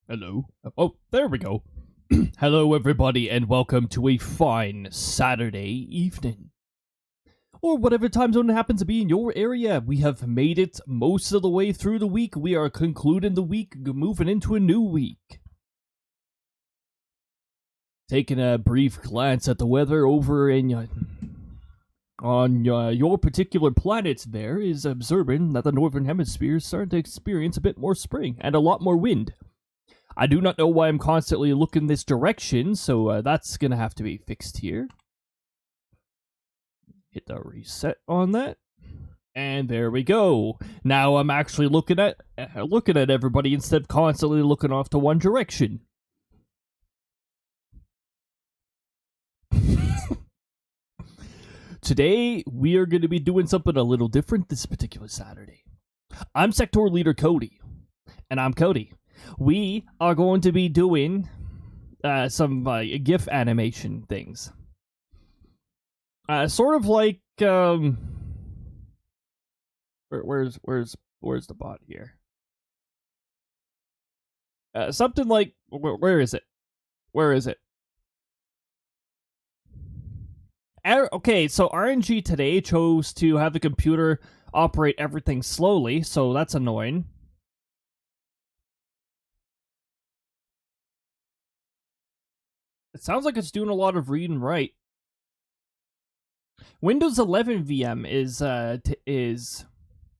Hello. Oh, there we go. Hello, everybody, and welcome to a fine Saturday evening. Or whatever time zone it happens to be in your area. We have made it most of the way through the week. We are concluding the week, moving into a new week. Taking a brief glance at the weather over in on your particular planet there is observing that the northern hemisphere is starting to experience a bit more spring and a lot more wind. I do not know why I'm constantly looking this direction, so that's going to have to be fixed here. Hit the reset on that. And there we go. Now I'm actually looking at everybody instead of constantly looking off to one direction. Today, we are going to be doing something a little different this particular Saturday. I'm Sector Leader Cody, and I'm Cody. We are going to be doing some GIF animation things. Sort of like where's the bot here? Something like where is it? Where is it? Okay, so RNG today chose to have the computer operate everything slowly, so that's annoying. It sounds like it's doing a lot of read and write. Windows 11 VM is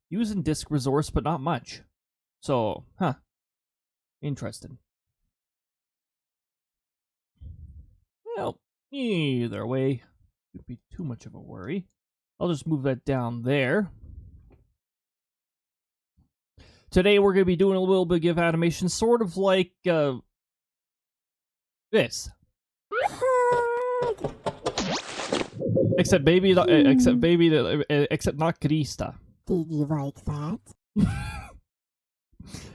using disk resource, but not much. So, interesting. Well, either way, wouldn't be too much of a worry. I'll just move that down there. Today we're going to be doing a little bit of GIF animation, sort of like this. Except not Krista. Did you like that?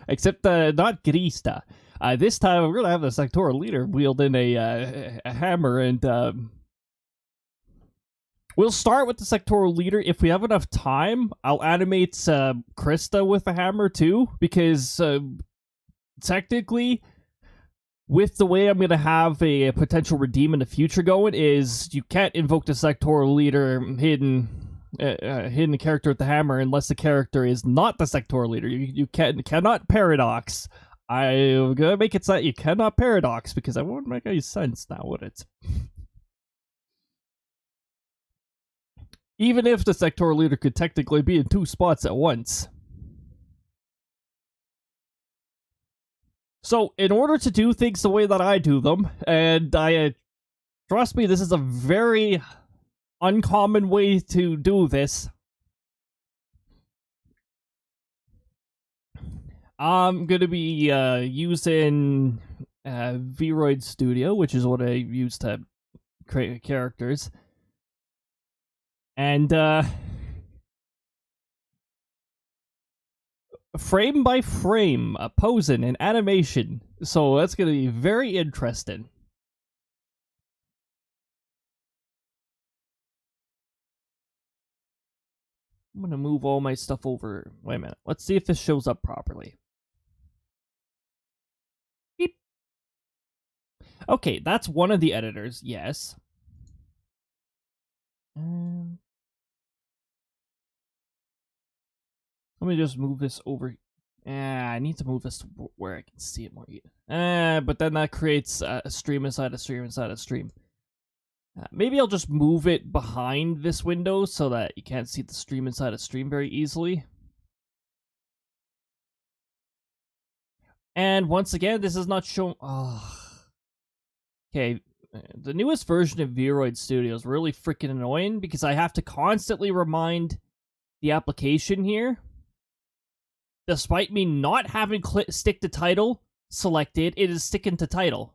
Except not Krista. This time we're gonna have the sectoral leader wielding a hammer, and we'll start with the sectoral leader. If we have enough time, I'll animate Krista with the hammer too, because technically, with the way I'm going to have a potential redeem in the future going, is you can't invoke the sectoral leader hidden character with the hammer unless the character is not the sectoral leader. You cannot paradox. I'm going to make it so that you cannot paradox, because that won't make any sense now, would it? Even if the sectoral leader could technically be in two spots at once. So, in order to do things the way that I do them, and trust me, this is a very uncommon way to do this. I'm going to be using Vroid Studio, which is what I use to create characters. And frame by frame, posing and animation. So that's going to be very interesting. I'm going to move all my stuff over. Wait a minute. Let's see if this shows up properly. Beep. Okay, that's one of the editors. Yes. Let me just move this over. I need to move this to where I can see it more. But then that creates a stream inside a stream inside a stream. Maybe I'll just move it behind this window so that you can't see the stream inside a stream very easily. And once again, this is not shown. Okay, the newest version of Vroid Studio is really freaking annoying because I have to constantly remind the application here. Despite me not having stick to title selected, it is sticking to title.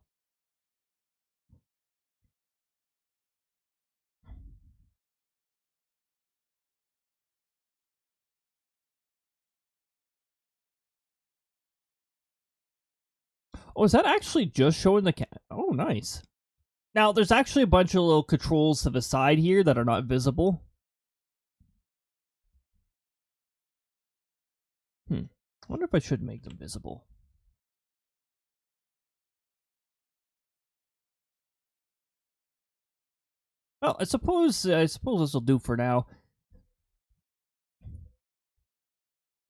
Oh, is that actually just showing the Oh, nice. Now, there's actually a bunch of little controls to the side here that are not visible. I wonder if I should make them visible. Well, I suppose this will do for now.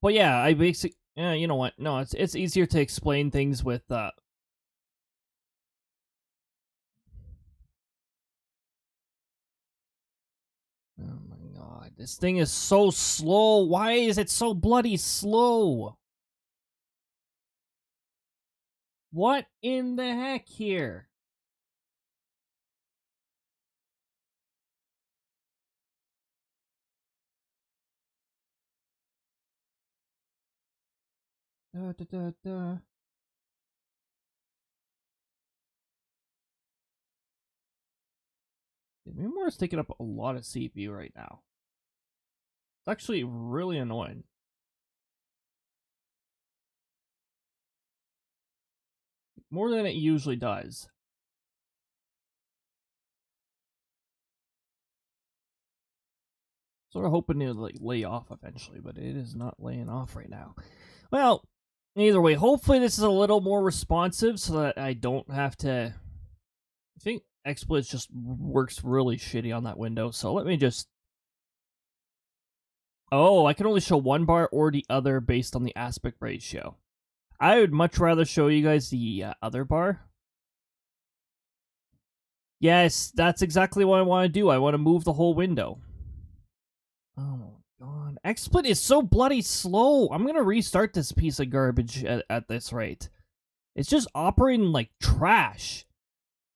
But yeah, I basically, you know what? No, it's easier to explain things with Oh my god, this thing is so slow. Why is it so bloody slow? What in the heck here? Da, da, da, da. VMware is taking up a lot of CPU right now. It's actually really annoying. More than it usually does. Sort of hoping to like lay off eventually, but it is not laying off right now. Well, either way, hopefully this is a little more responsive so that I don't have to. I think XSplit just works really shitty on that window, so let me just. Oh, I can only show one bar or the other based on the aspect ratio. I would much rather show you guys the other bar. Yes, that's exactly what I want to do. I want to move the whole window. Oh my god. XSplit is so bloody slow. I'm going to restart this piece of garbage at this rate. It's just operating like trash.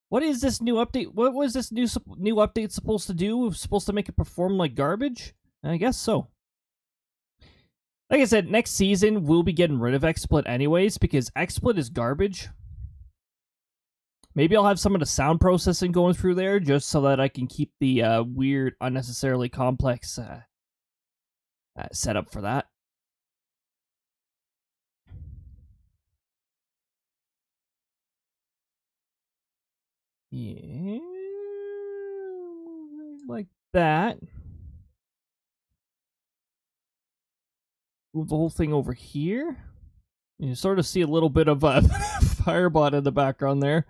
What is this new update? What was this new update supposed to do? It was supposed to make it perform like garbage? I guess so. Like I said, next season we'll be getting rid of XSplit anyways because XSplit is garbage. Maybe I'll have some of the sound processing going through there just so that I can keep the weird, unnecessarily complex setup for that. Yeah, like that. Move the whole thing over here. You sort of see a little bit of a firebot in the background there.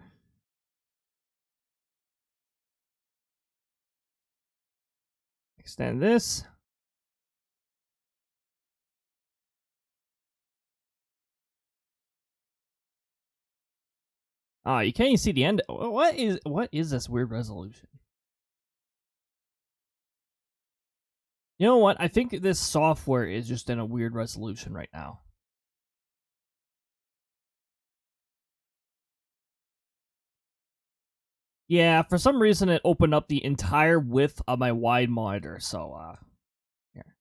Extend this. Ah, you can't even see the end. What is this weird resolution? You know what? I think this software is just in a weird resolution right now. Yeah, for some reason it opened up the entire width of my wide monitor, so here.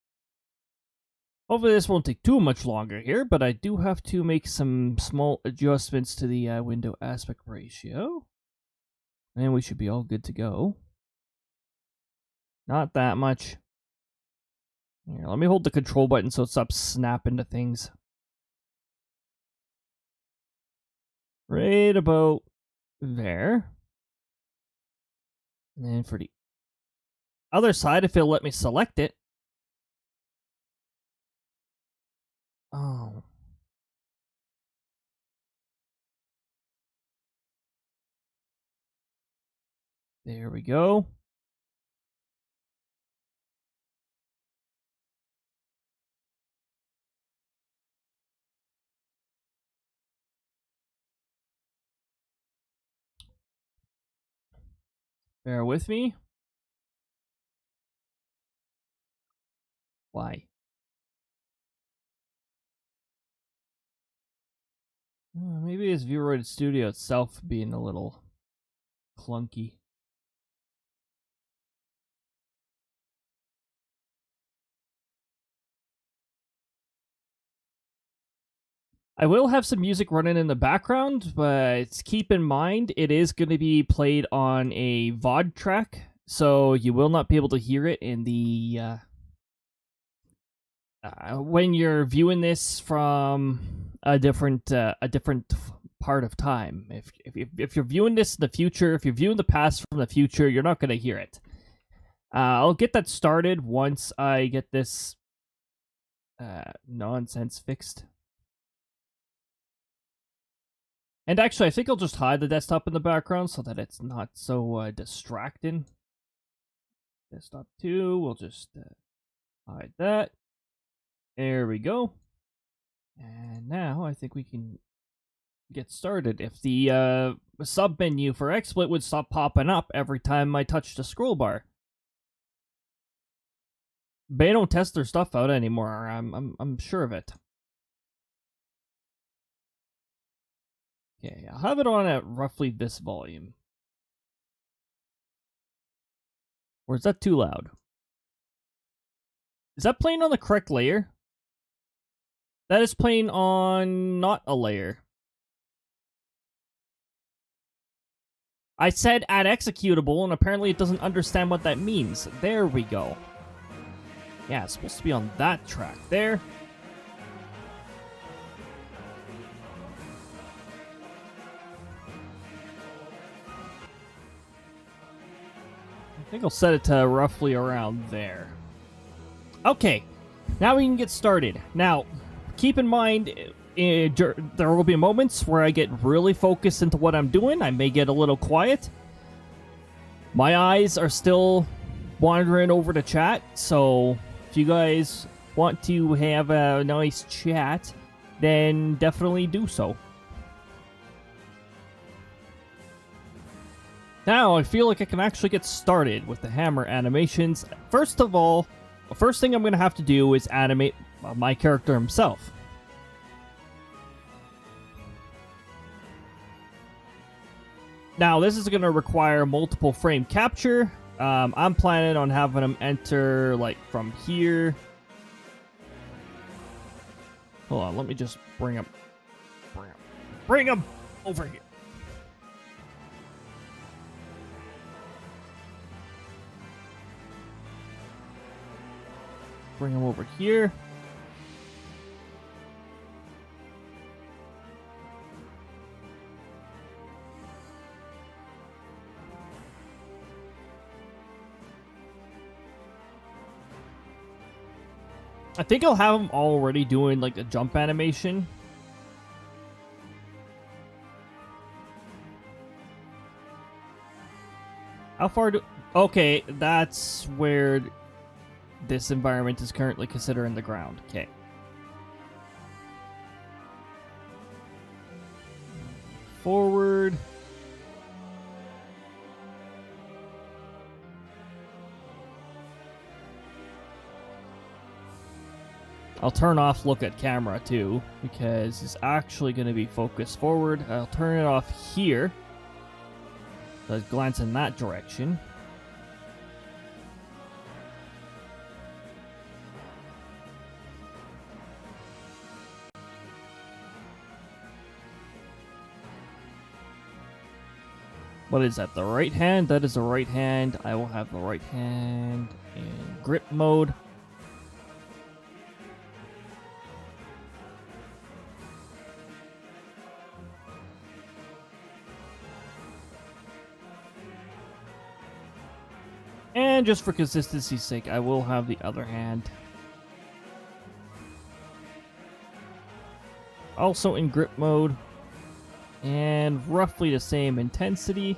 Hopefully this won't take too much longer here, but I do have to make some small adjustments to the window aspect ratio. And we should be all good to go. Not that much. Here, let me hold the control button so it stops snapping to things. Right about there. And then for the other side, if it'll let me select it. Oh. There we go. Bear with me. Why? Maybe it's Viewer Studio itself being a little clunky. I will have some music running in the background, but keep in mind it is going to be played on a VOD track, so you will not be able to hear it in the when you're viewing this from a different part of time. If you're viewing this in the future, if you're viewing the past from the future, you're not going to hear it. I'll get that started once I get this nonsense fixed. And actually, I think I'll just hide the desktop in the background so that it's not so distracting. Desktop 2, we'll just hide that. There we go. And now I think we can get started. If the sub menu for XSplit would stop popping up every time I touch the scroll bar. They don't test their stuff out anymore. I'm sure of it. Okay, I'll have it on at roughly this volume. Or is that too loud? Is that playing on the correct layer? That is playing on not a layer. I said add executable, and apparently it doesn't understand what that means. There we go. Yeah, it's supposed to be on that track there. I think I'll set it to roughly around there. Okay, now we can get started. Now, keep in mind, there will be moments where I get really focused into what I'm doing. I may get a little quiet. My eyes are still wandering over to chat, so if you guys want to have a nice chat, then definitely do so. Now, I feel like I can actually get started with the hammer animations. First of all, the first thing I'm going to have to do is animate my character himself. Now, this is going to require multiple frame capture. I'm planning on having him enter, like, from here. Hold on, let me just bring him over here. Bring him over here. I think I'll have him already doing like a jump animation. How far do... Okay, that's where this environment is currently considering the ground. Okay. Forward. I'll turn off look at camera too, because it's actually going to be focused forward. I'll turn it off here. Let's glance in that direction. What is that? The right hand? That is the right hand. I will have the right hand in grip mode. And just for consistency's sake, I will have the other hand also in grip mode. And roughly the same intensity.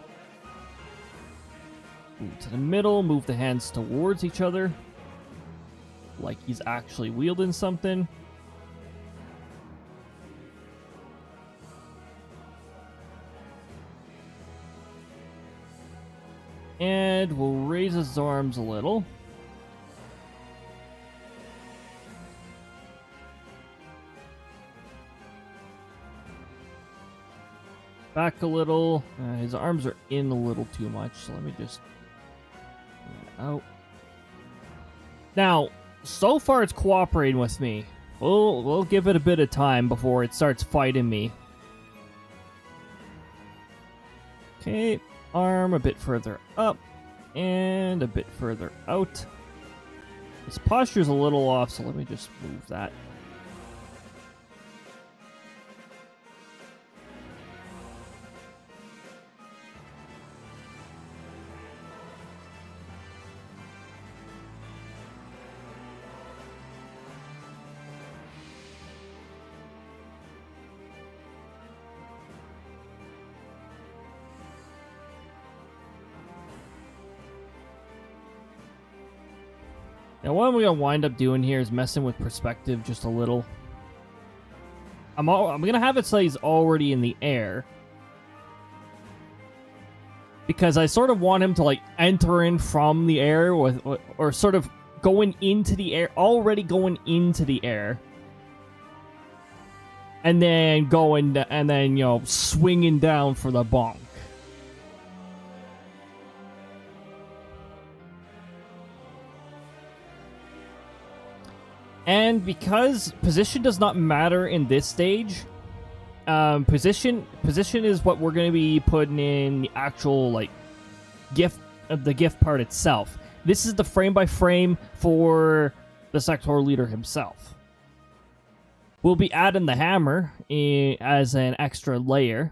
Move to the middle, move the hands towards each other. Like he's actually wielding something. And we'll raise his arms a little. Back a little. His arms are in a little too much, so let me just out. Now, so far it's cooperating with me. We'll give it a bit of time before it starts fighting me. Okay, arm a bit further up and a bit further out. His posture's a little off, so let me just move that. Now what I'm gonna wind up doing here is messing with perspective just a little. I'm gonna have it say he's already in the air, because I sort of want him to like enter in from the air or sort of going into the air, already going into the air, and then going and then, you know, swinging down for the bonk. And because position does not matter in this stage, position is what we're going to be putting in the actual like the gift part itself. This is the frame by frame for the sectoral leader himself. We'll be adding the hammer as an extra layer.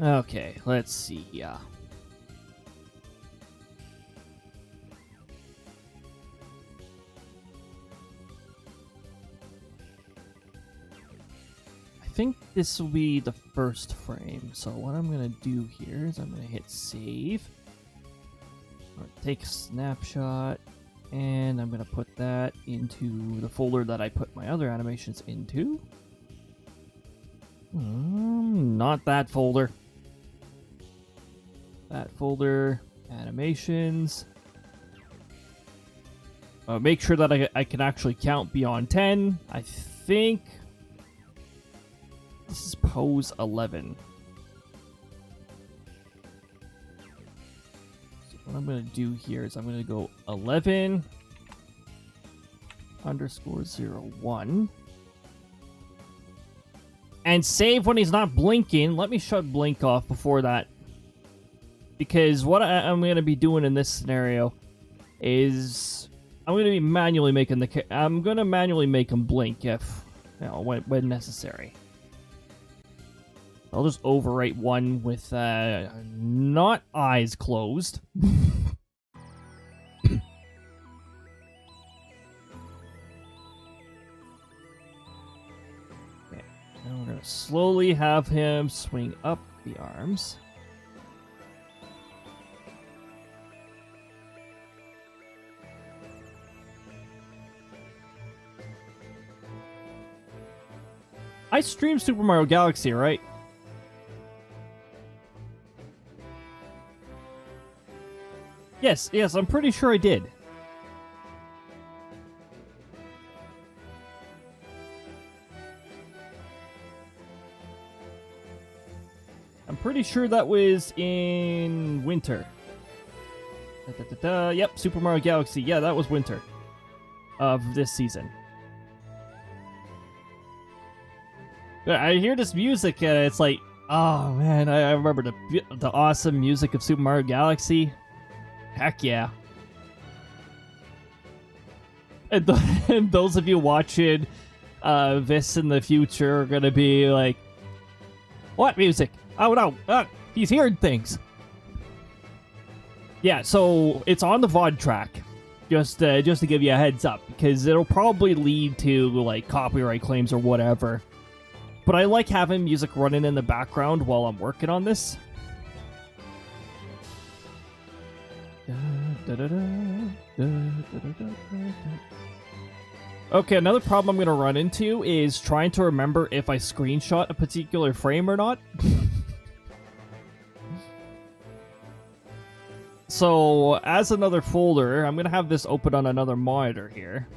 Okay, let's see. Yeah. I think this will be the first frame. So what I'm gonna do here is I'm gonna hit save. Take a snapshot, and I'm gonna put that into the folder that I put my other animations into. Not that folder. That folder, animations. Make sure that I can actually count beyond 10. I think this is pose 11. So what I'm going to do here is I'm going to go 11 _ 01. And save when he's not blinking. Let me shut blink off before that. Because what I'm going to be doing in this scenario is I'm going to be manually making I'm going to manually make him blink if, you know, when necessary. I'll just overwrite one with not eyes closed. Okay. Now we're going to slowly have him swing up the arms. I streamed Super Mario Galaxy, right? Yes, I'm pretty sure I did. I'm pretty sure that was in winter. Yep, Super Mario Galaxy. Yeah, that was winter of this season. I hear this music and it's like, oh man, I remember the awesome music of Super Mario Galaxy. Heck yeah. And, and those of you watching this in the future are gonna be like, what music? Oh no, he's hearing things. Yeah, so it's on the VOD track. Just to give you a heads up, because it'll probably lead to like copyright claims or whatever. But I like having music running in the background while I'm working on this. Okay, another problem I'm going to run into is trying to remember if I screenshot a particular frame or not. So, as another folder, I'm going to have this open on another monitor here.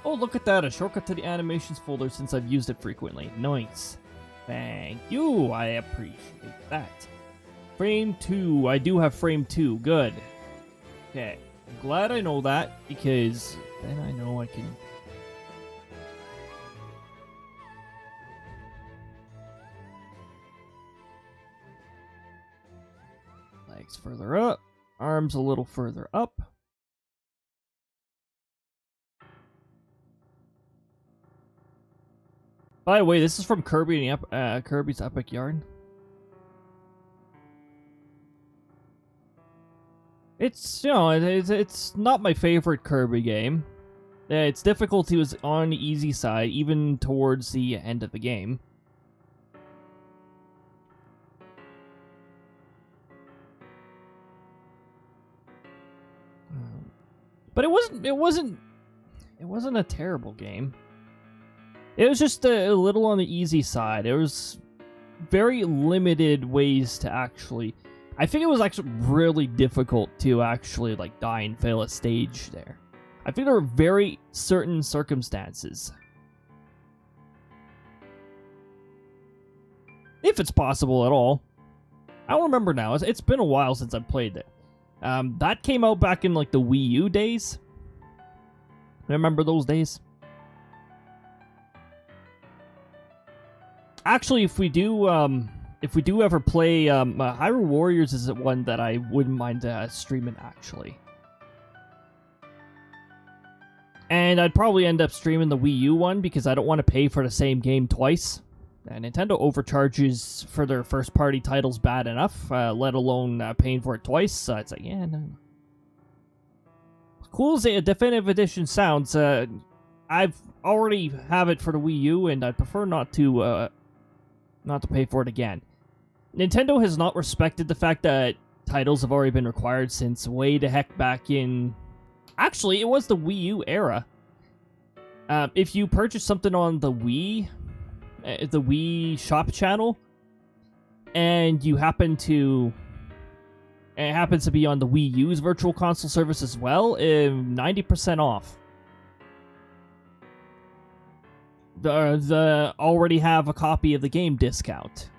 Oh, look at that, a shortcut to the animations folder since I've used it frequently. Nice. Thank you, I appreciate that. Frame 2, I do have frame 2, good. Okay, I'm glad I know that, because then I know I can... Legs further up, arms a little further up. By the way, this is from Kirby's Epic Yarn. It's, you know, it's not my favorite Kirby game. Its difficulty was on the easy side, even towards the end of the game. But it wasn't a terrible game. It was just a little on the easy side. It was very limited ways to actually... I think it was actually really difficult to actually like die and fail a stage there. I think there were very certain circumstances. If it's possible at all. I don't remember now. It's been a while since I've played it. That came out back in like the Wii U days. Remember those days? Actually, if we do ever play, Hyrule Warriors is one that I wouldn't mind streaming, actually. And I'd probably end up streaming the Wii U one, because I don't want to pay for the same game twice. Nintendo overcharges for their first-party titles bad enough, let alone paying for it twice, so it's like, yeah, no. As cool as the Definitive Edition sounds, I've already have it for the Wii U, and I'd prefer not to pay for it again. Nintendo has not respected the fact that titles have already been required since way the heck back in... Actually, it was the Wii U era. If you purchase something on the Wii shop channel, and you happen to... It happens to be on the Wii U's Virtual Console service as well, 90% off. The already have a copy of the game discount.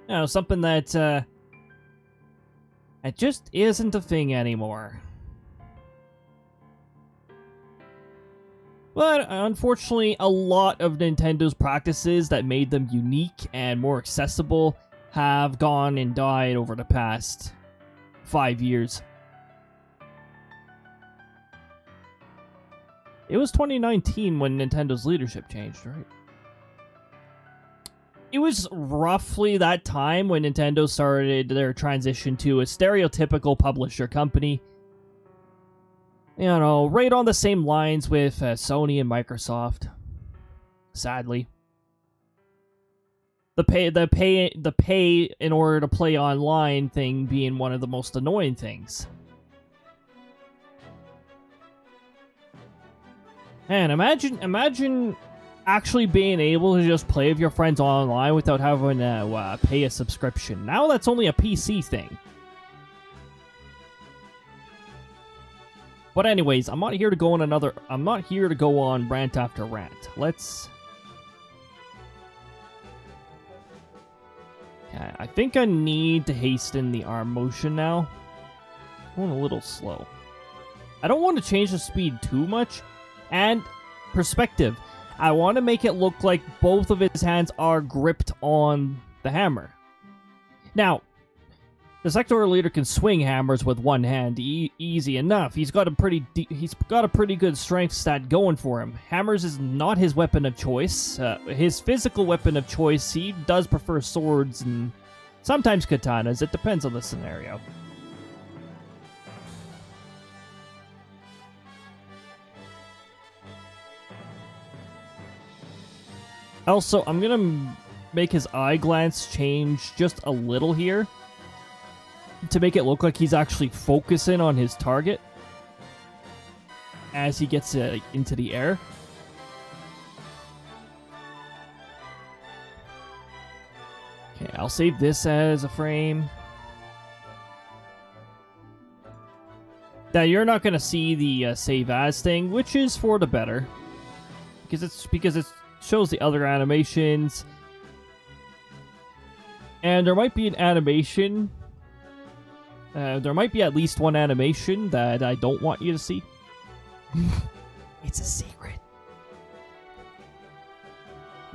You know, something that it just isn't a thing anymore. But unfortunately, a lot of Nintendo's practices that made them unique and more accessible have gone and died over the past 5 years. It was 2019 when Nintendo's leadership changed, right? It was roughly that time when Nintendo started their transition to a stereotypical publisher company. You know, right on the same lines with Sony and Microsoft. Sadly. The pay in order to play online thing being one of the most annoying things. Man, imagine actually being able to just play with your friends online without having to pay a subscription. Now that's only a PC thing. But anyways, I'm not here to go on rant after rant. Let's... Okay, I think I need to hasten the arm motion now. Going a little slow. I don't want to change the speed too much. And perspective. I want to make it look like both of his hands are gripped on the hammer. Now, the sectoral leader can swing hammers with one hand easy enough. He's got a pretty good strength stat going for him. Hammers is not his weapon of choice. His physical weapon of choice, he does prefer swords and sometimes katanas. It depends on the scenario. Also, I'm gonna make his eye glance change just a little here to make it look like he's actually focusing on his target as he gets into the air. Okay, I'll save this as a frame. Now, you're not gonna see the save as thing, which is for the better, because it shows the other animations, and there might be an animation. There might be at least one animation that I don't want you to see. It's a secret.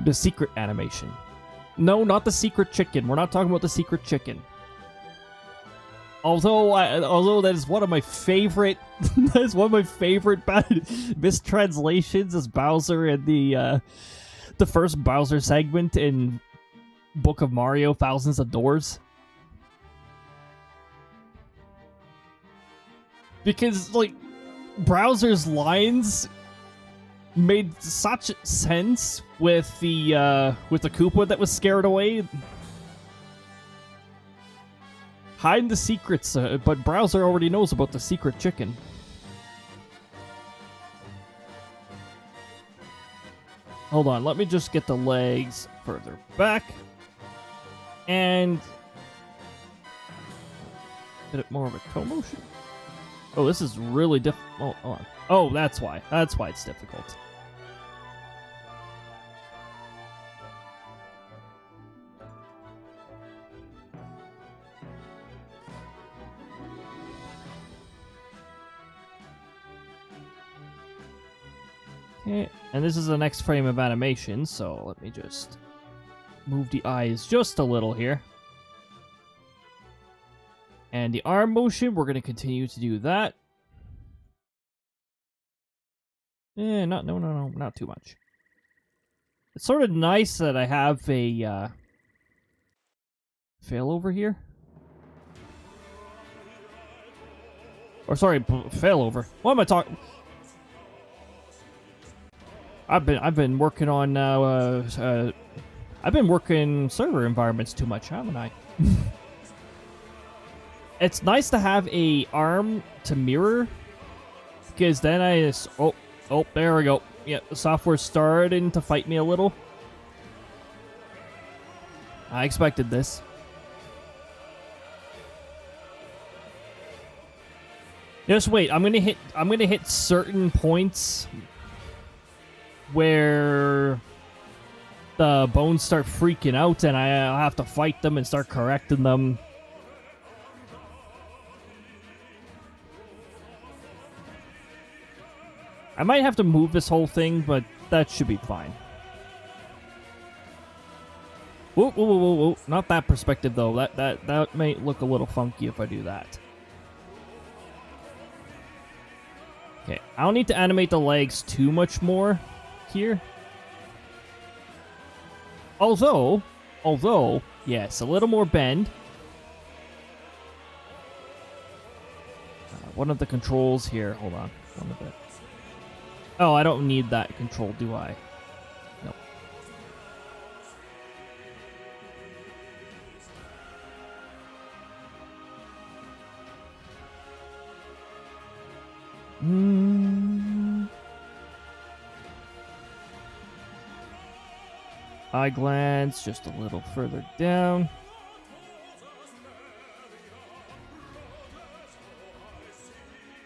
The secret animation. No, not the secret chicken. We're not talking about the secret chicken. Although that is one of my favorite mistranslations as Bowser in the first Bowser segment in Book of Mario: Thousands of Doors. Because, like, Bowser's lines made such sense with the Koopa that was scared away. Hide the secrets, but Browser already knows about the secret chicken. Hold on, let me just get the legs further back. And a bit more of a toe motion. Oh, this is really difficult. Oh, hold on. Oh, that's why. That's why it's difficult. Okay, and this is the next frame of animation, so let me just move the eyes just a little here. And the arm motion, we're going to continue to do that. No, not too much. It's sort of nice that I have a failover here. Or sorry, failover. What am I talking? I've been working on I've been working server environments too much, haven't I? It's nice to have a arm to mirror, because then I just oh there we go. Yeah, the software's starting to fight me a little. I expected this. Just wait, I'm gonna hit certain points where the bones start freaking out and I'll have to fight them and start correcting them. I might have to move this whole thing, but that should be fine. Whoa, whoa, whoa, whoa, whoa. Not that perspective, though. That might look a little funky if I do that. Okay, I don't need to animate the legs too much more here. Although, yes, a little more bend. One of the controls here, hold on, one of it. Oh, I don't need that control, do I? Nope. Eye glands just a little further down.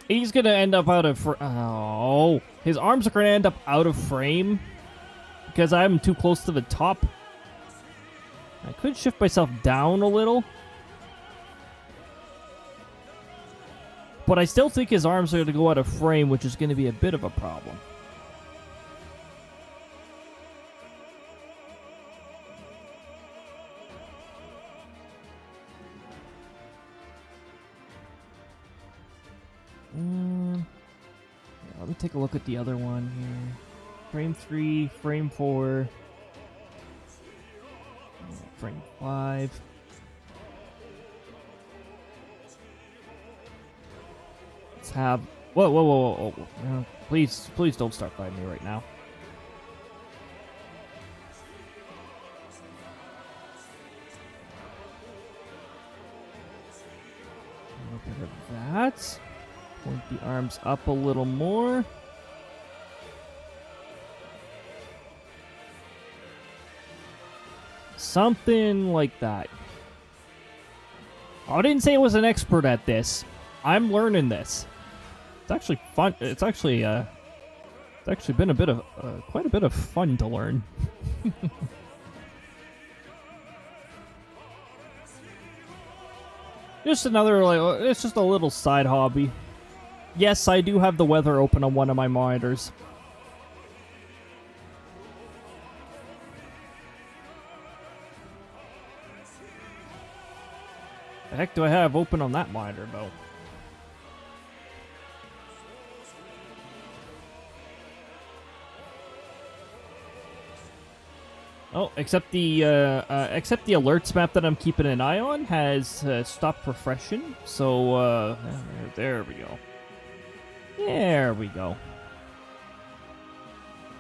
He's gonna end up out of oh, his arms are gonna end up out of frame because I'm too close to the top. I could shift myself down a little, but I still think his arms are gonna go out of frame, which is gonna be a bit of a problem. Let me take a look at the other one here. Frame 3, frame 4, frame 5. Let's have... Whoa, whoa, whoa, whoa, whoa. Please don't start fighting me right now. A little bit of that. Point the arms up a little more. Something like that. I didn't say I was an expert at this. I'm learning this. It's actually fun. It's actually been a bit of quite a bit of fun to learn. Just another it's just a little side hobby. Yes, I do have the weather open on one of my monitors. The heck do I have open on that monitor, though? Oh, except the alerts map that I'm keeping an eye on has stopped refreshing. So there we go. There we go.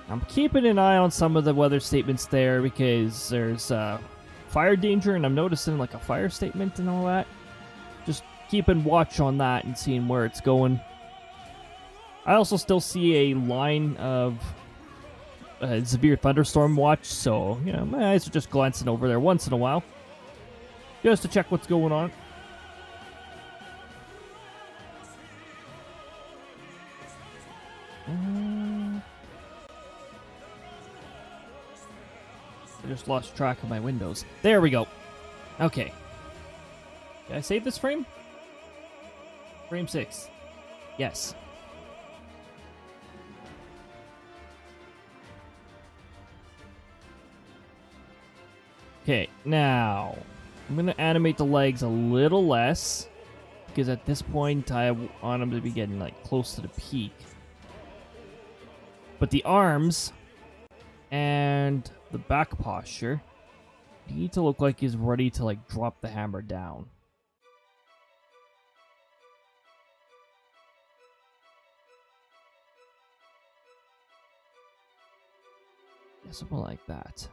I'm keeping an eye on some of the weather statements there because there's fire danger, and I'm noticing like a fire statement and all that. Just keeping watch on that and seeing where it's going. I also still see a line of severe thunderstorm watch, so you know my eyes are just glancing over there once in a while, just to check what's going on. I just lost track of my windows. There we go. Okay. Did I save this frame? Frame 6. Yes. Okay, now I'm going to animate the legs a little less because at this point I want them to be getting like close to the peak. But the arms and the back posture need to look like he's ready to like drop the hammer down. Yeah, something like that.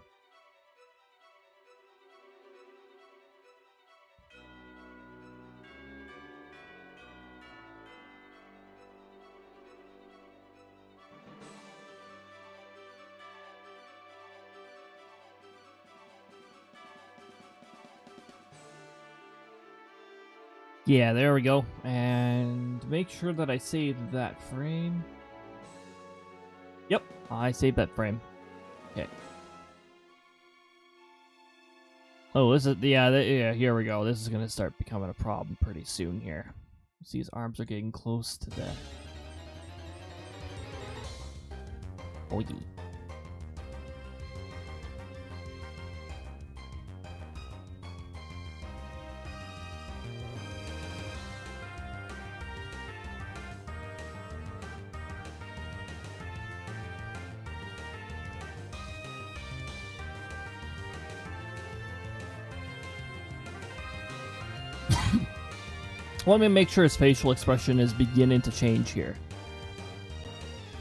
Yeah, there we go. And make sure that I save that frame. Yep, I saved that frame. Okay. Oh, this is yeah. Here we go. This is gonna start becoming a problem pretty soon here. See, his arms are getting close to the. Oh yeah. Let me make sure his facial expression is beginning to change here.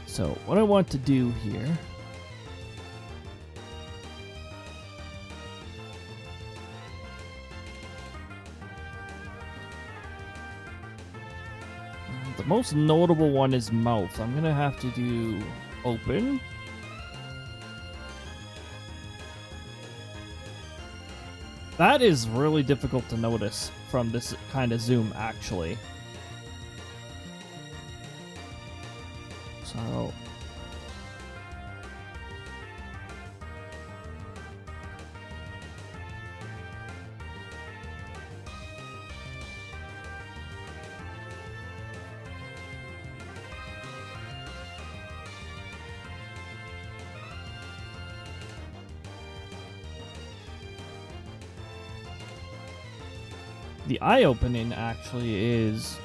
So what I want to do here the most notable one is mouth. I'm gonna have to do open. That is really difficult to notice from this kind of zoom, actually. So... the eye opening actually is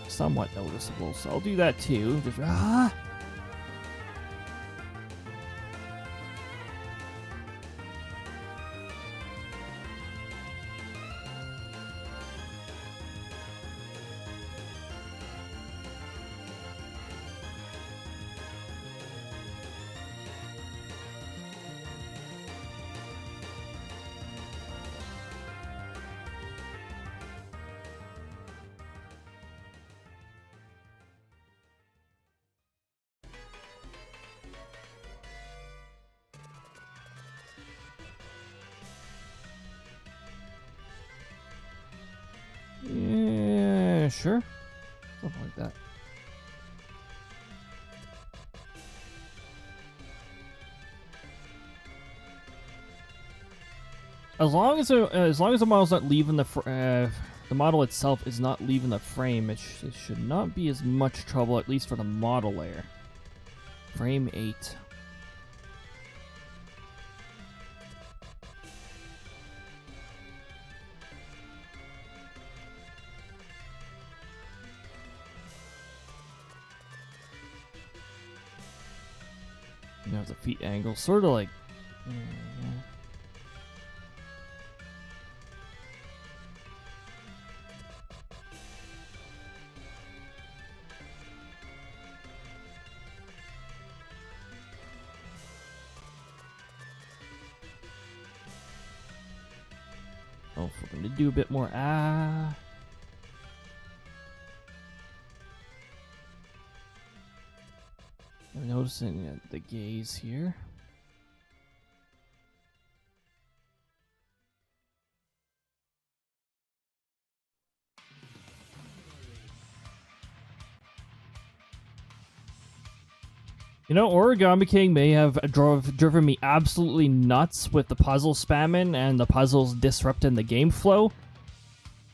somewhat noticeable, so I'll do that too. Just yeah, sure. Something like that. As long as the model's not leaving the model itself is not leaving the frame, it should not be as much trouble, at least for the model layer. Frame 8. You have the feet angle, sort of like. Yeah. Oh, if we're gonna do a bit more. I'm noticing the gaze here. You know, Origami King may have driven me absolutely nuts with the puzzle spamming and the puzzles disrupting the game flow,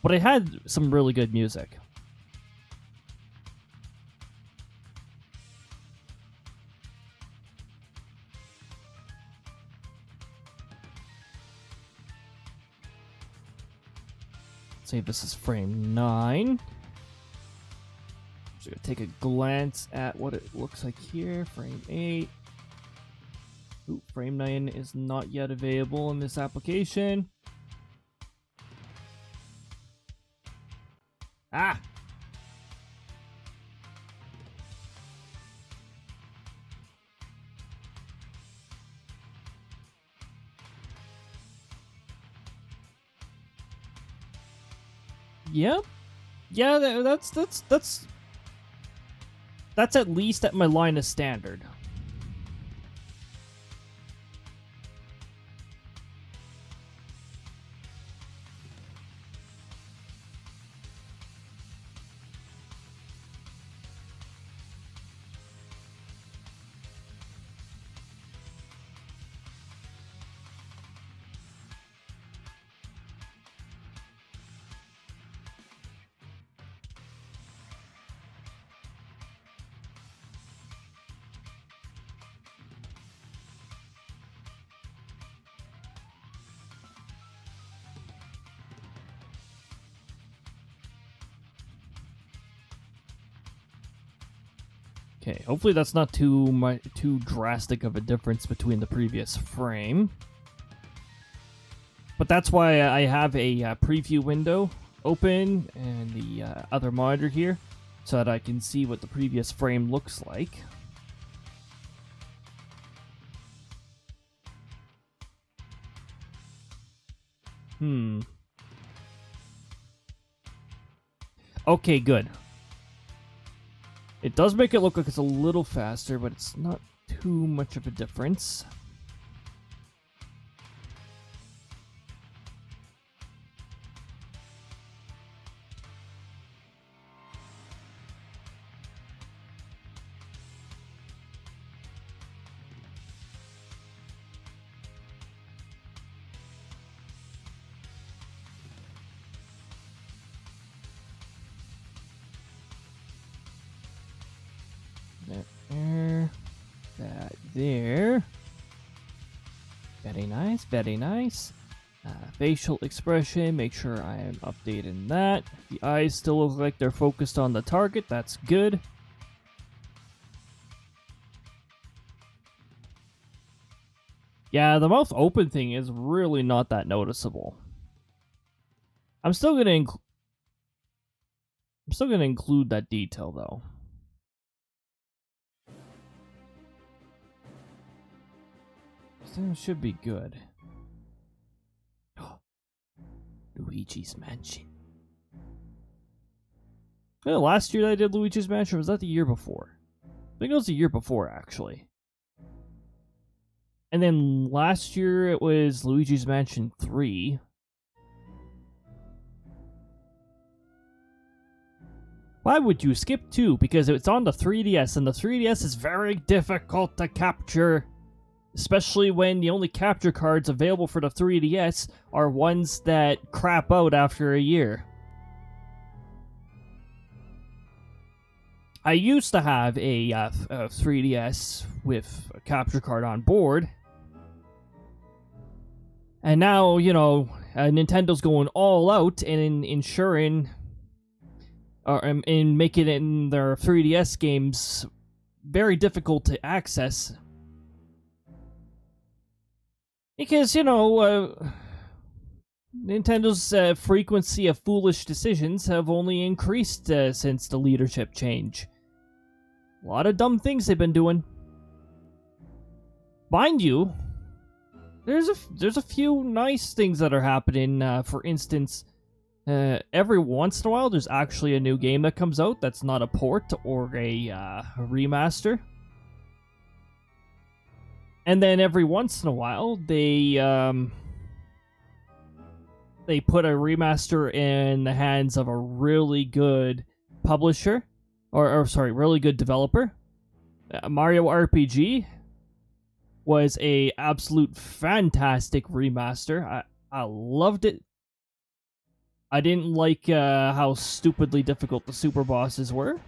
but it had some really good music. Let's see if this is frame 9. So take a glance at what it looks like here. Frame 8. Ooh, frame 9 is not yet available in this application. Ah! Yep. Yeah, that's at least at my line of standard. Okay, hopefully that's not too drastic of a difference between the previous frame. But that's why I have a preview window open and the other monitor here, so that I can see what the previous frame looks like. Okay, good. It does make it look like it's a little faster, but it's not too much of a difference. That there. Very nice, very nice. Facial expression, make sure I am updating that. The eyes still look like they're focused on the target, that's good. Yeah, the mouth open thing is really not that noticeable. I'm still gonna include that detail though. It should be good. Luigi's Mansion. Yeah, last year I did Luigi's Mansion, or was that the year before? I think it was the year before, actually. And then last year it was Luigi's Mansion 3. Why would you skip 2? Because it's on the 3DS, and the 3DS is very difficult to capture. Especially when the only capture cards available for the 3DS are ones that crap out after a year. I used to have a 3DS with a capture card on board. And now, you know, Nintendo's going all out in ensuring, or in making it in their 3DS games very difficult to access. Because, you know, Nintendo's frequency of foolish decisions have only increased since the leadership change. A lot of dumb things they've been doing. Mind you, there's a few nice things that are happening. For instance, every once in a while, there's actually a new game that comes out that's not a port or a remaster. And then every once in a while, they put a remaster in the hands of a really good publisher, or sorry, really good developer. Mario RPG was a absolute fantastic remaster. I loved it. I didn't like how stupidly difficult the super bosses were.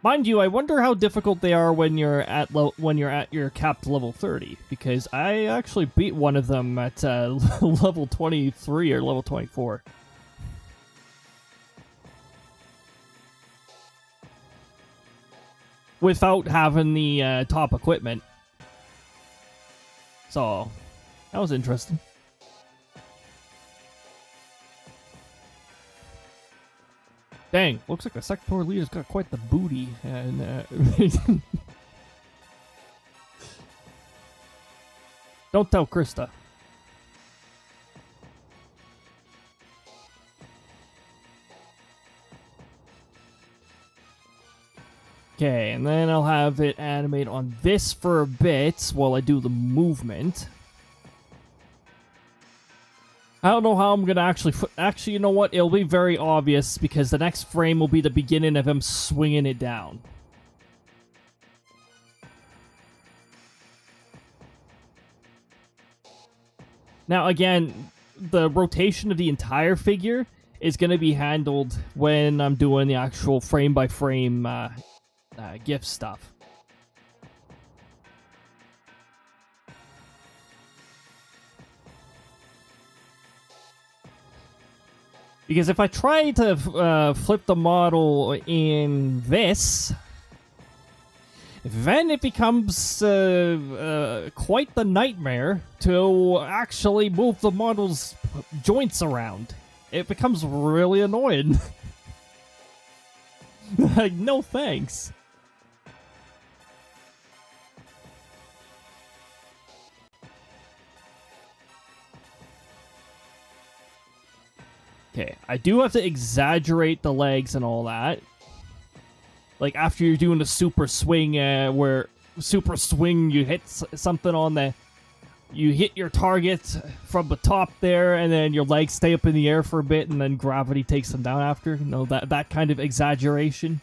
Mind you, I wonder how difficult they are when you're at your capped level 30, because I actually beat one of them at level 23 or level 24. Without having the top equipment. So, that was interesting. Dang, looks like the sectoral leader's got quite the booty. And don't tell Krista. Okay, and then I'll have it animate on this for a bit while I do the movement. I don't know how I'm gonna actually, you know what? It'll be very obvious because the next frame will be the beginning of him swinging it down. Now, again, the rotation of the entire figure is gonna be handled when I'm doing the actual frame-by-frame GIF stuff. Because if I try to flip the model in this, then it becomes quite the nightmare to actually move the model's joints around. It becomes really annoying. Like, no thanks. Okay, I do have to exaggerate the legs and all that. Like, after you're doing a super swing, where super swing, you hit something on the... You hit your target from the top there, and then your legs stay up in the air for a bit, and then gravity takes them down after. You know, that kind of exaggeration.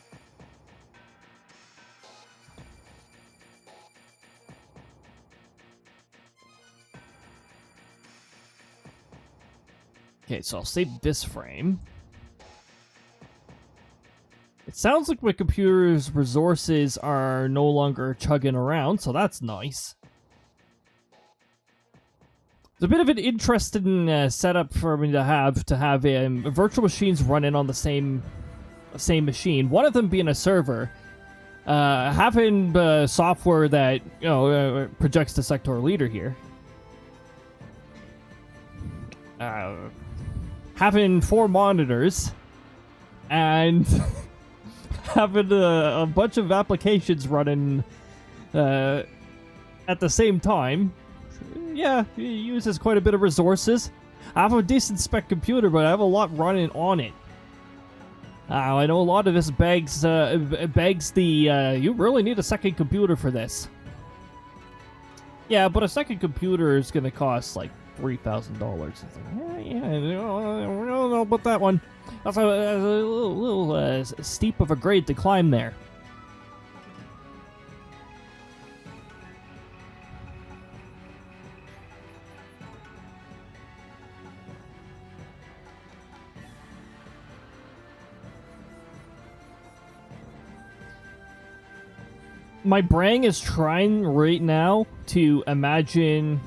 Okay, so I'll save this frame. It sounds like my computer's resources are no longer chugging around, so that's nice. It's a bit of an interesting setup for me to have virtual machines running on the same machine. One of them being a server, having software that projects the sector leader here. Having 4 monitors and having a bunch of applications running at the same time. Yeah, it uses quite a bit of resources. I have a decent spec computer, but I have a lot running on it. I know a lot of this begs the you really need a second computer for this. Yeah, but a second computer is gonna cost like $3,000. Yeah, I don't know about that one. That's a little steep of a grade to climb there. My brain is trying right now to imagine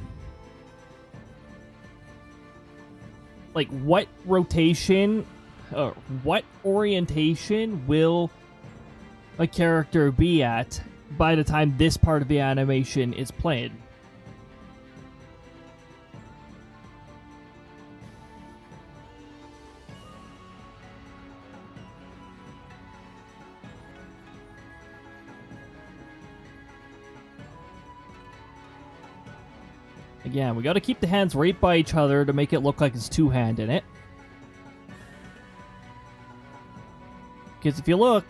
like what rotation or what orientation will a character be at by the time this part of the animation is played. Again, we gotta keep the hands right by each other to make it look like it's two-hand in it. Because if you look,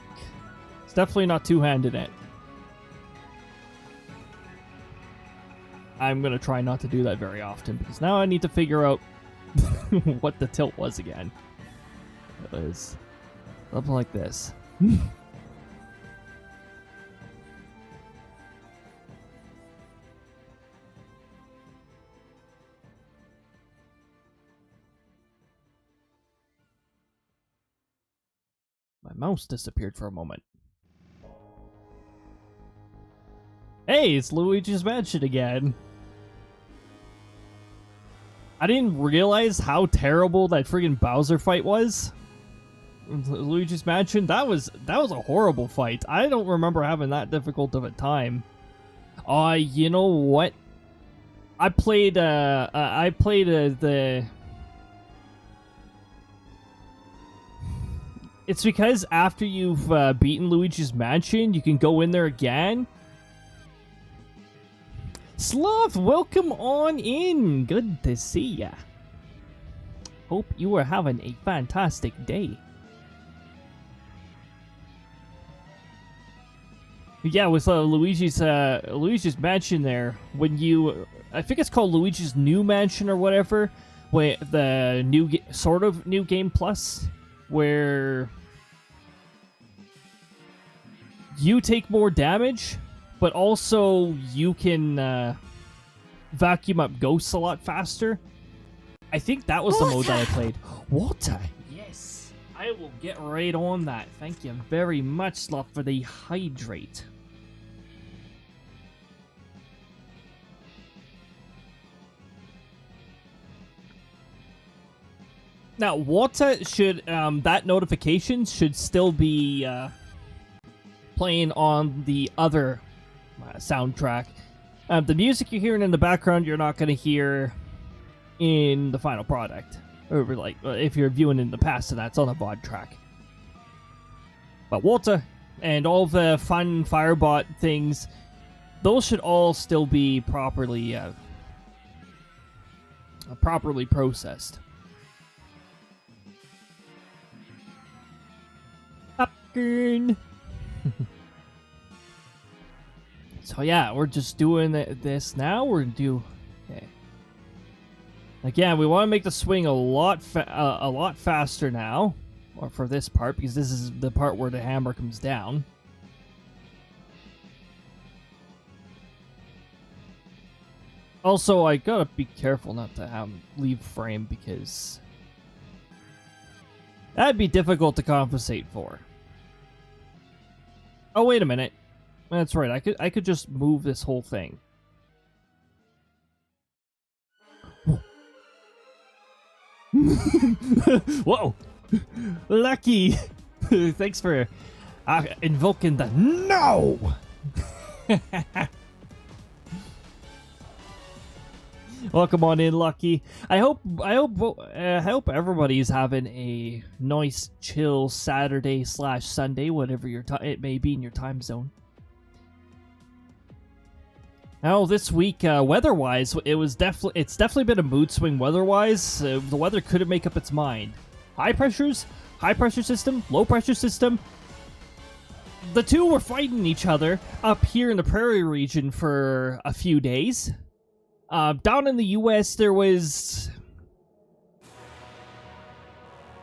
it's definitely not two-hand in it. I'm gonna try not to do that very often, because now I need to figure out what the tilt was again. It was something like this. My mouse disappeared for a moment. Hey, it's Luigi's Mansion again. I didn't realize how terrible that friggin' Bowser fight was. Luigi's Mansion, that was a horrible fight. I don't remember having that difficult of a time. You know what? I played the. It's because after you've beaten Luigi's Mansion, you can go in there again. Sloth, welcome on in. Good to see ya. Hope you are having a fantastic day. Yeah, with Luigi's Mansion there, when you, I think it's called Luigi's New Mansion or whatever, where the sort of new game plus, where you take more damage, but also you can vacuum up ghosts a lot faster. I think that was the mode that I played. Water! Yes! I will get right on that. Thank you very much, Sloth, for the hydrate. Now, water should, that notification should still be playing on the other soundtrack. The music you're hearing in the background, you're not going to hear in the final product. Or like, if you're viewing in the past, and that's on a VOD track. But water and all the fun Firebot things, those should all still be properly processed. Popcorn. So yeah, we're just doing this now. We're gonna do. Okay. Again, we want to make the swing a lot faster now, or for this part, because this is the part where the hammer comes down. Also, I gotta be careful not to leave frame, because that'd be difficult to compensate for. Oh, wait a minute. That's right. I could just move this whole thing. Whoa! Lucky! Thanks for invoking the no! Welcome on in, Lucky. I hope everybody's having a nice, chill Saturday/Sunday, whatever it may be in your time zone. Now, this week, weather-wise, it's definitely been a mood swing weather-wise. The weather couldn't make up its mind. High pressure system, low pressure system. The two were fighting each other up here in the prairie region for a few days. Down in the US, there was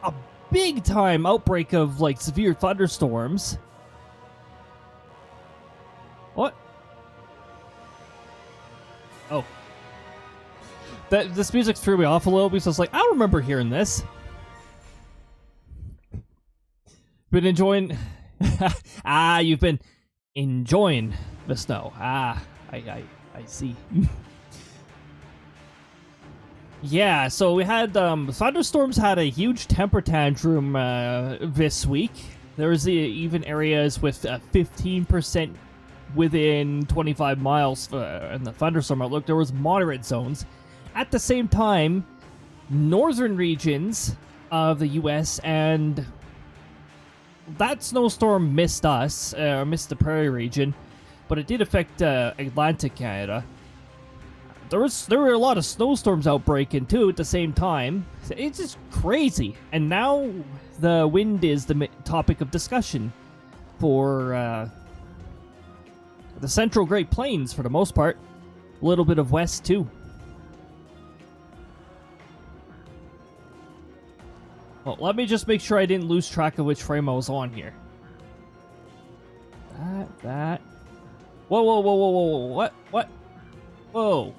a big-time outbreak of, like, severe thunderstorms. What? Oh. This music threw me off a little because I was like, I don't remember hearing this. Been enjoying... you've been enjoying the snow. I see. Yeah, so we had, thunderstorms had a huge temper tantrum, this week. There was even areas with 15% within 25 miles in the thunderstorm outlook. There was moderate zones. At the same time, northern regions of the U.S. and that snowstorm missed us, missed the prairie region, but it did affect Atlantic Canada. there were a lot of snowstorms outbreaking too at the same time. It's just crazy. And now the wind is the topic of discussion for the Central Great Plains for the most part. A little bit of west too. Well, let me just make sure I didn't lose track of which frame I was on here. That. Whoa, whoa, whoa, whoa, whoa, whoa, what? Whoa.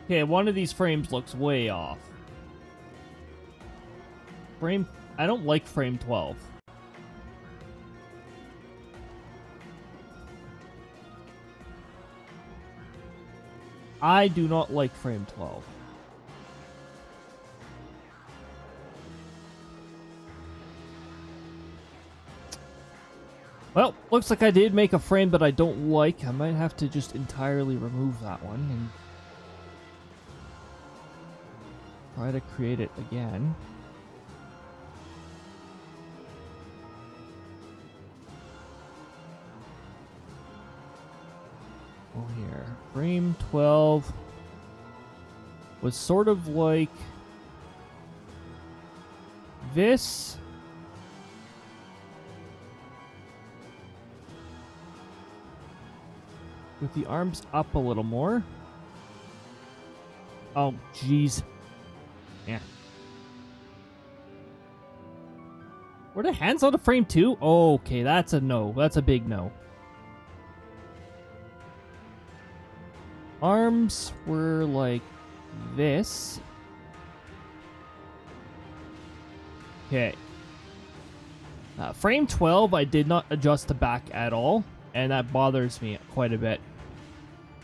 Okay, one of these frames looks way off. I don't like frame 12. I do not like frame 12. Well, looks like I did make a frame that I don't like. I might have to just entirely remove that one and try to create it again. Oh, here. Frame 12 was sort of like this. With the arms up a little more. Oh, jeez. Yeah. Were the hands on the frame too? Oh, okay, that's a no. That's a big no. Arms were like this. Okay. Frame 12, I did not adjust the back at all, and that bothers me quite a bit.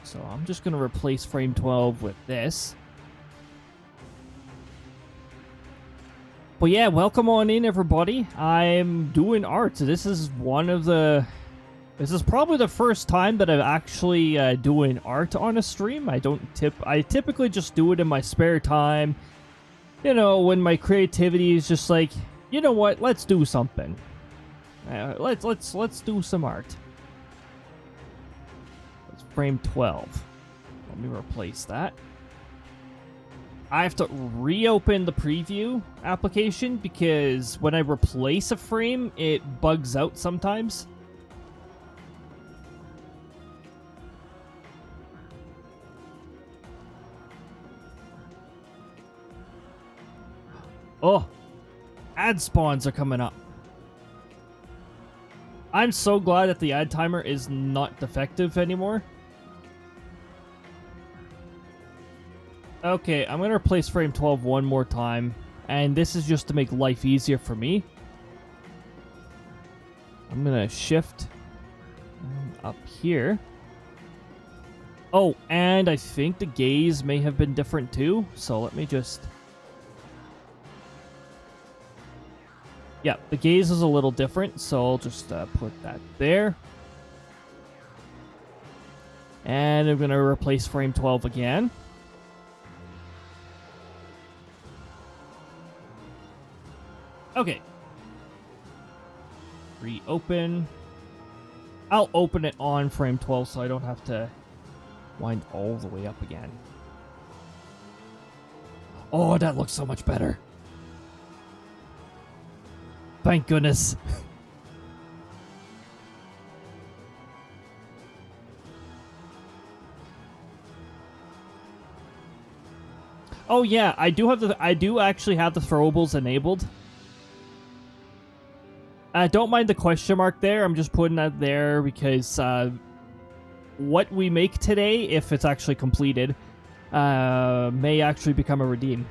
So I'm just going to replace frame 12 with this. But yeah, welcome on in, everybody. I'm doing art. This is This is probably the first time that I'm actually doing art on a stream. I typically just do it in my spare time. You know, when my creativity is just like, you know what? Let's do something. Let's do some art. Let's frame 12. Let me replace that. I have to reopen the preview application because when I replace a frame, it bugs out sometimes. Oh, ad spawns are coming up. I'm so glad that the ad timer is not defective anymore. Okay, I'm going to replace frame 12 one more time. And this is just to make life easier for me. I'm going to shift up here. Oh, and I think the gaze may have been different too. So let me just... Yeah, the gaze is a little different, so I'll just put that there. And I'm going to replace frame 12 again. Okay. Reopen. I'll open it on frame 12 so I don't have to wind all the way up again. Oh, that looks so much better. Thank goodness. Oh yeah, I do actually have the throwables enabled. Don't mind the question mark there. I'm just putting that there because what we make today, if it's actually completed, may actually become a redeem.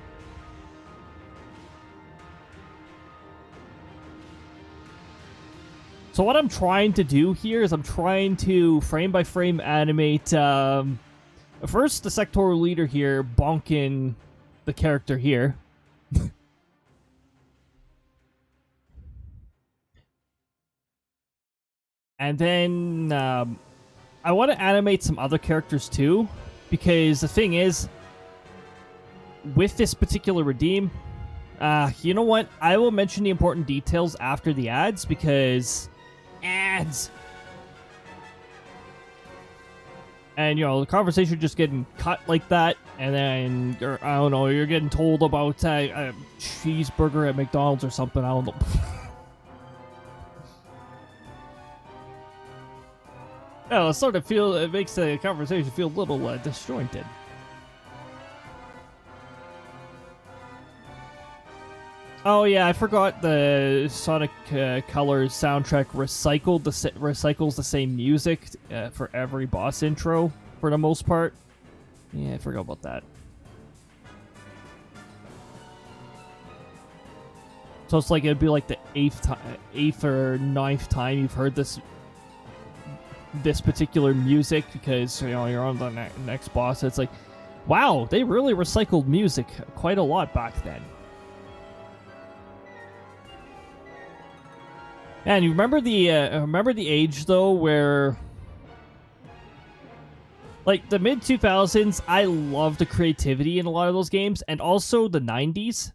So what I'm trying to do here is I'm trying to frame by frame animate first the sectoral leader here bonking the character here. And then I want to animate some other characters too, because the thing is, with this particular redeem, You know what? I will mention the important details after the ads, because ads. And, you know, the conversation just getting cut like that, and then, I don't know, you're getting told about a cheeseburger at McDonald's or something, I don't know. Well, it makes the conversation feel a little disjointed. Oh yeah, I forgot the Sonic Colors soundtrack recycles the same music for every boss intro for the most part. Yeah, I forgot about that. So it's like it'd be like the eighth or ninth time you've heard this particular music, because you know you're on the next boss. It's like, wow, they really recycled music quite a lot back then. And you remember the age though where, like, the mid 2000s, I loved the creativity in a lot of those games, and also the 90s.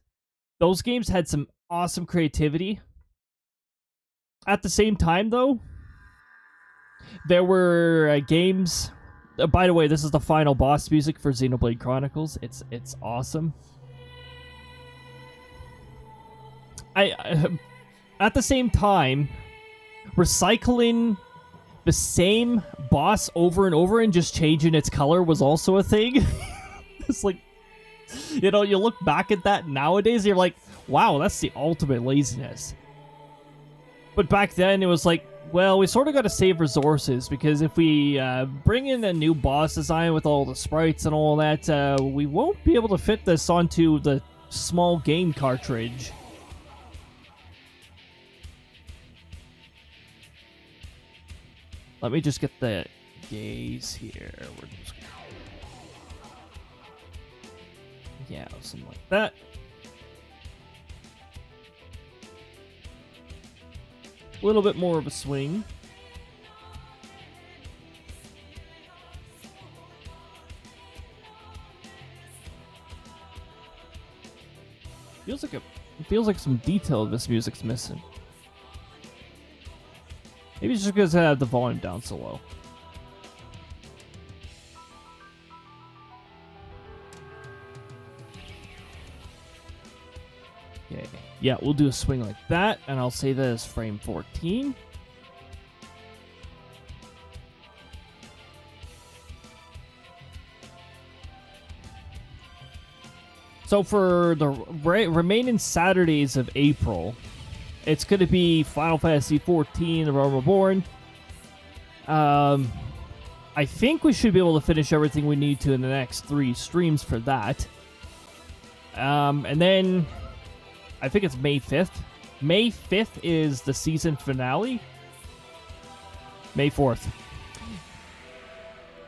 Those games had some awesome creativity. At the same time though, there were games. By the way, this is the final boss music for Xenoblade Chronicles. It's awesome. At the same time, recycling the same boss over and over and just changing its color was also a thing. It's like, you know, you look back at that nowadays, you're like, wow, that's the ultimate laziness. But back then, it was like, well, we sort of got to save resources, because if we bring in a new boss design with all the sprites and all that, we won't be able to fit this onto the small game cartridge. Let me just get the gaze here. We're just... yeah, something like that. A little bit more of a swing. It feels like some detail this music's missing. Maybe it's just because I had the volume down so low. Okay. Yeah, we'll do a swing like that, and I'll say that as frame 14. So for the remaining Saturdays of April, it's going to be Final Fantasy XIV, The Realm Reborn. I think we should be able to finish everything we need to in the next 3 streams for that. And then, I think it's May 5th. May 5th is the season finale. May 4th.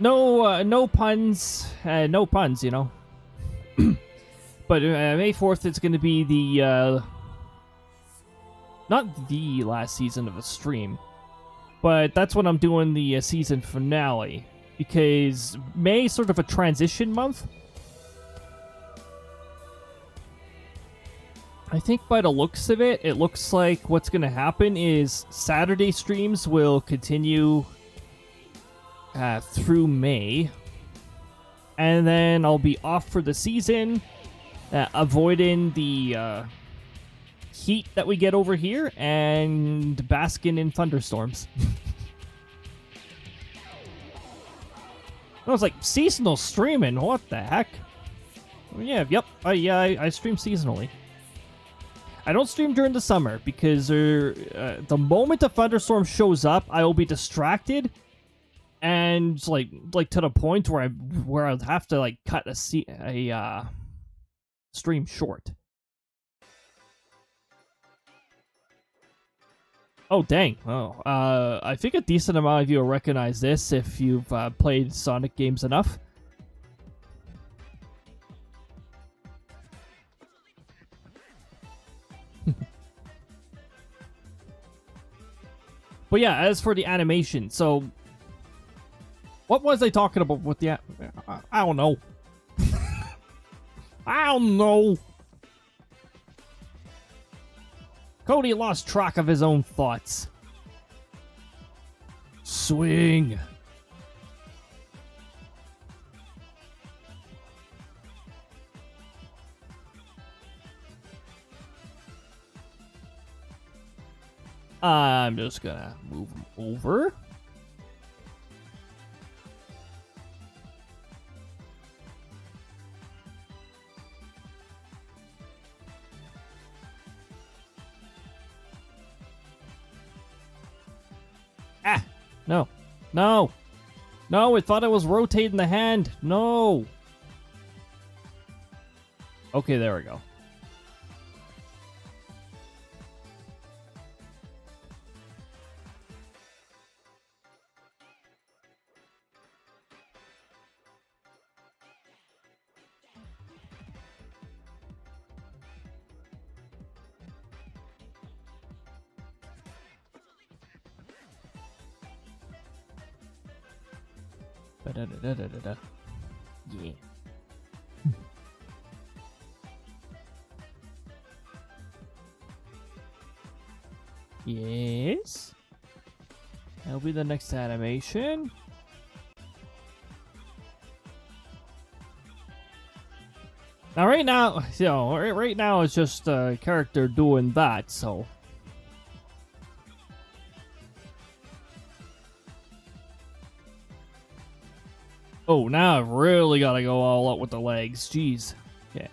No puns. No puns, you know. But May 4th, it's going to be the... not the last season of a stream, but that's when I'm doing the season finale, because May is sort of a transition month. I think by the looks of it, it looks like what's going to happen is Saturday streams will continue through May, and then I'll be off for the season, avoiding the... heat that we get over here and basking in thunderstorms. I was like, seasonal streaming, what the heck? Yeah, yep, I stream seasonally. I don't stream during the summer because the moment a thunderstorm shows up, I will be distracted, and like to the point where I'd have to like cut a stream short. Oh, dang. Oh, I think a decent amount of you will recognize this if you've played Sonic games enough. But yeah, as for the animation, so... what was I talking about with the... I don't know. I don't know. Cody lost track of his own thoughts. Swing. I'm just gonna move him over. Ah! No. No! No, I thought I was rotating the hand. No! Okay, there we go. Da-da-da-da-da-da. Yeah. Yes. That'll be the next animation. Now, right now, right now it's just a character doing that, so. Oh, now I've really got to go all out with the legs. Jeez. Okay.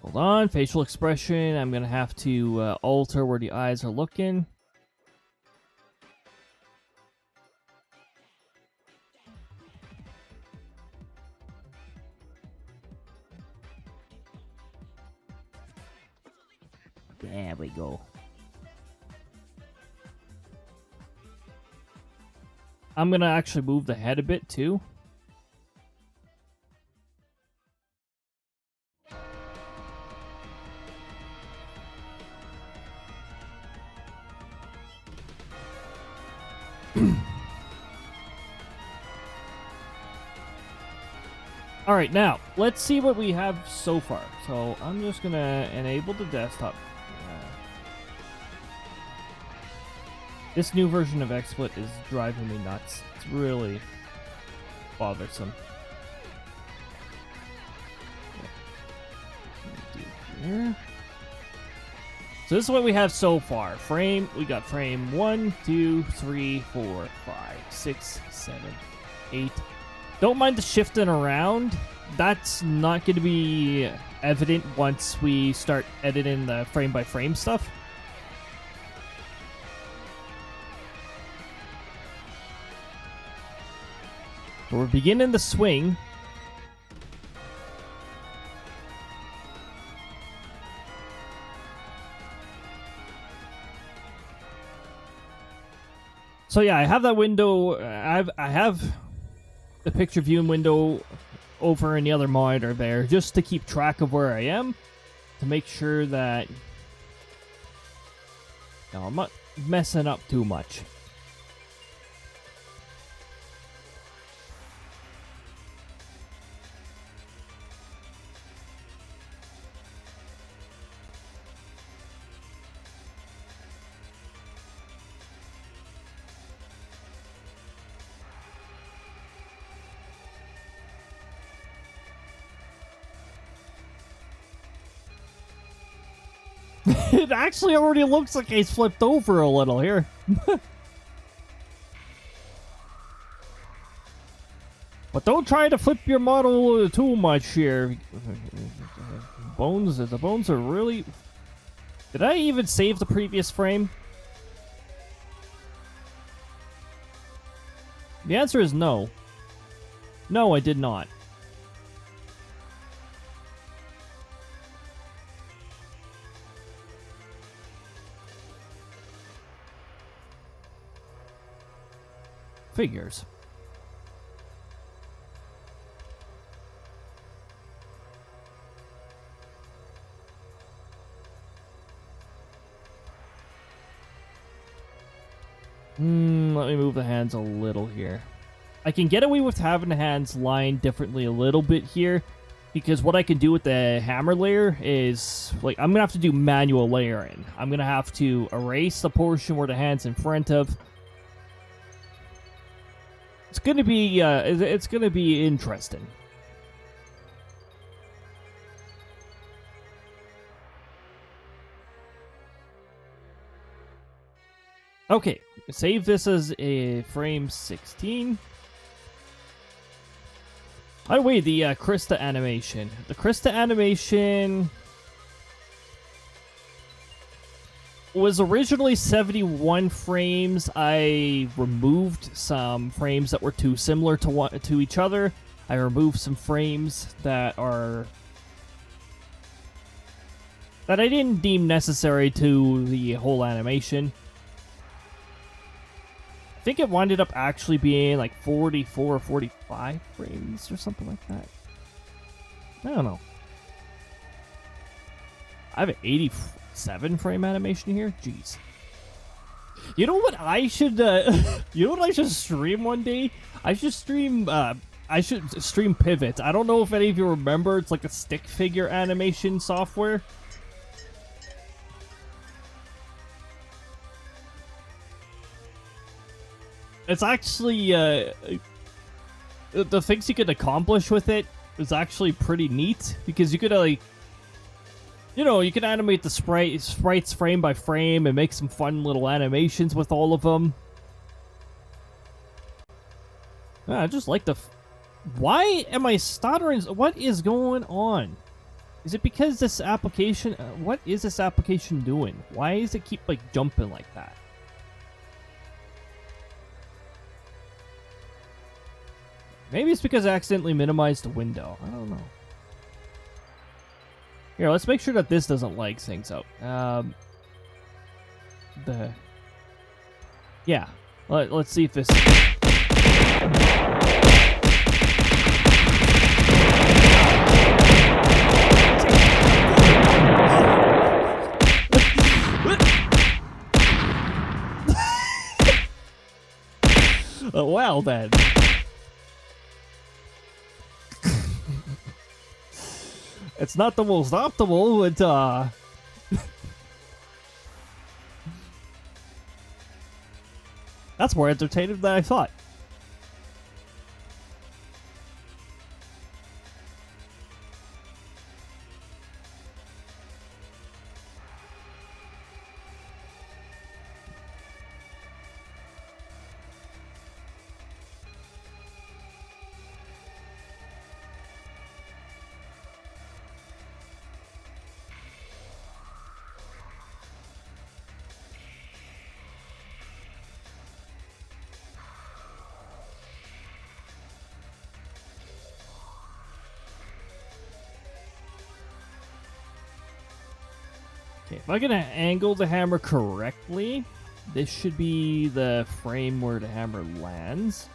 Hold on, facial expression. I'm gonna have to alter where the eyes are looking. There we go. I'm gonna actually move the head a bit too. Alright, now, let's see what we have so far. So, I'm just gonna enable the desktop. This new version of XSplit is driving me nuts. It's really bothersome. Here. So this is what we have so far. We got frame 1, 2, 3, 4, 5, 6, 7, 8. Don't mind the shifting around. That's not going to be evident once we start editing the frame by frame stuff. But we're beginning the swing. So yeah, I have that window. I have the picture viewing window over in the other monitor there, just to keep track of where I am, to make sure that I'm not messing up too much. It actually already looks like he's flipped over a little here. But don't try to flip your model too much here. The bones are really... Did I even save the previous frame? The answer is no. No, I did not. Figures. Let me move the hands a little here. I can get away with having the hands lined differently a little bit here, because what I can do with the hammer layer is, like, I'm going to have to do manual layering. I'm going to have to erase the portion where the hand's in front of. It's going to be interesting. Okay, save this as a frame 16. By the way, the Krista animation. The Krista animation was originally 71 frames. I removed some frames that were too similar to each other. I removed some frames that I didn't deem necessary to the whole animation. I think it winded up actually being like 44 or 45 frames or something like that. I don't know. I have an 87 frame animation here. Jeez. You know what I should you know what I should stream one day? I should stream Pivot. I don't know if any of you remember, it's like a stick figure animation software. It's actually, the things you could accomplish with it is actually pretty neat, because you could, like, you know, you can animate the sprites frame by frame and make some fun little animations with all of them. I just like why am I stuttering? What is going on? Is it because this application, what is this application doing? Why does it keep, like, jumping like that? Maybe it's because I accidentally minimized the window. I don't know. Here, let's make sure that this doesn't lag things out. Yeah. Let's see if this... Well, then. It's not the most optimal, but, that's more entertaining than I thought. Okay, if I'm gonna angle the hammer correctly, this should be the frame where the hammer lands.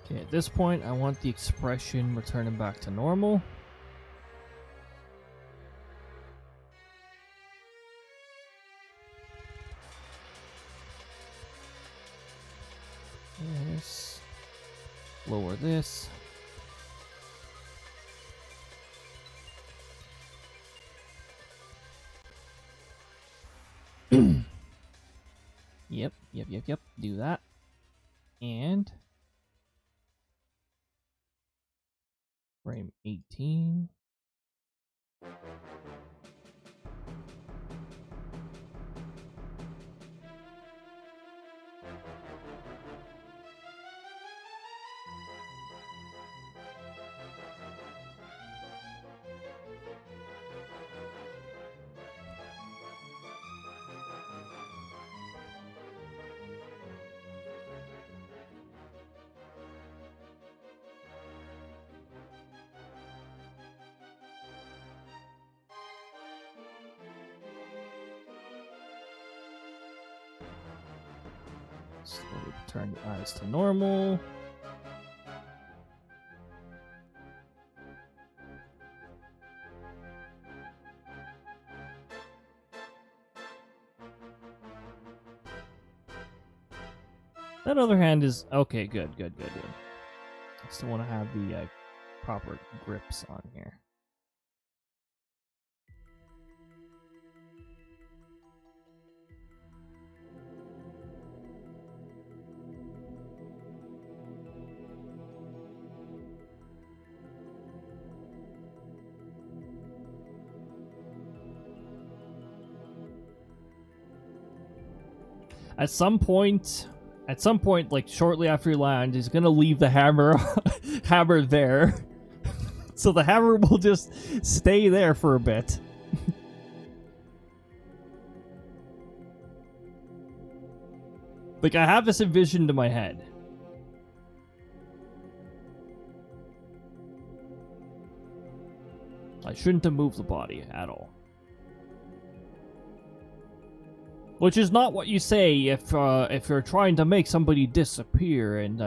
Okay, at this point, I want the expression returning back to normal. Yes. Lower this. Yep. Do that. And frame 18. Slowly turn the eyes to normal. That other hand is okay. Good. I still want to have the proper grips on here. At some point, like shortly after you land, he's gonna leave the hammer there. So the hammer will just stay there for a bit. Like, I have this envisioned in my head. I shouldn't have moved the body at all. Which is not what you say if you're trying to make somebody disappear, and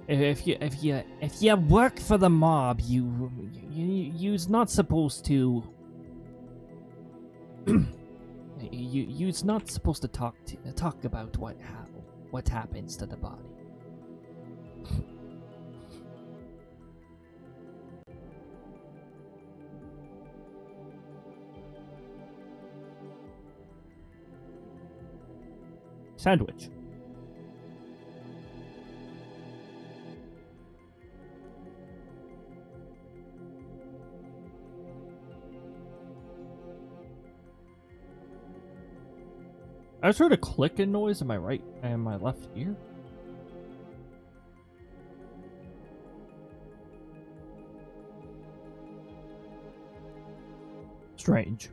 if you work for the mob, you're not supposed to you're not supposed to talk about what happens to the body. Sandwich. I just heard a clicking noise in my right and my left ear. Strange.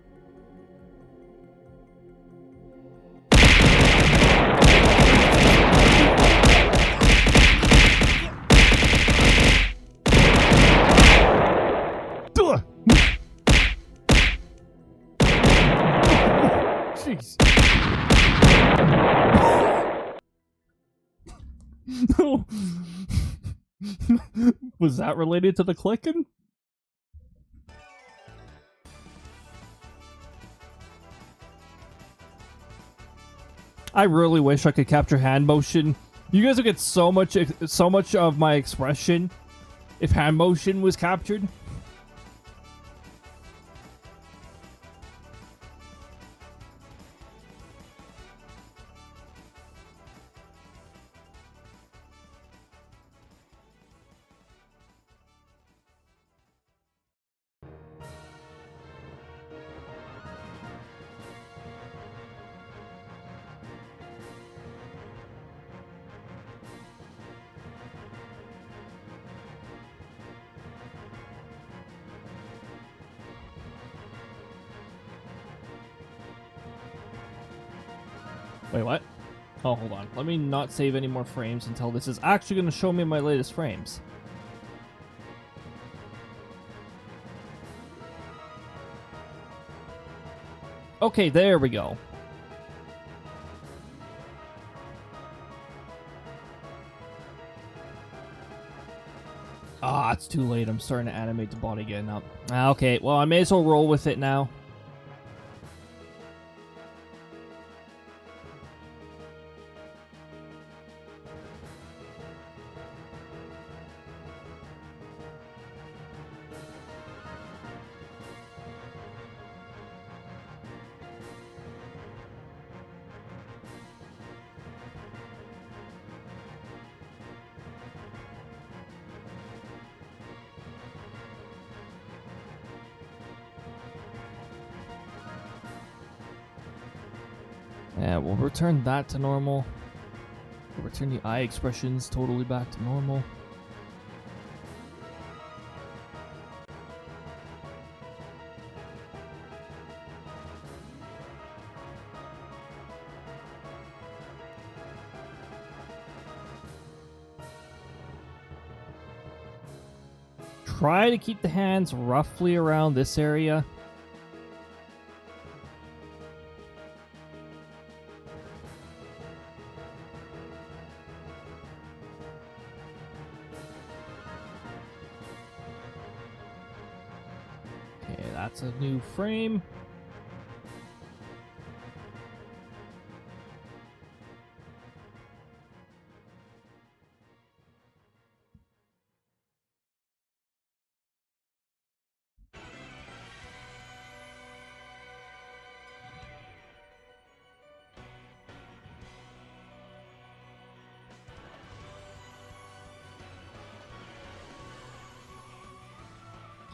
Jeez. Was that related to the clicking? I really wish I could capture hand motion. You guys would get so much of my expression if hand motion was captured. Wait, what? Oh, hold on. Let me not save any more frames until this is actually going to show me my latest frames. Okay, there we go. Ah, it's too late. I'm starting to animate the body getting up. Okay, well, I may as well roll with it now. Yeah, we'll return that to normal. We'll return the eye expressions totally back to normal. Try to keep the hands roughly around this area. That's a new frame.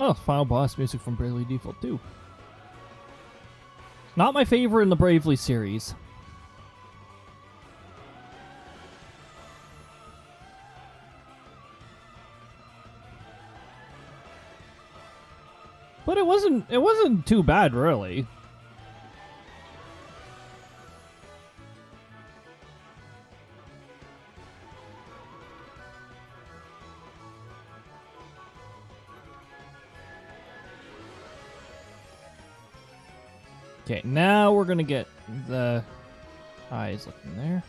Oh, final boss music from Bravely Default 2. Not my favorite in the Bravely series. But it wasn't too bad, really. Okay, now we're gonna get the eyes looking there.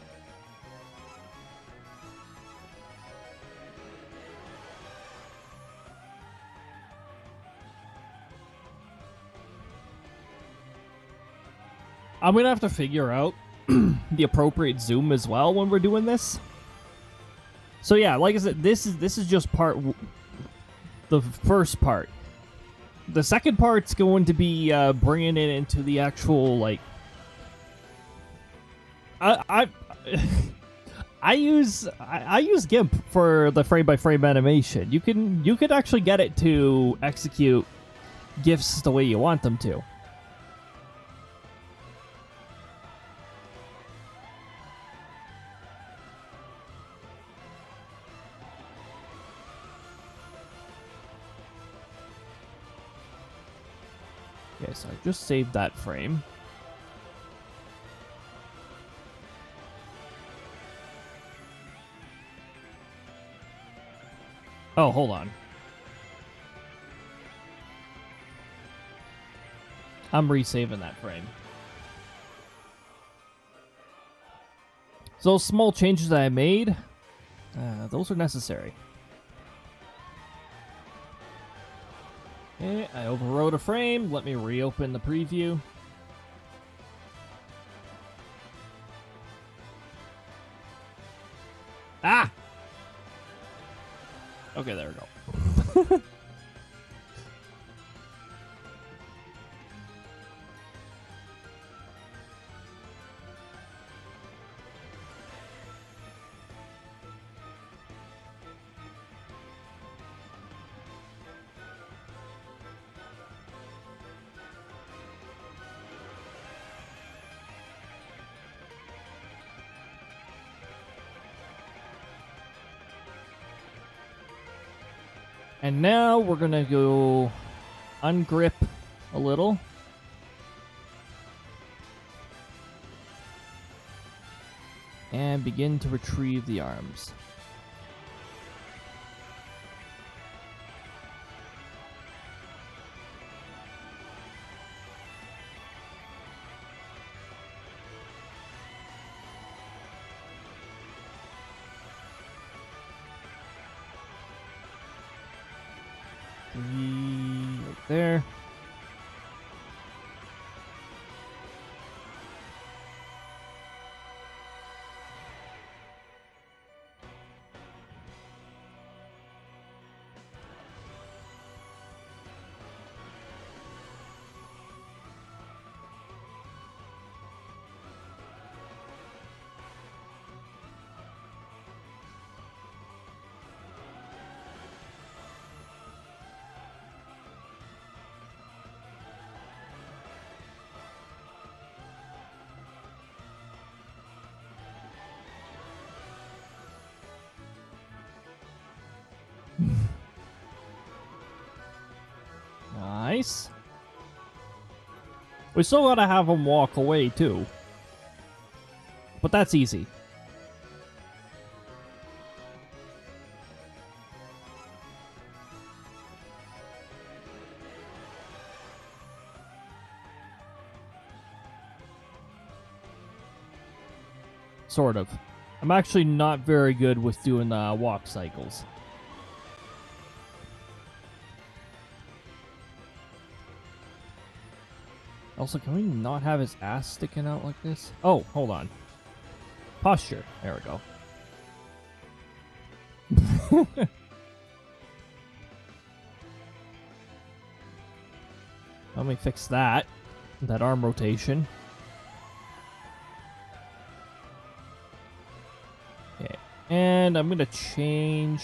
I'm gonna have to figure out the appropriate zoom as well when we're doing this. So yeah, like I said, this is just the first part. The second part's going to be bringing it into the actual, like, I use GIMP for the frame by frame animation. You could actually get it to execute GIFs the way you want them to. Okay, so I just saved that frame. Oh, hold on. I'm resaving that frame. So those small changes that I made, those are necessary. Okay, I overwrote a frame. Let me reopen the preview. Ah! Okay, there we go. And now we're gonna go ungrip a little. And begin to retrieve the arms. Right there. Nice. We still gotta have him walk away, too. But that's easy. Sort of. I'm actually not very good with doing walk cycles. Also, can we not have his ass sticking out like this? Oh, hold on. Posture. There we go. Let me fix that. That arm rotation. Okay. And I'm going to change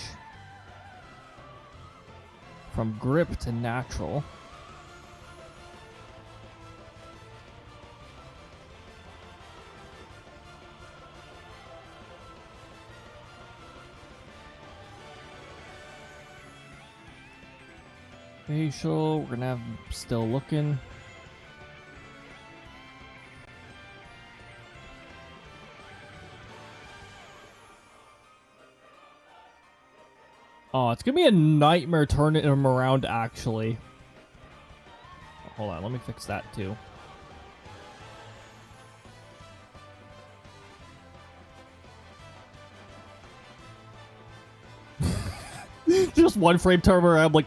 from grip to natural. Facial, we're gonna have still looking. Oh, it's gonna be a nightmare turning him around, actually. Hold on, let me fix that too. Just one frame turn around, like.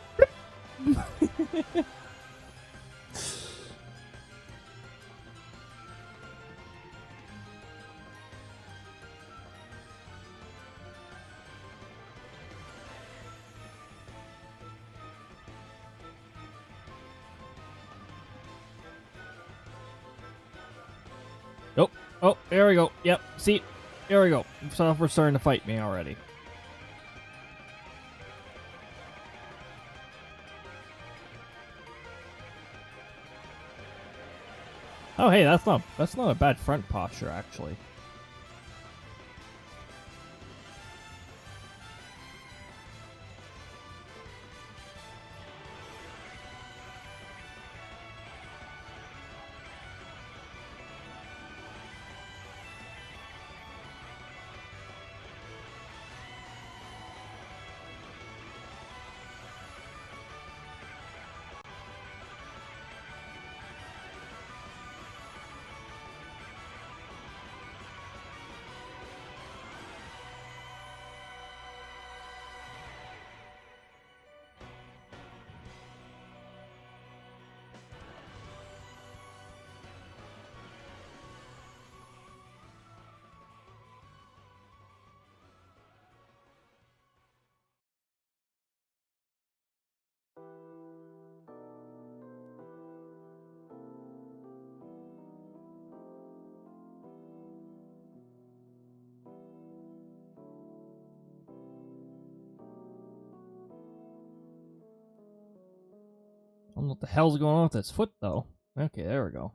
Nope. Oh, there we go. Yep. See, there we go. So we're starting to fight me already. Oh, hey, that's not a bad front posture, actually. I don't know what the hell's going on with this foot, though. Okay, there we go.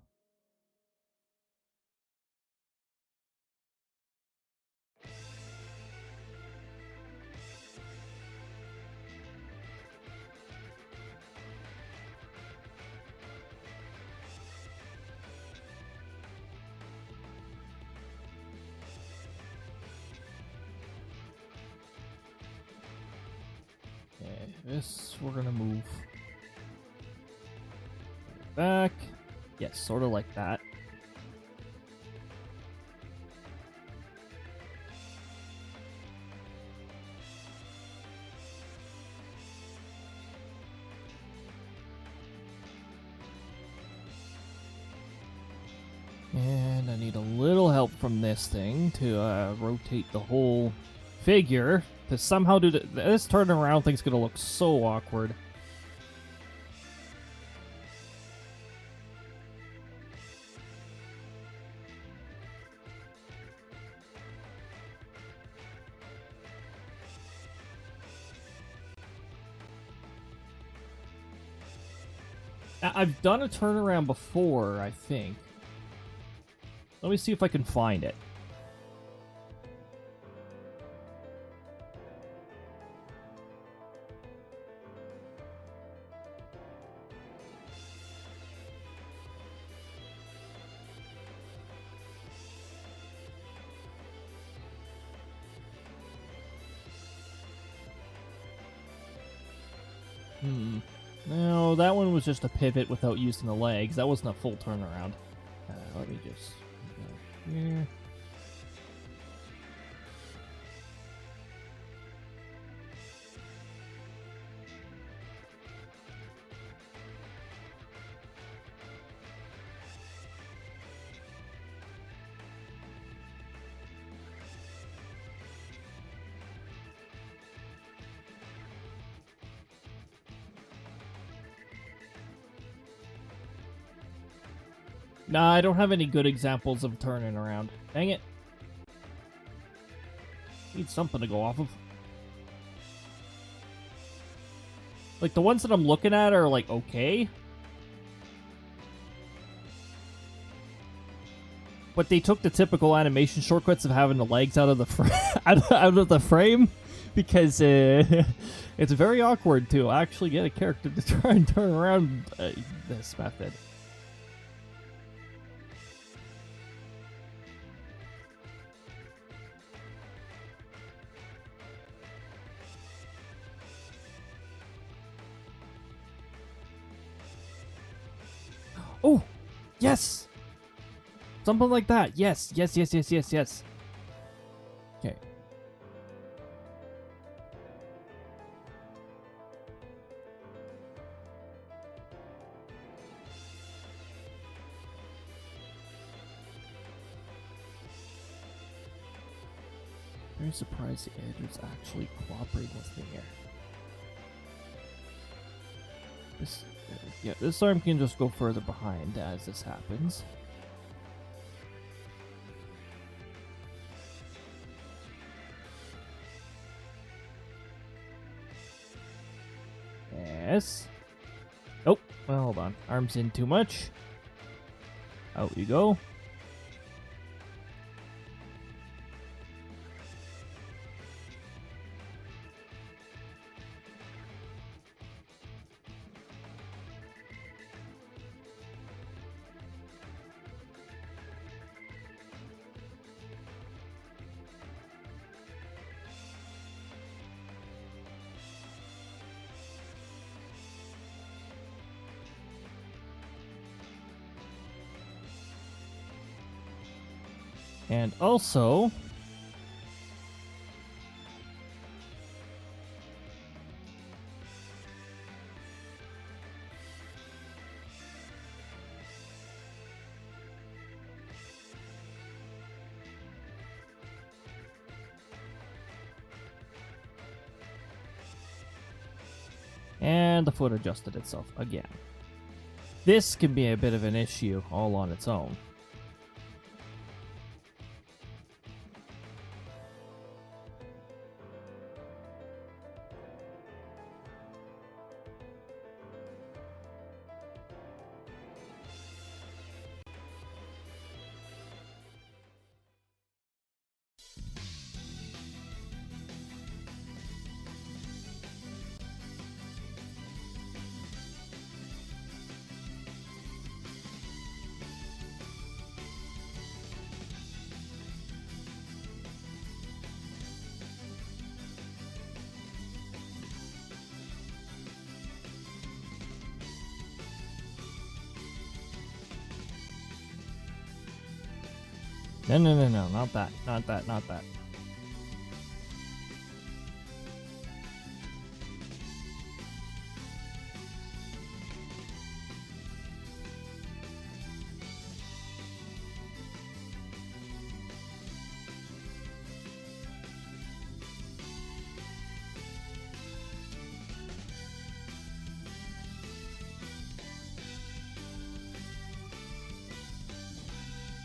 Okay, this we're gonna move back. Yes, sort of like that. And I need a little help from this thing to rotate the whole figure. To somehow do this turning around thing's gonna look so awkward. I've done a turnaround before, I think. Let me see if I can find it. No, that one was just a pivot without using the legs. That wasn't a full turnaround. Let me just go here. Nah, I don't have any good examples of turning around. Dang it. Need something to go off of. Like, the ones that I'm looking at are, like, okay. But they took the typical animation shortcuts of having the legs out of the out of the frame, because it's very awkward to actually get a character to try and turn around this method. Oh, yes! Something like that. Yes, yes, yes, yes, yes, yes. Okay. Very surprised the editors actually cooperate with me here. This, yeah, this arm can just go further behind as this happens. Yes. Oh, well, hold on. Arms in too much. Out you go. And also, and the foot adjusted itself again. This can be a bit of an issue all on its own. No, no, no, no, not that, not that, not that.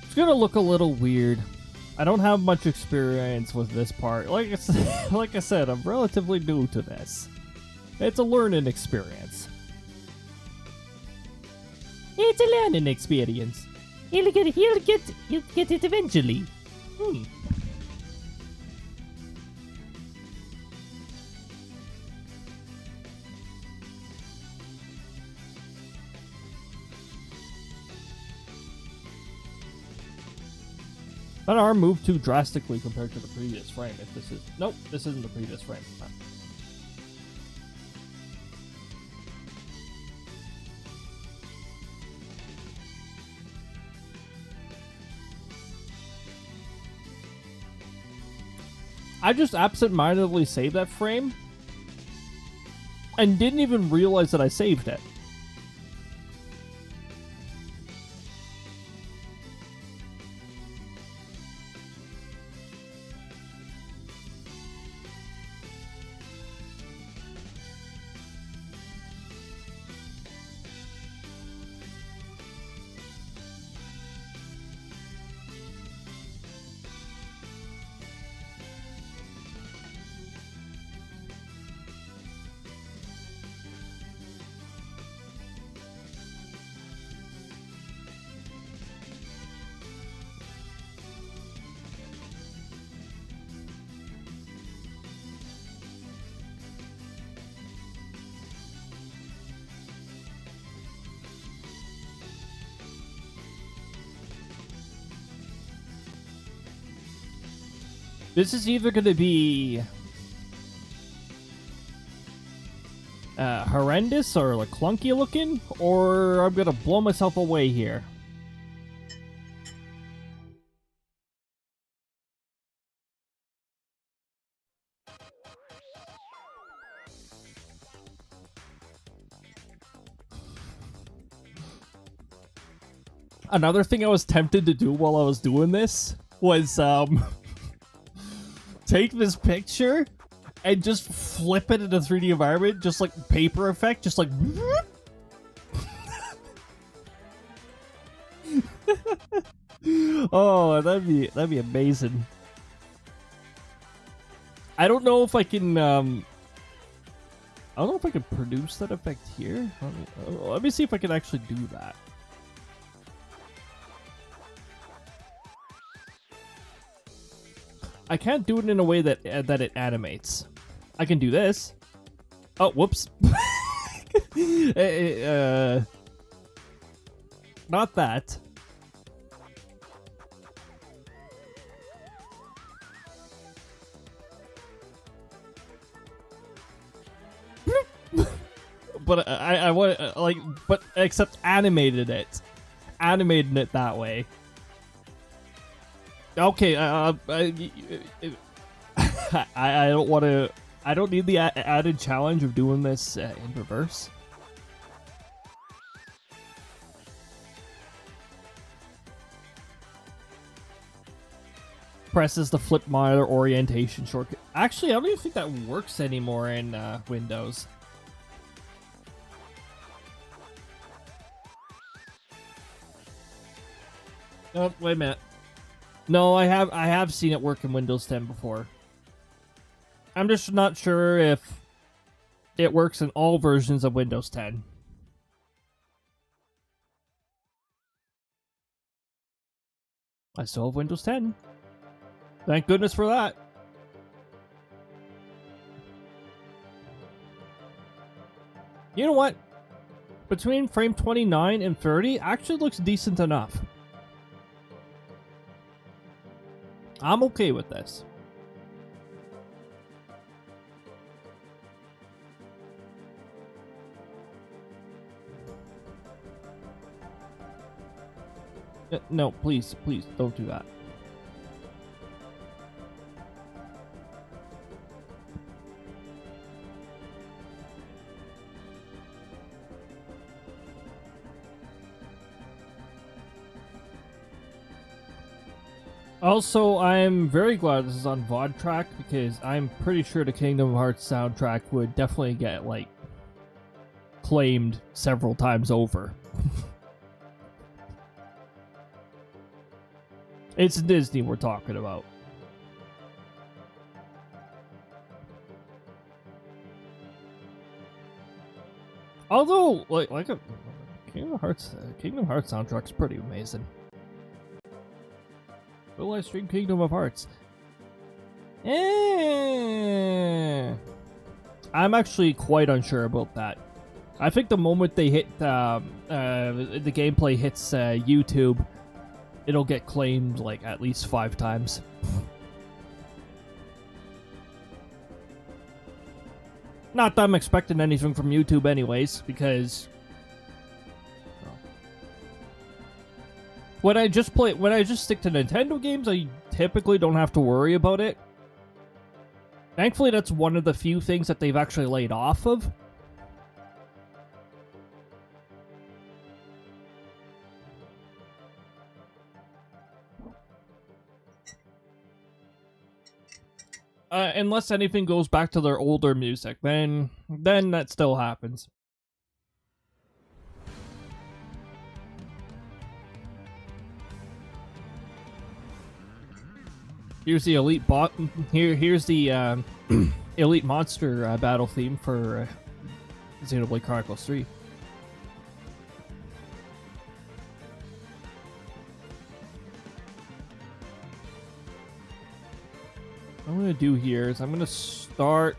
It's gonna look a little weird. I don't have much experience with this part. Like I said, I'm relatively new to this. It's a learning experience. It's a learning experience. He'll get it eventually. That arm moved too drastically compared to the previous frame. If this is... Nope, this isn't the previous frame. I just absent-mindedly saved that frame and didn't even realize that I saved it. This is either going to be horrendous or like clunky looking, or I'm going to blow myself away here. Another thing I was tempted to do while I was doing this was take this picture and just flip it in a 3D environment, just like paper effect, just like oh, that'd be amazing. I don't know if I can I don't know if I can produce that effect here. Let me see if I can actually do that. I can't do it in a way that it animates. I can do this. Oh, whoops. Not that. But I want like, but except animated it that way. Okay, I don't want to. I don't need the added challenge of doing this in reverse. Presses the flip monitor orientation shortcut. Actually, I don't even think that works anymore in Windows. Oh, wait a minute. No, I have seen it work in Windows 10 before. I'm just not sure if it works in all versions of Windows 10. I still have Windows 10. Thank goodness for that. You know what? Between frame 29 and 30 actually looks decent enough. I'm okay with this. No, please, please don't do that. Also, I'm very glad this is on VOD track because I'm pretty sure the Kingdom Hearts soundtrack would definitely get, like, claimed several times over. It's Disney we're talking about. Although, like a Kingdom Hearts soundtrack's pretty amazing. Will I stream Kingdom of Hearts? I'm actually quite unsure about that. I think the moment they hit the gameplay hits YouTube, it'll get claimed like at least 5 times. Not that I'm expecting anything from YouTube anyways, because when I just stick to Nintendo games, I typically don't have to worry about it. Thankfully, that's one of the few things that they've actually laid off of. Unless anything goes back to their older music, then that still happens. Here's the elite bot. Here's the elite monster battle theme for Xenoblade Chronicles 3. What I'm gonna do here is I'm gonna start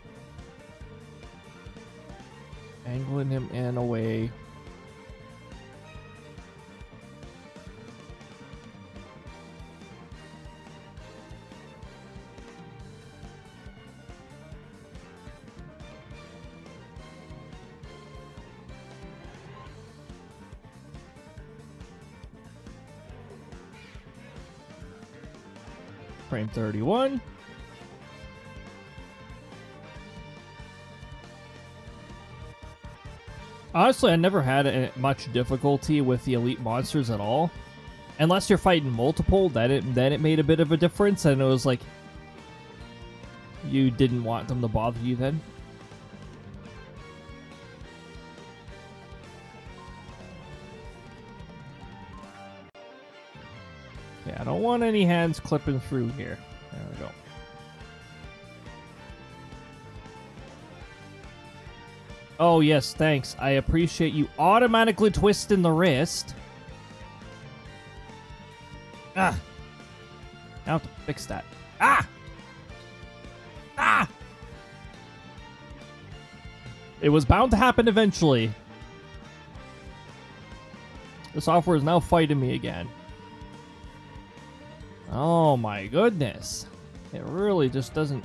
angling him in a way. Frame 31. Honestly, I never had much difficulty with the elite monsters at all. Unless you're fighting multiple, then it made a bit of a difference, and it was like you didn't want them to bother you then. Yeah, I don't want any hands clipping through here. There we go. Oh, yes, thanks. I appreciate you automatically twisting the wrist. Ah! I have to fix that. Ah! Ah! It was bound to happen eventually. The software is now fighting me again. Oh my goodness. It really just doesn't...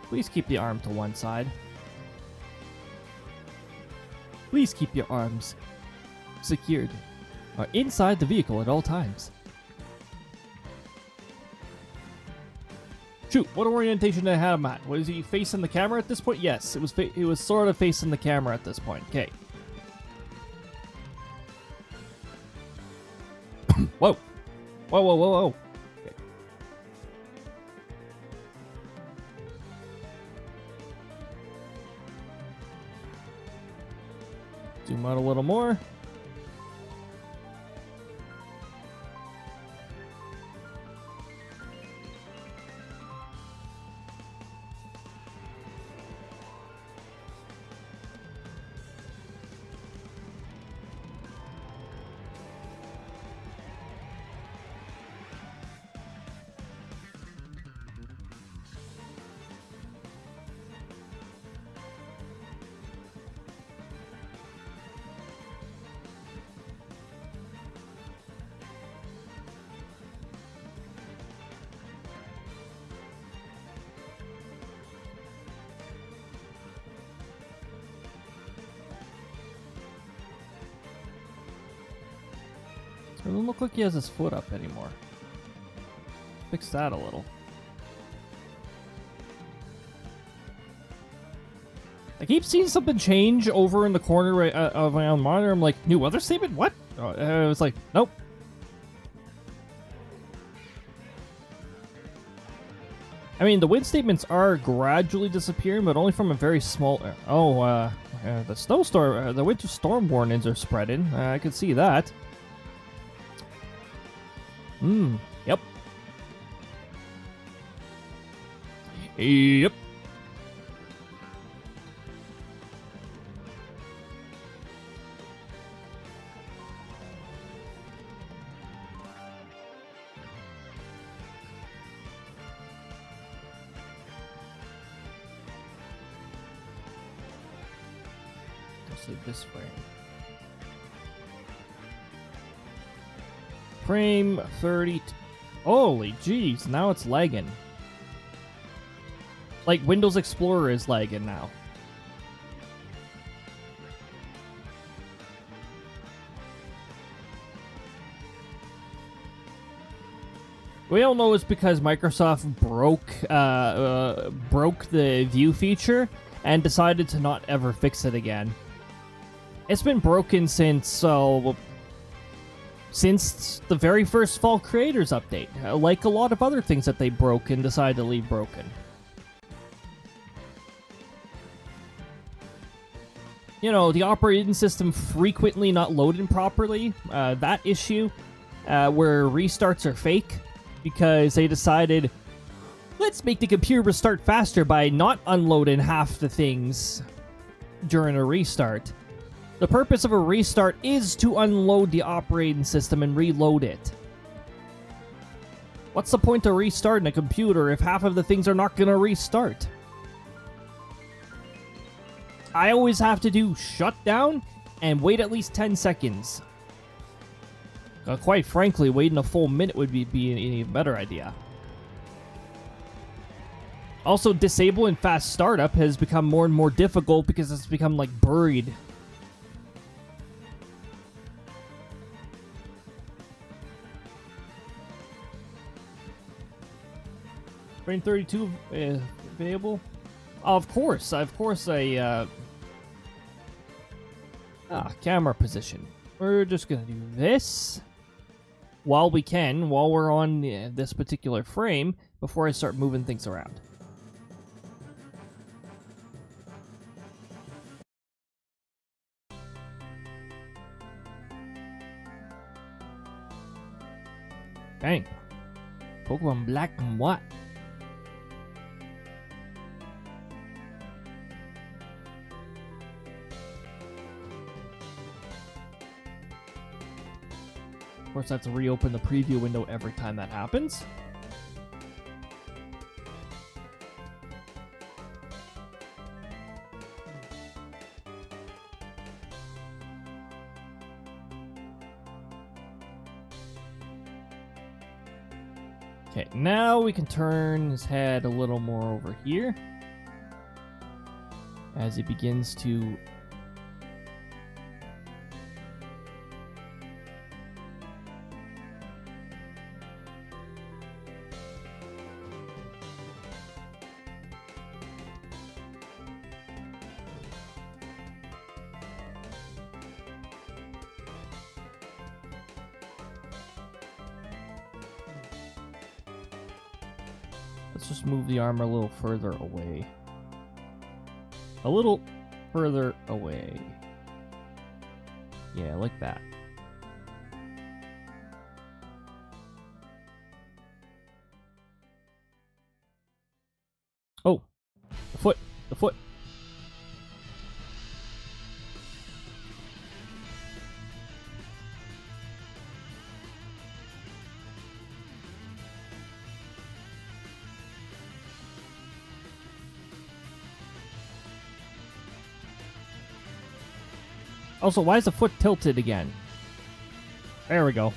Please keep the arm to one side. Please keep your arms secured or inside the vehicle at all times. Shoot, what orientation did I have him at? Was he facing the camera at this point? Yes, it was sort of facing the camera at this point. Okay. Whoa. Whoa, whoa, whoa, whoa. Okay. Zoom out a little more. It doesn't look like he has his foot up anymore. Fix that a little. I keep seeing something change over in the corner right, of my own monitor. I'm like, new weather statement? What? I was like, nope. I mean, the wind statements are gradually disappearing, but only from a very small... the snowstorm, the winter storm warnings are spreading. I can see that. Yep. Yep. Let's see this frame. Frame 30. Holy jeez, now it's lagging. Like Windows Explorer is lagging now. We all know it's because Microsoft broke the view feature and decided to not ever fix it again. It's been broken since the very first Fall Creators update, like a lot of other things that they broke and decided to leave broken. You know, the operating system frequently not loading properly, that issue, where restarts are fake, because they decided, let's make the computer restart faster by not unloading half the things during a restart. The purpose of a restart is to unload the operating system and reload it. What's the point of restarting a computer if half of the things are not going to restart? I always have to do shutdown and wait at least 10 seconds. Quite frankly, waiting a full minute would be an even better idea. Also, disabling fast startup has become more and more difficult because it's become like buried. Frame 32 available. Of course, a camera position. We're just gonna do this while we're on this particular frame before I start moving things around. Dang. Pokemon Black and White. Of course, I have to reopen the preview window every time that happens. Okay, now we can turn his head a little more over here as he begins to let's just move the armor a little further away. A little further away. Yeah, like that. Oh, the foot, the foot. Also, why is the foot tilted again? There we go.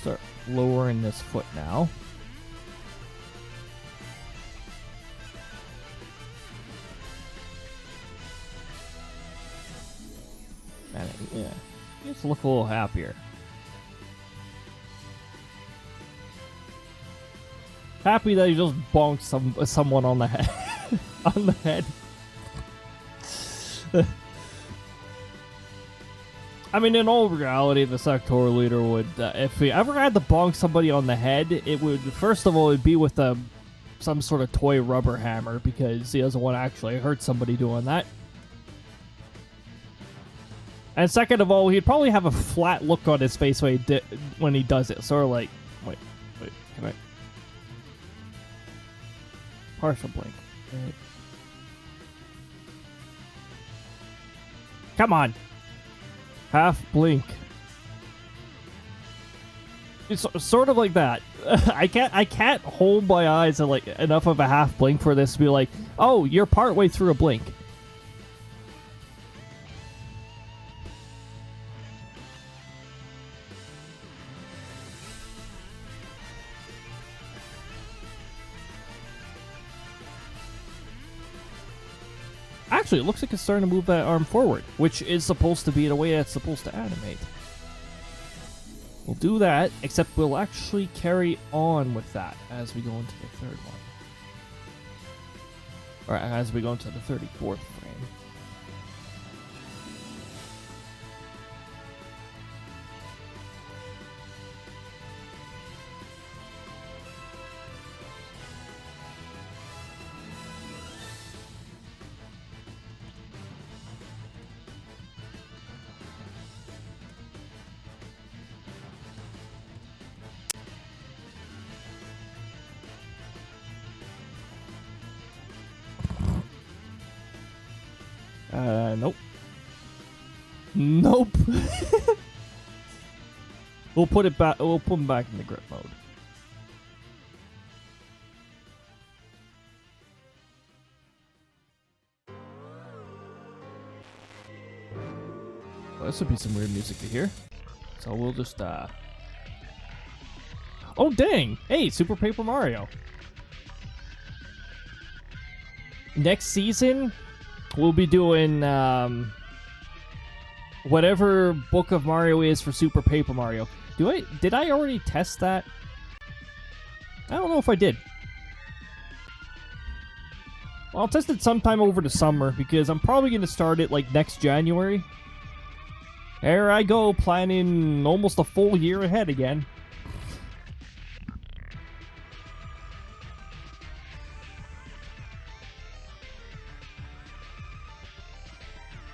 Start lowering this foot now. Yeah, just look a little happier. Happy that you just bonked someone on the head. On the head. I mean, in all reality, the sectoral leader would, if he ever had to bonk somebody on the head, it would, first of all, it'd be with some sort of toy rubber hammer, because he doesn't want to actually hurt somebody doing that. And second of all, he'd probably have a flat look on his face when he does it. Sort of like, wait, can I? Partial blink. Right. Come on. Half blink. It's sort of like that. I can't hold my eyes at like enough of a half blink for this to be like, oh, you're partway through a blink. Actually, it looks like it's starting to move that arm forward, which is supposed to be the way it's supposed to animate. We'll do that, except we'll actually carry on with that as we go into the third one. Or as we go into the 34th frame. Nope. Nope. We'll put it back. We'll put him back in the grip mode. Well, this would be some weird music to hear. So we'll just Oh, dang. Hey, Super Paper Mario. Next season, we'll be doing whatever Book of Mario is for Super Paper Mario. Did I already test that? I don't know if I did. I'll test it sometime over the summer because I'm probably going to start it like next January. There I go, planning almost a full year ahead again.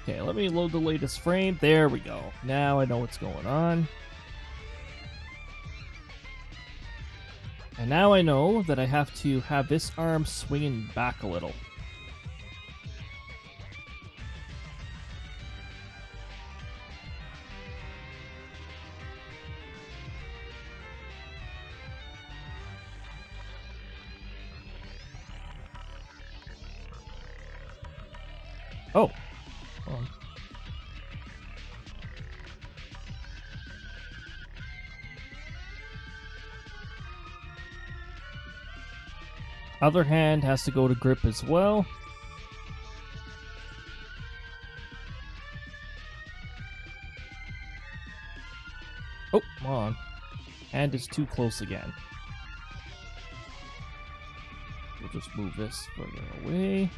Okay, let me load the latest frame. There we go. Now I know what's going on. And now I know that I have to have this arm swinging back a little. Oh. Other hand has to go to grip as well. Oh, come on. Hand is too close again. We'll just move this further away.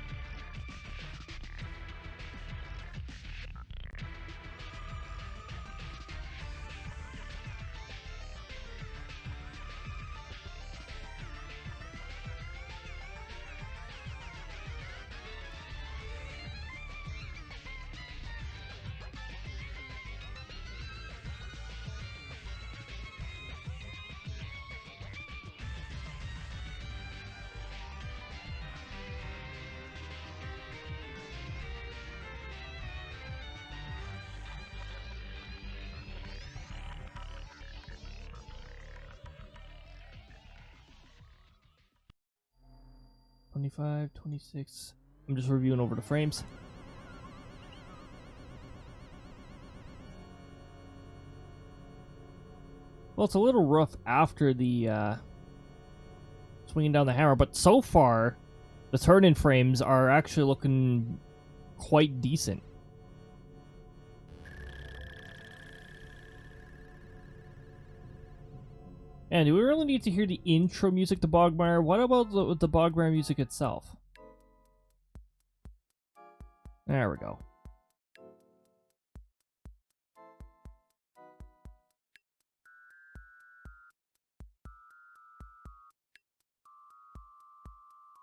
$25, $26. I'm just reviewing over the frames. Well, it's a little rough after the swinging down the hammer, but so far, the turn-in frames are actually looking quite decent. And do we really need to hear the intro music to Bogmire? What about the Bogmire music itself? There we go.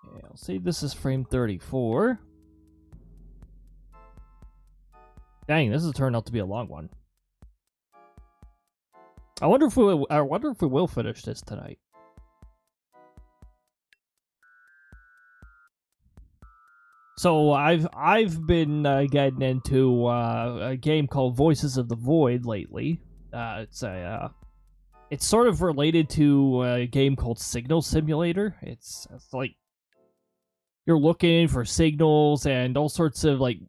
Okay, I'll say this is frame 34. Dang, this has turned out to be a long one. I wonder if we will finish this tonight. So I've been getting into a game called Voices of the Void lately. It's sort of related to a game called Signal Simulator. It's like you're looking for signals and all sorts of like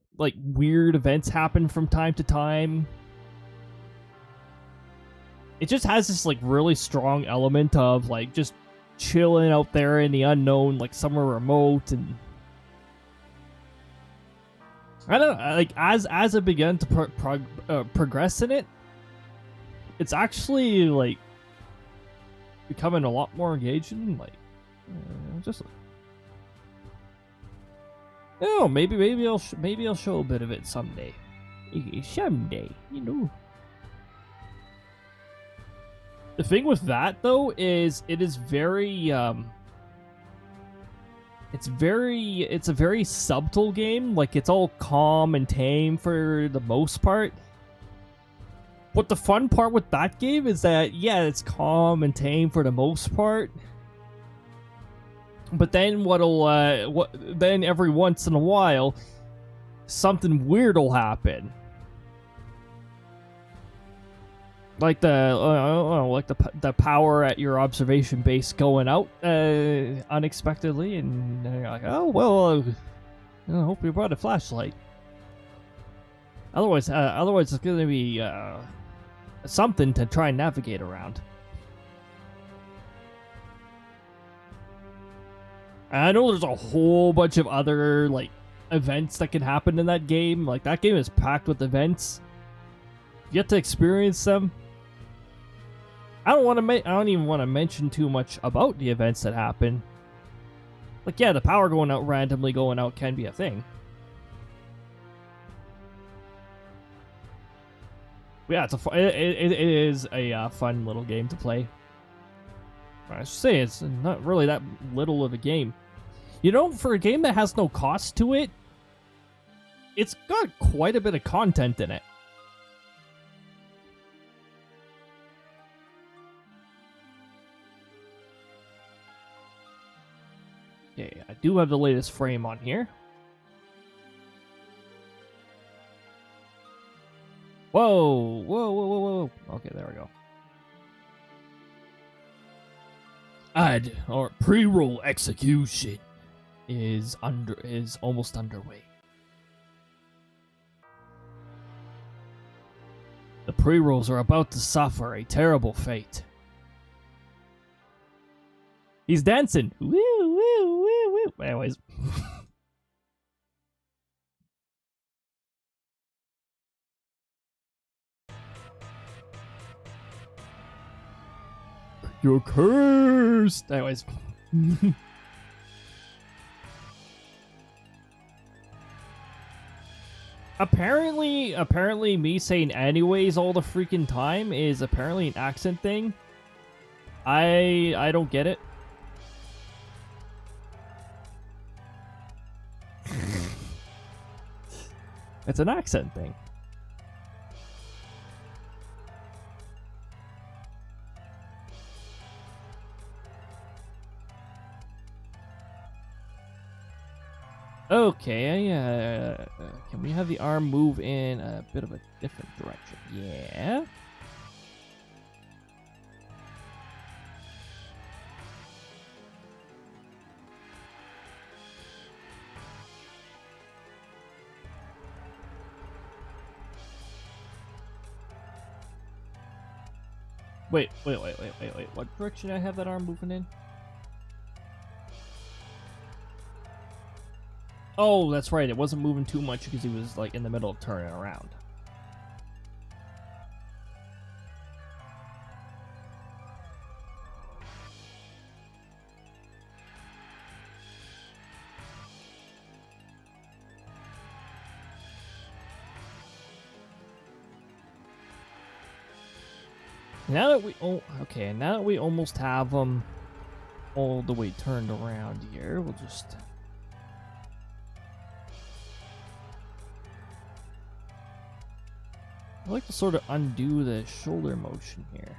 weird events happen from time to time. It just has this like really strong element of like just chilling out there in the unknown, like somewhere remote, and I don't know, like as I began to progress in it, it's actually like becoming a lot more engaging. Like just oh, maybe I'll show a bit of it someday, you know. The thing with that, though, is it is very, it's a very subtle game. Like, it's all calm and tame for the most part. But the fun part with that game is that, yeah, it's calm and tame for the most part. But then then every once in a while, something weird will happen. Like the power at your observation base going out unexpectedly, and you're like, oh well, I hope you brought a flashlight. Otherwise it's gonna be something to try and navigate around. And I know there's a whole bunch of other, like, events that can happen in that game. Like, that game is packed with events. You get to experience them. I don't even want to mention too much about the events that happen. Like, yeah, the power randomly going out can be a thing. Yeah, it is a fun little game to play. I should say it's not really that little of a game. You know, for a game that has no cost to it, it's got quite a bit of content in it. Okay, I do have the latest frame on here. Whoa, whoa, whoa, whoa, whoa. Okay, there we go. Pre-roll execution is almost underway. The pre-rolls are about to suffer a terrible fate. He's dancing. Woo, woo, woo, woo. Anyways. You're cursed. Anyways. Apparently me saying anyways all the freaking time is apparently an accent thing. I don't get it. It's an accent thing. Okay, can we have the arm move in a bit of a different direction? Yeah. Wait. What direction I have that arm moving in? Oh, that's right. It wasn't moving too much because he was like in the middle of turning around. Now that we almost have them all the way turned around here, we'll just I like to sort of undo the shoulder motion here.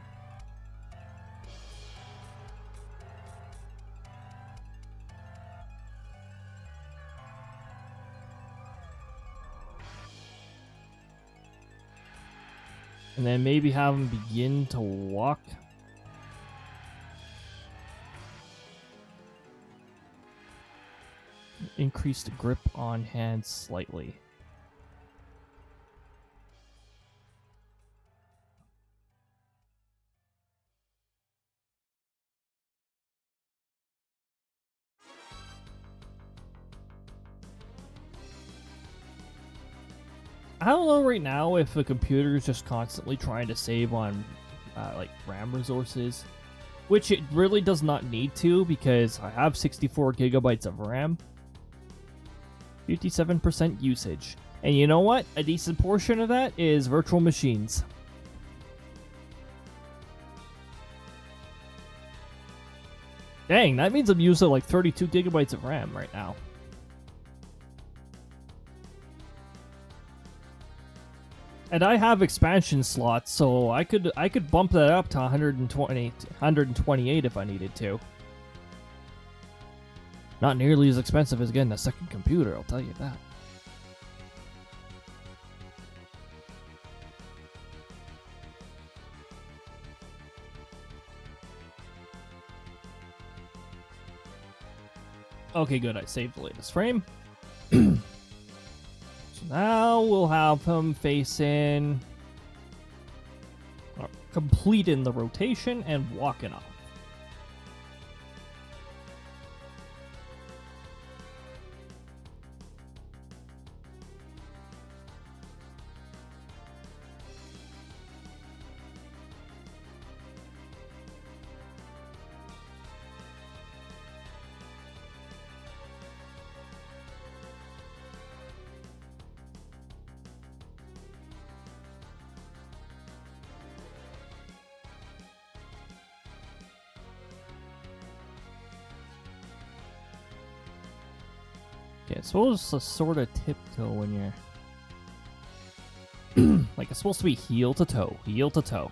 And then maybe have him begin to walk. Increase the grip on hands slightly. I don't know right now if the computer is just constantly trying to save on like RAM resources, which it really does not need to because I have 64 gigabytes of RAM, 57% usage, and you know what? A decent portion of that is virtual machines. Dang, that means I'm using like 32 gigabytes of RAM right now. And I have expansion slots, so I could bump that up to 128 if I needed to. Not nearly as expensive as getting a second computer, I'll tell you that. Okay, good, I saved the latest frame. Now we'll have him facing, completing the rotation and walking off. Okay, it's supposed to sort of tiptoe when you're... like, it's supposed to be heel to toe, heel to toe.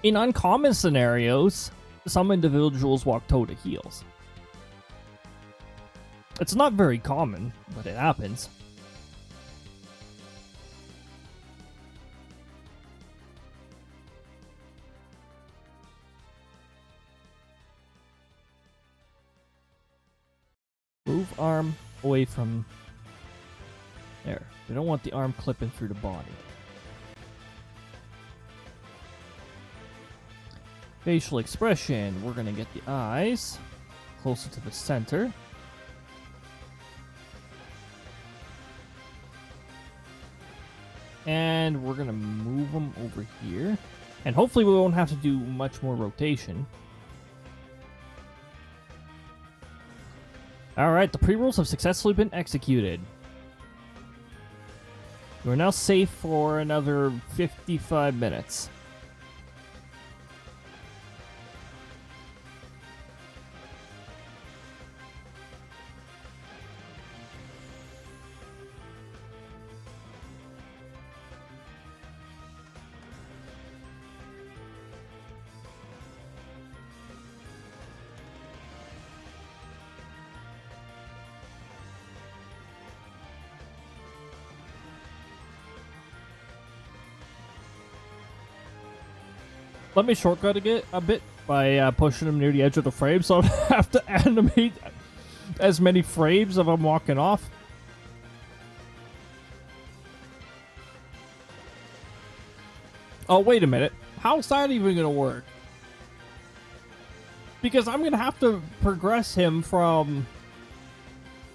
In uncommon scenarios, some individuals walk toe to heels. It's not very common, but it happens. Move arm away from... There. We don't want the arm clipping through the body. Facial expression. We're going to get the eyes closer to the center. And we're going to move them over here. And hopefully we won't have to do much more rotation. Alright, the pre-rolls have successfully been executed. We're now safe for another 55 minutes. Let me shortcut it a bit by pushing him near the edge of the frame, so I don't have to animate as many frames of him walking off. Oh, wait a minute. How's that even going to work? Because I'm going to have to progress him from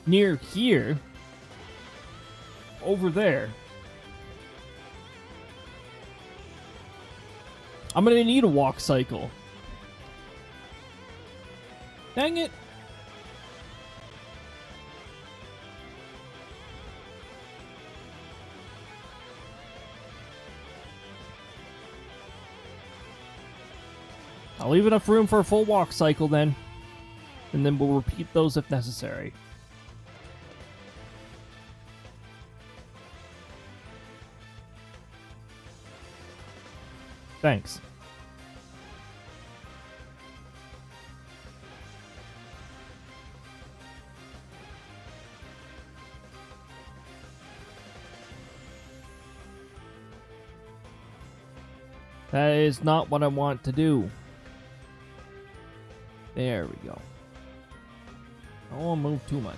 near here over there. I'm gonna need a walk cycle. Dang it. I'll leave enough room for a full walk cycle then. And then we'll repeat those if necessary. Thanks. That is not what I want to do. There we go. I don't want to move too much.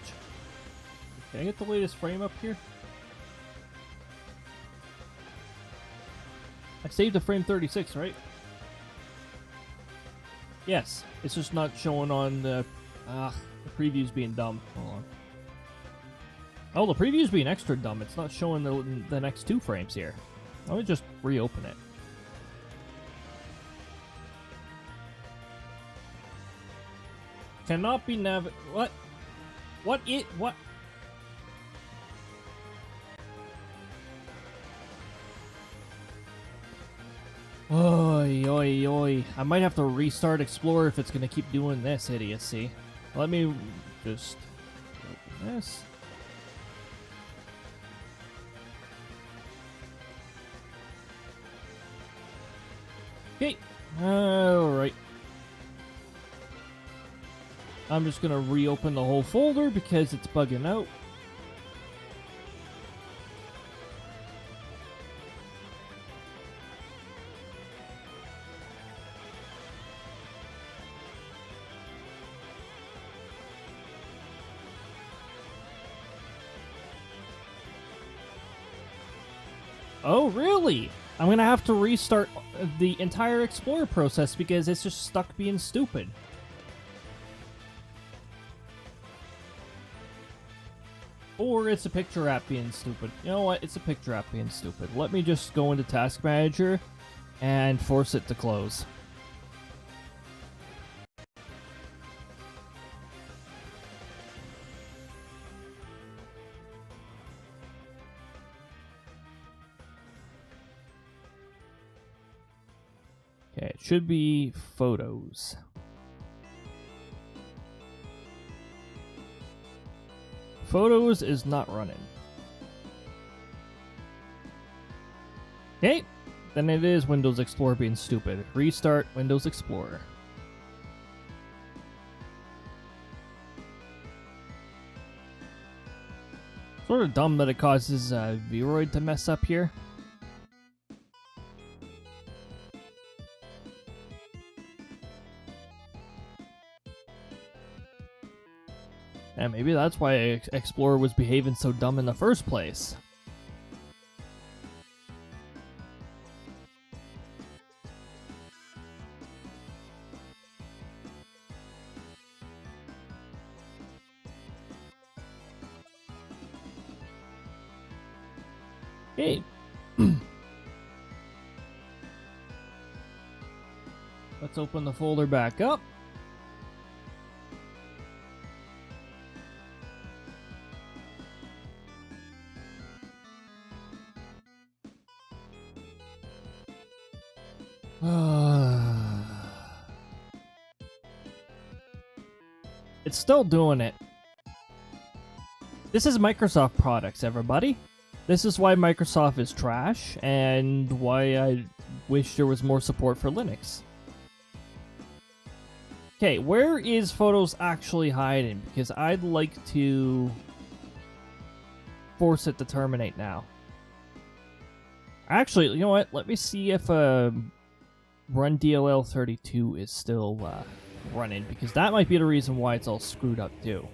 Can I get the latest frame up here? I saved the frame 36, right? Yes. It's just not showing on the preview's being dumb. Hold on. Oh, the preview's being extra dumb. It's not showing the next two frames here. Let me just reopen it. Cannot be what? What it? What? Oi, oi, oi. I might have to restart Explorer if it's going to keep doing this idiocy. Let me just open this. Okay. Alright. I'm just going to reopen the whole folder because it's bugging out. Oh, really? I'm going to have to restart the entire Explorer process because it's just stuck being stupid. Or it's a picture app being stupid. You know what? It's a picture app being stupid. Let me just go into Task Manager and force it to close. Okay, it should be photos. Photos is not running. Okay, then it is Windows Explorer being stupid. Restart Windows Explorer. Sort of dumb that it causes Vroid to mess up here. And maybe that's why Explorer was behaving so dumb in the first place. Okay. Let's open the folder back up. It's still doing it. This is Microsoft products, everybody. This is why Microsoft is trash, and why I wish there was more support for Linux. Okay, where is Photos actually hiding? Because I'd like to force it to terminate now. Actually, you know what? Let me see if Run DLL32 is still running, because that might be the reason why it's all screwed up too.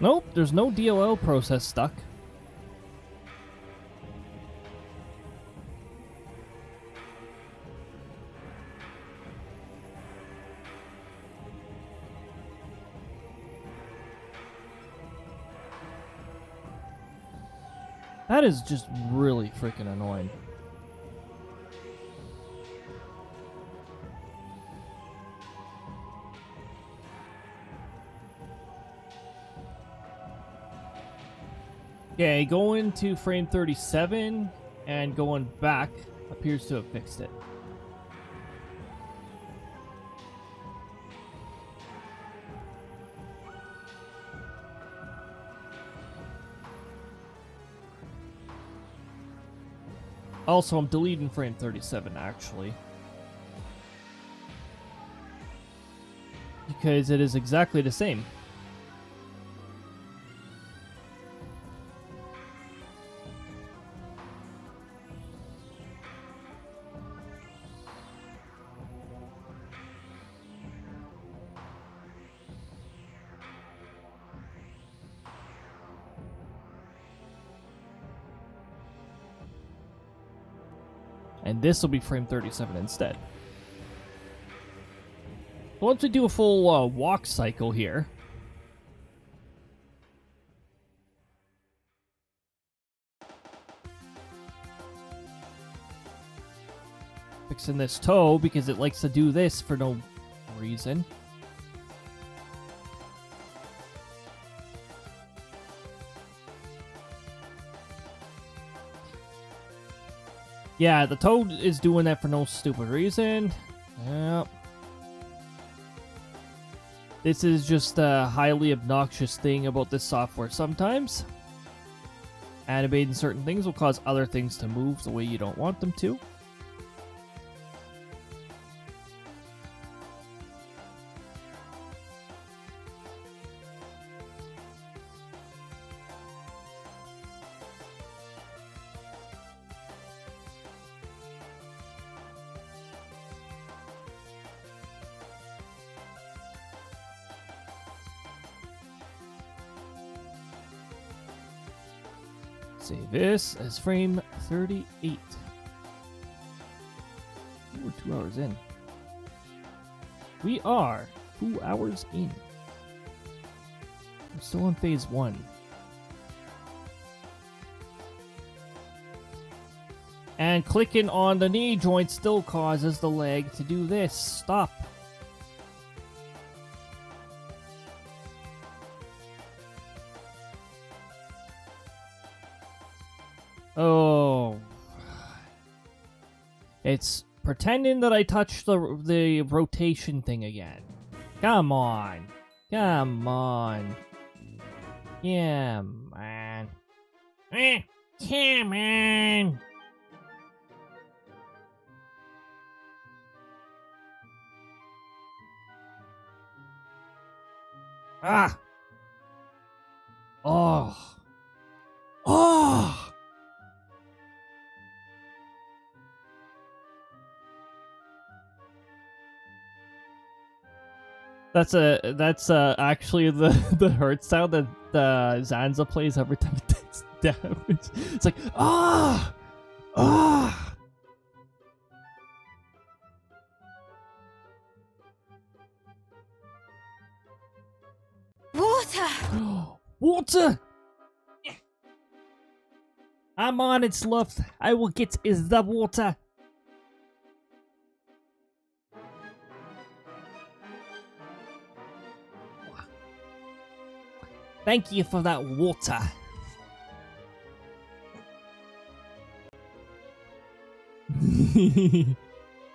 Nope, there's no DLL process stuck. That is just really freaking annoying. Okay, going to frame 37 and going back appears to have fixed it. Also, I'm deleting frame 37 actually, because it is exactly the same. And this will be frame 37 instead. Once we do a full walk cycle here, fixing this toe because it likes to do this for no reason. Yeah, the toad is doing that for no stupid reason. Yep. This is just a highly obnoxious thing about this software sometimes. Animating certain things will cause other things to move the way you don't want them to. Save this as frame 38. We're 2 hours in. We are 2 hours in. We're still on phase 1. And clicking on the knee joint still causes the leg to do this. Stop. Oh. It's pretending that I touched the rotation thing again. Come on. Come on. Yeah, man. Come on. Ah. Oh. Oh. That's actually the hurt sound that Zanza plays every time it takes damage. It's like ah ah. Water! Water! I'm on its left. I will get is the water. Thank you for that water.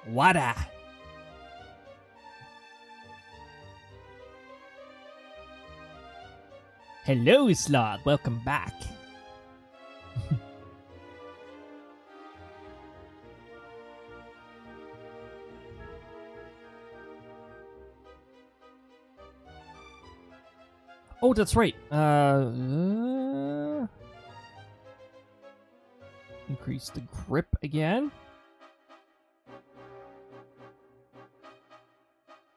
Water. Hello, SLdr. Welcome back. Oh, that's right. Increase the grip again.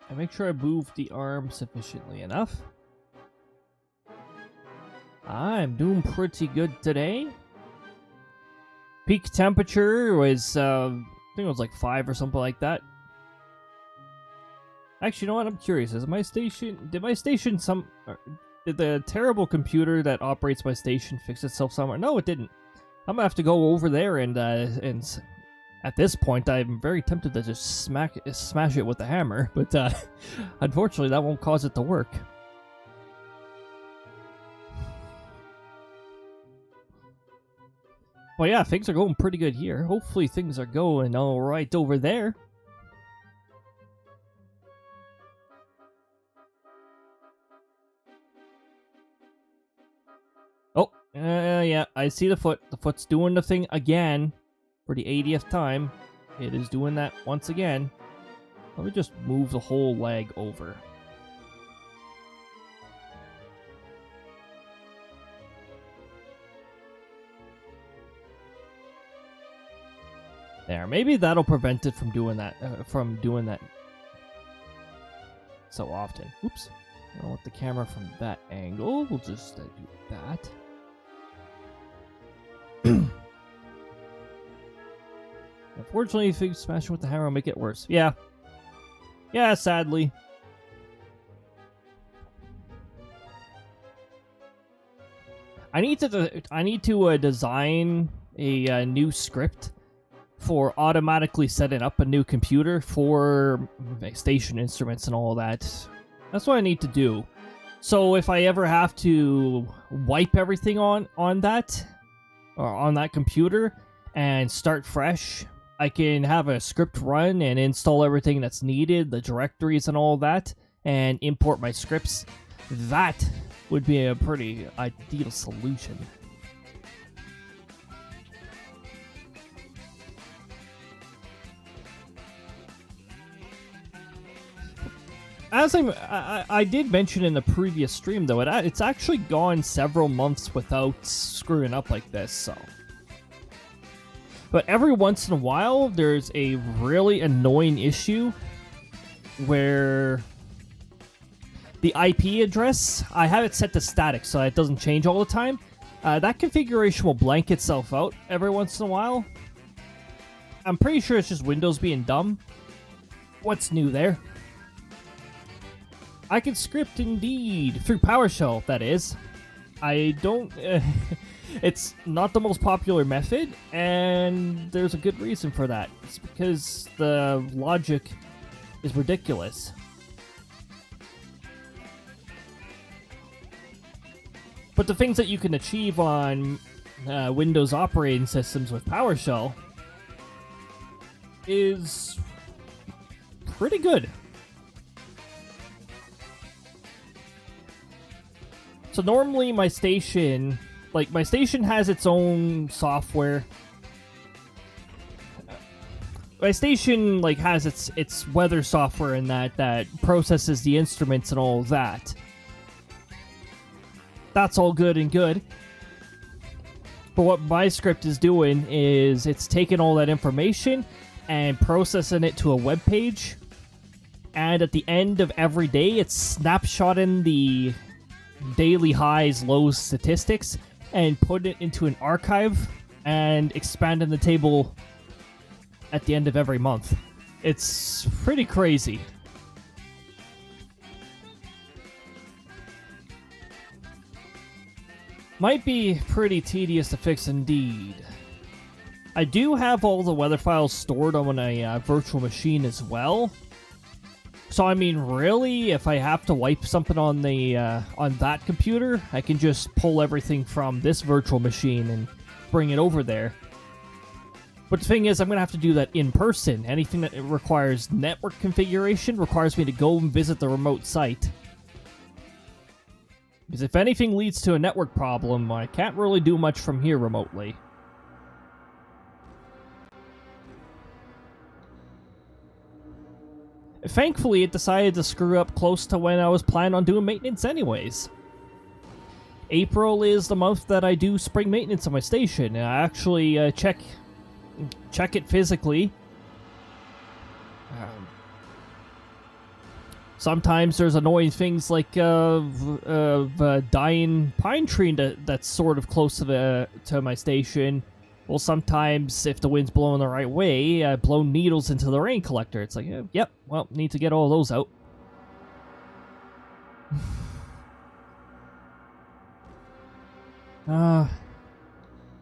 And make sure I move the arm sufficiently enough. I'm doing pretty good today. Peak temperature was, I think it was like 5 or something like that. Actually, you know what? I'm curious. Did my station did the terrible computer that operates my station fix itself somewhere? No, it didn't. I'm gonna have to go over there and at this point, I'm very tempted to just smash it with the hammer, but unfortunately, that won't cause it to work. Well, yeah, things are going pretty good here. Hopefully, things are going all right over there. Oh, yeah, I see the foot. The foot's doing the thing again for the 80th time. It is doing that once again. Let me just move the whole leg over. There, maybe that'll prevent it from doing that. So often. Oops. I don't want the camera from that angle. We'll just do that. Unfortunately, if you smash it with the hammer, it'll make it worse. Yeah. Yeah, sadly. I need to design a new script for automatically setting up a new computer for station instruments and all that. That's what I need to do. So if I ever have to wipe everything on that, or on that computer, and start fresh, I can have a script run and install everything that's needed, the directories and all that, and import my scripts. That would be a pretty ideal solution. As I did mention in the previous stream, though, it's actually gone several months without screwing up like this, so. But every once in a while, there's a really annoying issue where the IP address, I have it set to static so it doesn't change all the time. That configuration will blank itself out every once in a while. I'm pretty sure it's just Windows being dumb. What's new there? I can script indeed, through PowerShell, that is. I don't... it's not the most popular method, and there's a good reason for that. It's because the logic is ridiculous. But the things that you can achieve on Windows operating systems with PowerShell is pretty good. So normally my station, has its own software. My station, has its weather software in that processes the instruments and all of that. That's all good and good. But what my script is doing is it's taking all that information and processing it to a web page. And at the end of every day, it's snapshotting the daily highs, lows statistics and putting it into an archive and expanding the table at the end of every month. It's pretty crazy. Might be pretty tedious to fix indeed. I do have all the weather files stored on a virtual machine as well. So I mean, really, if I have to wipe something on that computer, I can just pull everything from this virtual machine and bring it over there. But the thing is, I'm going to have to do that in person. Anything that requires network configuration requires me to go and visit the remote site. Because if anything leads to a network problem, I can't really do much from here remotely. Thankfully, it decided to screw up close to when I was planning on doing maintenance anyways. April is the month that I do spring maintenance on my station. I actually check it physically. Sometimes there's annoying things like a dying pine tree that's sort of close to my station. Well, sometimes if the wind's blowing the right way, I blow needles into the rain collector. It's like, yep, well, need to get all those out.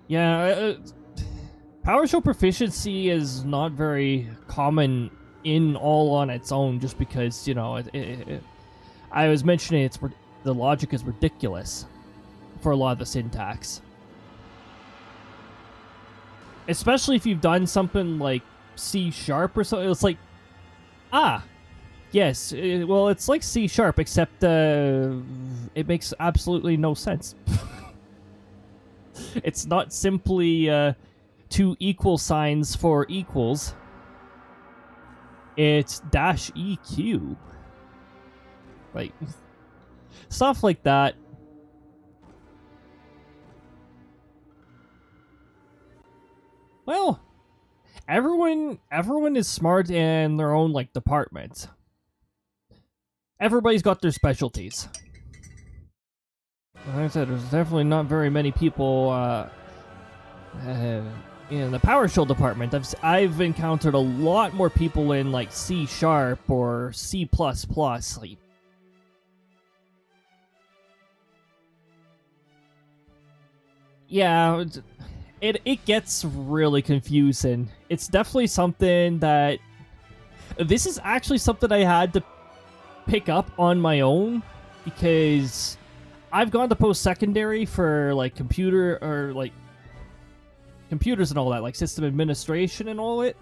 Yeah, PowerShell proficiency is not very common all on its own, just because, you know, I was mentioning the logic is ridiculous for a lot of the syntax. Especially if you've done something like C# or something. It's like, yes, well, it's like C#, except it makes absolutely no sense. It's not simply two equal signs for equals. It's -EQ. Like, stuff like that. Well, everyone is smart in their own, department. Everybody's got their specialties. Like I said, there's definitely not very many people in the PowerShell department. I've encountered a lot more people in, C# or C++. Yeah, it gets really confusing. It's definitely something that... This is actually something I had to pick up on my own, because I've gone to post-secondary for, computers and all that, system administration and all it.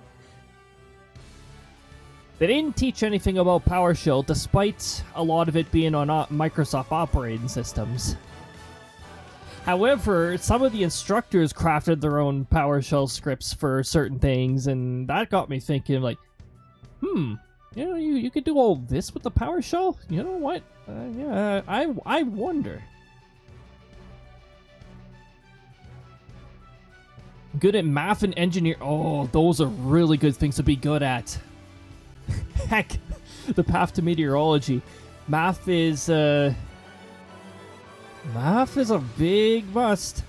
They didn't teach anything about PowerShell, despite a lot of it being on Microsoft operating systems. However, some of the instructors crafted their own PowerShell scripts for certain things, and that got me thinking, you know, you could do all this with the PowerShell? You know what? Yeah, I wonder. Good at math and engineer. Oh, those are really good things to be good at. Heck, the path to meteorology. Math is a big must.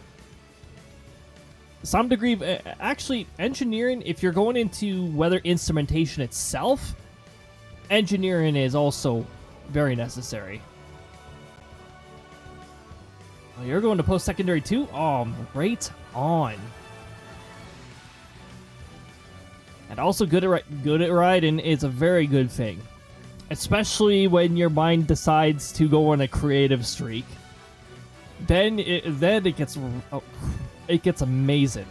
Some degree of, actually, engineering, if you're going into weather instrumentation itself, engineering is also very necessary. Oh, you're going to post-secondary too? Oh, right on. And also good at writing is a very good thing. Especially when your mind decides to go on a creative streak. Then it gets amazing.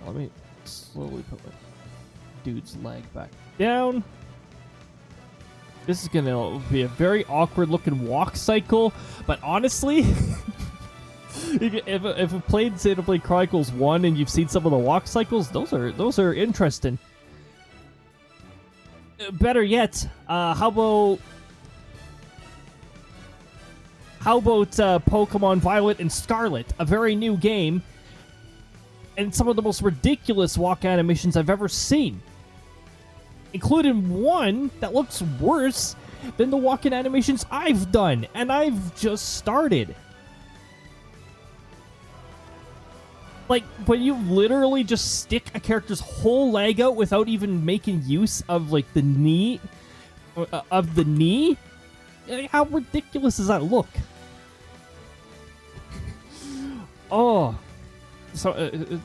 Let me slowly put my dude's leg back down. This is gonna be a very awkward looking walk cycle, but honestly, if you played Xenoblade Chronicles 1 and you've seen some of the walk cycles, those are interesting. Better yet, how about Pokemon Violet and Scarlet, a very new game, and some of the most ridiculous walk animations I've ever seen, including one that looks worse than the walk-in animations I've done, and I've just started. Like, when you literally just stick a character's whole leg out without even making use of, like, the knee, how ridiculous does that look? Oh, so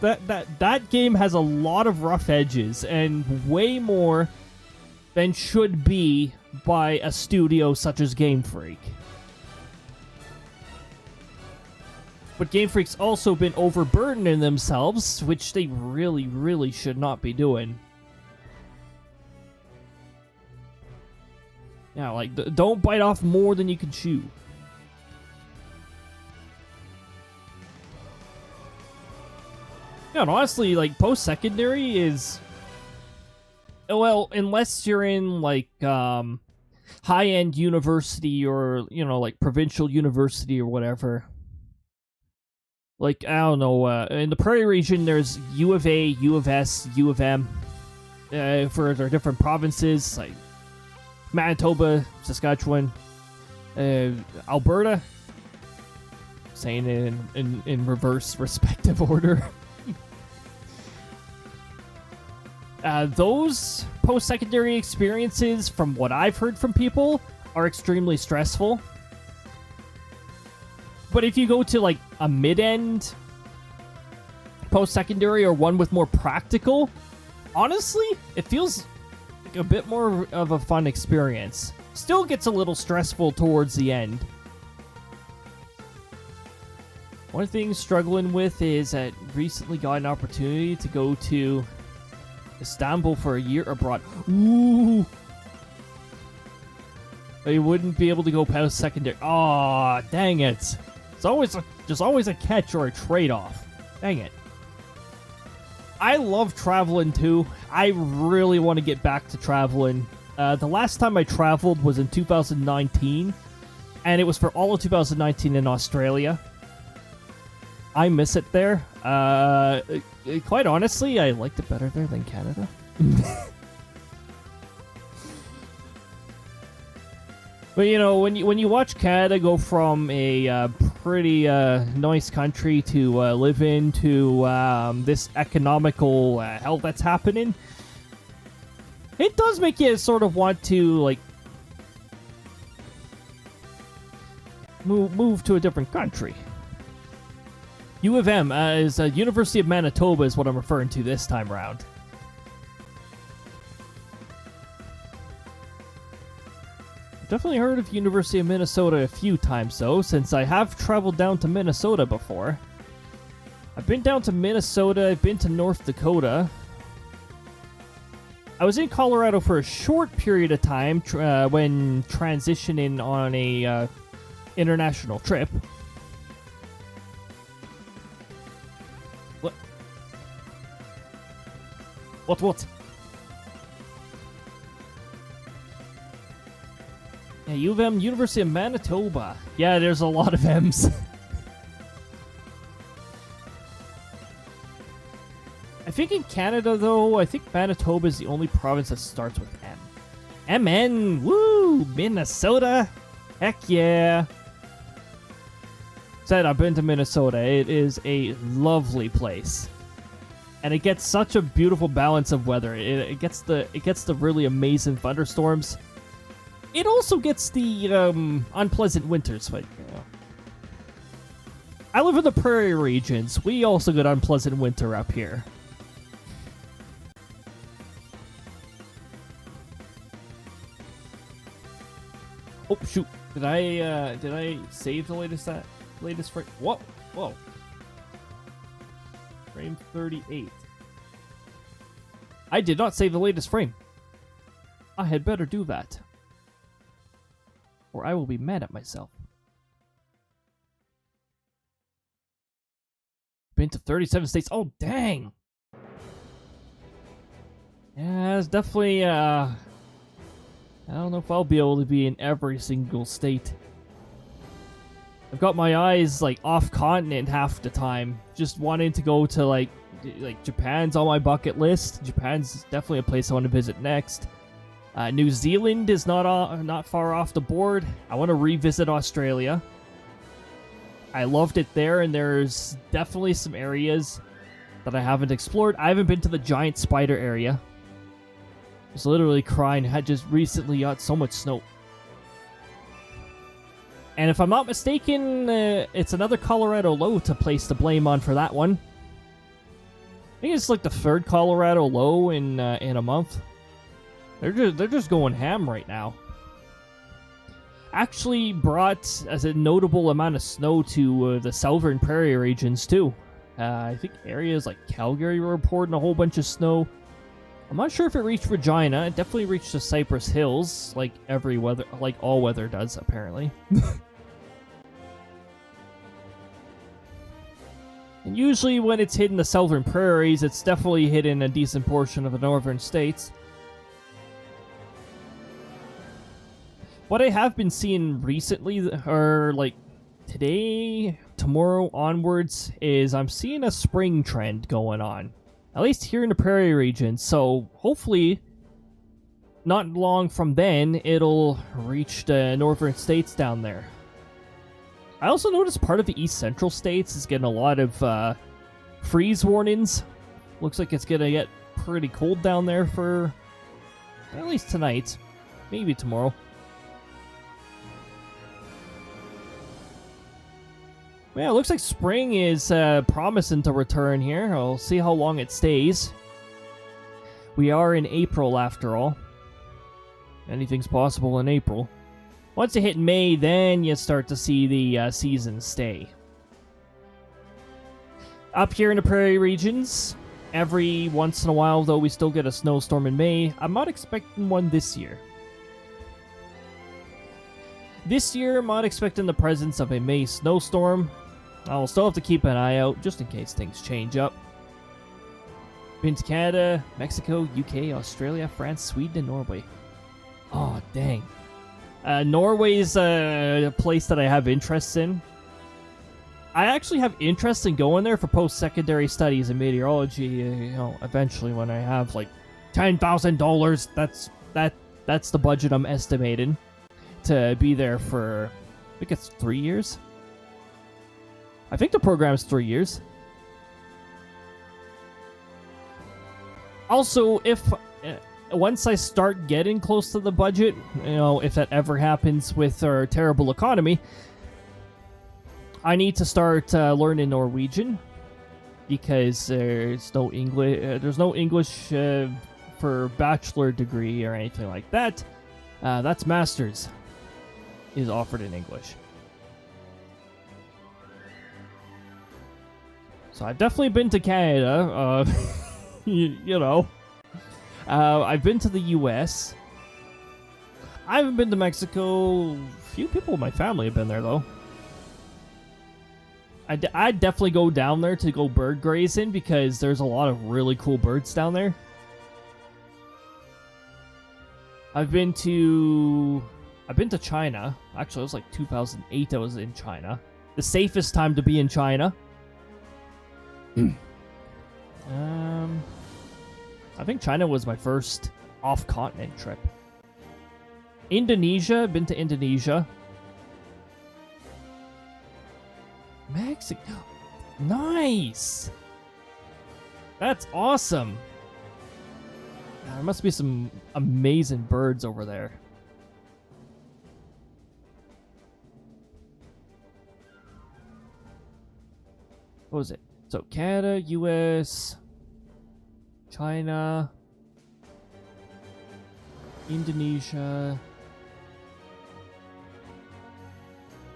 that game has a lot of rough edges, and way more than should be by a studio such as Game Freak. But Game Freak's also been overburdening themselves, which they really, really should not be doing. Yeah, like, don't bite off more than you can chew. Yeah, and honestly, like, post-secondary is... Well, unless you're in, like, high-end university or, you know, like, provincial university or whatever. Like, I don't know, in the Prairie region, there's U of A, U of S, U of M, for their different provinces, like Manitoba, Saskatchewan, Alberta, saying it in reverse respective order. Those post-secondary experiences, from what I've heard from people, are extremely stressful. But if you go to, like, a mid-end post-secondary or one with more practical, honestly, it feels like a bit more of a fun experience. Still gets a little stressful towards the end. One thing struggling with is I recently got an opportunity to go to Istanbul for a year abroad. Ooh! I wouldn't be able to go post-secondary. Aw, dang it. There's always a catch or a trade-off. Dang it. I love traveling too. I really want to get back to traveling. The last time I traveled was in 2019, and it was for all of 2019 in Australia. I miss it there. Quite honestly, I liked it better there than Canada. But, you know, when you watch Canada go from a pretty nice country to live in to this economical hell that's happening, it does make you sort of want to, like, move to a different country. U of M is University of Manitoba is what I'm referring to this time around. Definitely heard of University of Minnesota a few times, though, since I have traveled down to Minnesota before. I've been down to Minnesota, I've been to North Dakota. I was in Colorado for a short period of time when transitioning on a international trip. What? Yeah, U of M, University of Manitoba. Yeah, there's a lot of M's. I think in Canada, though, I think Manitoba is the only province that starts with M. MN! Woo! Minnesota! Heck yeah! Said I've been to Minnesota. It is a lovely place. And it gets such a beautiful balance of weather. It gets the really amazing thunderstorms. It also gets the unpleasant winters, but you know. I live in the prairie regions. We also get unpleasant winter up here. Oh shoot! Did I save the latest frame? What? Whoa! Frame 38. I did not save the latest frame. I had better do that, or I will be mad at myself. Been to 37 states. Oh, dang! Yeah, it's definitely, I don't know if I'll be able to be in every single state. I've got my eyes, like, off-continent half the time. Just wanting to go to, like Japan's on my bucket list. Japan's definitely a place I want to visit next. New Zealand is not far off the board. I want to revisit Australia. I loved it there, and there's definitely some areas that I haven't explored. I haven't been to the giant spider area. I was literally crying. I had just recently got so much snow. And if I'm not mistaken, it's another Colorado low to place the blame on for that one. I think it's like the third Colorado low in a month. They're just going ham right now. Actually brought as a notable amount of snow to the southern prairie regions too. I think areas like Calgary were reporting a whole bunch of snow. I'm not sure if it reached Regina. It definitely reached the Cypress Hills, like all weather does apparently. And usually when it's hitting the southern prairies, it's definitely hitting a decent portion of the northern states. What I have been seeing recently, or like today, tomorrow onwards, is I'm seeing a spring trend going on. At least here in the prairie region. So hopefully, not long from then, it'll reach the northern states down there. I also noticed part of the east central states is getting a lot of freeze warnings. Looks like it's gonna get pretty cold down there for at least tonight, maybe tomorrow. Yeah, it looks like spring is promising to return here. I'll see how long it stays. We are in April after all. Anything's possible in April. Once you hit May, then you start to see the season stay. Up here in the prairie regions, every once in a while, though, we still get a snowstorm in May. I'm not expecting one this year. This year, I'm not expecting the presence of a May snowstorm. I'll still have to keep an eye out, just in case things change up. Been to Canada, Mexico, UK, Australia, France, Sweden, and Norway. Oh, dang. Norway's a place that I have interest in. I actually have interest in going there for post-secondary studies in meteorology. Eventually when I have like $10,000, that's the budget I'm estimating to be there for. I think it's 3 years. I think the program's 3 years. Also, if once I start getting close to the budget, if that ever happens with our terrible economy, I need to start learning Norwegian because there's no English. There's no English for bachelor degree or anything like that. That's master's is offered in English. So I've definitely been to Canada. I've been to the US. I haven't been to Mexico. Few people in my family have been there, though. I'd definitely go down there to go bird grazing because there's a lot of really cool birds down there. I've been to China. Actually, it was like 2008 I was in China. The safest time to be in China. I think China was my first off-continent trip. Indonesia, been to Indonesia. Mexico. Nice! That's awesome! There must be some amazing birds over there. What was it? So, Canada, US, China, Indonesia.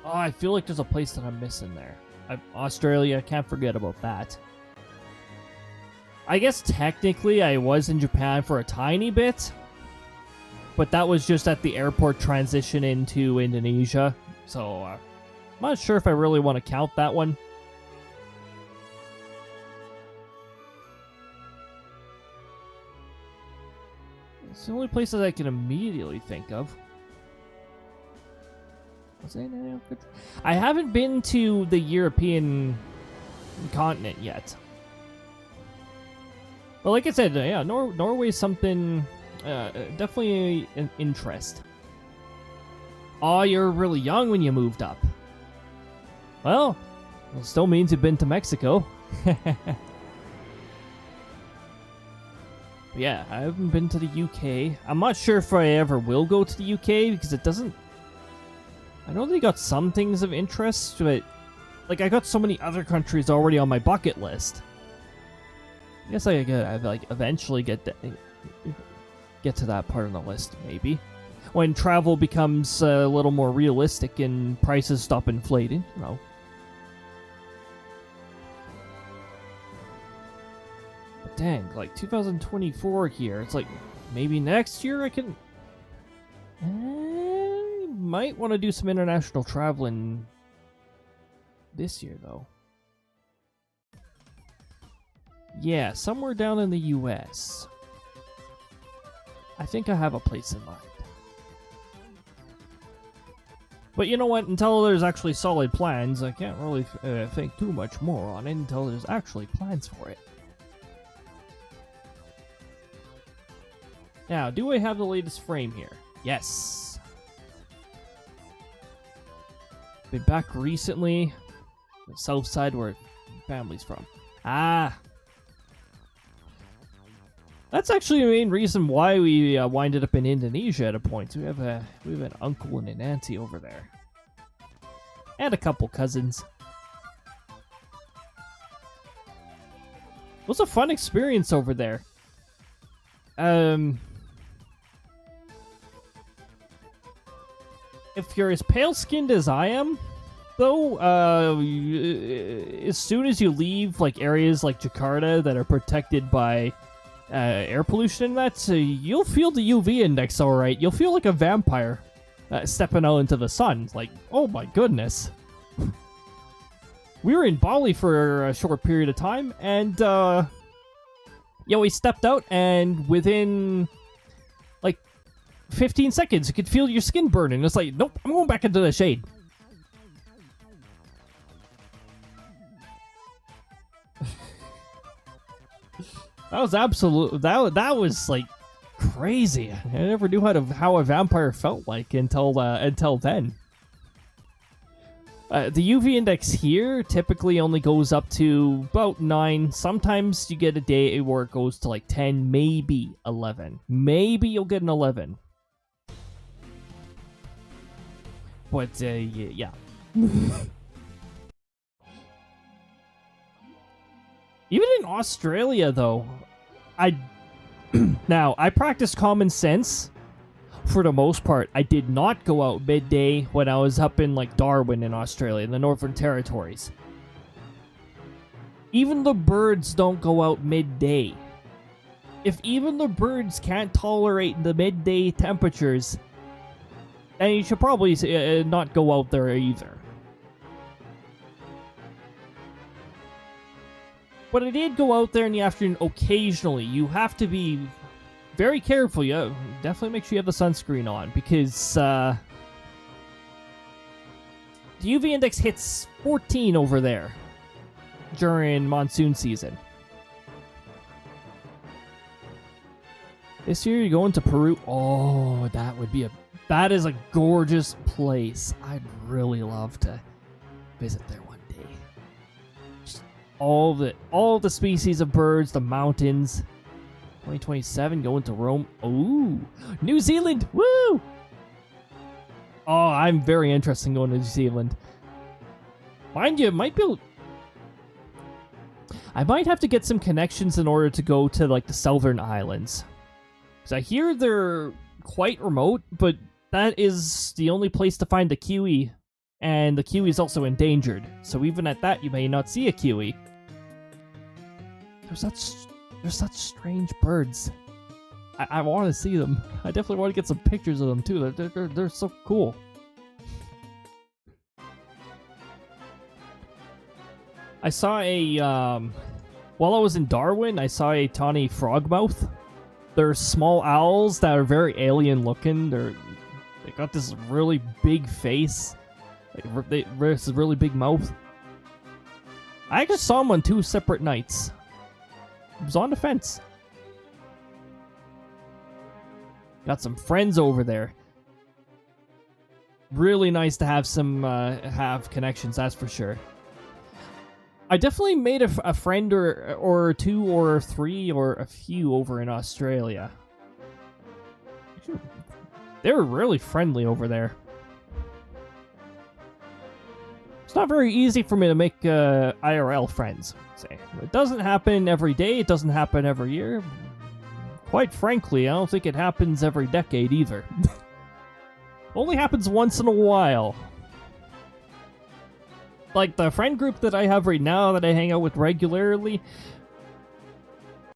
Oh, I feel like there's a place that I'm missing there. Australia, can't forget about that. I guess technically I was in Japan for a tiny bit, but that was just at the airport transition into Indonesia, so I'm not sure if I really want to count that one. It's the only places I can immediately think of. I haven't been to the European continent yet. But like I said, yeah, Norway's something, definitely an interest. Oh, you're really young when you moved up. Well, it still means you've been to Mexico. Yeah, I haven't been to the UK. I'm not sure if I ever will go to the UK because it doesn't... I know they got some things of interest, but like I got so many other countries already on my bucket list. I guess I like eventually get to that part of the list, maybe when travel becomes a little more realistic and prices stop inflating. You know. But dang, like 2024 here. It's like maybe next year I can. Might want to do some international traveling this year, though. Yeah, somewhere down in the US. I think I have a place in mind. But you know what? Until there's actually solid plans, I can't really think too much more on it until there's actually plans for it. Now, do I have the latest frame here? Yes. Been back recently. The south side where family's from. Ah. That's actually the main reason why we winded up in Indonesia at a point. We have an uncle and an auntie over there. And a couple cousins. It was a fun experience over there. If you're as pale-skinned as I am, though, as soon as you leave like areas like Jakarta that are protected by air pollution and that, you'll feel the UV index all right. You'll feel like a vampire stepping out into the sun. Like, oh my goodness. We were in Bali for a short period of time, and yeah, we stepped out, and within like 15 seconds, you could feel your skin burning. It's like, nope, I'm going back into the shade. That was absolute. That was like crazy. I never knew how a vampire felt like until then. The UV index here typically only goes up to about 9. Sometimes you get a day where it goes to like 10, maybe 11. Maybe you'll get an 11. But yeah. Even in Australia, though, now I practice common sense for the most part. I did not go out midday when I was up in like Darwin in Australia, in the Northern Territories. Even the birds don't go out midday. If even the birds can't tolerate the midday temperatures, then you should probably not go out there either. But I did go out there in the afternoon occasionally. You have to be very careful. You definitely make sure you have the sunscreen on, because the UV index hits 14 over there during monsoon season. This year you're going to Peru. Oh, that is a gorgeous place. I'd really love to visit there one day. Just all the species of birds, the mountains. 2027, going to Rome. Ooh, New Zealand. Woo! Oh, I'm very interested in going to New Zealand. Mind you, I might have to get some connections in order to go to like the Southern Islands. Because I hear they're quite remote, but that is the only place to find a kiwi, and the kiwi is also endangered. So even at that, you may not see a kiwi. There's They're such strange birds. I want to see them. I definitely want to get some pictures of them too. They're so cool. I saw a while I was in Darwin, I saw a tawny frogmouth. They're small owls that are very alien looking. They got this really big face. This really big mouth. I just saw them on 2 separate nights. It was on the fence. Got some friends over there. Really nice to have some have connections, that's for sure. I definitely made a friend or 2 or 3 or a few over in Australia. They were really friendly over there. It's not very easy for me to make IRL friends. Say, it doesn't happen every day. It doesn't happen every year. Quite frankly, I don't think it happens every decade either. Only happens once in a while. Like the friend group that I have right now that I hang out with regularly,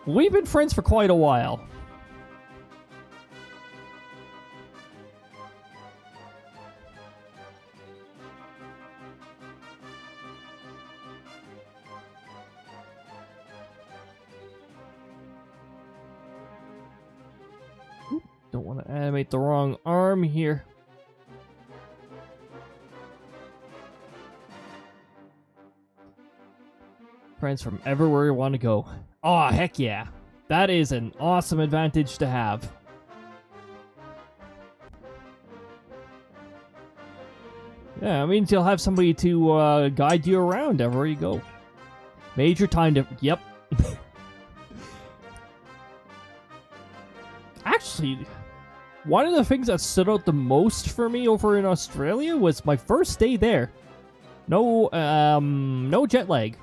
we've been friends for quite a while. Don't want to animate the wrong arm here. Friends from everywhere you want to go. Oh, heck yeah. That is an awesome advantage to have. Yeah, it means you'll have somebody to guide you around everywhere you go. Major time to... Yep. Actually, one of the things that stood out the most for me over in Australia was my first day there. No jet lag.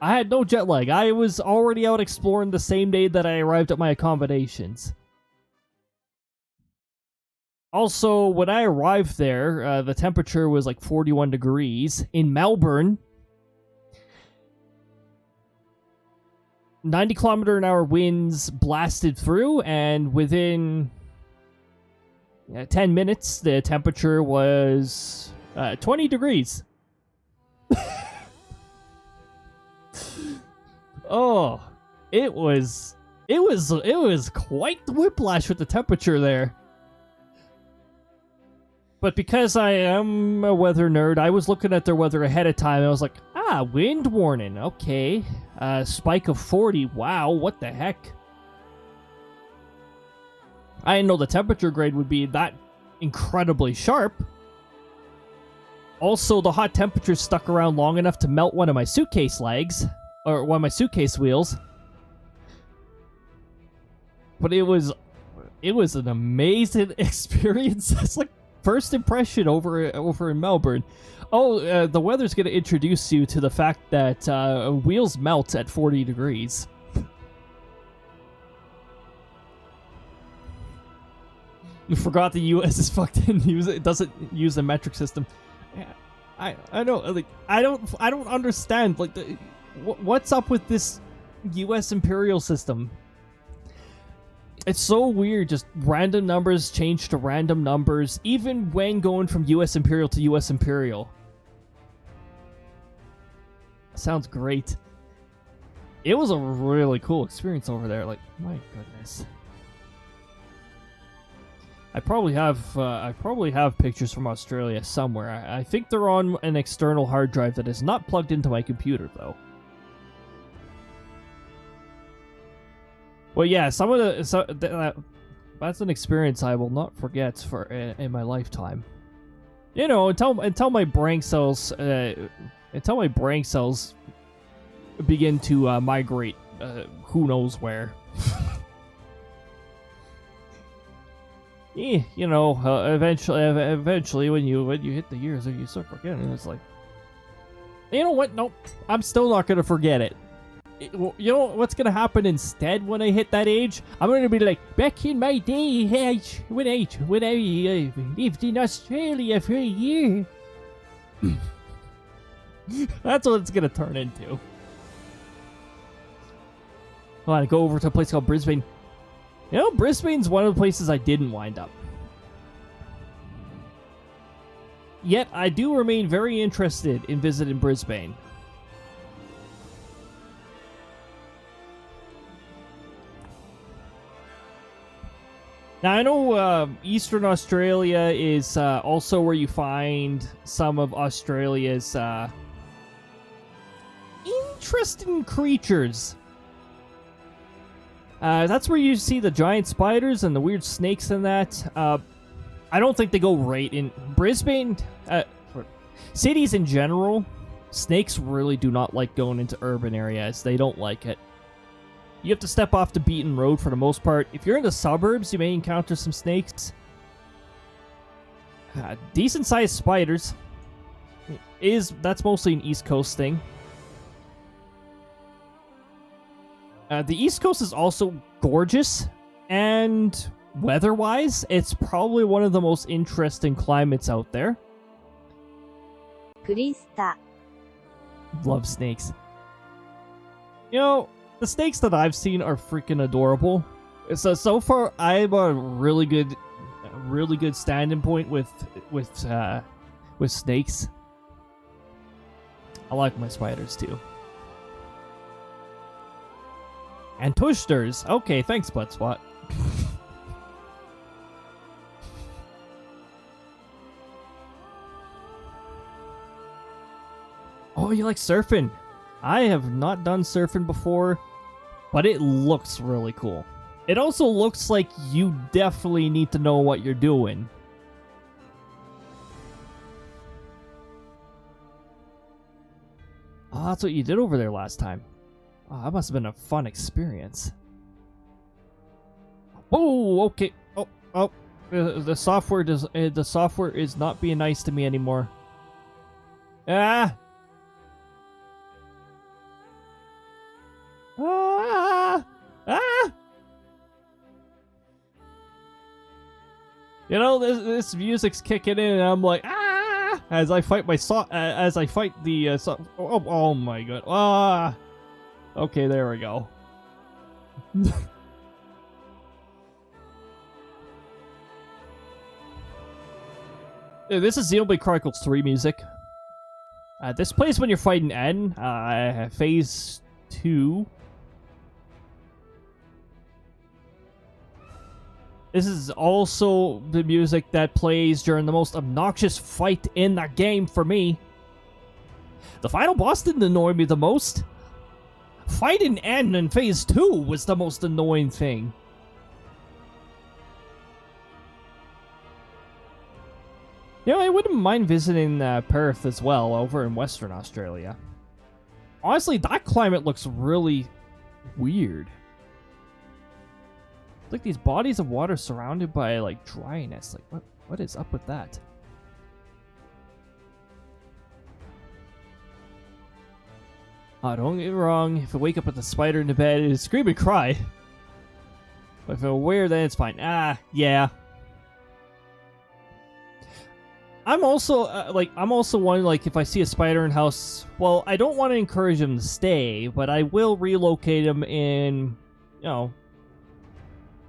I had no jet lag. I was already out exploring the same day that I arrived at my accommodations. Also, when I arrived there, the temperature was like 41 degrees. In Melbourne, 90-kilometer-an-hour winds blasted through, and within 10 minutes, the temperature was 20 degrees. Oh, it was quite the whiplash with the temperature there. But because I am a weather nerd, I was looking at their weather ahead of time. I was like, wind warning, okay. Spike of 40, wow, what the heck? I didn't know the temperature grade would be that incredibly sharp. Also, the hot temperature stuck around long enough to melt one of my suitcase legs. Or one of my suitcase wheels. But it was an amazing experience. It's like first impression over in Melbourne. Oh, the weather's going to introduce you to the fact that wheels melt at 40 degrees. You forgot the U.S. is fucked in. It doesn't use the metric system. I know. Like I don't understand. Like what's up with this U.S. imperial system? It's so weird, just random numbers change to random numbers, even when going from U.S. imperial to U.S. imperial. Sounds great. It was a really cool experience over there, like, my goodness. I probably have pictures from Australia somewhere. I think they're on an external hard drive that is not plugged into my computer, though. Well, yeah, that's an experience I will not forget in my lifetime. You know, until my brain cells begin to migrate, who knows where. Yeah, you know, eventually when you hit the years, you start forgetting. It's like, you know what? Nope, I'm still not gonna forget it. You know what's gonna happen instead when I hit that age? I'm gonna be like, back in my day, when I lived in Australia for a year. That's what it's gonna turn into. I go over to a place called Brisbane. You know, Brisbane's one of the places I didn't wind up. Yet, I do remain very interested in visiting Brisbane. Now, I know Eastern Australia is also where you find some of Australia's interesting creatures. That's where you see the giant spiders and the weird snakes and that. I don't think they go right in Brisbane. Cities in general, snakes really do not like going into urban areas. They don't like it. You have to step off the beaten road for the most part. If you're in the suburbs, you may encounter some snakes. Decent-sized spiders. That's mostly an East Coast thing. The East Coast is also gorgeous, and weather-wise, it's probably one of the most interesting climates out there. Krista. Love snakes. You know, the snakes that I've seen are freaking adorable. So far, I'm a really good standing point with snakes. I like my spiders too. And tushters. Okay, thanks, Buttspot. Oh, you like surfing? I have not done surfing before, but it looks really cool. It also looks like you definitely need to know what you're doing. Oh, that's what you did over there last time. Oh, that must have been a fun experience. Oh, okay. Oh, the software is not being nice to me anymore. Ah. You know, this music's kicking in, and I'm like, ah! As I fight oh my god. Ah! Okay, there we go. This is Xenoblade Chronicles 3 music. This plays when you're fighting N, phase 2. This is also the music that plays during the most obnoxious fight in that game for me. The final boss didn't annoy me the most. Fighting N in phase 2 was the most annoying thing. You know, I wouldn't mind visiting Perth as well, over in Western Australia. Honestly, that climate looks really weird. It's like these bodies of water surrounded by, like, dryness. Like, what is up with that? Oh, don't get me wrong. If I wake up with a spider in the bed, it'd scream and cry. But if I'm aware, then it's fine. Ah, yeah. I'm also, one, like, if I see a spider in house, well, I don't want to encourage him to stay, but I will relocate him in, you know,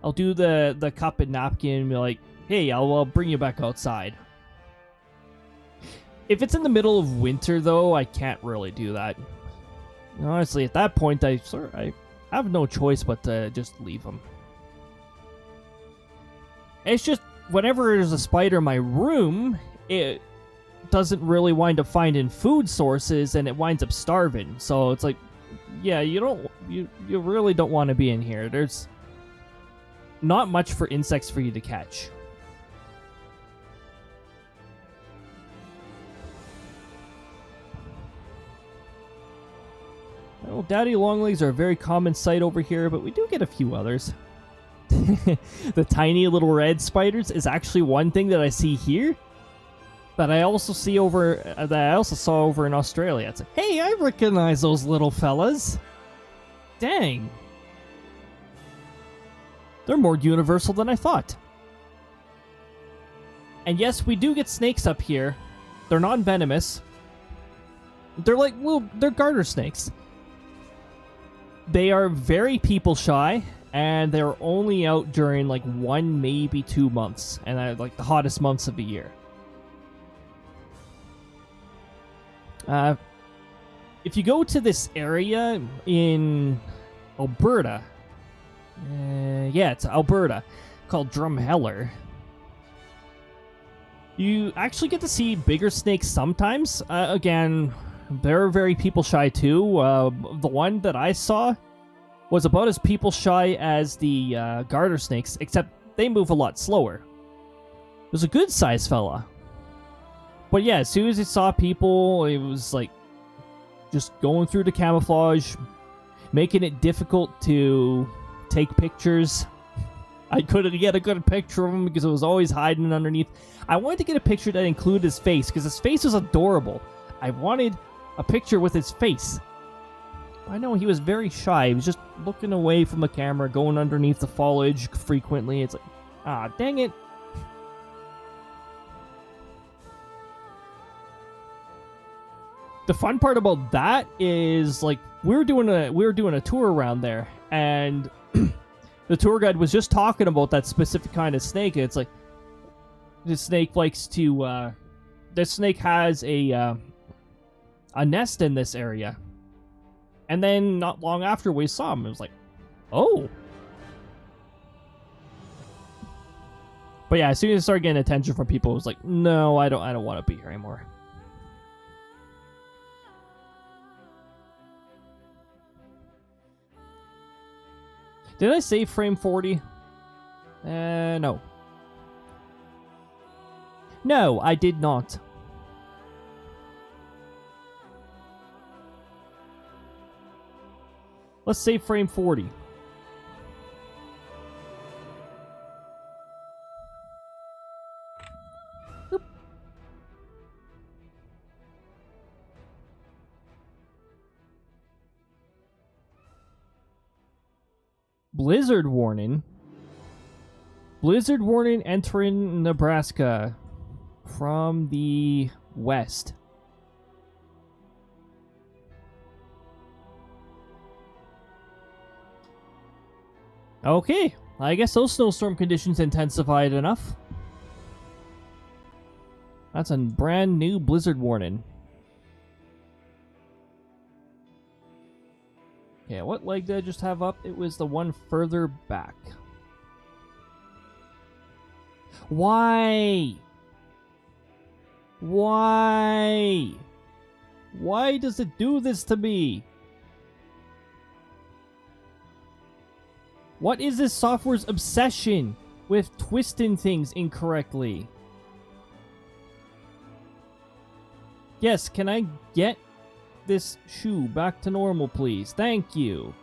I'll do the cup and napkin and be like, hey, I'll bring you back outside. If it's in the middle of winter, though, I can't really do that. Honestly, at that point, I have no choice but to just leave him. It's just, whenever there's a spider in my room, it doesn't really wind up finding food sources, and it winds up starving. So it's like, yeah, you really don't want to be in here. There's not much for insects for you to catch. Well, daddy longlegs are a very common sight over here, but we do get a few others. The tiny little red spiders is actually one thing that I see here that I also see saw over in Australia. It's like, hey, I recognize those little fellas. Dang. They're more universal than I thought. And yes, we do get snakes up here. They're non-venomous. They're like they're garter snakes. They are very people shy, and they're only out during like 1, maybe 2 months, and they're like the hottest months of the year. If you go to this area in Alberta, yeah, it's Alberta, called Drumheller, you actually get to see bigger snakes sometimes. Again, they're very people shy too. The one that I saw was about as people shy as the garter snakes, except they move a lot slower. It was a good sized fella. But yeah, as soon as it saw people, it was like just going through the camouflage, making it difficult to take pictures. I couldn't get a good picture of him because it was always hiding underneath. I wanted to get a picture that included his face because his face was adorable. I wanted a picture with his face. I know he was very shy. He was just looking away from the camera, going underneath the foliage frequently. It's like, ah, dang it. The fun part about that is, like, we were doing a tour around there, and the tour guide was just talking about that specific kind of snake. It's like this snake likes to. This snake has a nest in this area, and then not long after we saw him, it was like, oh. But yeah, as soon as I started getting attention from people, it was like, no, I don't want to be here anymore. Did I save frame 40? No. No, I did not. Let's save frame 40. Oop. Blizzard warning. Blizzard warning entering Nebraska from the west. Okay, I guess those snowstorm conditions intensified enough. That's a brand new blizzard warning. Yeah, what leg did I just have up? It was the one further back. Why? Why? Why does it do this to me? What is this software's obsession with twisting things incorrectly? Yes, can I get this shoe back to normal, please? Thank you.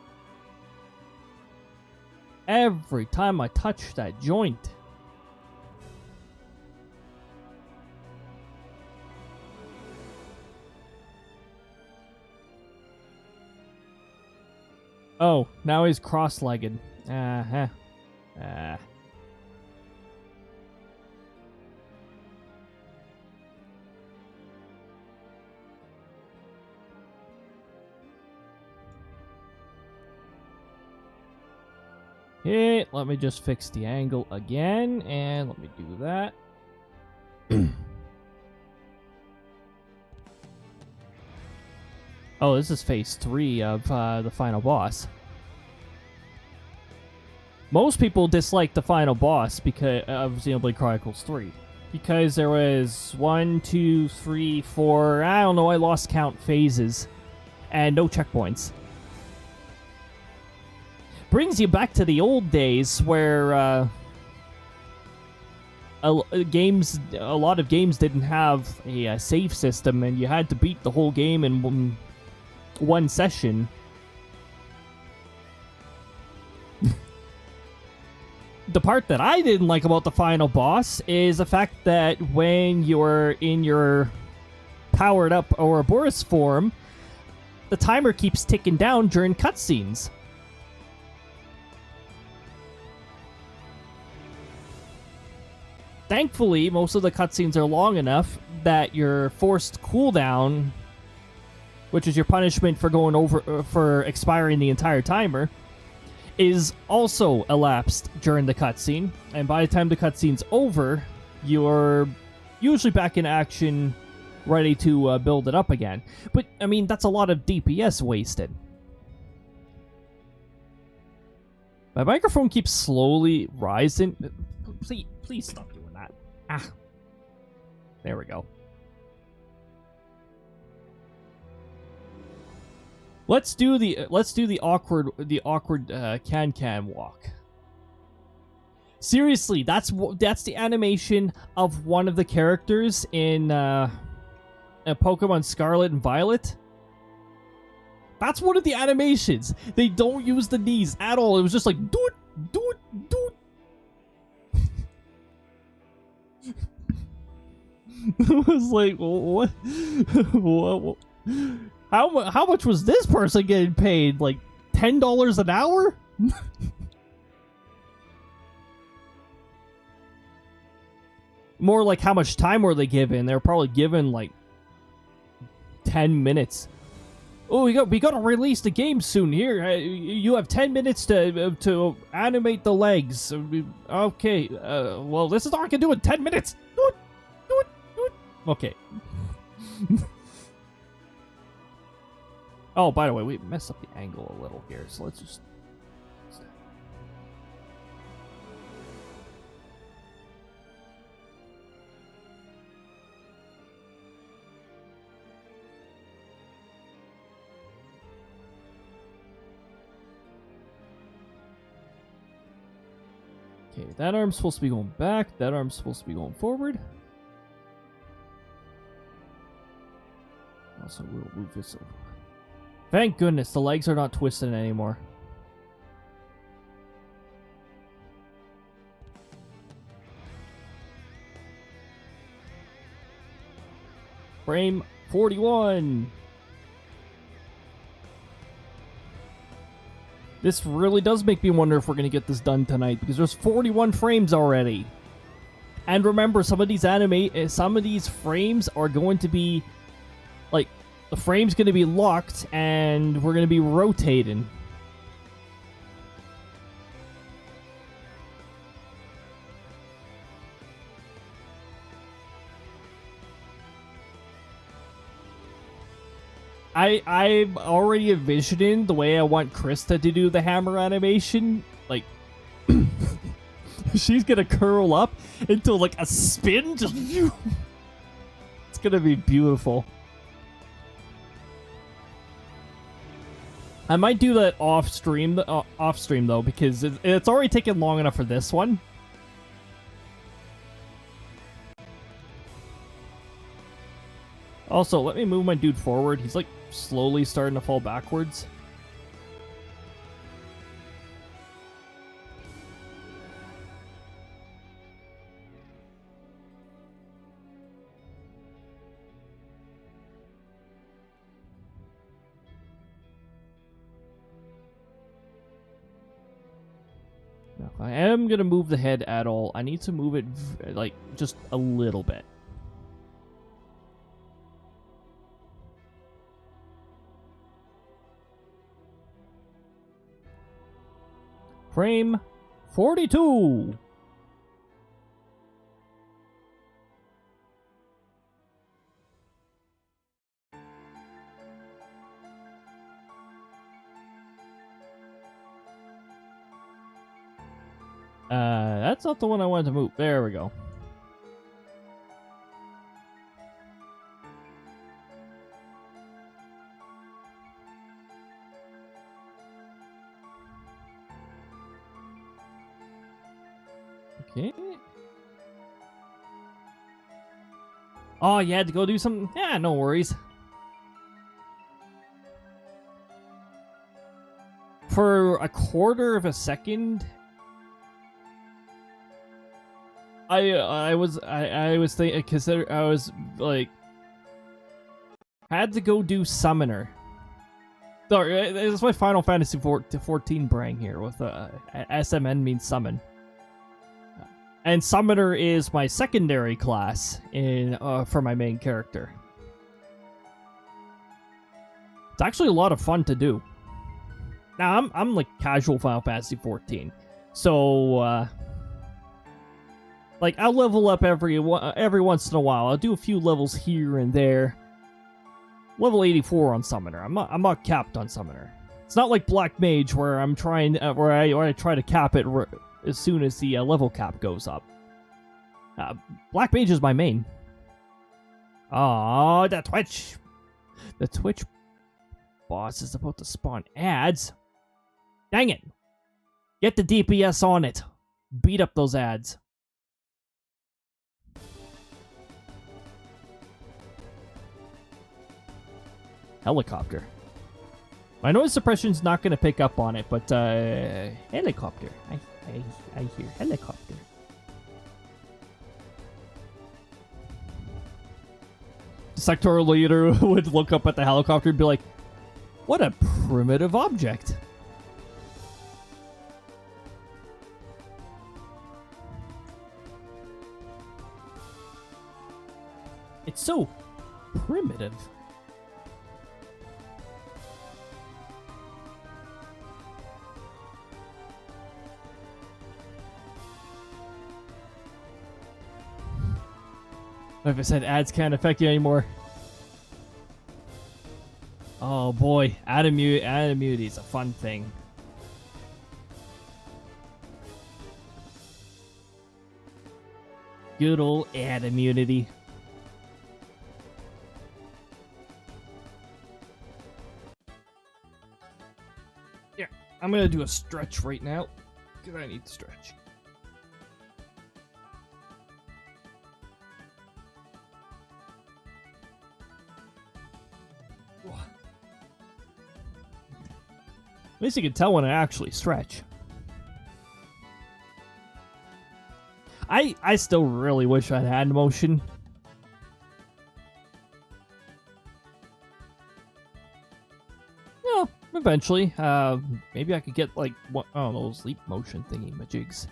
Every time I touch that joint. Oh, now he's cross-legged. Uh-huh. Okay, let me just fix the angle again, and let me do that. Oh, this is phase 3 of the final boss. Most people dislike the final boss because of Xenoblade Chronicles 3. Because there was 1, 2, 3, 4, I don't know, I lost count phases. And no checkpoints. Brings you back to the old days where a lot of games didn't have a save system, and you had to beat the whole game in one session. The part that I didn't like about the final boss is the fact that when you're in your powered up Ouroboros form, the timer keeps ticking down during cutscenes. Thankfully, most of the cutscenes are long enough that your forced cooldown which is your punishment for going over for expiring the entire timer, is also elapsed during the cutscene, and by the time the cutscene's over, you're usually back in action, ready to build it up again. But, I mean, that's a lot of DPS wasted. My microphone keeps slowly rising. Please stop doing that. Ah. There we go. Let's do the awkward can walk. Seriously, that's the animation of one of the characters in Pokemon Scarlet and Violet. That's one of the animations. They don't use the knees at all. It was just like doot doot doot. It was like, what? What? How much was this person getting paid? Like $10 an hour? More like how much time were they given? They were probably given like 10 minutes. Oh, we got to release the game soon. Here, you have 10 minutes to animate the legs. Okay. Well, this is all I can do in 10 minutes. Okay. Oh, by the way, we messed up the angle a little here, so let's just... Okay, that arm's supposed to be going back, that arm's supposed to be going forward. Also, we'll move this over. Thank goodness the legs are not twisted anymore. Frame 41. This really does make me wonder if we're going to get this done tonight, because there's 41 frames already. And remember, some of these frames are going to be like, the frame's going to be locked and we're going to be rotating. I'm already envisioning the way I want Krista to do the hammer animation. Like, she's gonna curl up into like a spin. Just it's gonna be beautiful. I might do that off stream though, because it's already taken long enough for this one. Also, let me move my dude forward. He's like slowly starting to fall backwards. Now, if I am going to move the head at all, I need to move it like just a little bit. Frame 42. That's not the one I wanted to move. There we go. Okay. Oh, you had to go do something? Yeah, no worries. For a quarter of a second, I was thinking, I was like, had to go do Summoner. Sorry, it's my Final Fantasy 14 brang here with SMN means summon. And Summoner is my secondary class in for my main character. It's actually a lot of fun to do. Now, I'm like casual Final Fantasy 14. So, like, I'll level up every once in a while. I'll do a few levels here and there. Level 84 on Summoner. I'm not capped on Summoner. It's not like Black Mage where I'm trying, where I try to cap it as soon as the level cap goes up. Black Mage is my main. Oh, the Twitch boss is about to spawn ads. Dang it! Get the DPS on it. Beat up those ads. Helicopter. My noise suppression's not going to pick up on it, but helicopter. I hear helicopter. The sectoral leader would look up at the helicopter and be like, "What a primitive object." It's so primitive. Like I said, ads can't affect you anymore. Oh boy, ad immunity is a fun thing. Good old ad immunity. Yeah, I'm gonna do a stretch right now, because I need to stretch. At least you can tell when I actually stretch. I still really wish I had hand motion. Well, eventually. Maybe I could get like one, oh, those sleep motion thingy-majigs.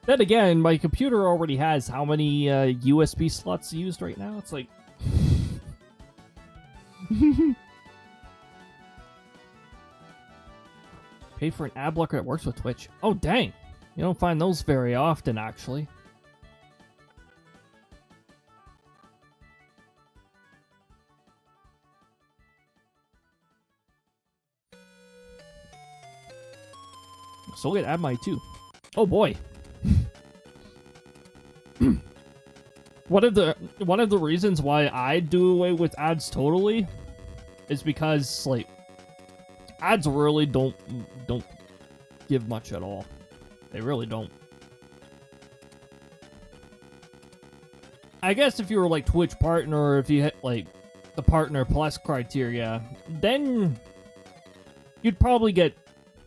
Then again, my computer already has how many USB slots used right now? It's like... Pay for an ad blocker that works with Twitch. Oh, dang. You don't find those very often, actually. So get Ad My too. Oh boy. One of the reasons why I do away with ads totally is because like ads really don't give much at all. They really don't. I guess if you were like Twitch partner, or if you hit like the partner plus criteria, then you'd probably get,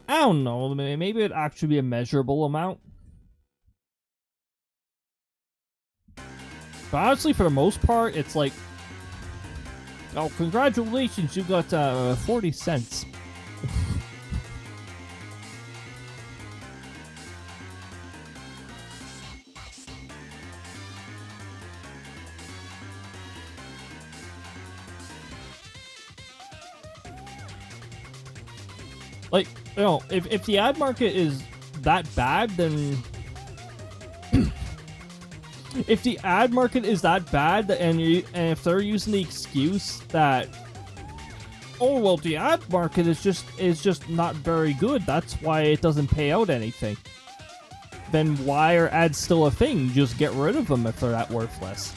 I don't know, maybe it'd actually be a measurable amount. But honestly, for the most part, it's like, oh, congratulations, you got 40 cents. Like, you know, if the ad market is that bad, then... if the ad market is that bad, and if they're using the excuse that, oh, well, the ad market is just not very good, that's why it doesn't pay out anything, then why are ads still a thing? Just get rid of them if they're that worthless.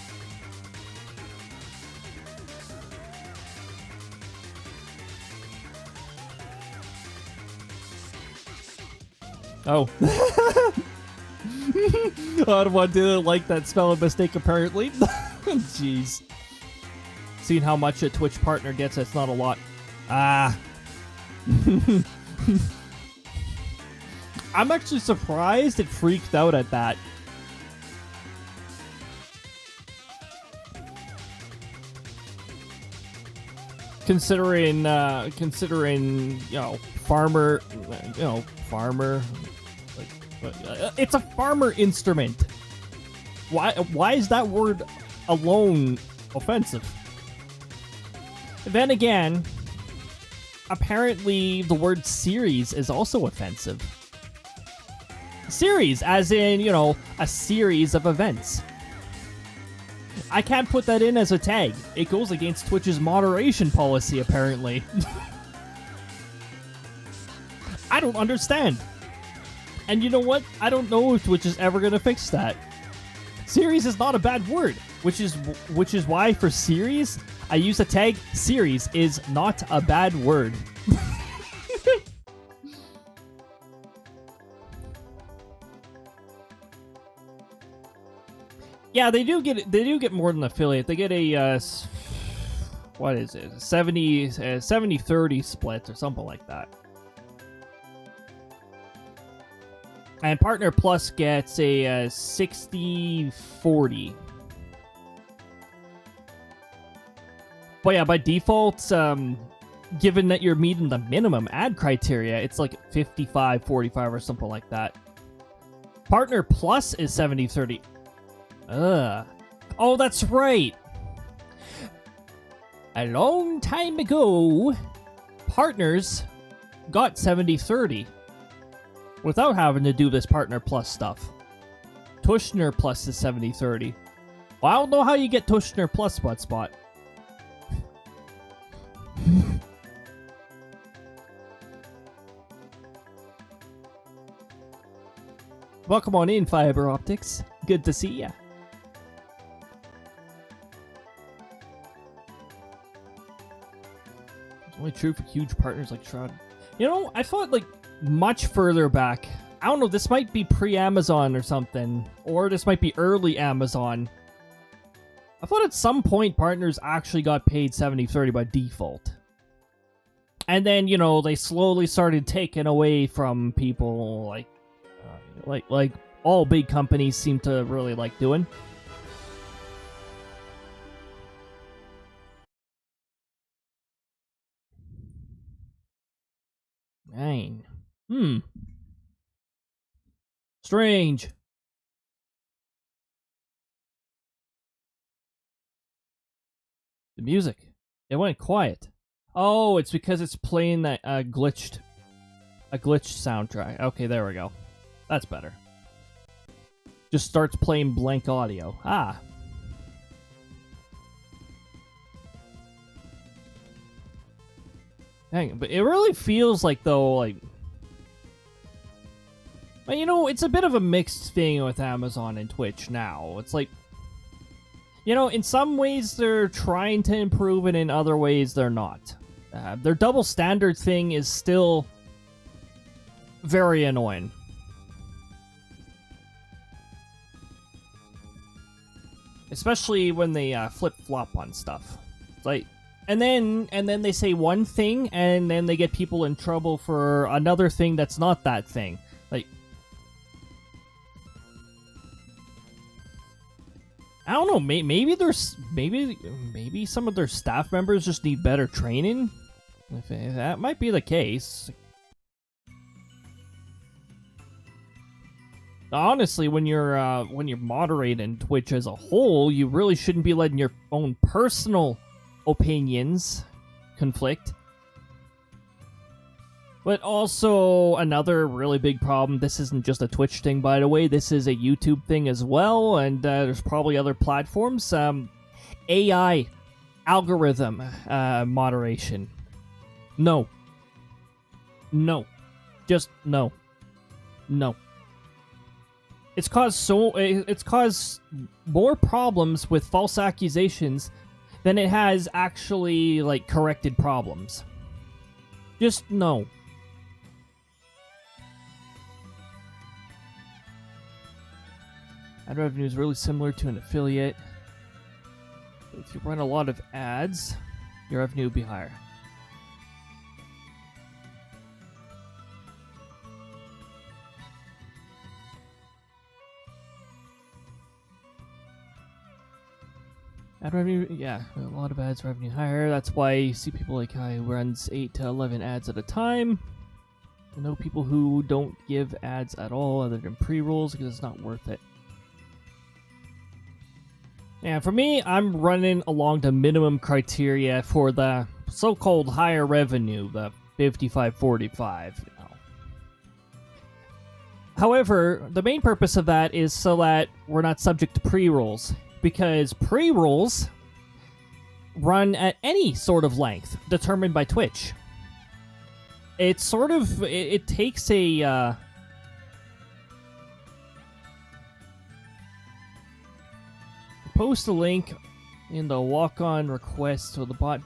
Oh. Ottawa didn't like that spelling mistake, apparently. Jeez. Seeing how much a Twitch partner gets, it's not a lot. Ah. I'm actually surprised it freaked out at that. Considering, you know, farmer, it's a farmer instrument. Why is that word alone offensive? Then again, apparently the word series is also offensive. Series, as in, you know, a series of events. I can't put that in as a tag. It goes against Twitch's moderation policy, apparently. I don't understand. And you know what? I don't know if Twitch is ever gonna fix that. Series is not a bad word, which is why for series, I use the tag series is not a bad word. Yeah, they do get more than affiliate. They get a what is it? 70-30 split or something like that. And Partner Plus gets a 60-40. But yeah, by default, given that you're meeting the minimum ad criteria, it's like 55-45 or something like that. Partner Plus is 70-30. Oh, that's right. A long time ago, partners got 70-30 without having to do this Partner Plus stuff. Tushner Plus is 70-30. Well, I don't know how you get Tushner Plus, Spot. Welcome on in, Fiber Optics. Good to see ya. It's only true for huge partners like Shroud. You know, I thought, like, much further back. I don't know, this might be pre-Amazon or something. Or this might be early Amazon. I thought at some point partners actually got paid 70-30 by default. And then, you know, they slowly started taking away from people like all big companies seem to really like doing. Dang. Strange. The music. It went quiet. Oh, it's because it's playing that glitched soundtrack. Okay, there we go. That's better. Just starts playing blank audio. Ah. Dang, but it really feels like, though, like... Well, you know, it's a bit of a mixed thing with Amazon and Twitch now. It's like... You know, in some ways they're trying to improve, and in other ways they're not. Their double standard thing is still very annoying. Especially when they flip-flop on stuff. It's like... And then they say one thing, and then they get people in trouble for another thing that's not that thing. Like, I don't know. Maybe some of their staff members just need better training. If that might be the case. Honestly, when you're moderating Twitch as a whole, you really shouldn't be letting your own personal opinions conflict. But also, another really big problem, this isn't just a Twitch thing, by the way, this is a YouTube thing as well, and there's probably other platforms. AI algorithm moderation. No. No. Just no. No. It's caused more problems with false accusations than it has actually, like, corrected problems. Just no. Ad revenue is really similar to an affiliate. If you run a lot of ads, your revenue will be higher. Ad revenue, yeah, a lot of ads, revenue higher. That's why you see people like I runs 8 to 11 ads at a time. I know people who don't give ads at all other than pre-rolls because it's not worth it. Yeah, for me, I'm running along the minimum criteria for the so-called higher revenue, the 5545, you know. However, the main purpose of that is so that we're not subject to pre-rolls, because pre-rolls run at any sort of length determined by Twitch. It's sort of, it takes a post a link in the walk-on request so the bot.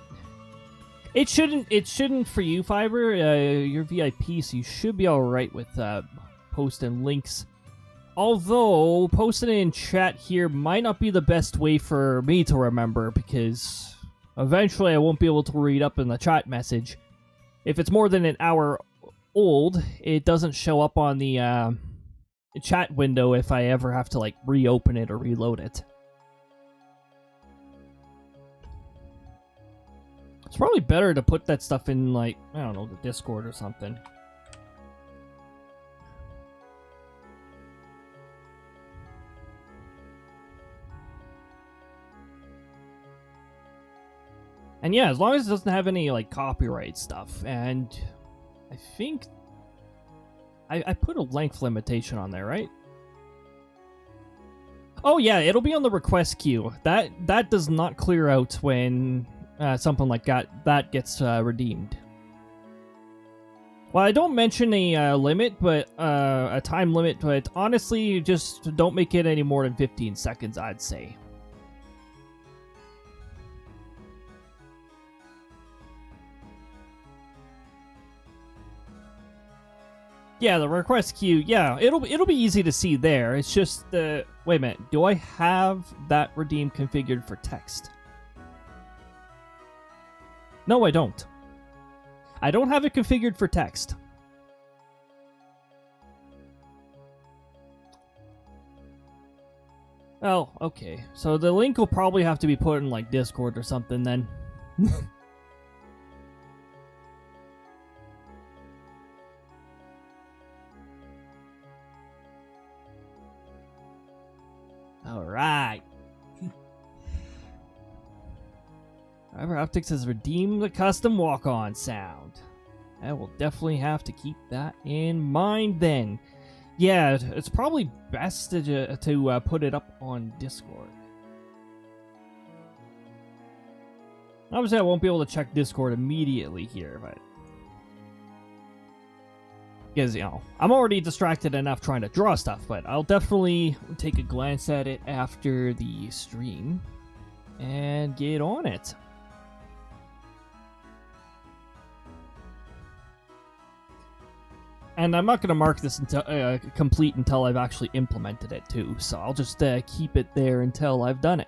It shouldn't for you, Fiber. You're VIP, so you should be all right with posting links. Although posting it in chat here might not be the best way for me to remember, because eventually I won't be able to read up in the chat message. If it's more than an hour old, it doesn't show up on the chat window if I ever have to like reopen it or reload it. It's probably better to put that stuff in, like, I don't know, the Discord or something. And yeah, as long as it doesn't have any, like, copyright stuff. And I think I put a length limitation on there, right? Oh yeah, it'll be on the request queue. That does not clear out when something like that gets redeemed. Well, I don't mention a limit, but a time limit, but honestly, just don't make it any more than 15 seconds, I'd say. Yeah, the request queue, yeah, it'll be easy to see there. It's just wait a minute, do I have that redeem configured for text? No, I don't. I don't have it configured for text. Oh, okay. So the link will probably have to be put in, like, Discord or something then. Alright. Fiber Optics has redeemed the custom walk-on sound. I will definitely have to keep that in mind then. Yeah, it's probably best to put it up on Discord. Obviously, I won't be able to check Discord immediately here, but because, you know, I'm already distracted enough trying to draw stuff, but I'll definitely take a glance at it after the stream and get on it. And I'm not going to mark this until complete until I've actually implemented it too, so I'll just keep it there until I've done it.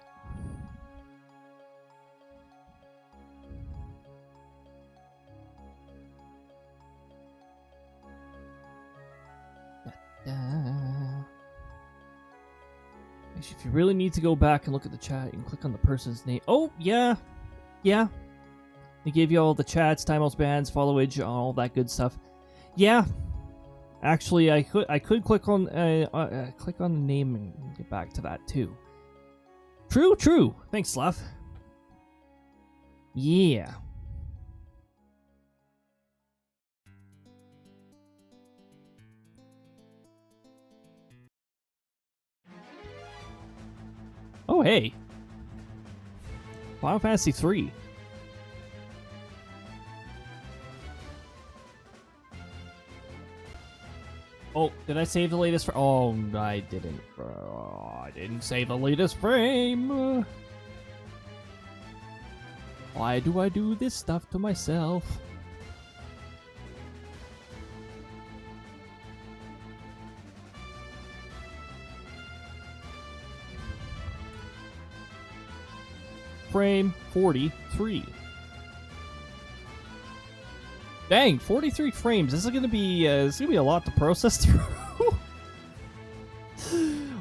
Actually, if you really need to go back and look at the chat, you can click on the person's name. Oh, yeah. Yeah. They gave you all the chats, timeouts, bans, followage, all that good stuff. Yeah. Actually, I could click on the name and get back to that too. True. Thanks, Slav. Yeah. Oh, hey. Final Fantasy 3. Oh, did I save the latest frame? Oh, I didn't. I didn't save the latest frame. Why do I do this stuff to myself? Frame 43. Dang, 43 frames. This is gonna be a lot to process through.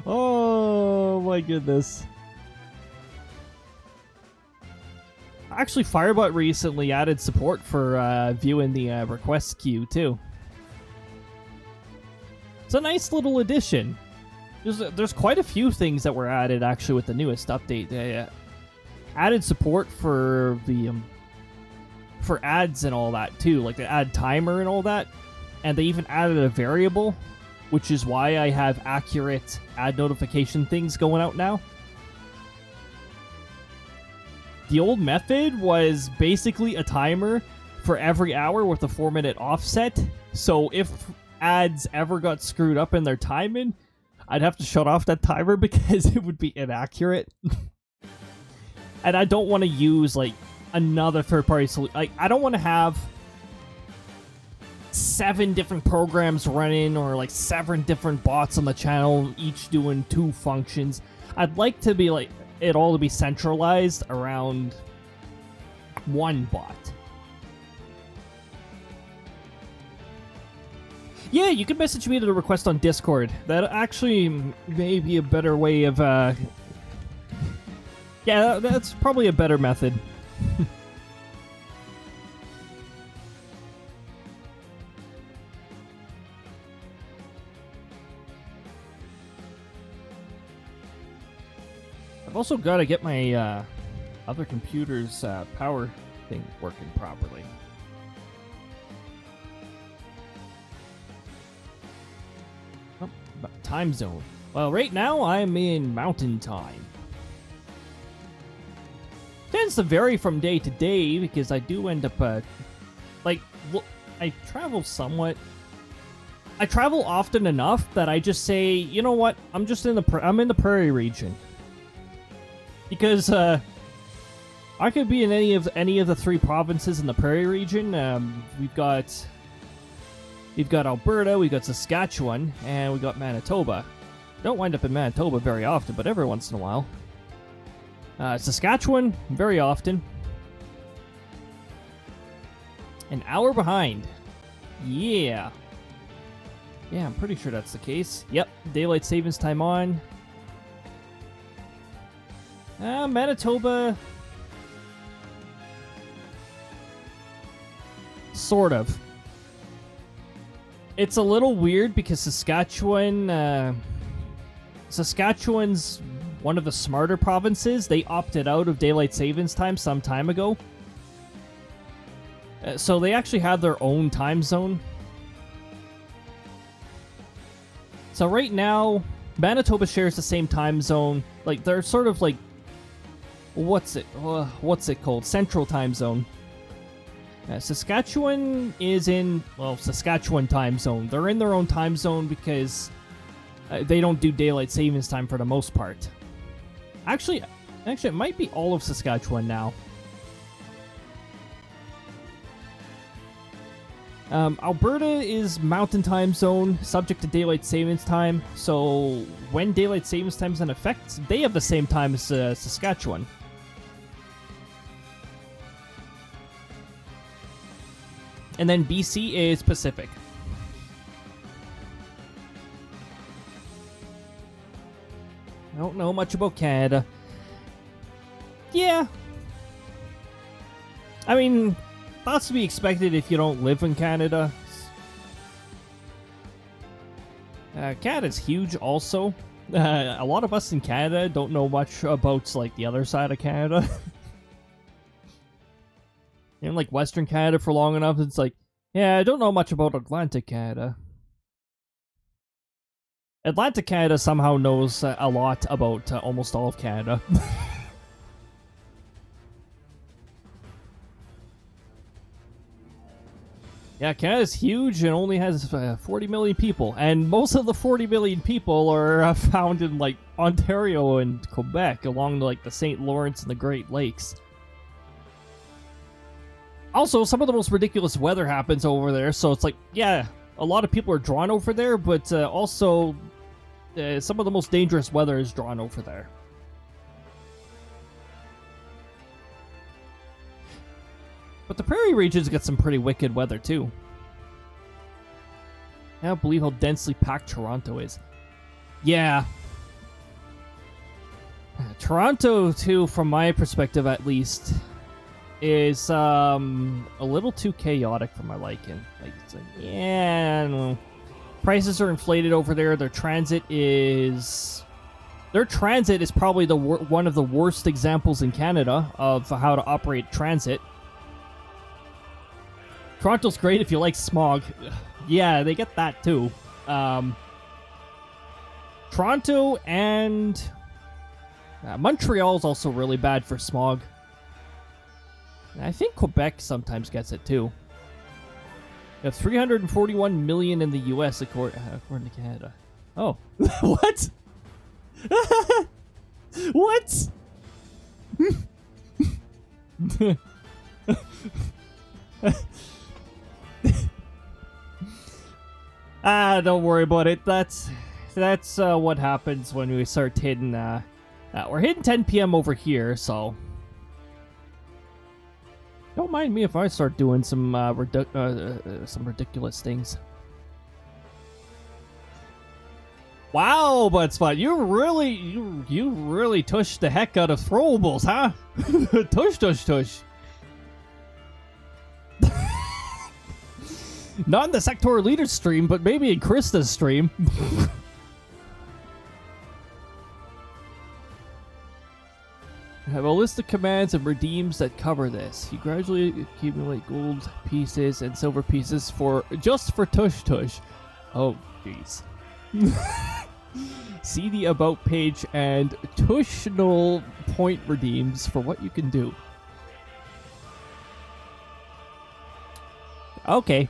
Oh my goodness. Actually, Firebot recently added support for viewing the request queue too. It's a nice little addition. There's quite a few things that were added actually with the newest update. They added support for the for ads and all that too, like the ad timer and all that. And they even added a variable, which is why I have accurate ad notification things going out now. The old method was basically a timer for every hour with a 4-minute offset. So if ads ever got screwed up in their timing, I'd have to shut off that timer because it would be inaccurate. And I don't want to use like another third-party solution. Like, I don't want to have 7 different programs running or like 7 different bots on the channel, each doing 2 functions. I'd like to be like it all to be centralized around one bot. Yeah, you can message me to the request on Discord. That actually may be a better way of, yeah, that's probably a better method. I've also got to get my other computer's power thing working properly. Oh, time zone. Well, right now I'm in mountain time. Tends to vary from day to day because I do end up, like, I travel somewhat. I travel often enough that I just say, you know what? I'm in the prairie region. Because I could be in any of the 3 provinces in the prairie region. We've got Alberta, we've got Saskatchewan, and we got Manitoba. Don't wind up in Manitoba very often, but every once in a while. Saskatchewan, very often. An hour behind. Yeah. Yeah, I'm pretty sure that's the case. Yep, daylight savings time on. Manitoba... Sort of. It's a little weird because Saskatchewan's one of the smarter provinces. They opted out of daylight savings time some time ago. So they actually have their own time zone. So right now, Manitoba shares the same time zone. Like, they're sort of like... What's it called? Central time zone. Saskatchewan is in, well, Saskatchewan time zone. They're in their own time zone because they don't do daylight savings time for the most part. Actually, it might be all of Saskatchewan now. Alberta is mountain time zone, subject to daylight savings time. So when daylight savings time is in effect, they have the same time as Saskatchewan. And then BC is Pacific. I don't know much about Canada. Yeah. I mean, that's to be expected if you don't live in Canada. Canada's huge also. A lot of us in Canada don't know much about, like, the other side of Canada. In, like, Western Canada for long enough, it's like, yeah, I don't know much about Atlantic Canada. Atlantic Canada somehow knows a lot about almost all of Canada. Yeah, Canada's huge and only has 40 million people. And most of the 40 million people are found in, like, Ontario and Quebec, along, like, the St. Lawrence and the Great Lakes. Also, some of the most ridiculous weather happens over there, so it's like, yeah, a lot of people are drawn over there, but also some of the most dangerous weather is drawn over there. But the prairie regions get some pretty wicked weather, too. I don't believe how densely packed Toronto is. Yeah. Toronto, too, from my perspective at least, is a little too chaotic for my liking. Like, it's like, yeah, well, prices are inflated over there. Their transit is probably one of the worst examples in Canada of how to operate transit. Toronto's great if you like smog. Yeah, they get that too. Toronto and Montreal's also really bad for smog. And I think Quebec sometimes gets it too. You have 341 million in the U.S. according to Canada. Oh, what? What? Don't worry about it. That's what happens when we start hitting. We're hitting 10 p.m. over here, so don't mind me if I start doing some ridiculous things. Wow, Buttspot, you really tushed the heck out of throwables, huh? Tush. Not in the sectoral leader stream, but maybe in Krista's stream. I have a list of commands and redeems that cover this. You gradually accumulate gold pieces and silver pieces just for tush. Oh, jeez. See the about page and tushional point redeems for what you can do. Okay.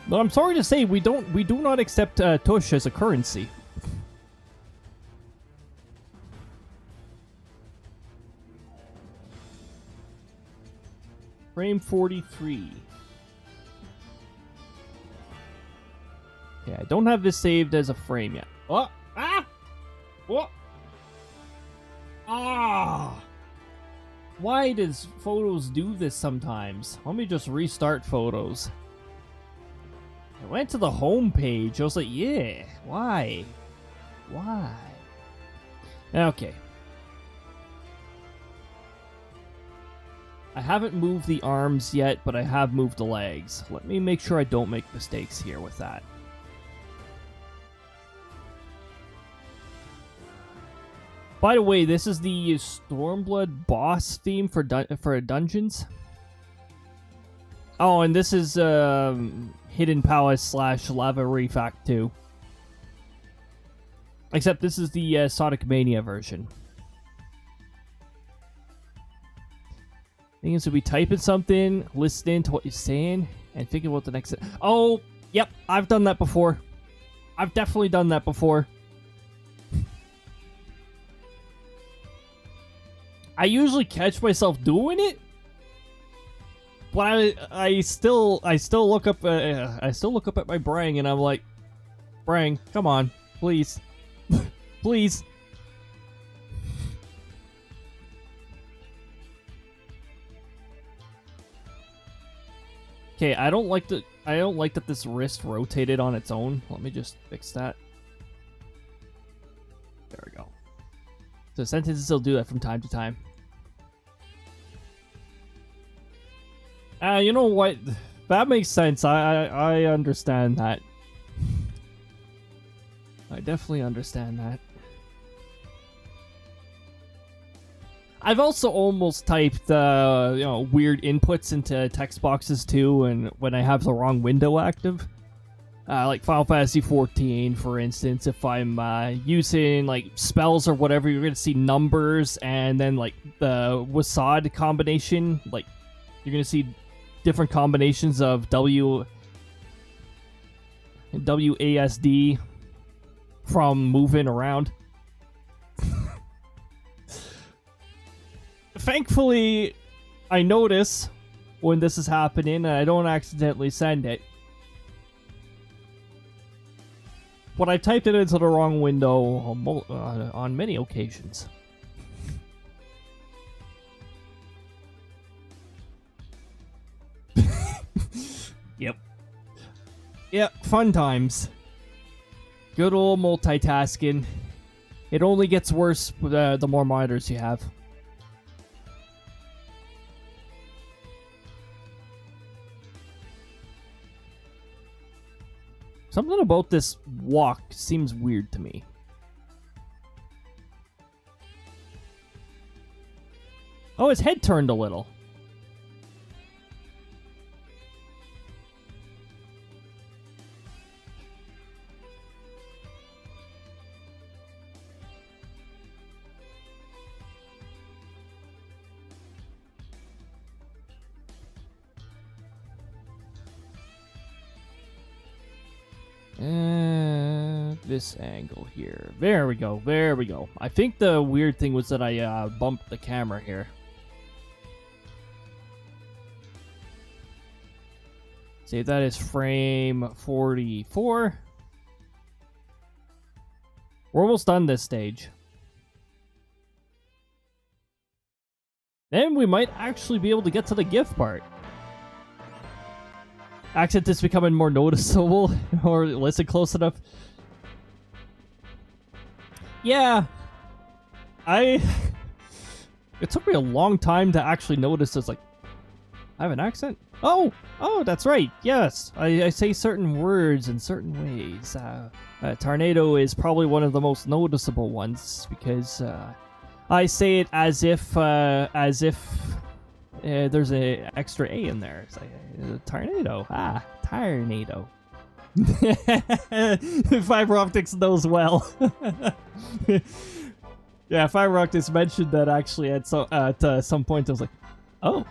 No, I'm sorry to say we do not accept tush as a currency. Frame 43. Yeah, I don't have this saved as a frame yet. Oh! Ah! What? Ah! Why does Photos do this sometimes? Let me just restart Photos. I went to the home page. I was like, yeah, why? Why? Okay. I haven't moved the arms yet, but I have moved the legs. Let me make sure I don't make mistakes here with that. By the way, this is the Stormblood boss theme for dungeons. Oh, and this is Hidden Palace / Lava Reef Act 2. Except this is the Sonic Mania version. Thing is to be typing something, listening to what you're saying, and thinking about the next... Oh, yep, I've done that before. I've definitely done that before. I usually catch myself doing it, but I still look up at my brain and I'm like, brain, come on, please, please. Okay, I don't like that this wrist rotated on its own. Let me just fix that. There we go. So sentences will do that from time to time. You know what? That makes sense. I understand that. I definitely understand that. I've also almost typed weird inputs into text boxes too, and when I have the wrong window active. Like Final Fantasy 14, for instance, if I'm using like spells or whatever, you're gonna see numbers, and then like the WASD combination, like you're gonna see different combinations of W and WASD from moving around. Thankfully, I notice when this is happening, and I don't accidentally send it. But I typed it into the wrong window on many occasions. Yep. Yep, fun times. Good old multitasking. It only gets worse with, the more monitors you have. Something about this walk seems weird to me. Oh, his head turned a little. This angle here. There we go. There we go. I think the weird thing was that I bumped the camera here. Save that as frame 44. We're almost done this stage. Then we might actually be able to get to the gift part. Accent is becoming more noticeable, or listen close enough. Yeah. It took me a long time to actually notice it's like, I have an accent? Oh, that's right. Yes, I say certain words in certain ways. Tornado is probably one of the most noticeable ones because I say it as if there's an extra A in there. It's like tornado. Tornado. Fiber Optics knows well. Yeah, Fiber Optics mentioned that actually at some point. I was like, oh.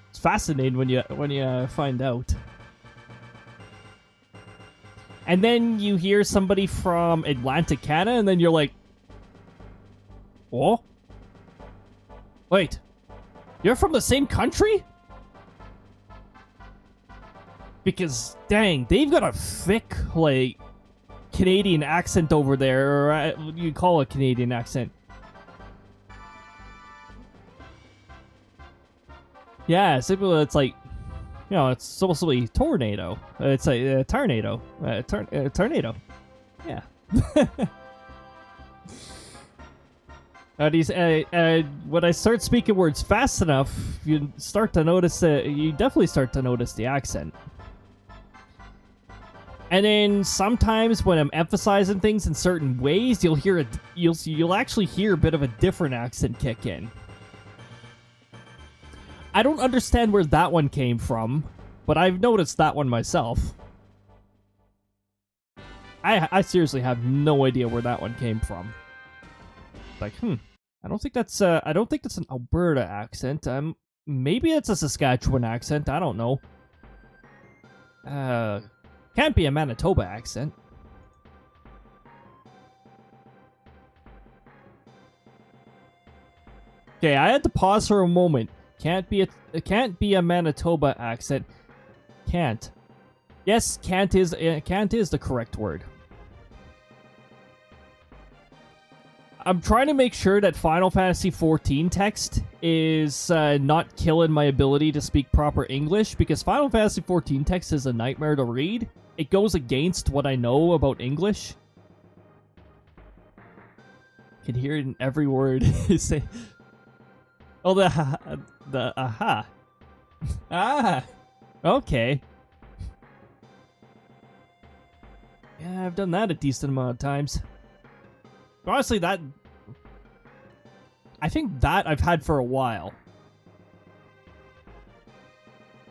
It's fascinating when you find out. And then you hear somebody from Atlantic, Canada, and then you're like, oh? Wait, you're from the same country? Because, dang, they've got a thick, like, Canadian accent over there, or you call it Canadian accent. Yeah, it's like, you know, it's supposed to be tornado. It's a tornado. Tornado. Yeah. When I start speaking words fast enough, you start to notice you definitely start to notice the accent. And then sometimes when I'm emphasizing things in certain ways, you'll actually hear a bit of a different accent kick in. I don't understand where that one came from, but I've noticed that one myself. I seriously have no idea where that one came from. Like, I don't think that's an Alberta accent. Maybe it's a Saskatchewan accent. I don't know. Can't be a Manitoba accent. Okay, I had to pause for a moment. Can't be a Manitoba accent. Can't. Yes, can't is the correct word. I'm trying to make sure that Final Fantasy XIV text is not killing my ability to speak proper English, because Final Fantasy XIV text is a nightmare to read. It goes against what I know about English. I can hear it in every word you say. Oh, the aha. Ah, okay. Yeah, I've done that a decent amount of times. Honestly, I think that I've had for a while.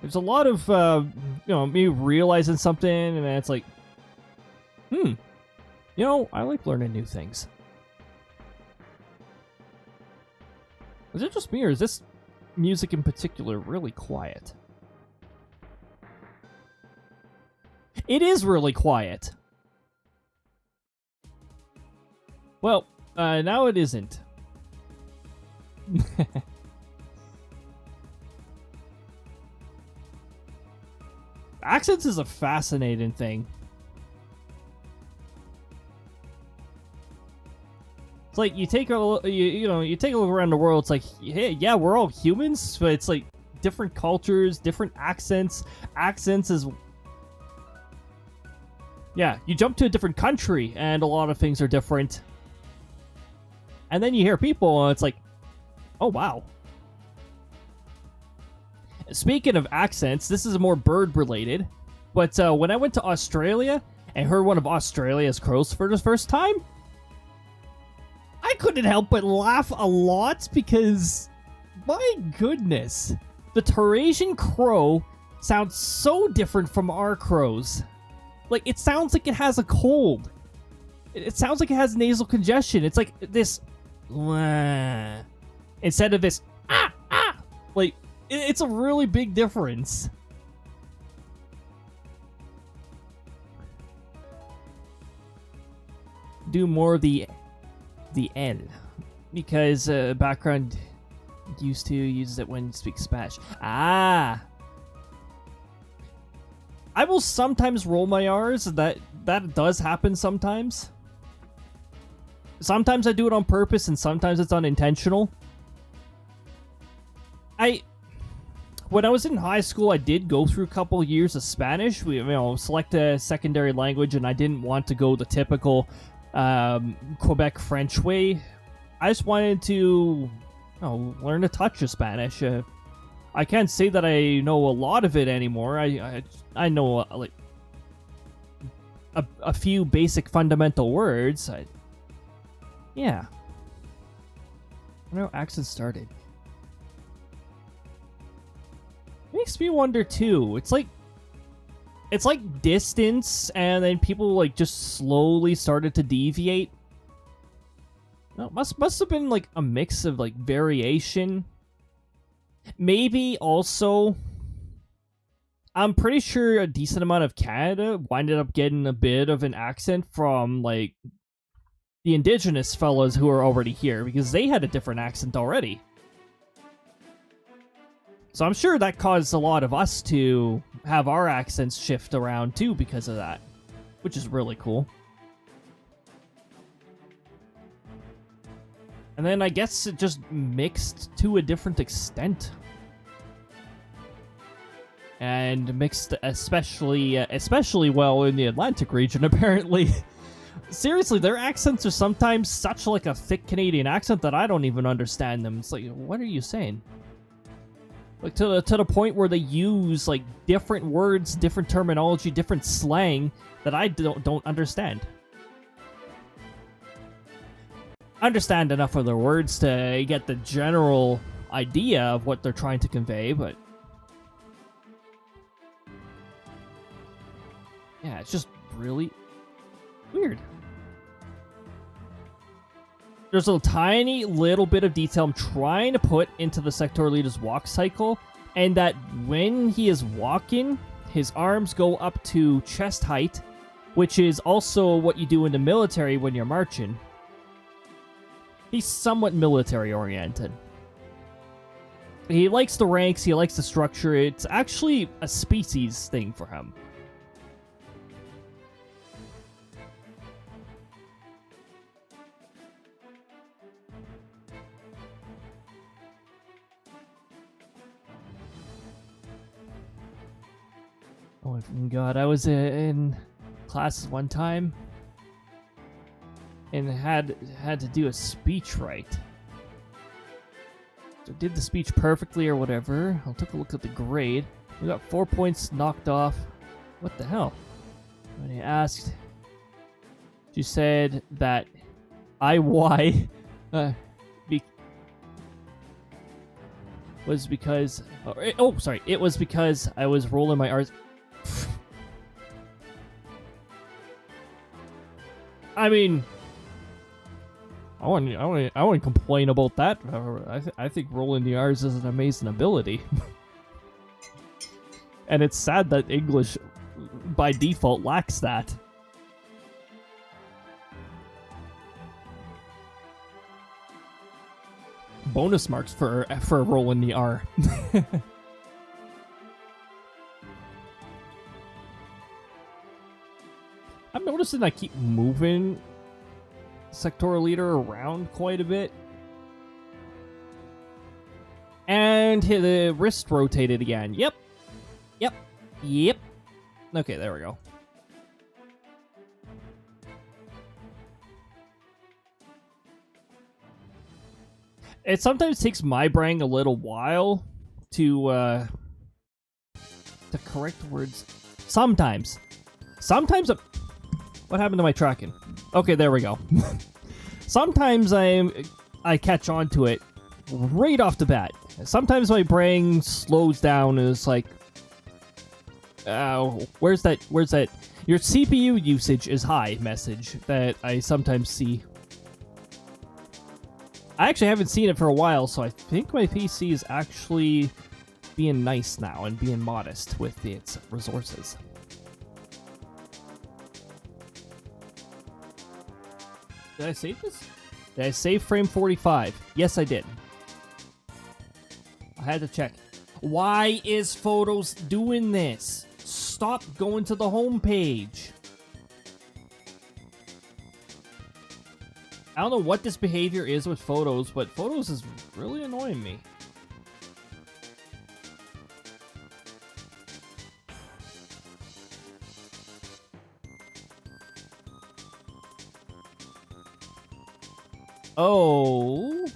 There's a lot of, me realizing something, and then it's like, I like learning new things. Is it just me, or is this music in particular really quiet? It is really quiet. Well, now it isn't. Accents is a fascinating thing. It's like you take a you take a look around the world. It's like, hey, yeah, we're all humans, but it's like different cultures, different accents. Accents is, yeah, you jump to a different country, and a lot of things are different. And then you hear people, and it's like, oh wow. Speaking of accents, this is more bird related, but when I went to Australia and heard one of Australia's crows for the first time, I couldn't help but laugh a lot because, my goodness, the Terrasian crow sounds so different from our crows. Like, it sounds like it has a cold. It sounds like it has nasal congestion. It's like this, wah, instead of this, ah, ah. Like, it's a really big difference. Do more of the L, because background used to use it when you speak Spanish. Ah, I will sometimes roll my R's. That does happen sometimes. Sometimes I do it on purpose, and sometimes it's unintentional. When I was in high school, I did go through a couple years of Spanish. We, select a secondary language, and I didn't want to go the typical Quebec French way. I just wanted to learn a touch of Spanish. I can't say that I know a lot of it anymore. I know like a few basic fundamental words. Yeah. I know accent started. Makes me wonder too. It's like distance, and then people like just slowly started to deviate. No, must have been like a mix of like variation. Maybe also, I'm pretty sure a decent amount of Canada winded up getting a bit of an accent from like the indigenous fellas who are already here, because they had a different accent already. So I'm sure that caused a lot of us to have our accents shift around too because of that, which is really cool. And then I guess it just mixed to a different extent. And mixed especially well in the Atlantic region, apparently. Seriously, their accents are sometimes such like a thick Canadian accent that I don't even understand them. It's like, what are you saying? Like to the point where they use like different words, different terminology, different slang that I don't understand. Understand enough of their words to get the general idea of what they're trying to convey, but yeah, it's just really weird. There's a tiny little bit of detail I'm trying to put into the sector leader's walk cycle, and that when he is walking, his arms go up to chest height, which is also what you do in the military when you're marching. He's somewhat military-oriented. He likes the ranks, he likes the structure. It's actually a species thing for him. Oh my god, I was in classes one time and had to do a speech right. So I did the speech perfectly or whatever. I took a look at the grade. We got 4 points knocked off. What the hell? When I asked, she said that IY was because... sorry. It was because I was rolling my R's. I mean, I wouldn't complain about that. I think rolling the R's is an amazing ability. And it's sad that English, by default, lacks that. Bonus marks for rolling the R. I'm noticing I keep moving sectoral leader around quite a bit. And the wrist rotated again. Yep. Okay, there we go. It sometimes takes my brain a little while to correct words. Sometimes. What happened to my tracking? Okay, there we go. sometimes I catch on to it right off the bat. Sometimes my brain slows down and it's like, where's that? Your CPU usage is high message that I sometimes see. I actually haven't seen it for a while, so I think my PC is actually being nice now and being modest with its resources. Did I save this? Did I save frame 45? Yes, I did. I had to check. Why is Photos doing this? Stop going to the home page. I don't know what this behavior is with Photos, but Photos is really annoying me. Oh.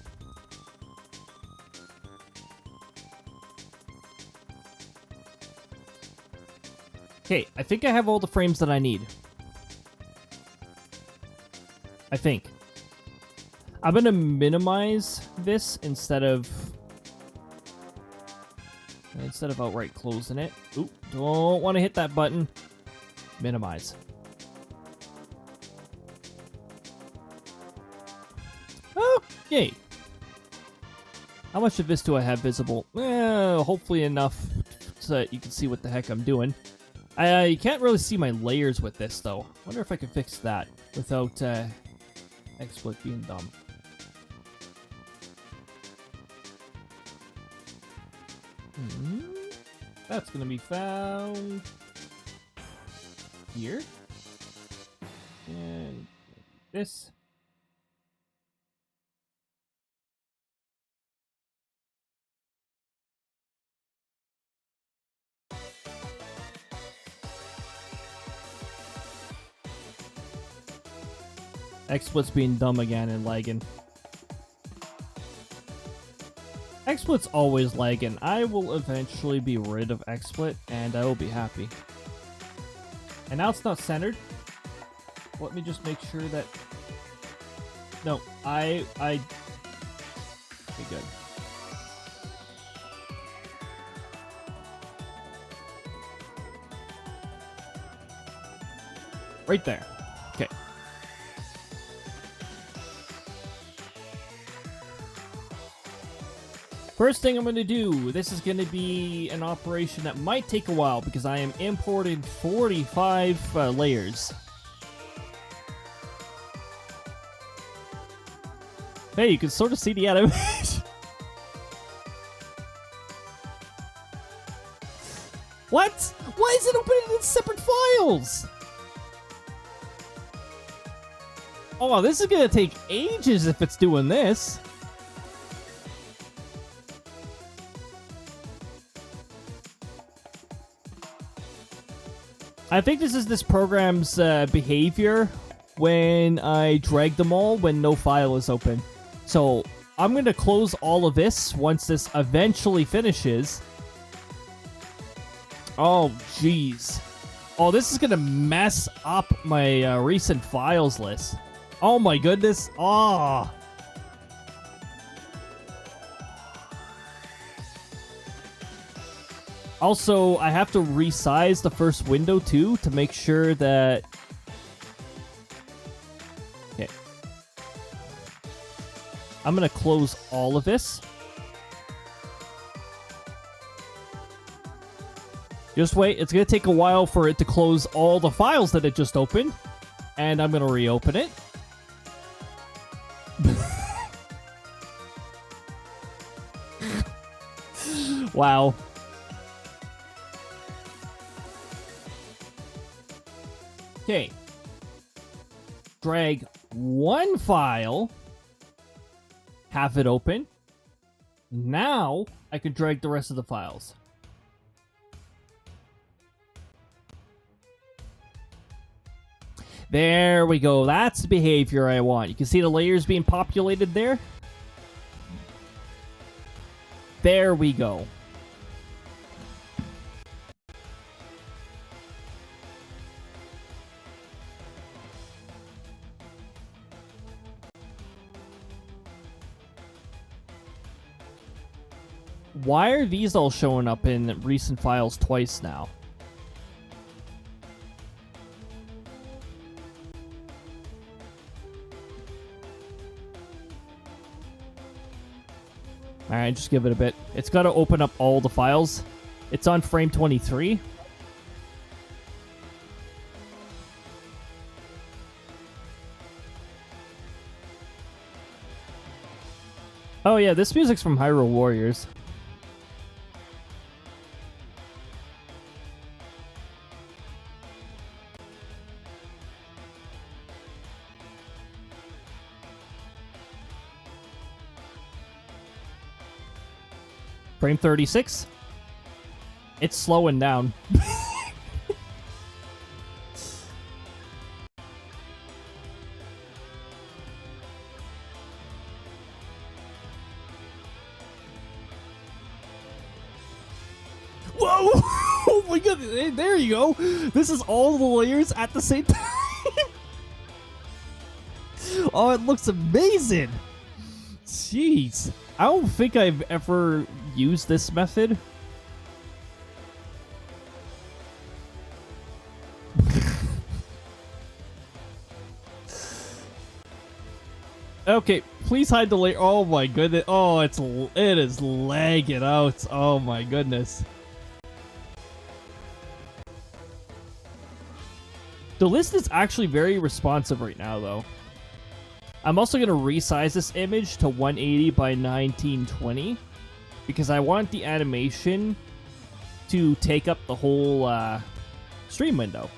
Okay, I think I have all the frames that I need. I think. I'm gonna minimize this instead of outright closing it. Oop, don't want to hit that button. Minimize. Okay. How much of this do I have visible? Hopefully enough so that you can see what the heck I'm doing. You can't really see my layers with this, though. Wonder if I can fix that without XSplit being dumb. That's gonna be found here. And this. XSplit's being dumb again and lagging. XSplit's always lagging. I will eventually be rid of XSplit and I will be happy. And now it's not centered. Let me just make sure that... No, okay, good. Right there. Okay. First thing I'm going to do, this is going to be an operation that might take a while because I am importing 45 layers. Hey, you can sort of see the animation. What? Why is it opening in separate files? Oh, this is going to take ages if it's doing this. I think this is this program's behavior when I drag them all when no file is open. So I'm going to close all of this once this eventually finishes. Oh, jeez. Oh, this is going to mess up my recent files list. Oh, my goodness. Oh. Also, I have to resize the first window, too, to make sure that... Okay. I'm going to close all of this. Just wait. It's going to take a while for it to close all the files that it just opened. And I'm going to reopen it. Wow. Okay. Drag one file. Have it open. Now I can drag the rest of the files. There we go. That's the behavior I want. You can see the layers being populated there. There we go. Why are these all showing up in recent files twice now? Alright, just give it a bit. It's got to open up all the files. It's on frame 23. Oh yeah, this music's from Hyrule Warriors. Frame 36. It's slowing down. Whoa! Oh my god, there you go. This is all the layers at the same time. Oh, it looks amazing. Jeez. I don't think I've ever used this method. Okay, please hide the layer. Oh my goodness. Oh, it is lagging out. Oh my goodness. The list is actually very responsive right now, though. I'm also going to resize this image to 180 by 1920 because I want the animation to take up the whole stream window.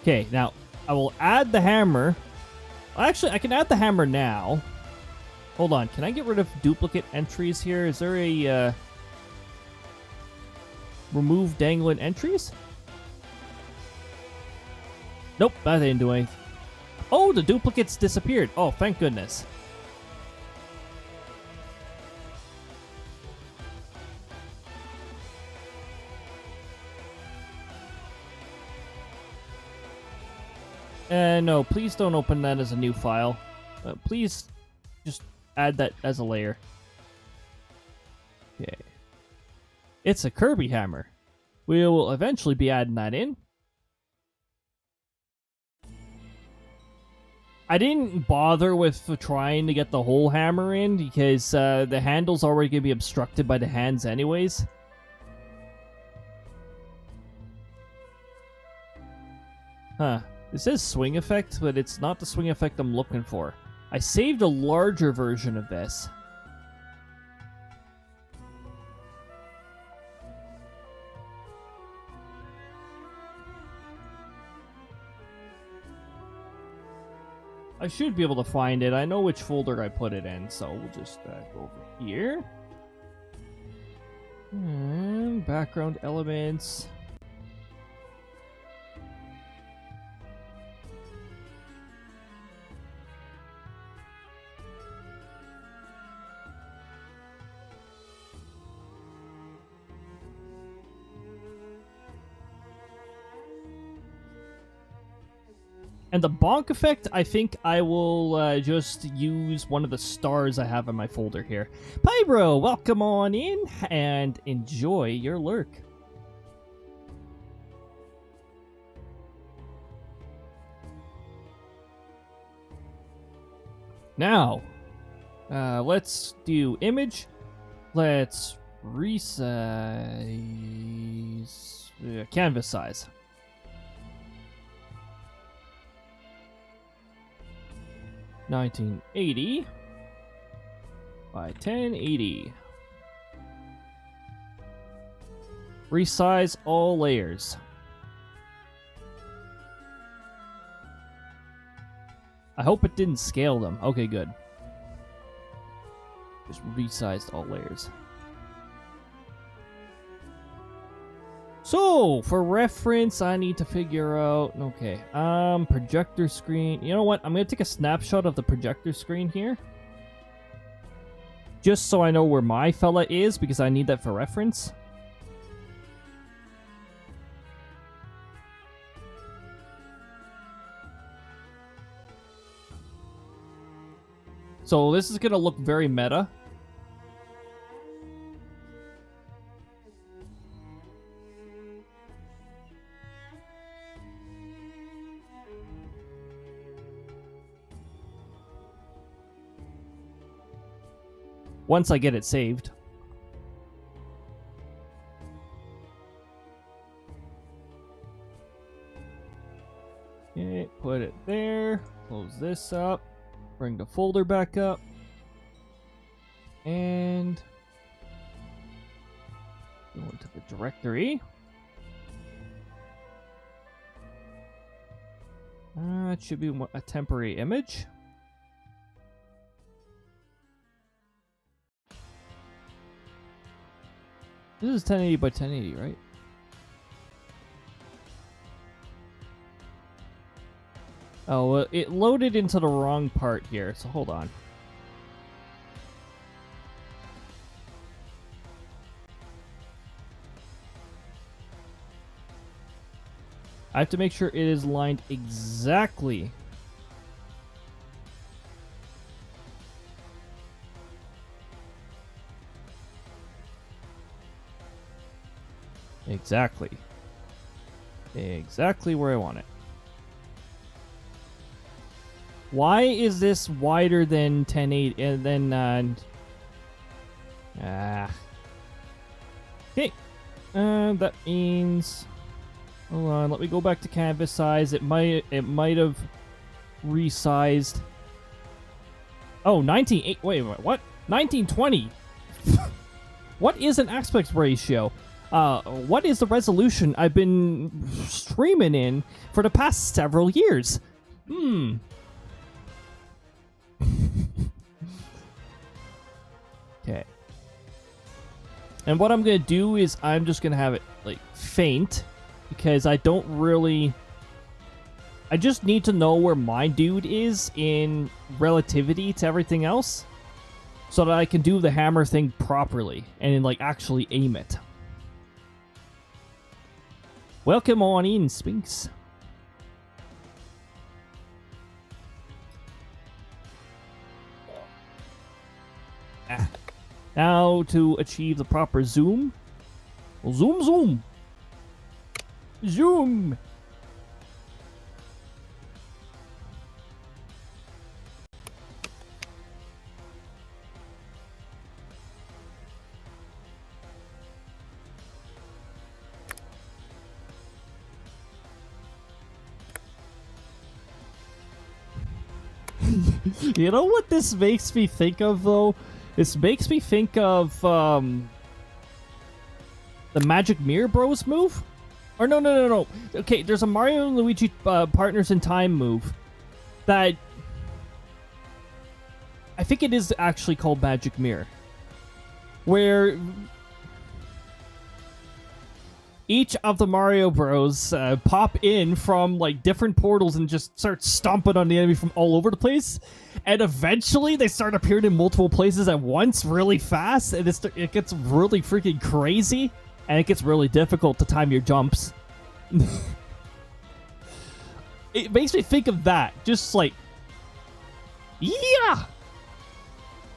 Okay, now I will add the hammer. Actually, I can add the hammer now. Hold on, can I get rid of duplicate entries here? Is there a remove dangling entries? Nope, that didn't do anything. Oh, the duplicates disappeared. Oh, thank goodness. No, please don't open that as a new file. Please just add that as a layer. Okay. It's a Kirby hammer. We will eventually be adding that in. I didn't bother with trying to get the whole hammer in because the handle's already going to be obstructed by the hands anyways. Huh. This says swing effect, but it's not the swing effect I'm looking for. I saved a larger version of this. I should be able to find it. I know which folder I put it in, so we'll just go over here. And background elements. And the bonk effect, I think I will just use one of the stars I have in my folder here. Pybro, welcome on in and enjoy your lurk. Now, let's do image. Let's resize canvas size. $1980 by 1080. Resize all layers. I hope it didn't scale them. Okay, good. Just resized all layers. So, for reference, I need to figure out... Okay, projector screen. You know what? I'm going to take a snapshot of the projector screen here. just so I know where my fella is, because I need that for reference. So this is gonna look very meta. Once I get it saved. Okay, put it there. Close this up. Bring the folder back up. And go into the directory. It should be a temporary image. This is 1080 by 1080, right? Oh, well, it loaded into the wrong part here, so hold on. I have to make sure it is lined exactly. Exactly. Exactly where I want it. Why is this wider than 1080 and then okay. That means, hold on, let me go back to canvas size. It might have resized. Oh, 19 wait, what? 1920. What is an aspect ratio? What is the resolution I've been streaming in for the past several years? Okay. And what I'm gonna do is I'm just gonna have it like faint, because I don't really. I just need to know where my dude is in relativity to everything else, so that I can do the hammer thing properly and like actually aim it. Welcome on in, Spinks. Now to achieve the proper zoom. Well, zoom, zoom. Zoom. You know what this makes me think of, though? This makes me think of the Magic Mirror Bros move. Or no. Okay, there's a Mario and Luigi Partners in Time move that I think it is actually called Magic Mirror, where each of the Mario Bros pop in from like different portals and just start stomping on the enemy from all over the place, and eventually they start appearing in multiple places at once really fast, and it gets really freaking crazy, and it gets really difficult to time your jumps. It makes me think of that, just like, yeah,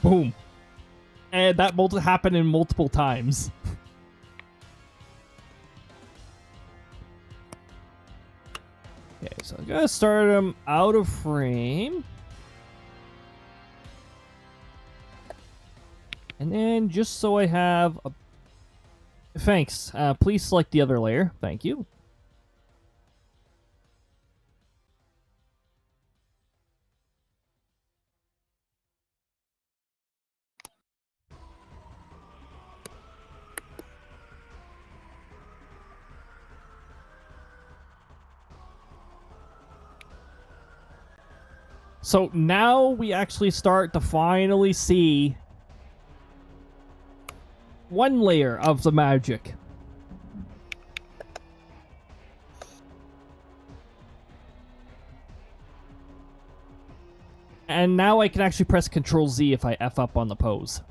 boom, and that happened in multiple times. Okay, so I'm gonna start him out of frame. And then, just so I have a... Thanks. Please select the other layer. Thank you. So now we actually start to finally see one layer of the magic. And now I can actually press Control Z if I F up on the pose.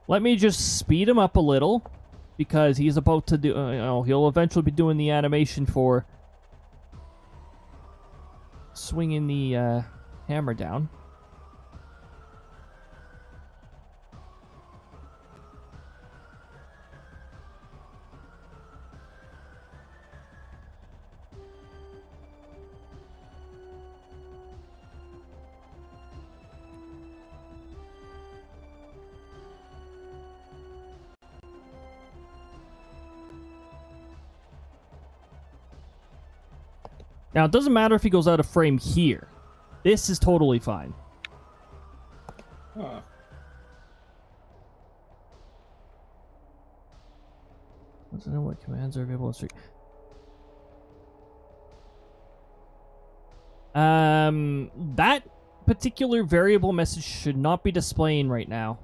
Let me just speed him up a little, because he's about to do, he'll eventually be doing the animation for swinging the hammer down. Now, it doesn't matter if he goes out of frame here. This is totally fine. Huh. Let's know what commands are available on stream. That particular variable message should not be displaying right now.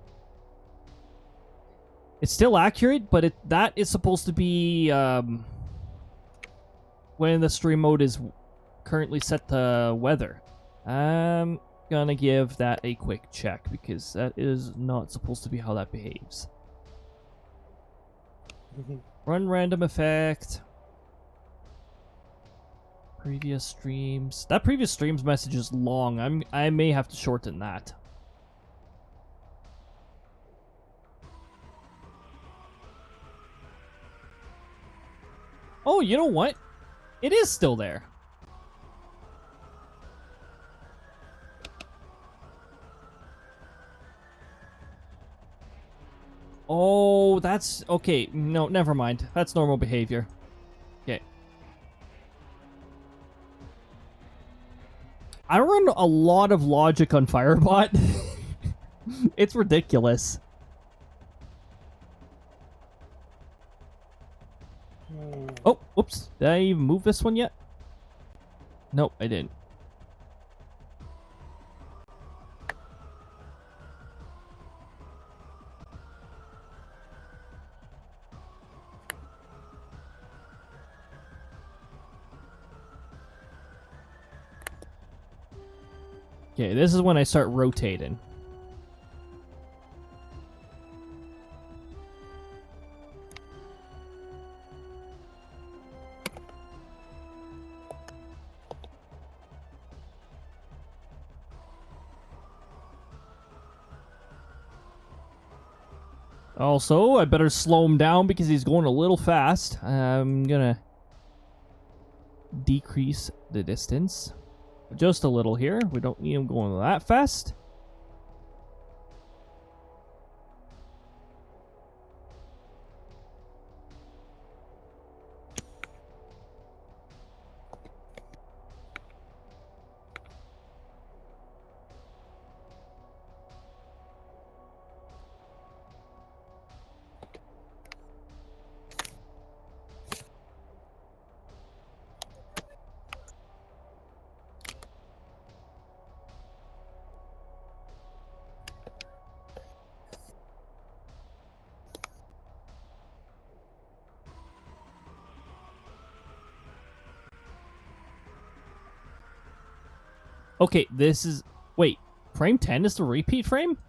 It's still accurate, but that is supposed to be when the stream mode is currently set to weather. I'm gonna give that a quick check because that is not supposed to be how that behaves. Run random effect. Previous streams. That previous streams message is long. I may have to shorten that. Oh, you know what? It is still there. Oh, that's... Okay, no, never mind. That's normal behavior. Okay. I run a lot of logic on Firebot. It's ridiculous. Oh, whoops. Did I even move this one yet? Nope, I didn't. Okay, this is when I start rotating. Also, I better slow him down because he's going a little fast. I'm gonna decrease the distance just a little here. We don't need him going that fast. Okay, this is... Wait, frame 10 is the repeat frame?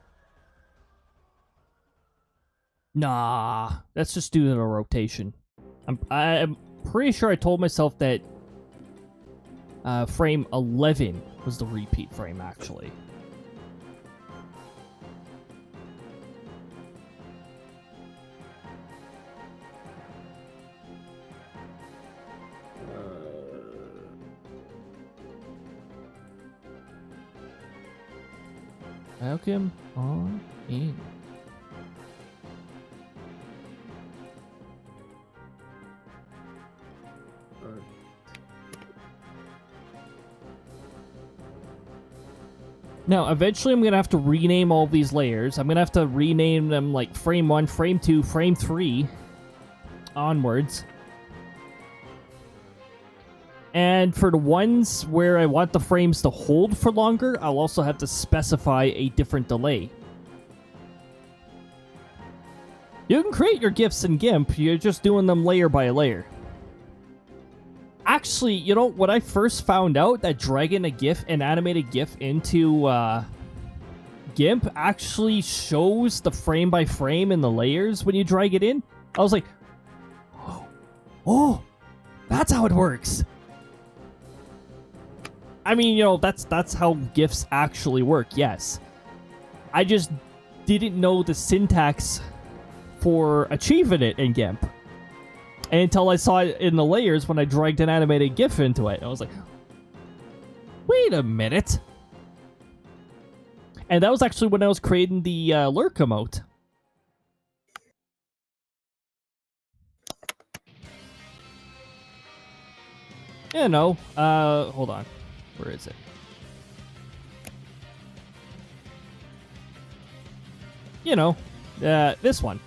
Nah, let's just do the rotation. I'm pretty sure I told myself that frame 11 was the repeat frame, actually. Welcome on in. Now, eventually I'm going to have to rename all these layers. I'm going to have to rename them like frame 1, frame 2, frame 3 onwards. And for the ones where I want the frames to hold for longer, I'll also have to specify a different delay. You can create your GIFs in GIMP, you're just doing them layer by layer. Actually, you know, when I first found out that dragging a GIF, an animated GIF into GIMP actually shows the frame by frame in the layers when you drag it in. I was like, oh, that's how it works. I mean, you know, that's how GIFs actually work, yes. I just didn't know the syntax for achieving it in GIMP until I saw it in the layers when I dragged an animated GIF into it. I was like, wait a minute. And that was actually when I was creating the lurk emote. Yeah, no. Hold on. Where is it? You know, this one.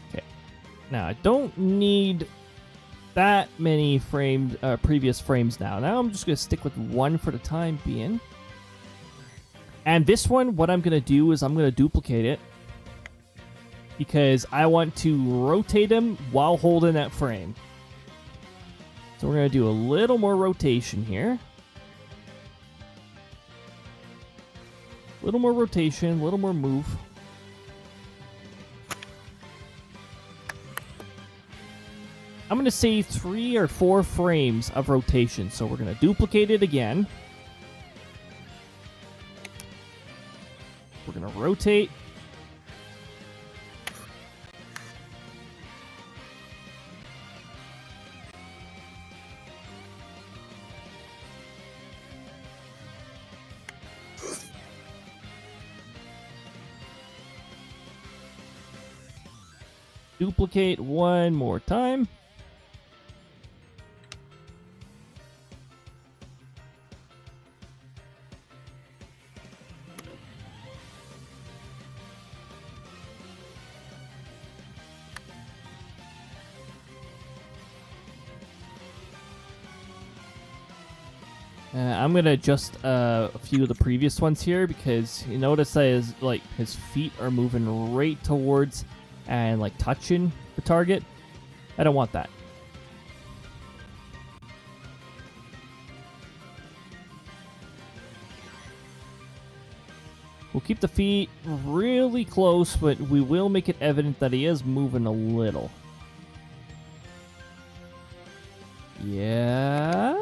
Okay. Now, I don't need that many frames, previous frames now. Now I'm just going to stick with one for the time being. And this one, what I'm going to do is I'm going to duplicate it because I want to rotate him while holding that frame. So we're going to do a little more rotation here. A little more rotation, a little more move. I'm going to say 3 or 4 frames of rotation. So we're going to duplicate it again. We're going to rotate. Duplicate one more time. I'm gonna adjust a few of the previous ones here because you notice that his feet are moving right towards and like touching the target. I don't want that. We'll keep the feet really close, but we will make it evident that he is moving a little. Yeah.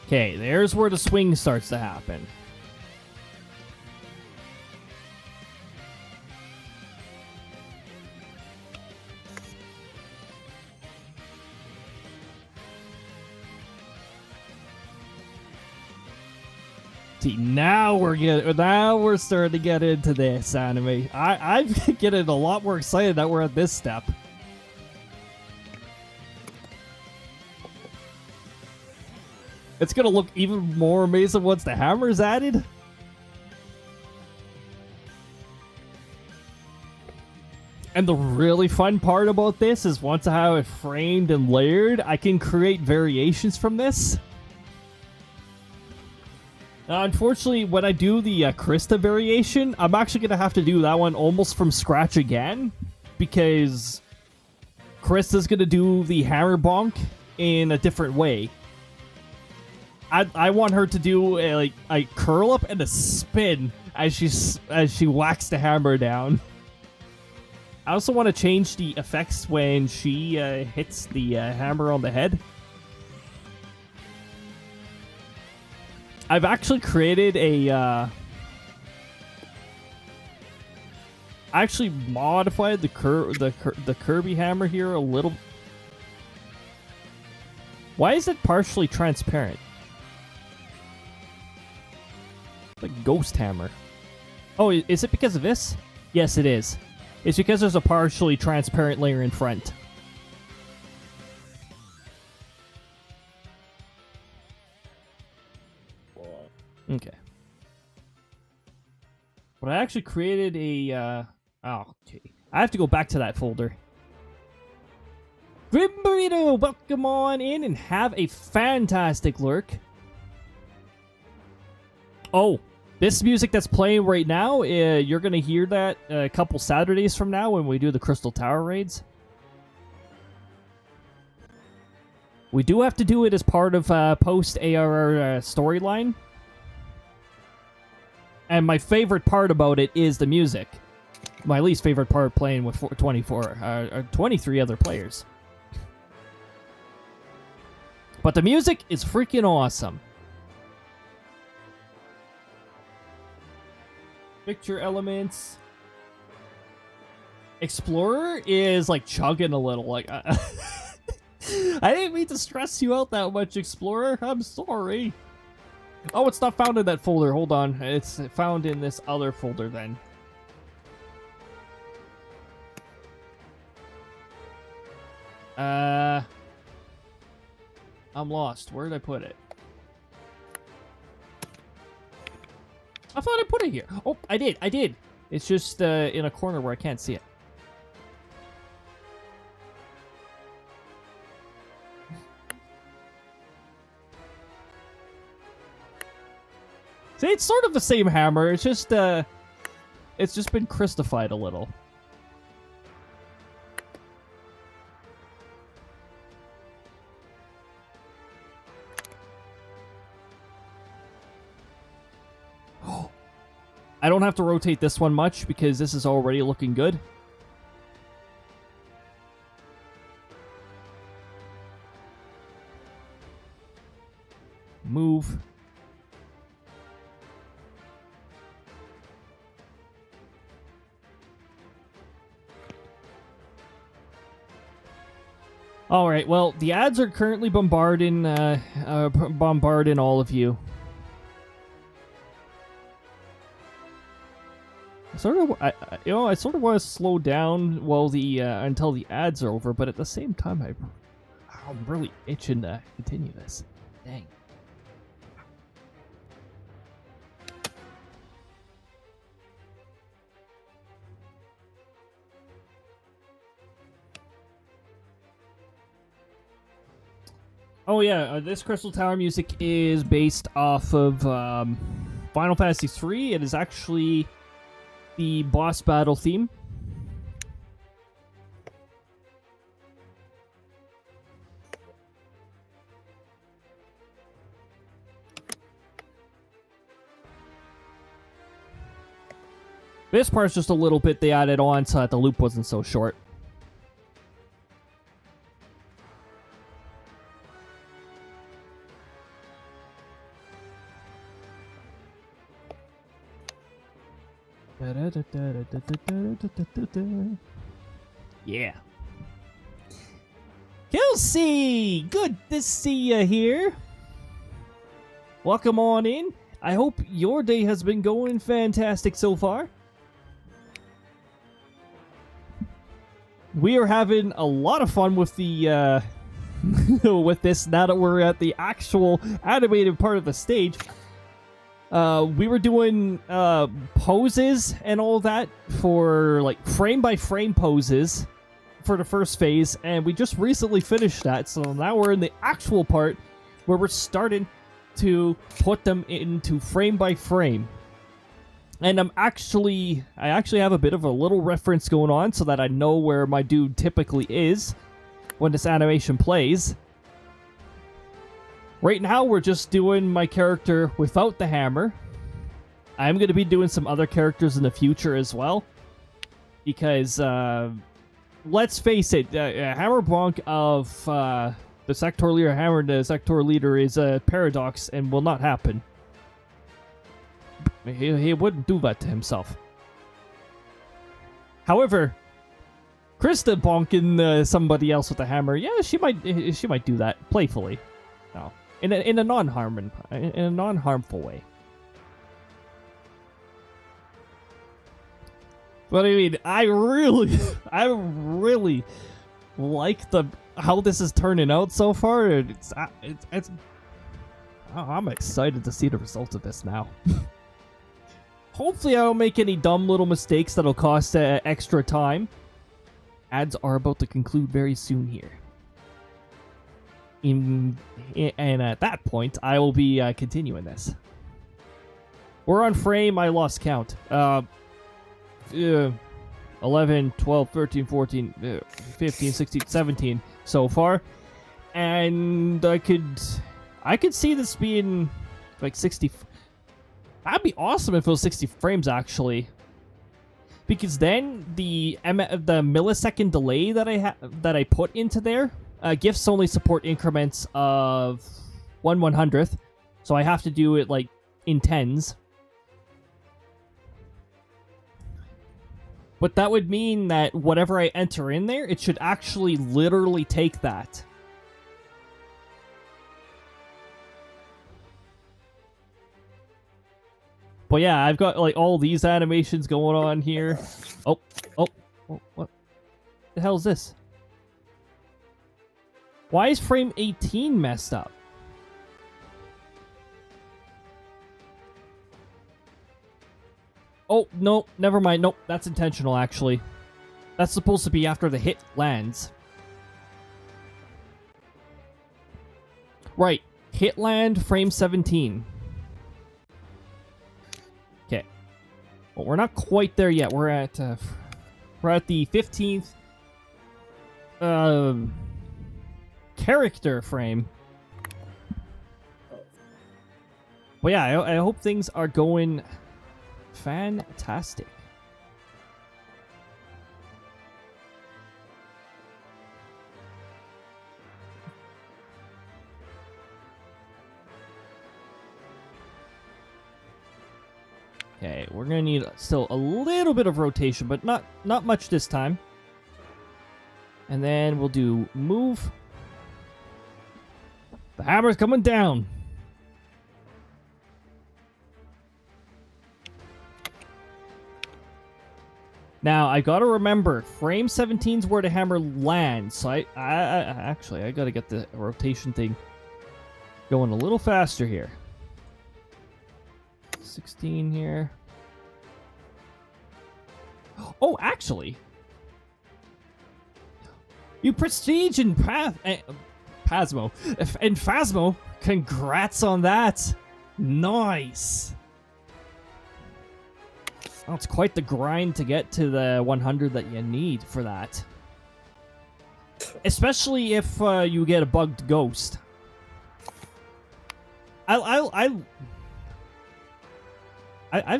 Okay, there's where the swing starts to happen. See, now we're starting to get into this anime. I'm getting a lot more excited that we're at this step. It's gonna look even more amazing once the hammer's added. And the really fun part about this is once I have it framed and layered, I can create variations from this. Unfortunately, when I do the Krista variation, I'm actually gonna have to do that one almost from scratch again, because Krista's gonna do the hammer bonk in a different way. I want her to do a curl up and a spin as she whacks the hammer down. I also want to change the effects when she hits the hammer on the head. I've actually created a I actually modified the Kirby hammer here a little. Why is it partially transparent? Like ghost hammer. Oh, is it because of this? Yes, it is. It's because there's a partially transparent layer in front. Okay. But I actually created a, oh, okay. I have to go back to that folder. Grim Burrito, welcome on in and have a fantastic lurk. Oh, this music that's playing right now, you're going to hear that a couple Saturdays from now when we do the Crystal Tower raids. We do have to do it as part of post-ARR storyline. And my favorite part about it is the music. My least favorite part playing with 23 other players. But the music is freaking awesome. Picture elements. Explorer is like chugging a little. Like I didn't mean to stress you out that much, Explorer. I'm sorry. Oh, it's not found in that folder. Hold on. It's found in this other folder then. I'm lost. Where did I put it? I thought I put it here. Oh, I did. It's just in a corner where I can't see it. See, it's sort of the same hammer. It's just been Christified a little. I don't have to rotate this one much because this is already looking good. Move. All right. Well, the ads are currently bombarding all of you. I sort of want to slow down while the until the ads are over, but at the same time, I'm really itching to continue this. Dang. Oh yeah, this Crystal Tower music is based off of Final Fantasy III. It is actually the boss battle theme. This part's just a little bit they added on so that the loop wasn't so short. Yeah. Kelsey! Good to see you here. Welcome on in. I hope your day has been going fantastic so far. We are having a lot of fun with the with this now that we're at the actual animated part of the stage. We were doing poses and all that for like frame by frame poses for the first phase, and we just recently finished that, so now we're in the actual part where we're starting to put them into frame by frame. And I actually have a bit of a little reference going on so that I know where my dude typically is when this animation plays. Right now, we're just doing my character without the hammer. I'm going to be doing some other characters in the future as well. Because, let's face it, Hammer Bonk of the Sector Leader Hammer, the Sector Leader, is a paradox and will not happen. He wouldn't do that to himself. However, Krista bonking somebody else with a hammer, yeah, she might do that playfully. No. In a non-harmful way. But I mean, I really like how this is turning out so far. I'm excited to see the result of this now. Hopefully, I don't make any dumb little mistakes that'll cost extra time. Ads are about to conclude very soon here. And at that point, I will be continuing this. We're on frame. I lost count. 11, 12, 13, 14, 15, 16, 17 so far. And I could see this being like 60. That'd be awesome if it was 60 frames, actually. Because then the millisecond delay that I put into there, GIFs only support increments of 1/100th. So I have to do it like in tens. But that would mean that whatever I enter in there, it should actually literally take that. But yeah, I've got like all these animations going on here. Oh, what the hell is this? Why is frame 18 messed up? Oh, no, never mind. Nope, that's intentional, actually. That's supposed to be after the hit lands. Right, hit land, frame 17. Okay. Well, we're not quite there yet. We're at the 15th character frame. But yeah, I hope things are going fantastic. Okay, we're gonna need still a little bit of rotation, but not much this time. And then we'll do move. The hammer's coming down. Now, I gotta remember, frame 17 is where the hammer lands, so I actually, I gotta get the rotation thing going a little faster here. 16 here. Oh, actually, you Prestige and Phasmo. And Phasmo, congrats on that. Nice. Oh, it's quite the grind to get to the 100 that you need for that. Especially if you get a bugged ghost. I've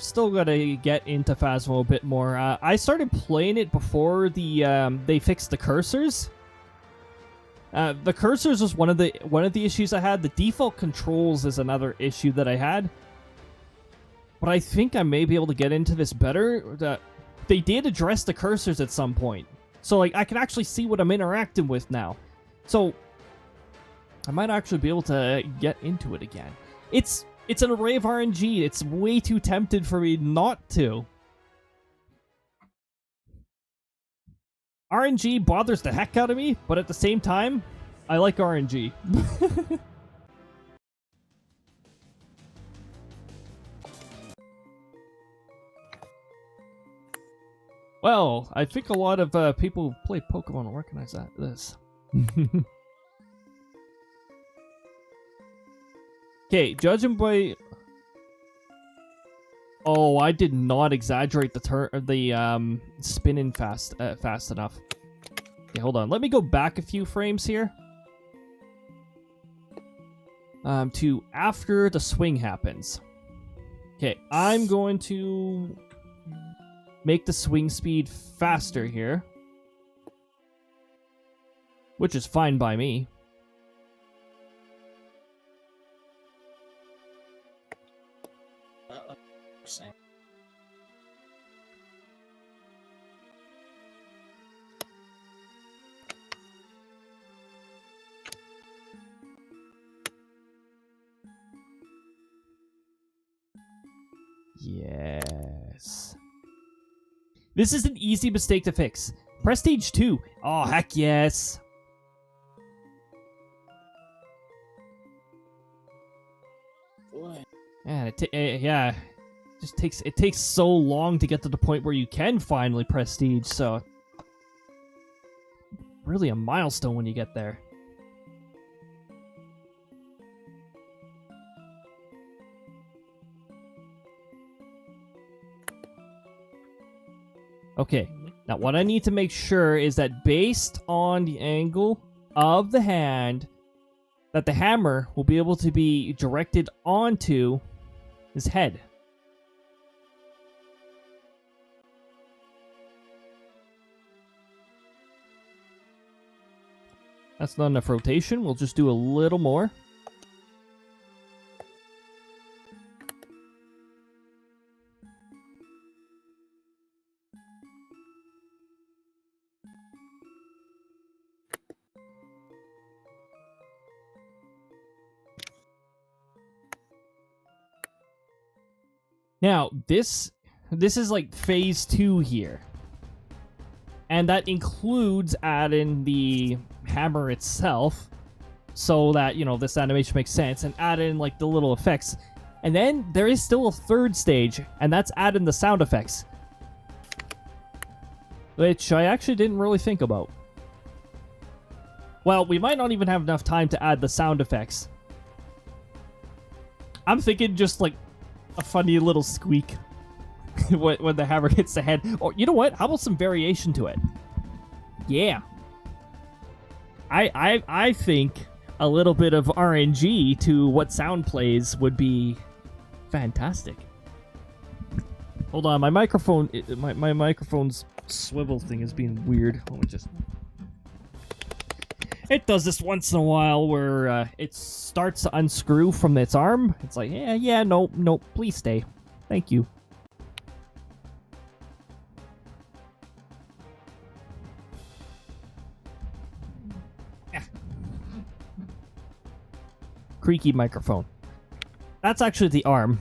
still got to get into Phasmo a bit more. I started playing it before they fixed the cursors. The cursors was one of the issues I had. The default controls is another issue that I had. But I think I may be able to get into this better. They did address the cursors at some point. So like I can actually see what I'm interacting with now. So I might actually be able to get into it again. It's an array of RNG. It's way too tempted for me not to. RNG bothers the heck out of me, but at the same time, I like RNG. Well, I think a lot of people who play Pokemon will recognize this. Okay, judging by... Oh, I did not exaggerate the spinning fast enough. Okay, hold on. Let me go back a few frames here. To after the swing happens. Okay, I'm going to make the swing speed faster here. Which is fine by me. Yes. This is an easy mistake to fix. Prestige 2. Oh, heck yes. What? Man, yeah. It takes so long to get to the point where you can finally prestige, so really a milestone when you get there. Okay, now what I need to make sure is that based on the angle of the hand, that the hammer will be able to be directed onto his head. That's not enough rotation. We'll just do a little more. Now, this is like phase 2 here. And that includes adding the hammer itself so that, you know, this animation makes sense, and add in like the little effects. And then there is still a third stage, and that's adding the sound effects, which I actually didn't really think about. Well, we might not even have enough time to add the sound effects. I'm thinking just like a funny little squeak when the hammer hits the head. Or you know what? How about some variation to it? Yeah. I think a little bit of RNG to what sound plays would be fantastic. Hold on, my microphone, my microphone's swivel thing is being weird. Let me just. It does this once in a while where it starts to unscrew from its arm. It's like, yeah, no, please stay. Thank you. Creaky microphone. That's actually the arm.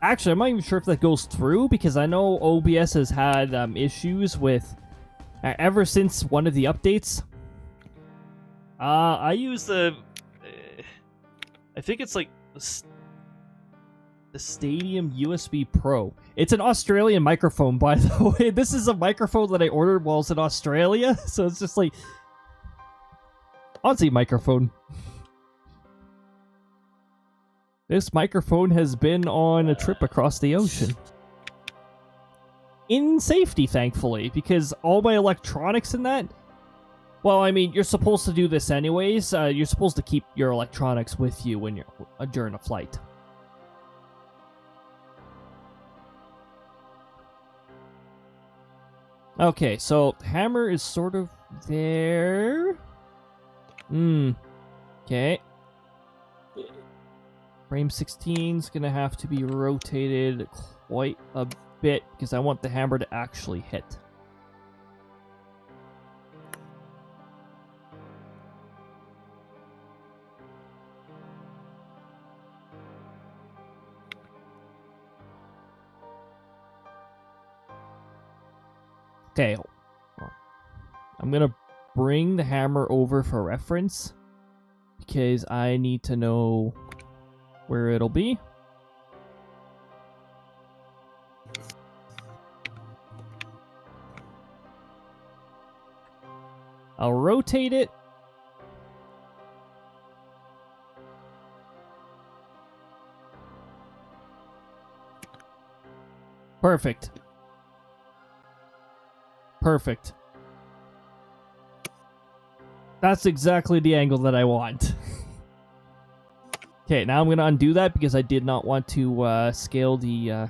Actually, I'm not even sure if that goes through, because I know OBS has had issues with ever since one of the updates. I use the I think it's like the Stadium USB Pro. It's an Australian microphone, by the way. This is a microphone that I ordered while I was in Australia, so it's just like Aussie microphone. This microphone has been on a trip across the ocean. In safety, thankfully, because all my electronics in that... Well, I mean, you're supposed to do this anyways. You're supposed to keep your electronics with you when you're during a flight. Okay, so hammer is sort of there. Okay. Frame 16 is gonna have to be rotated quite a bit because I want the hammer to actually hit. Okay. I'm gonna bring the hammer over for reference because I need to know where it'll be. I'll rotate it. Perfect. Perfect. That's exactly the angle that I want. Okay, now I'm going to undo that because I did not want to scale the...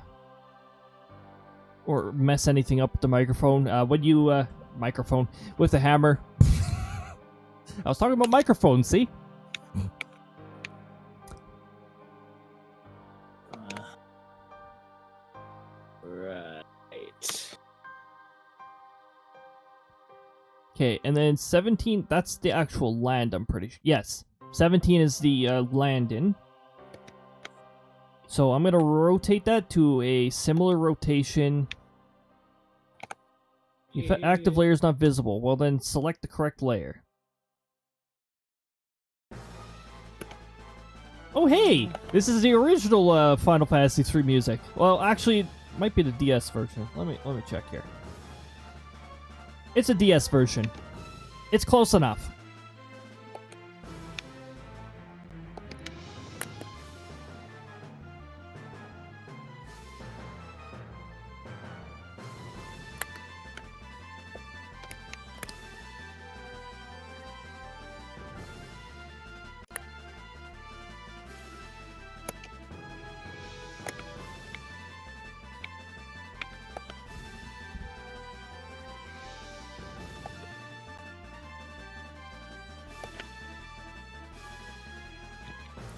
or mess anything up with the microphone. When you... microphone. With the hammer. I was talking about microphones, see? Right. Okay, and then 17, that's the actual land, I'm pretty sure. Yes, 17 is the land-in. So I'm going to rotate that to a similar rotation. If active layer is not visible, well then select the correct layer. Oh hey! This is the original Final Fantasy III music. Well, actually, it might be the DS version. Let me check here. It's a DS version. It's close enough.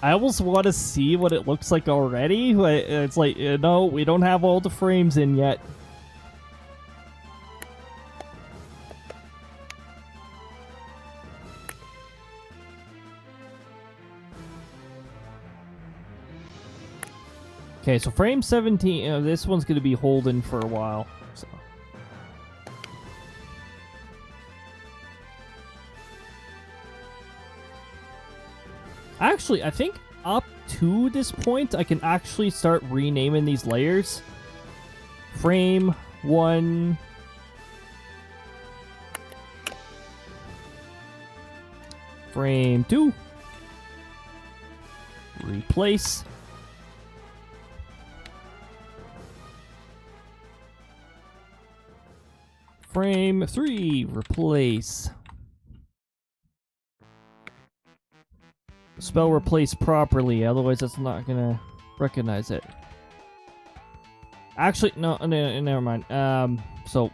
I almost want to see what it looks like already, but it's like, no, we don't have all the frames in yet. Okay, so frame 17, this one's going to be holding for a while. So. Actually, I think up to this point, I can actually start renaming these layers. Frame 1. Frame 2. Replace. Frame 3. Replace. Spell replace properly, otherwise it's not gonna recognize it. Actually, no, never mind. So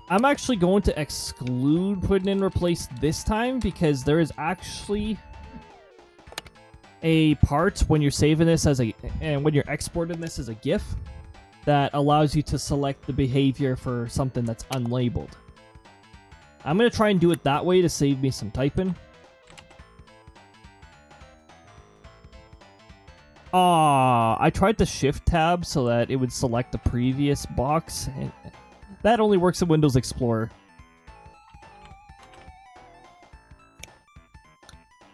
I'm actually going to exclude putting in replace this time because there is actually a part when you're saving this as a and when you're exporting this as a GIF that allows you to select the behavior for something that's unlabeled. I'm going to try and do it that way to save me some typing. I tried the shift tab so that it would select the previous box. And that only works in Windows Explorer.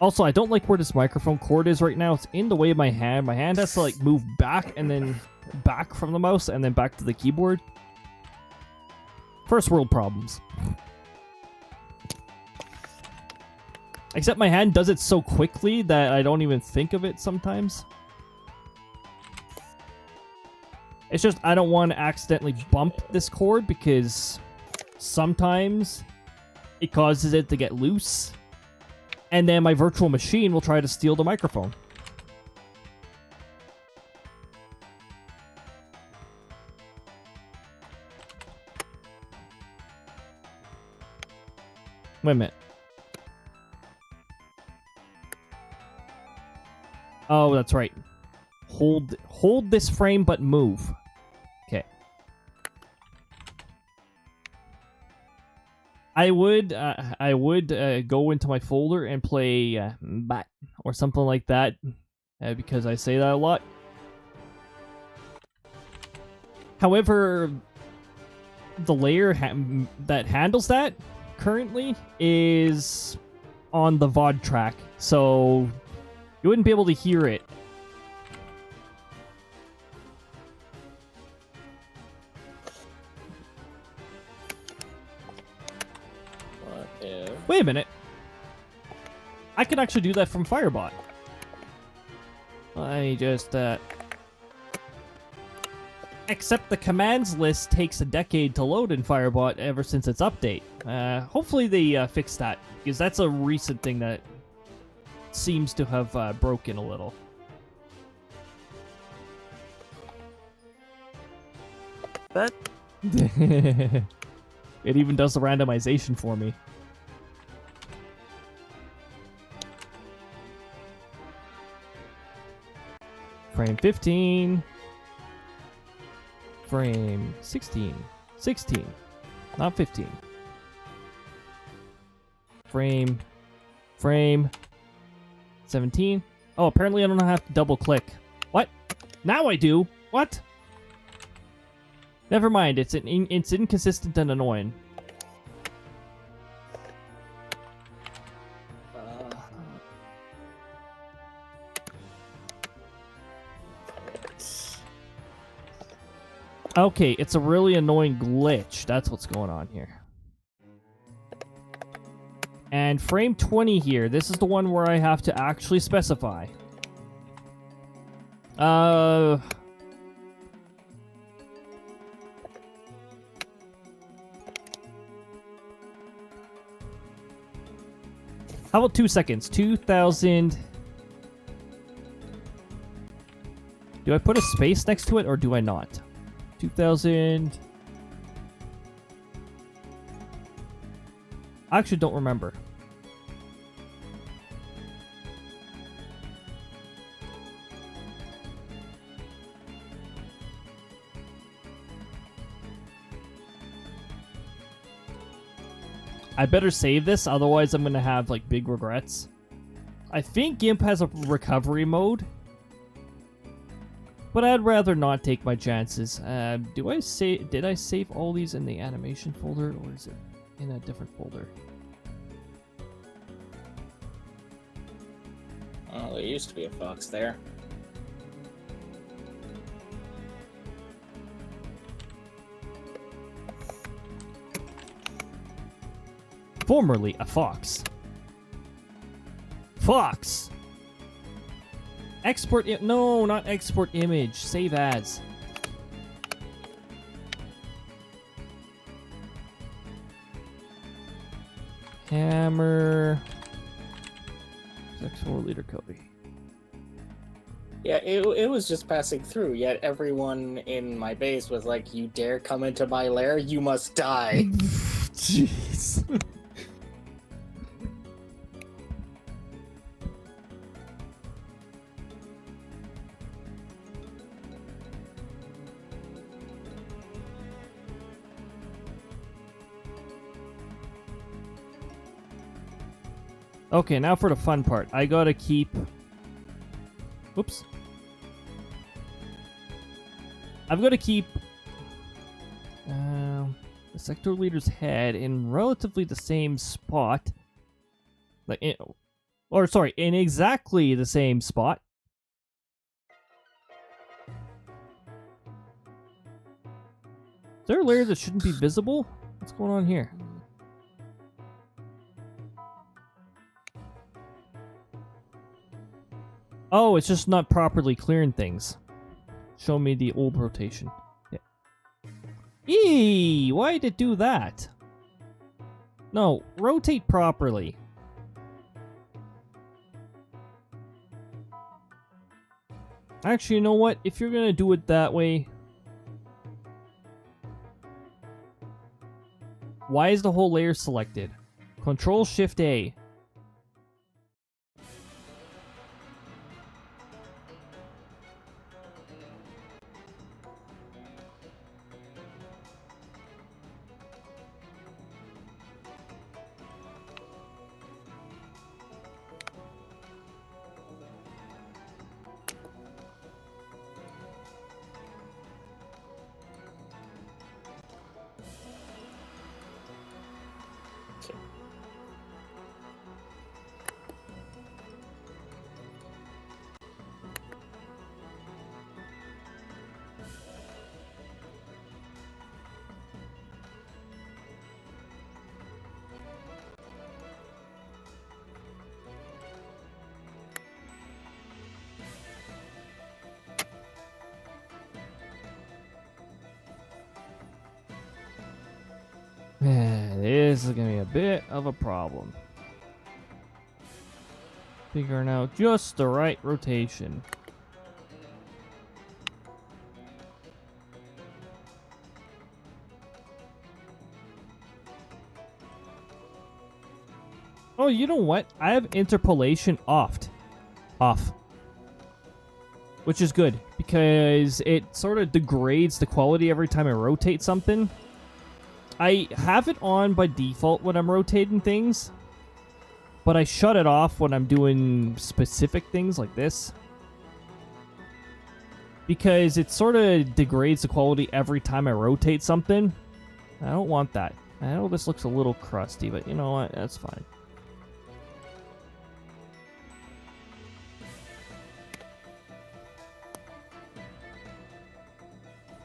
Also, I don't like where this microphone cord is right now. It's in the way of my hand. My hand has to like move back and then back from the mouse and then back to the keyboard. First world problems. Except my hand does it so quickly that I don't even think of it sometimes. It's just I don't want to accidentally bump this cord because sometimes it causes it to get loose. And then my virtual machine will try to steal the microphone. Wait a minute. Oh, that's right. Hold this frame, but move. Okay. I would go into my folder and play Bat or something like that because I say that a lot. However, the layer that handles that currently is on the VOD track, so you wouldn't be able to hear it. Wait a minute. I can actually do that from Firebot. I just, except the commands list takes a decade to load in Firebot ever since its update. Hopefully they fix that, because that's a recent thing that seems to have broken a little. But it even does the randomization for me. Frame 15. Frame 16. 16. Not 15. Frame. 17. Oh, apparently I don't have to double click. What? Now I do. What? Never mind. It's inconsistent and annoying. Okay, it's a really annoying glitch. That's what's going on here. And frame 20 here. This is the one where I have to actually specify. How about 2 seconds? 2000. Do I put a space next to it or do I not? 2000. I actually don't remember. I better save this, otherwise I'm gonna have like big regrets. I think GIMP has a recovery mode, but I'd rather not take my chances. Did I save all these in the animation folder, or is it in a different folder? Oh, there used to be a fox there. Formerly a fox. Fox! Export no, not export image. Save as. Hammer. Sectoral leader Cody. Yeah, it was just passing through, yet everyone in my base was like, you dare come into my lair, you must die. Jeez. Okay, now for the fun part. I gotta keep... Whoops. I've got to keep the sector leader's head in relatively the same spot. Like, in exactly the same spot. Is there a layer that shouldn't be visible? What's going on here? Oh, it's just not properly clearing things. Show me the old rotation. Yeah. Eee! Why did it do that? No, rotate properly. Actually, you know what? If you're gonna do it that way... Why is the whole layer selected? Control-Shift-A. Man, this is gonna be a bit of a problem. Figuring out just the right rotation. Oh, you know what? I have interpolation off. Which is good, because it sort of degrades the quality every time I rotate something. I have it on by default when I'm rotating things, but I shut it off when I'm doing specific things like this. Because it sort of degrades the quality every time I rotate something. I don't want that. I know this looks a little crusty, but you know what? That's fine.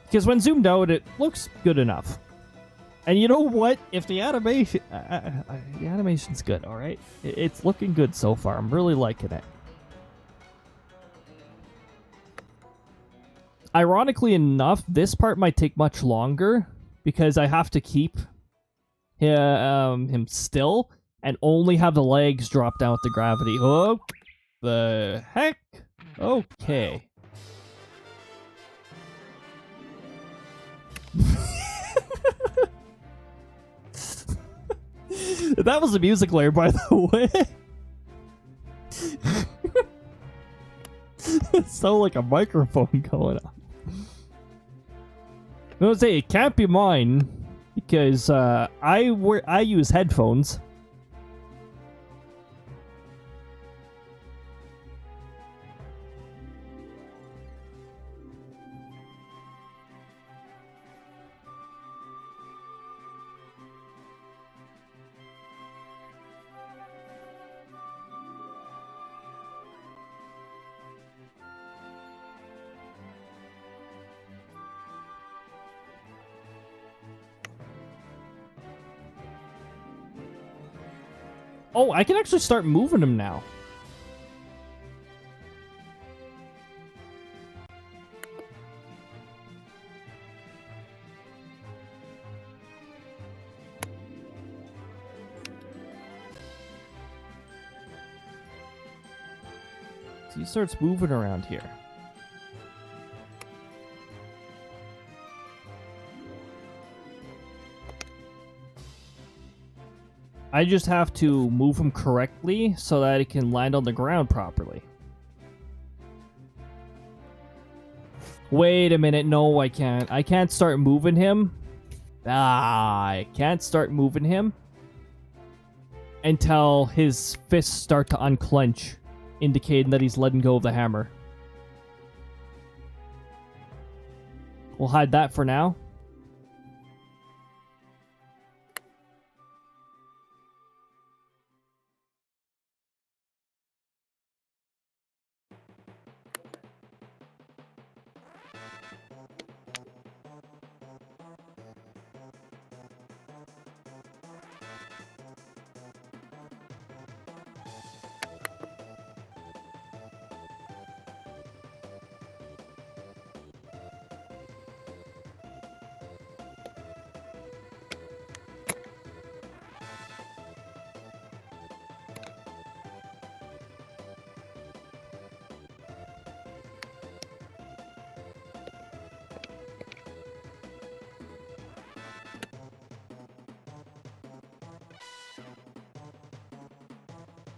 Because when zoomed out, it looks good enough. And you know what? If the animation... the animation's good, alright? It's looking good so far. I'm really liking it. Ironically enough, this part might take much longer because I have to keep him still and only have the legs drop down with the gravity. Oh, the heck? Okay. That was a music layer, by the way. It sounded like a microphone going on. I was say it can't be mine because I use headphones. Oh, I can actually start moving him now. So he starts moving around here. I just have to move him correctly so that it can land on the ground properly. Wait a minute. No, I can't. I can't start moving him. I can't start moving him until his fists start to unclench, indicating that he's letting go of the hammer. We'll hide that for now.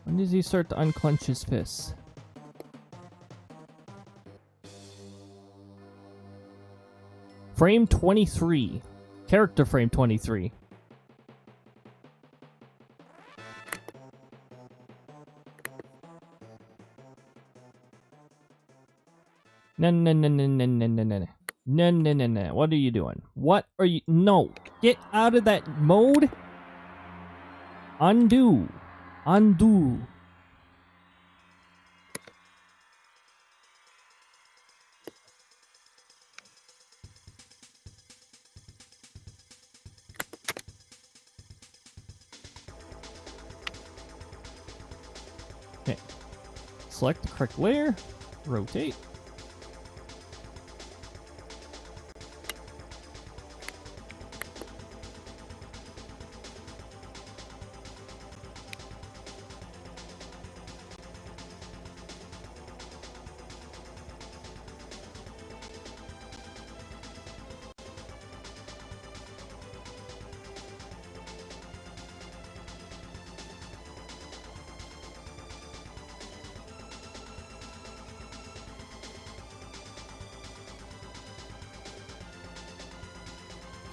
When does he start to unclench his fists? Frame 23. Character frame 23. No, no, no, no, no, no, no, no. No, no, no, no. What are you doing? What are you... No. Get out of that mode. Undo. Undo. Okay. Select the correct layer. Rotate.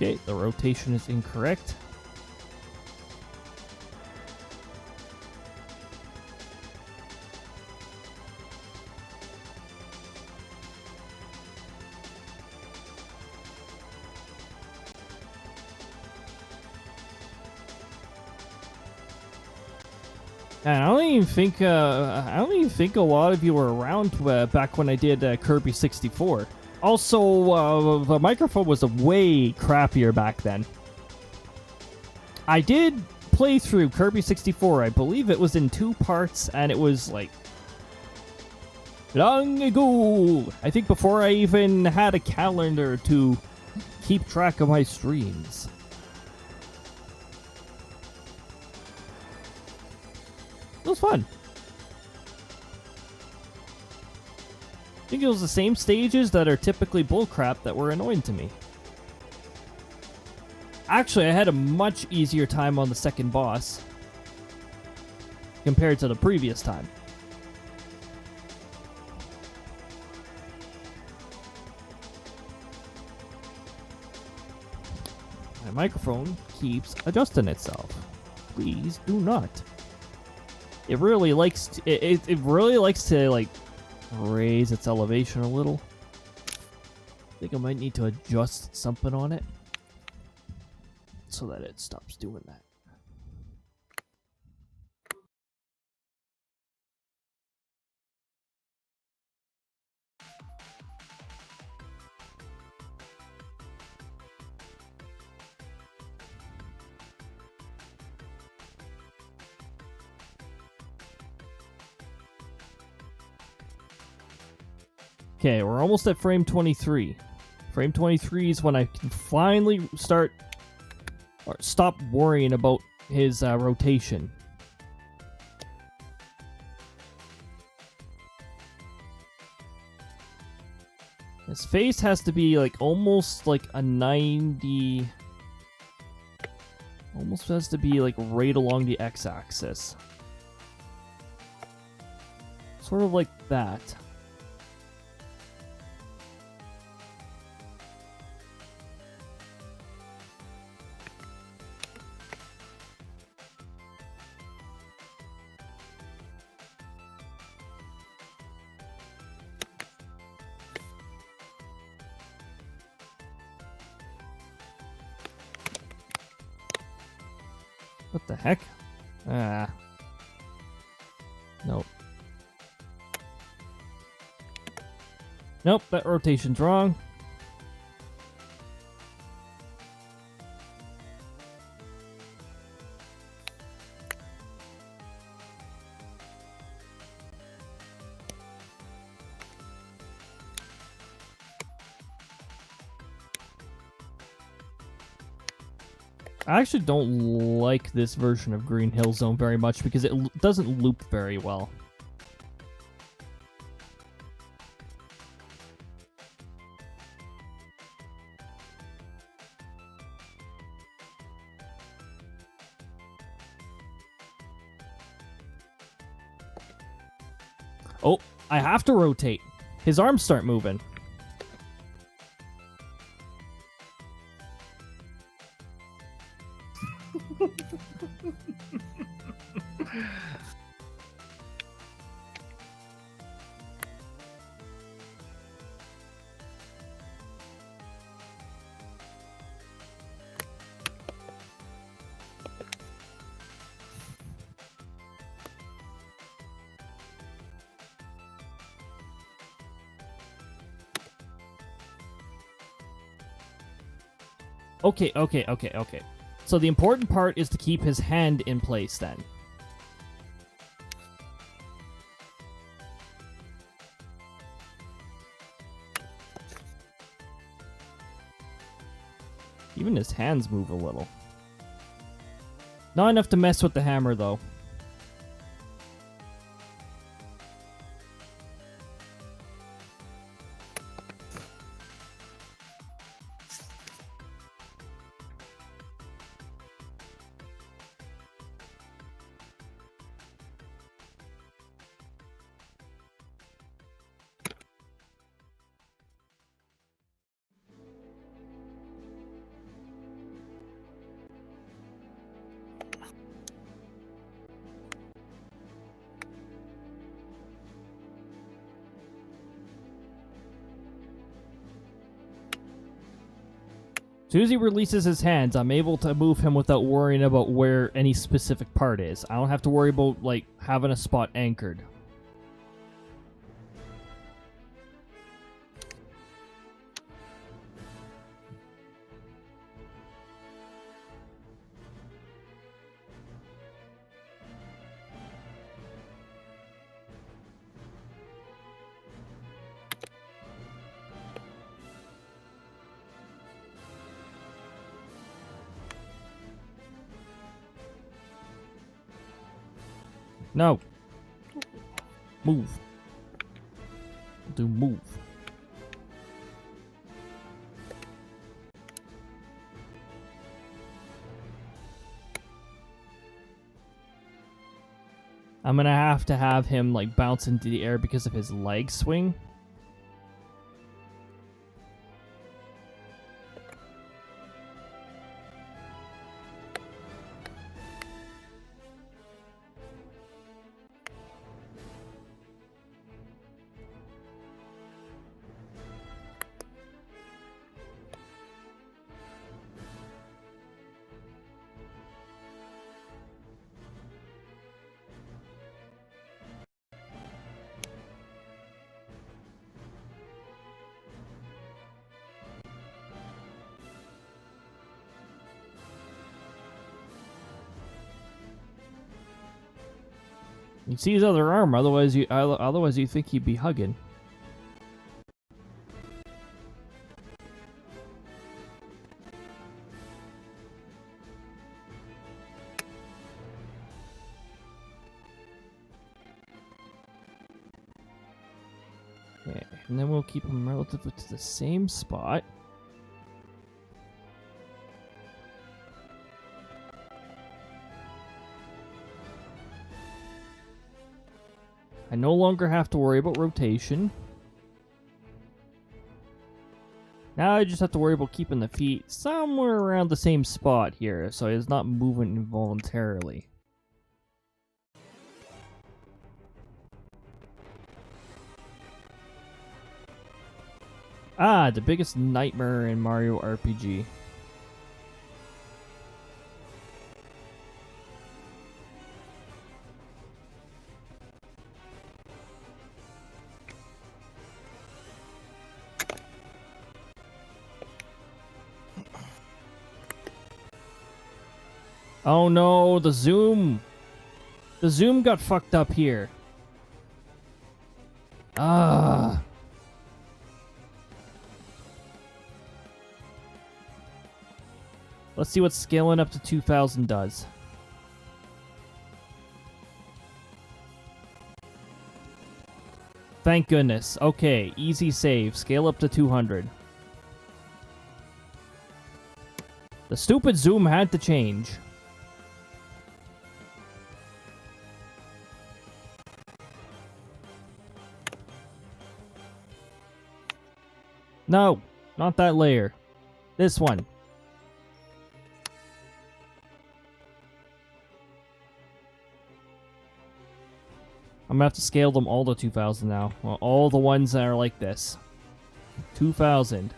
Okay, the rotation is incorrect. And I don't even think a lot of you were around back when I did Kirby 64. Also, the microphone was way crappier back then. I did play through Kirby 64. I believe it was in 2 parts, and it was like long ago. I think before I even had a calendar to keep track of my streams. It was fun. I think it was the same stages that are typically bullcrap that were annoying to me. Actually, I had a much easier time on the second boss compared to the previous time. My microphone keeps adjusting itself. Please do not. It really likes to, it really likes to like raise its elevation a little. I think I might need to adjust something on it so that it stops doing that. Okay, we're almost at frame 23. Frame 23 is when I can finally stop worrying about his rotation. His face has to be like almost like a 90. Almost has to be like right along the x-axis. Sort of like that. What the heck? Ah. Nope. Nope, that rotation's wrong. I actually don't like this version of Green Hill Zone very much because it doesn't loop very well. Oh, I have to rotate. His arms start moving. Okay. So the important part is to keep his hand in place then. Even his hands move a little. Not enough to mess with the hammer though. As soon as he releases his hands, I'm able to move him without worrying about where any specific part is. I don't have to worry about, like, having a spot anchored. No. Move. Do move. I'm gonna have to have him, like, bounce into the air because of his leg swing. You see his other arm, otherwise you think he'd be hugging. Okay, and then we'll keep him relatively to the same spot. I no longer have to worry about rotation. Now I just have to worry about keeping the feet somewhere around the same spot here, so it's not moving involuntarily. Ah, the biggest nightmare in Mario RPG. Oh no, the zoom! The zoom got fucked up here. Ah. Let's see what scaling up to 2000 does. Thank goodness. Okay, easy save. Scale up to 200. The stupid zoom had to change. No, not that layer. This one. I'm gonna have to scale them all to 2000 now. Well, all the ones that are like this. 2000.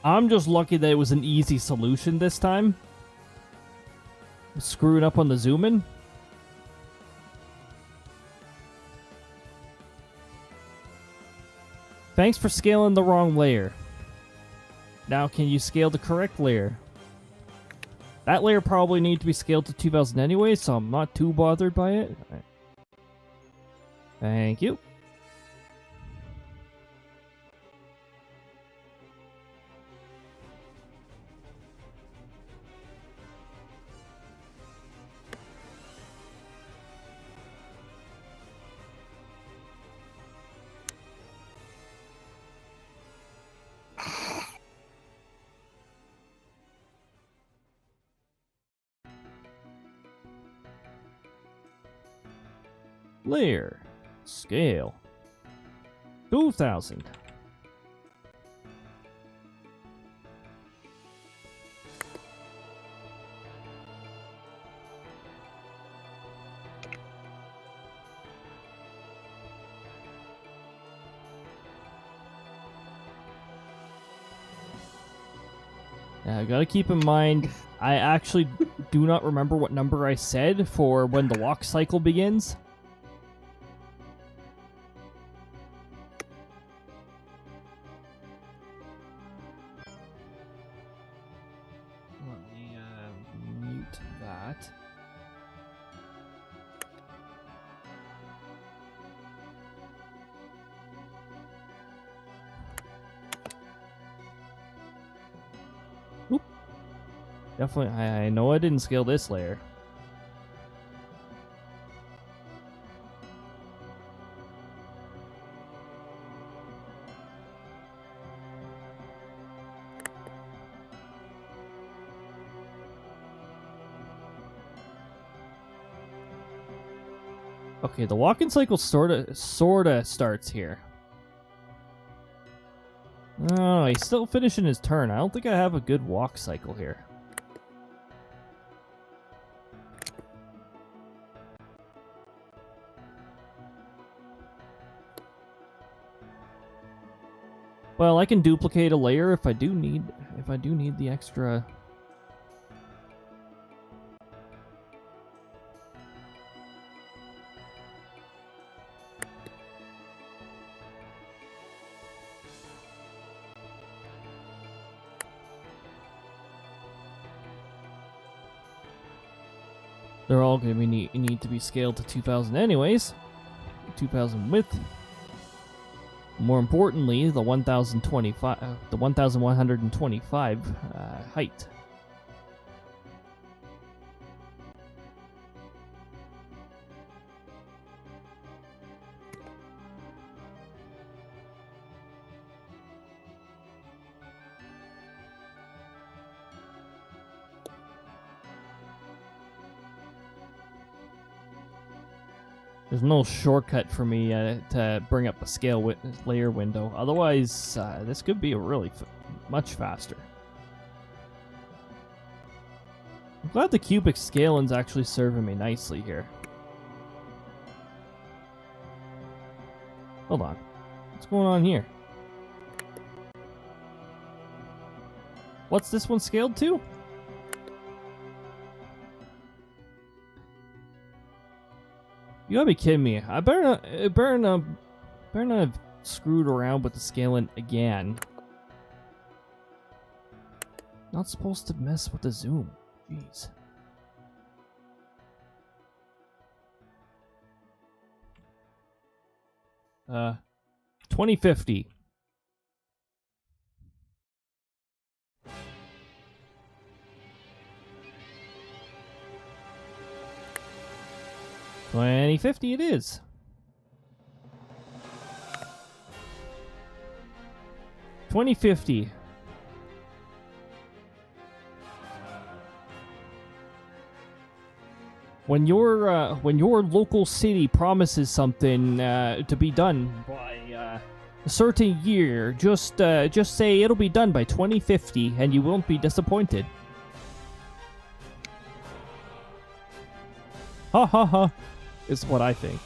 I'm just lucky that it was an easy solution this time. Screwing up on the zoom in. Thanks for scaling the wrong layer. Now can you scale the correct layer? That layer probably needs to be scaled to 2000 anyway, so I'm not too bothered by it. Right. Thank you. Layer. Scale. 2000. Now, I gotta keep in mind, I actually do not remember what number I said for when the walk cycle begins. Let me mute that. Oop. Definitely, I know I didn't scale this layer. Okay, the walking cycle sorta starts here. Oh, he's still finishing his turn. I don't think I have a good walk cycle here. Well, I can duplicate a layer if I do need the extra. They're all going to need to be scaled to 2000 anyways. 2000 width. More importantly, the 1125 height. There's no shortcut for me to bring up a scale layer window. Otherwise, this could be really much faster. I'm glad the cubic scaling's actually serving me nicely here. Hold on. What's going on here? What's this one scaled to? You gotta be kidding me. I better not have screwed around with the scaling again. Not supposed to mess with the zoom. Jeez. Uh, 2050. $2050 it is. $2050. When your local city promises something to be done by a certain year, just say it'll be done by 2050, and you won't be disappointed. Ha ha ha. Is what I think.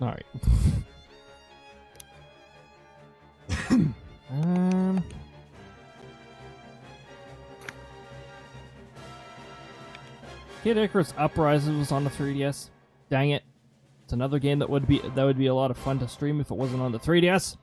Alright. Kid Icarus Uprising was on the 3DS. Dang it. It's another game that would be a lot of fun to stream if it wasn't on the 3DS.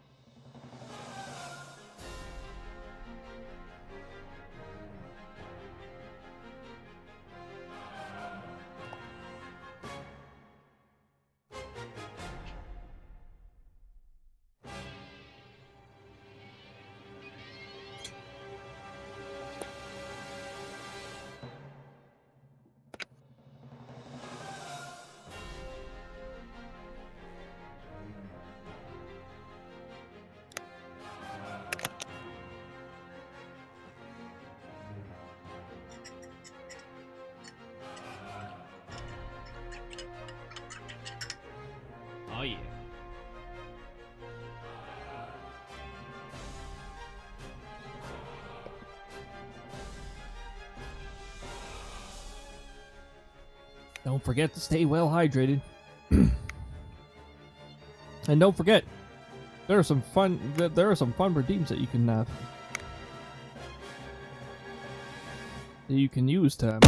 Don't forget to stay well hydrated. And don't forget, there are some fun redeems that you can use to.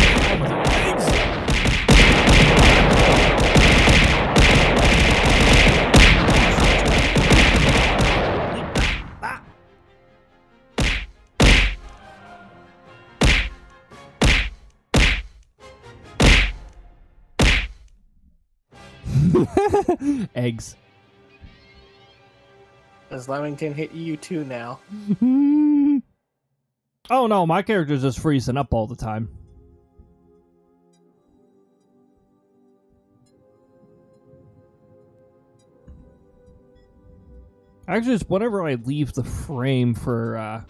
Eggs. Does Lemington hit you too now? Oh no, my character's just freezing up all the time. Actually, it's whenever I leave the frame for,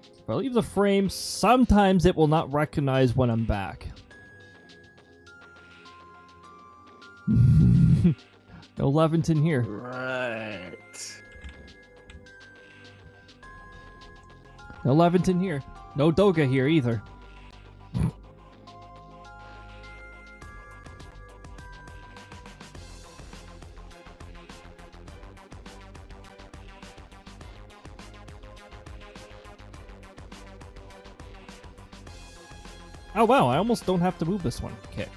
if I leave the frame, sometimes it will not recognize when I'm back. No Leventon here. Right. No Leventon here. No Doga here either. Oh wow, I almost don't have to move this one. Okay.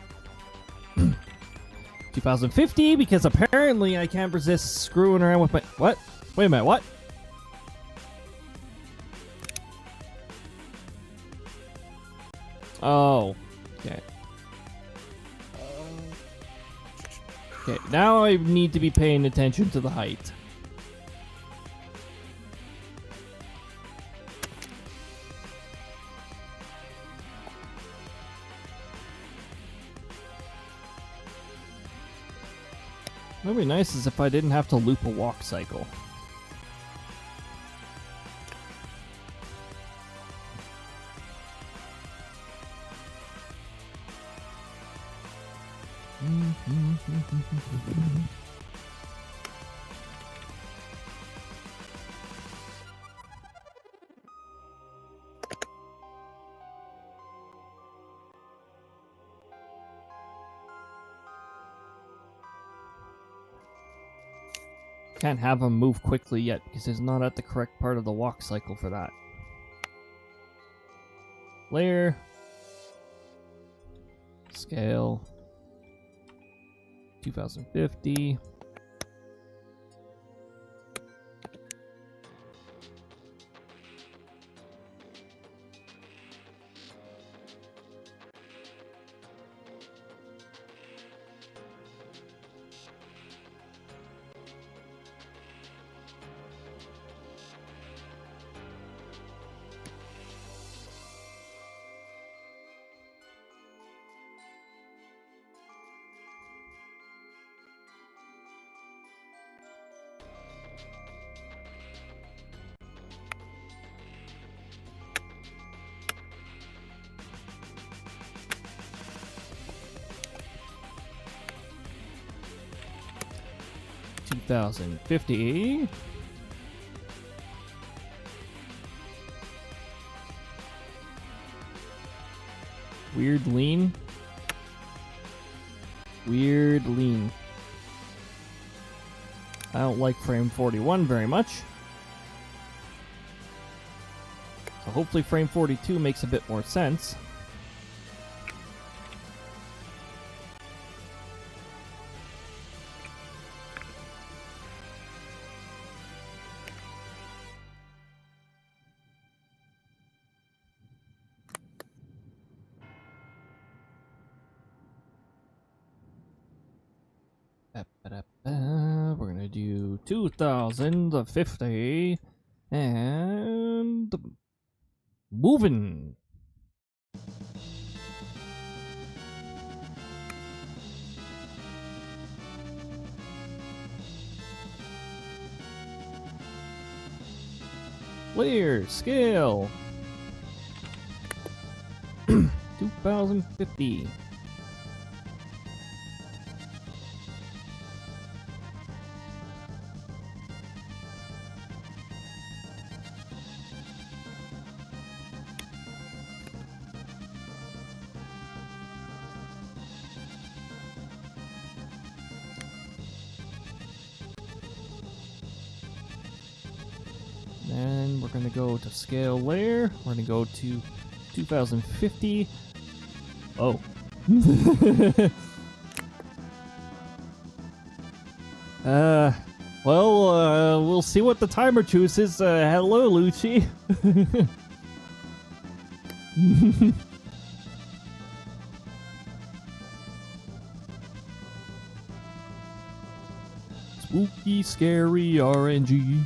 2050, because apparently I can't resist screwing around with my... What? Wait a minute, what? Oh. Okay. Okay, now I need to be paying attention to the height. What would be nice is if I didn't have to loop a walk cycle. Can't have him move quickly yet because he's not at the correct part of the walk cycle for that. Layer. Scale. 2050. $2,050. Weird lean. Weird lean. I don't like frame 41 very much. So hopefully frame 42 makes a bit more sense. We're gonna do 2,050 and moving. Layer scale 2,050. gonna go to scale layer. We're gonna go to 2050. Oh. Well, we'll see what the timer chooses. Hello, Lucci. Spooky, scary RNG.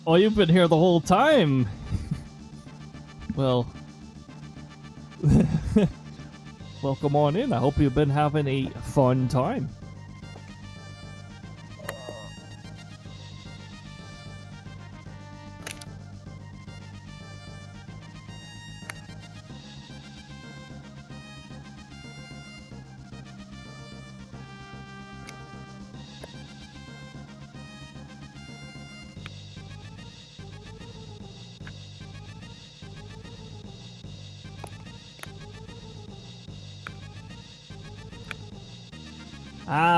Oh, you've been here the whole time. Well, welcome on in. I hope you've been having a fun time.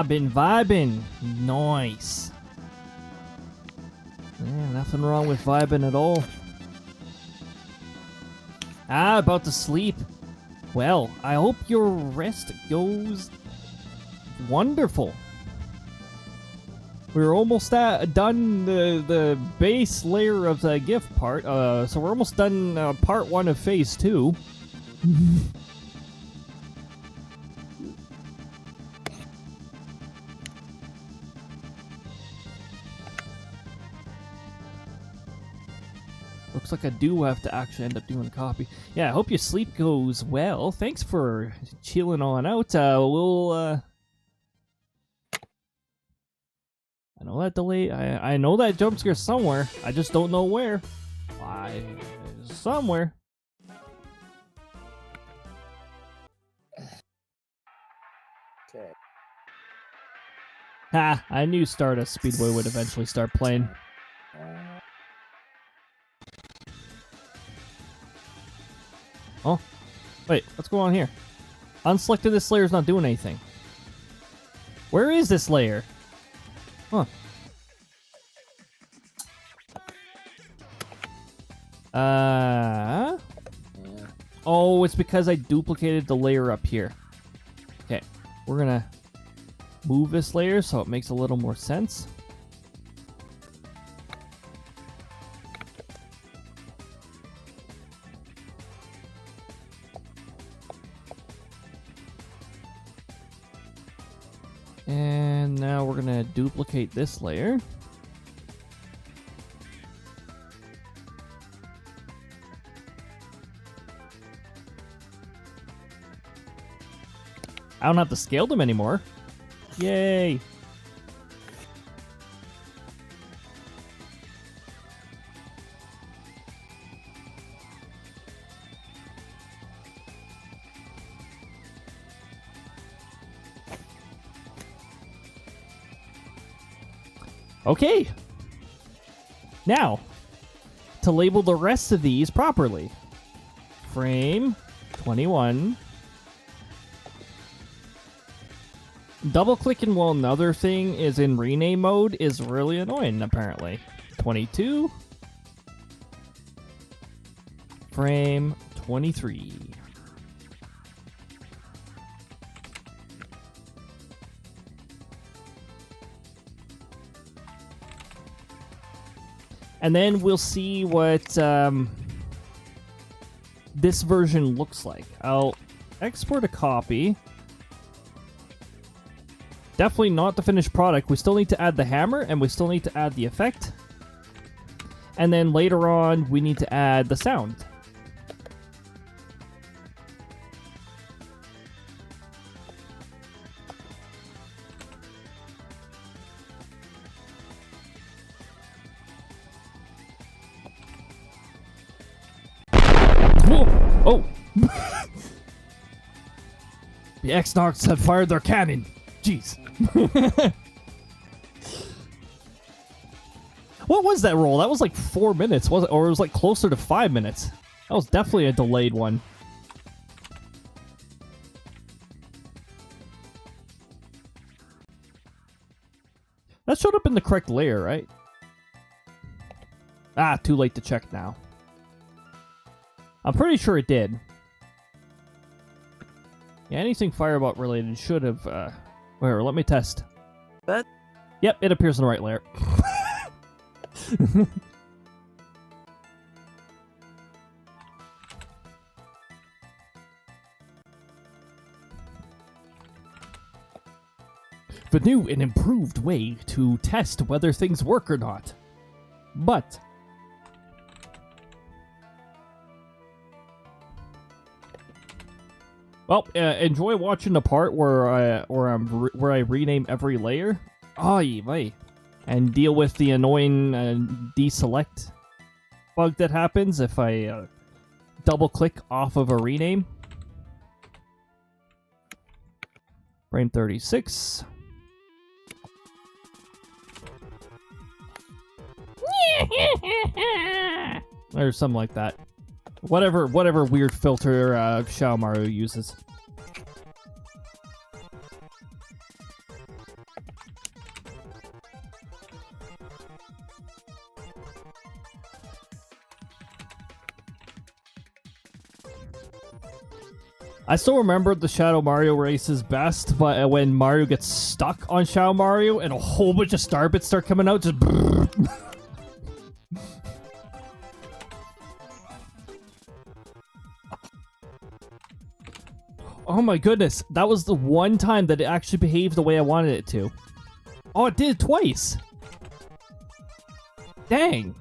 Been vibing. Nice. Yeah, nothing wrong with vibing at all. About to sleep. Well, I hope your rest goes wonderful. We're almost done the base layer of the gift part. So we're almost done part 1 of phase 2. Looks like I do have to actually end up doing a copy. Yeah, I hope your sleep goes well. Thanks for chilling on out. We'll I know that delay. I know that jump scare somewhere. I just don't know where. Somewhere. Okay. Ha! I knew Stardust Speedway would eventually start playing. Oh, wait, what's going on here? Unselected this layer is not doing anything. Where is this layer? Huh. Yeah. Oh, it's because I duplicated the layer up here. Okay, we're gonna move this layer so it makes a little more sense. And now we're gonna duplicate this layer. I don't have to scale them anymore. Yay! Okay. Now, to label the rest of these properly. Frame 21. Double clicking while another thing is in rename mode is really annoying, apparently. 22. Frame 23. And then we'll see what this version looks like. I'll export a copy. Definitely not the finished product. We still need to add the hammer, and we still need to add the effect. And then later on, we need to add the sound. Oh! The X-Narcs have fired their cannon. Jeez. What was that roll? That was like 4 minutes, was it? Or it was like closer to 5 minutes. That was definitely a delayed one. That showed up in the correct layer, right? Ah, too late to check now. I'm pretty sure it did. Yeah, anything Firebolt related should have... Wait, let me test. That... Yep, it appears in the right layer. The new and improved way to test whether things work or not. But... Well, enjoy watching the part where I rename every layer. Ay vey. And deal with the annoying deselect bug that happens if I double click off of a rename. Frame 36. Or something like that. Whatever weird filter Shao Mario uses. I still remember the Shadow Mario races best, but when Mario gets stuck on Shadow Mario and a whole bunch of star bits start coming out, just oh my goodness, that was the one time that it actually behaved the way I wanted it to. Oh, it did twice! Dang!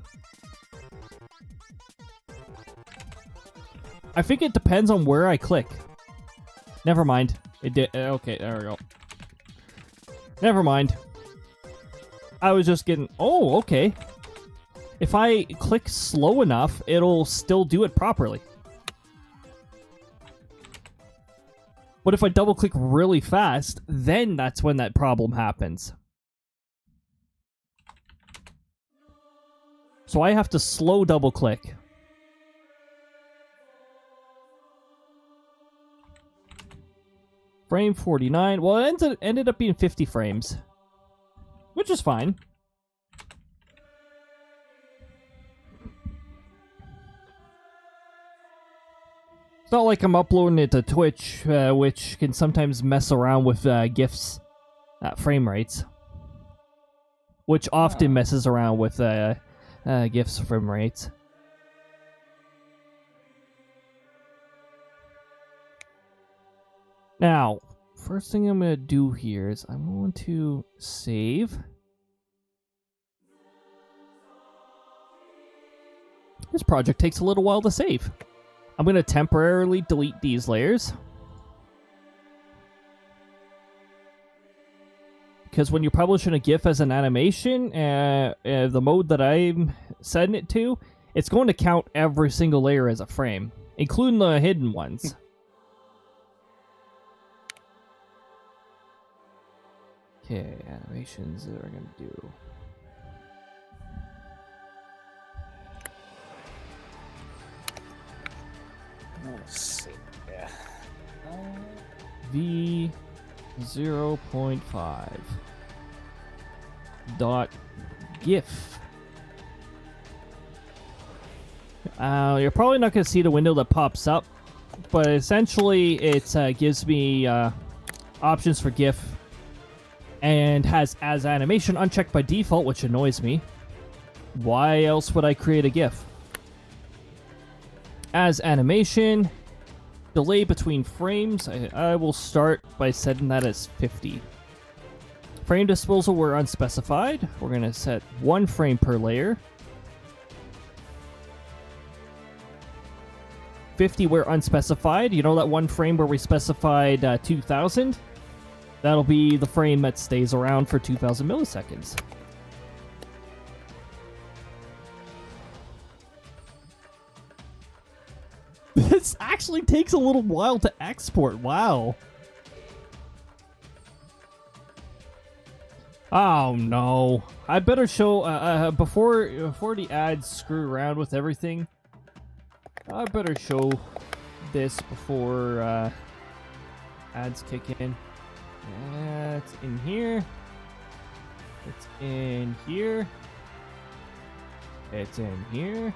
I think it depends on where I click. Never mind. It did. Okay, there we go. Never mind. I was just getting... Oh, okay. If I click slow enough, it'll still do it properly. But if I double click really fast, then that's when that problem happens. So I have to slow double click. Frame 49. Well, it ended up being 50 frames. Which is fine. It's not like I'm uploading it to Twitch, which can sometimes mess around with GIFs frame rates. Which often messes around with GIFs frame rates. Now, first thing I'm going to do here is I'm going to save. This project takes a little while to save. I'm going to temporarily delete these layers. Because when you're publishing a GIF as an animation, the mode that I'm setting it to, it's going to count every single layer as a frame, including the hidden ones. Okay, animations that we're going to do. Let's see. Yeah. V 0.5 dot GIF. You're probably not going to see the window that pops up, but essentially it gives me options for GIF and has as animation unchecked by default, which annoys me. Why else would I create a GIF? As animation, delay between frames, I will start by setting that as 50. Frame disposal where unspecified. We're going to set 1 frame per layer. 50 where unspecified. You know that 1 frame where we specified 2000? That'll be the frame that stays around for 2000 milliseconds. This actually takes a little while to export. Wow. Oh no. I better show before the ads screw around with everything. I better show this before ads kick in. It's in here. It's in here. It's in here.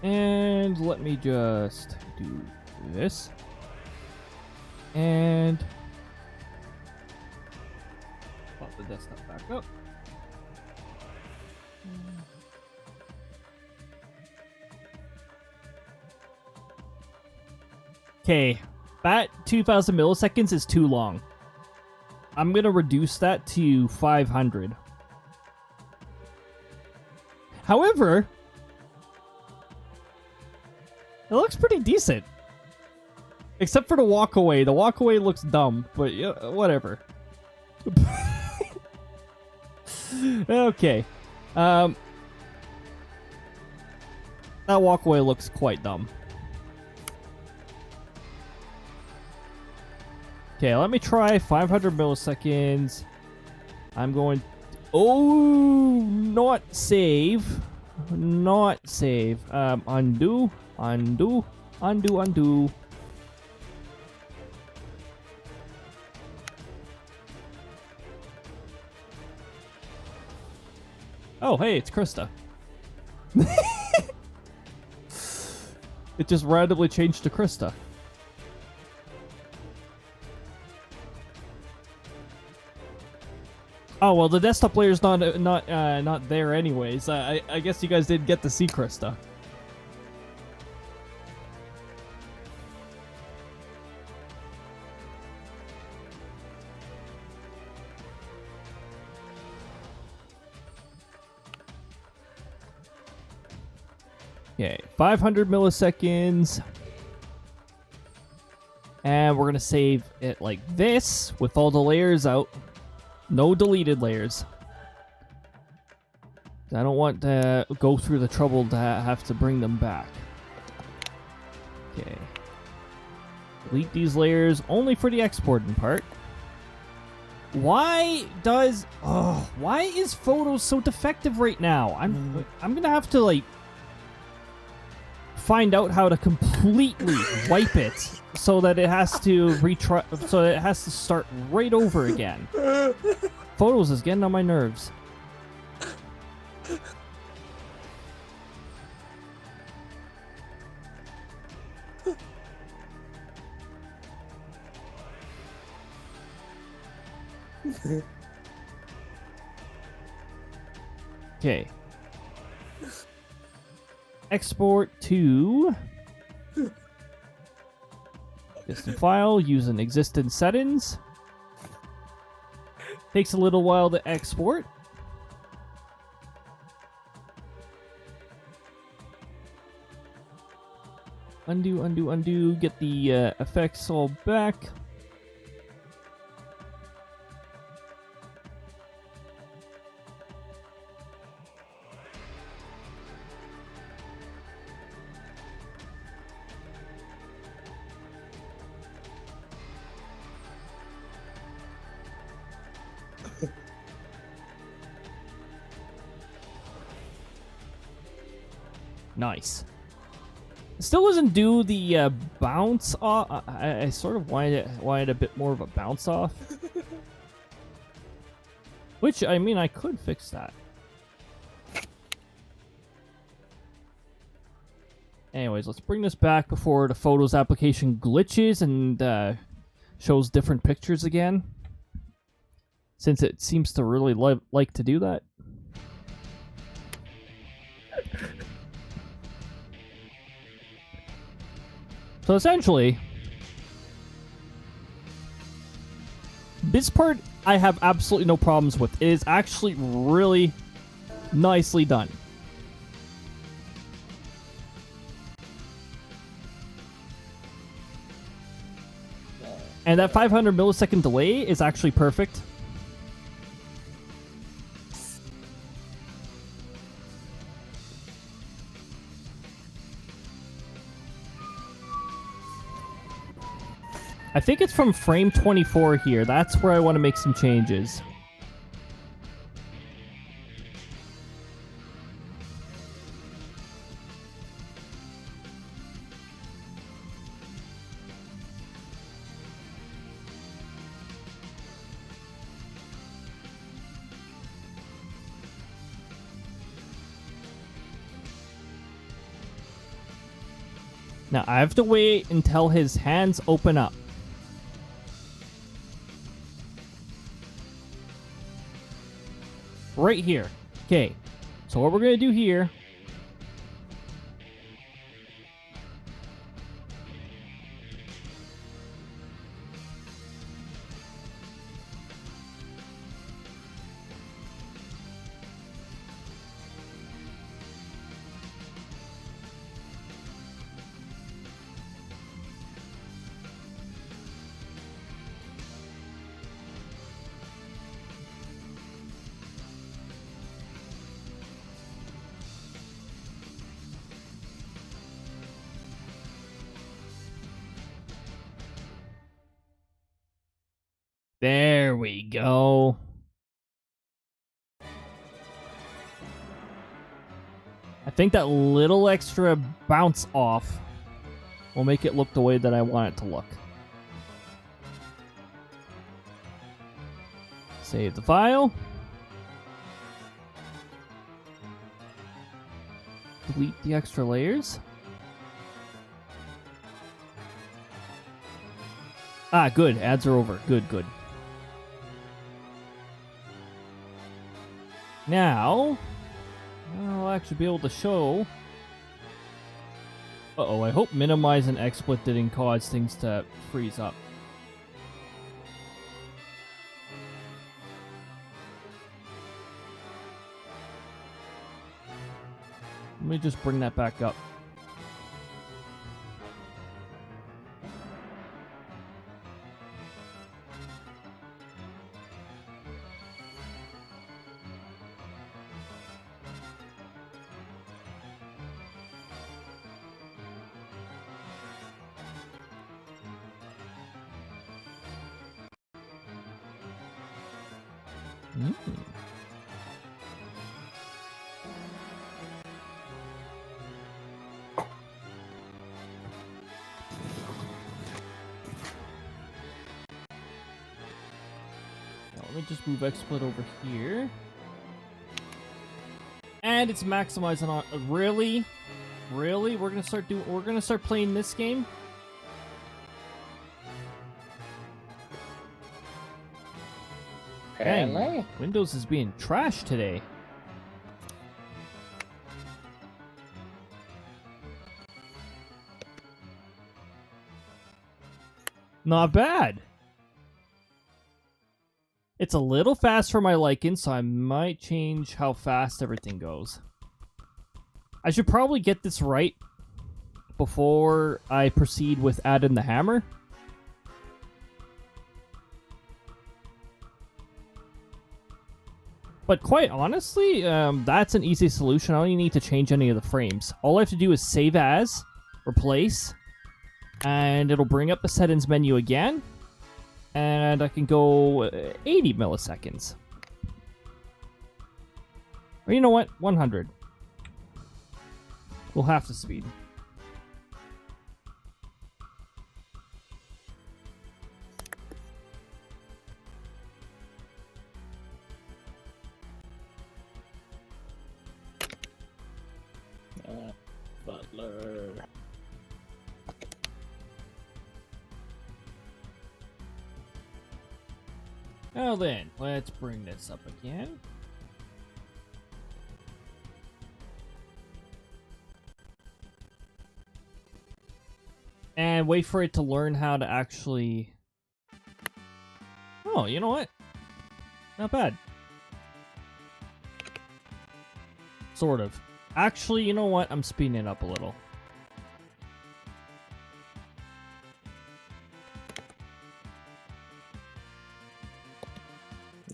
And let me just do this. And pop the desktop back up. Okay, that 2000 milliseconds is too long. I'm gonna reduce that to 500. However, it looks pretty decent. Except for the walkaway. The walkaway looks dumb, but yeah, whatever. Okay. That walkaway looks quite dumb. Okay, let me try 500 milliseconds. I'm going... Oh, not save. Not save. Undo. Undo. Undo, undo. Oh, hey, it's Krista. It just randomly changed to Krista. Oh well, the desktop layer's not there anyways. I guess you guys didn't get to see Krista. Okay, 500 milliseconds. And we're gonna save it like this with all the layers out. No deleted layers. I don't want to go through the trouble to have to bring them back. Okay. Delete these layers only for the exporting part. Why is Photos so defective right now? I'm gonna have to like find out how to completely wipe it so that it has to retry, so that it has to start right over again. Photos is getting on my nerves. Okay. Export to distant file using existing settings. Takes a little while to export. Undo, undo, undo. Get the effects all back. Nice. Still doesn't do the bounce off. I sort of wanted a bit more of a bounce off. Which, I mean, I could fix that. Anyways, let's bring this back before the Photos application glitches and shows different pictures again. Since it seems to really like to do that. So essentially, this part I have absolutely no problems with. It is actually really nicely done. And that 500 millisecond delay is actually perfect. I think it's from frame 24 here. That's where I want to make some changes. Now, I have to wait until his hands open up. Right here. Okay. So what we're going to do here... There we go. I think that little extra bounce off will make it look the way that I want it to look. Save the file. Delete the extra layers. Ah, good. Ads are over. Good, good. Now, I'll actually be able to show... Uh-oh, I hope minimize and XSplit didn't cause things to freeze up. Let me just bring that back up. Let me just move XSplit over here. And it's maximizing on... Really? Really? We're gonna start playing this game? Apparently. Dang, Windows is being trashed today. Not bad. It's a little fast for my liking, so I might change how fast everything goes. I should probably get this right before I proceed with adding the hammer. But quite honestly, that's an easy solution. I don't even need to change any of the frames. All I have to do is save as, replace, and it'll bring up the settings menu again. And I can go 80 milliseconds. Or you know what? 100. We'll half the speed. Butler. Now then, let's bring this up again. And wait for it to learn how to actually... Oh, you know what? Not bad. Sort of. Actually, you know what? I'm speeding it up a little.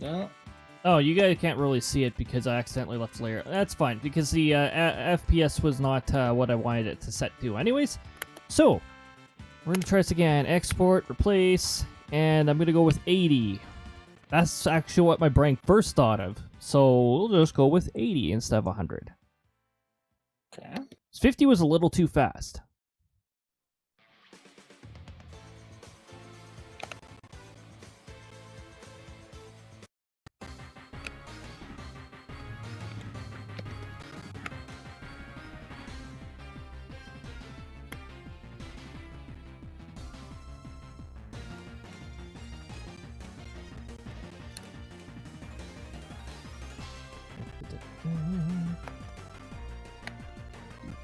No. Oh, you guys can't really see it because I accidentally left layer. That's fine, because the FPS was not what I wanted it to set to anyways. So, We're gonna try this again. Export, replace, and I'm gonna go with 80. That's actually what my brain first thought of. So we'll just go with 80 instead of 100. Okay. 50 was a little too fast.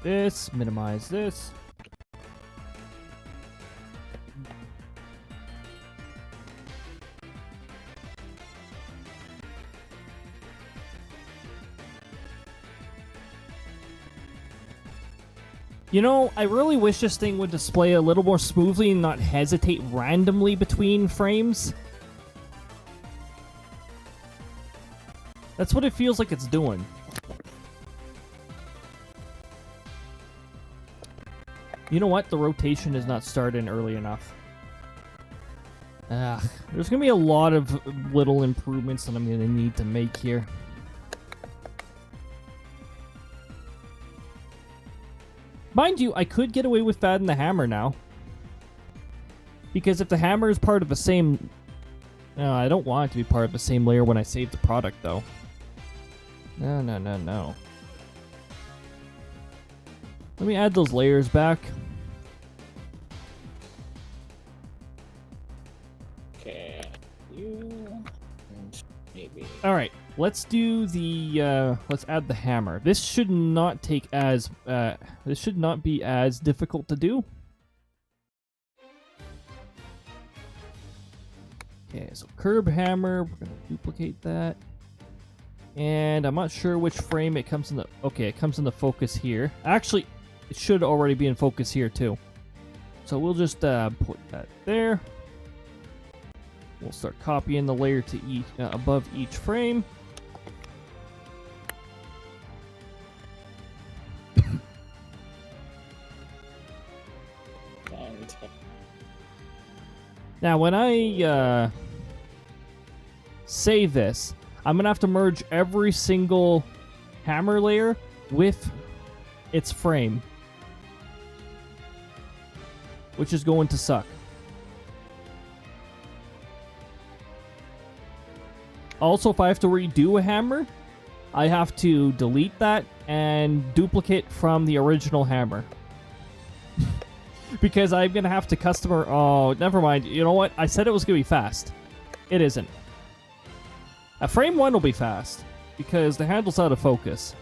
This, minimize this. You know, I really wish this thing would display a little more smoothly and not hesitate randomly between frames. That's what it feels like it's doing. You know what? The rotation is not starting early enough. There's gonna be a lot of little improvements that I'm gonna need to make here. Mind you, I could get away with adding the hammer now. Because if the hammer is part of the same... No, I don't want it to be part of the same layer when I save the product, though. No, no, no, no. Let me add those layers back. Okay. You... and maybe... Alright, let's do the, let's add the hammer. This should not take as, this should not be as difficult to do. Okay, so curb hammer, we're gonna duplicate that. And I'm not sure which frame it comes in the, okay, it comes in the focus here. Actually, it should already be in focus here too. So we'll just, put that there. We'll start copying the layer to each, above each frame. And... Now, when I save this, I'm going to have to merge every single hammer layer with its frame, which is going to suck. Also, if I have to redo a hammer, I have to delete that and duplicate from the original hammer. Because I'm going to have to customer... Oh, never mind. You know what? I said it was going to be fast. It isn't. Frame 1 will be fast, because the handle's out of focus.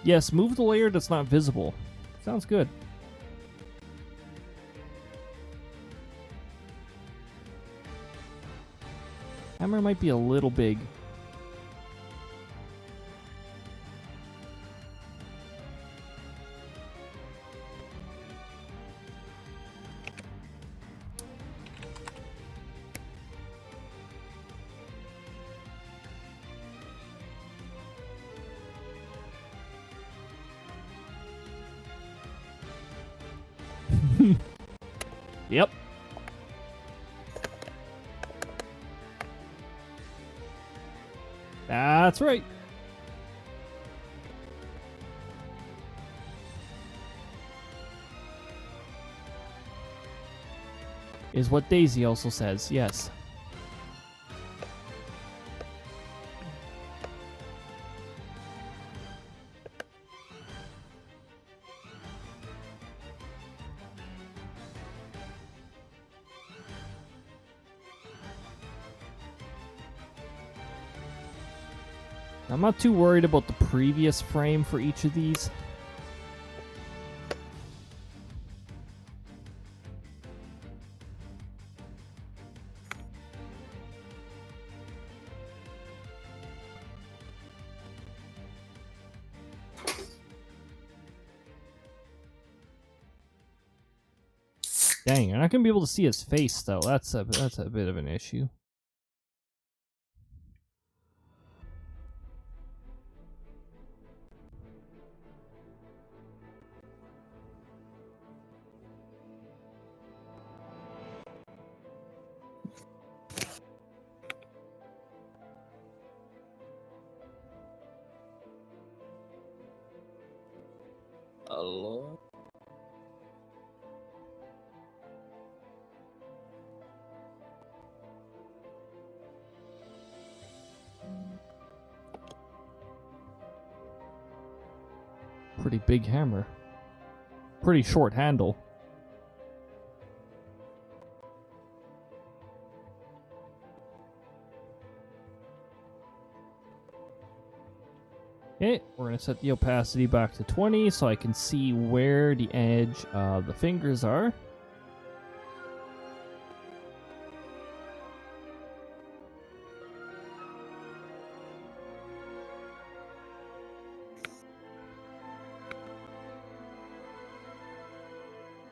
Yes, move the layer that's not visible. Sounds good. Hammer might be a little big. Yep. That's right. Is what Daisy also says, yes. I'm not too worried about the previous frame for each of these. Dang, you're not gonna be able to see his face though. That's a bit of an issue. Hello? Pretty big hammer. Pretty short handle. Okay, we're gonna set the opacity back to 20 so I can see where the edge of the fingers are.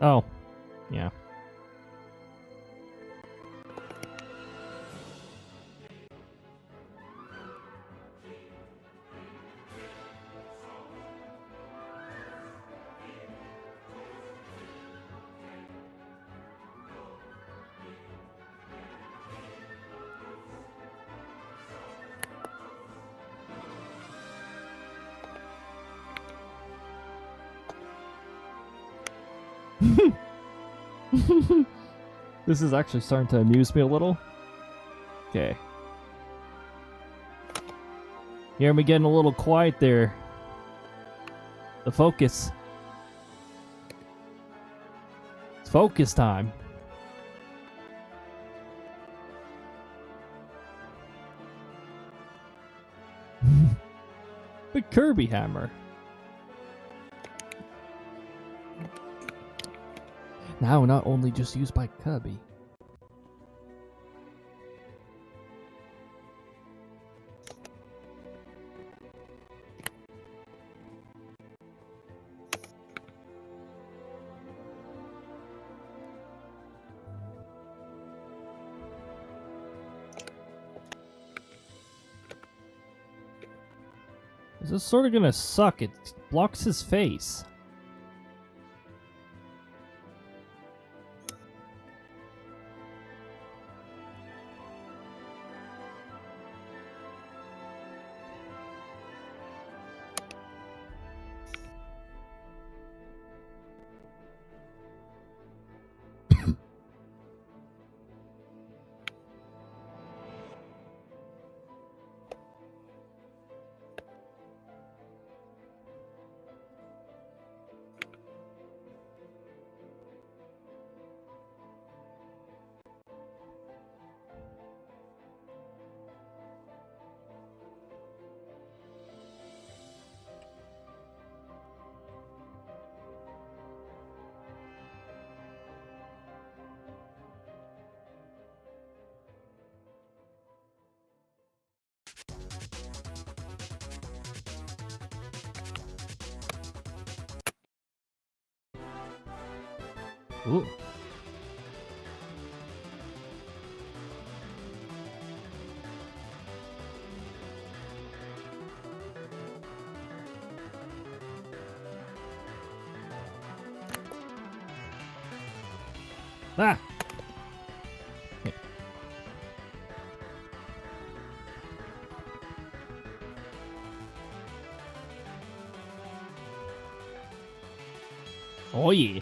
Oh, yeah. This is actually starting to amuse me a little. Okay. Hear me getting a little quiet there. The focus. It's focus time. The Kirby hammer. Now not only just used by Kirby. This is sort of gonna suck. It blocks his face. Ooh. Ah! Okay. Oh yeah.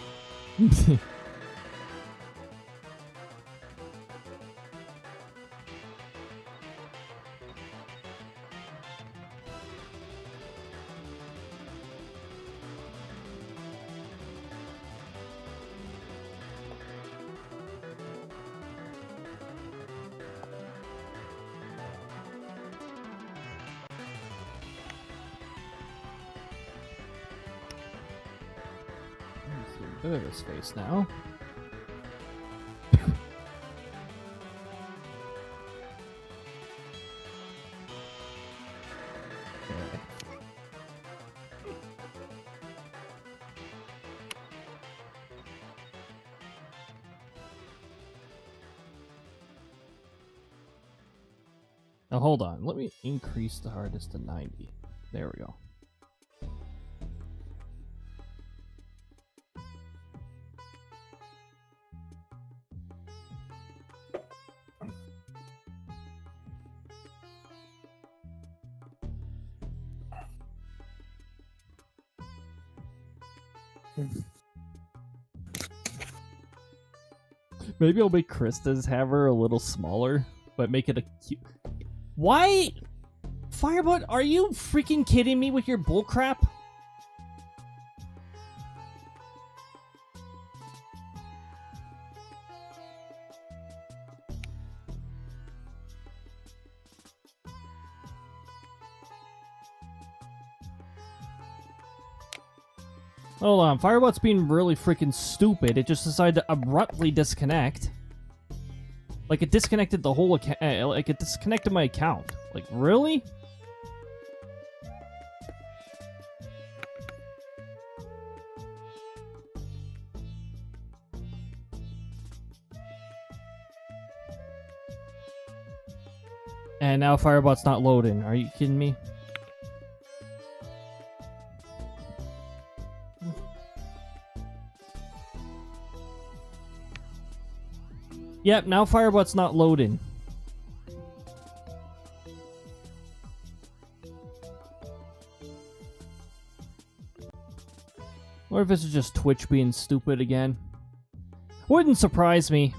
Bit of his face now. Now hold on, let me increase the hardness to 90. There we go. Maybe I'll make Krista's hammer a little smaller, but make it a cute... Why? Firebot, are you freaking kidding me with your bullcrap? Hold on, Firebot's being really freaking stupid. It just decided to abruptly disconnect. Like, it disconnected the whole account. Like, it disconnected my account. Like, really? And now Firebot's not loading. Are you kidding me? Yep, now Firebot's not loading. What if this is just Twitch being stupid again? Wouldn't surprise me.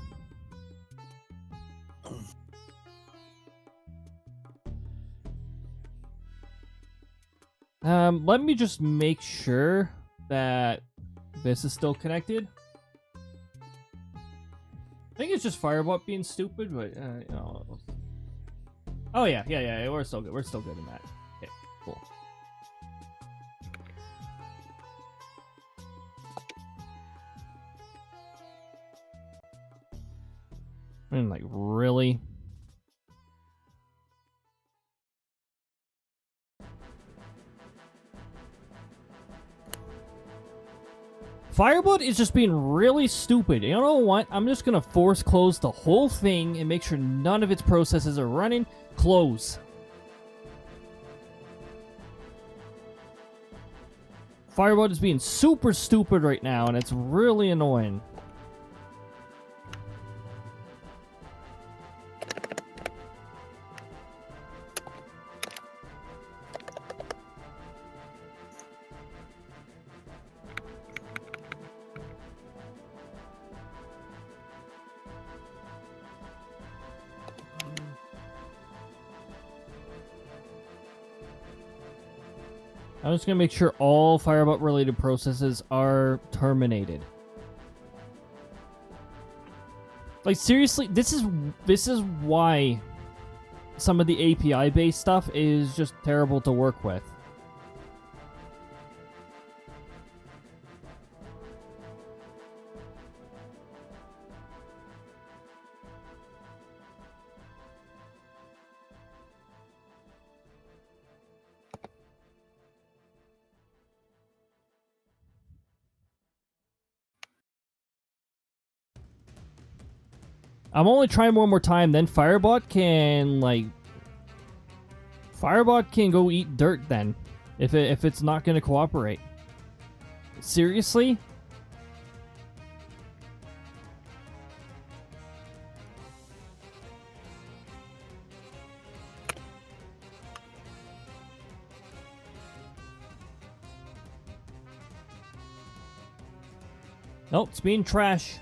Let me just make sure that this is still connected. I think it's just Firebot being stupid, but you know. Oh yeah, we're still good. We're still good in that. Okay, cool. I mean, like, really? Firebot is just being really stupid. You know what? I'm just gonna force close the whole thing and make sure none of its processes are running. Close. Firebot is being super stupid right now, and it's really annoying. I'm just gonna make sure all Firebot related processes are terminated. Like, seriously, this is why some of the API based stuff is just terrible to work with. I'm only trying one more time, then Firebot can, like... Firebot can go eat dirt then, if it's not going to cooperate. Seriously? Nope, it's being trash.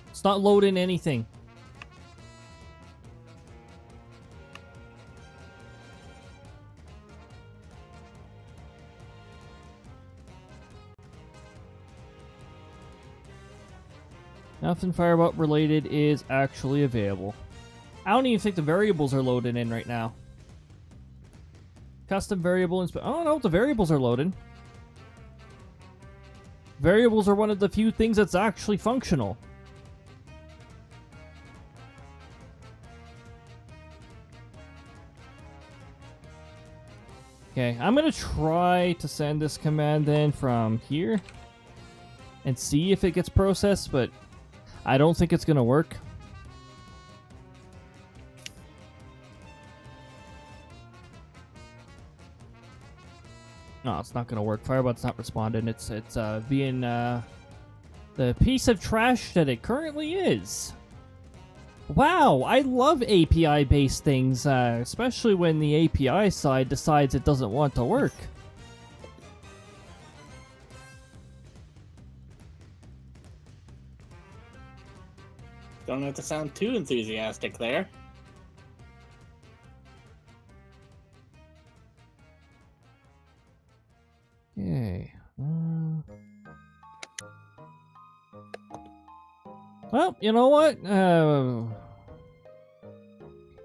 It's not loading anything. Nothing Firebot related is actually available. I don't even think the variables are loading in right now. Custom variable inspect. Oh no, the variables are loading. Variables are one of the few things that's actually functional. Okay, I'm gonna try to send this command then from here and see if it gets processed, but I don't think it's gonna work. No, it's not gonna work. Firebot's not responding. It's being the piece of trash that it currently is. Wow, I love API-based things, especially when the API side decides it doesn't want to work. Don't have to sound too enthusiastic there. Okay. Well, you know what?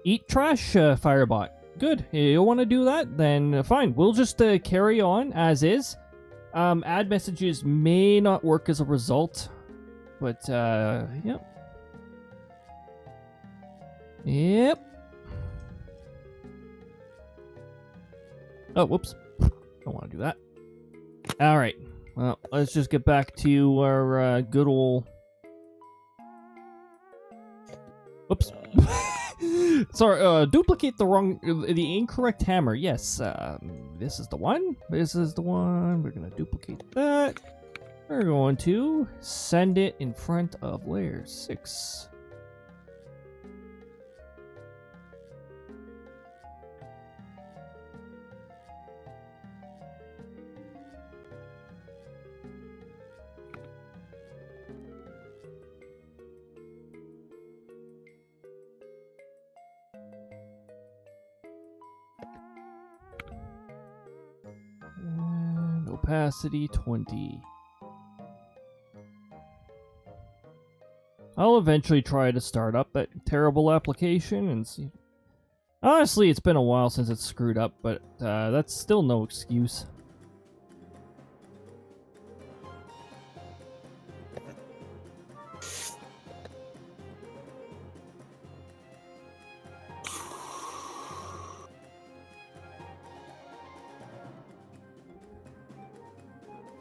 Eat trash, Firebot. Good. You want to do that? Then fine. We'll just carry on as is. Add messages may not work as a result, but yep. Yep. Oh, whoops. Don't want to do that. All right. Well, let's just get back to our good old. Whoops. Sorry, duplicate the incorrect hammer. Yes, this is the one. This is the one. We're gonna duplicate that. We're going to send it in front of layer 6. And opacity 20. I'll eventually try to start up that terrible application and see. Honestly, it's been a while since it's screwed up, but that's still no excuse.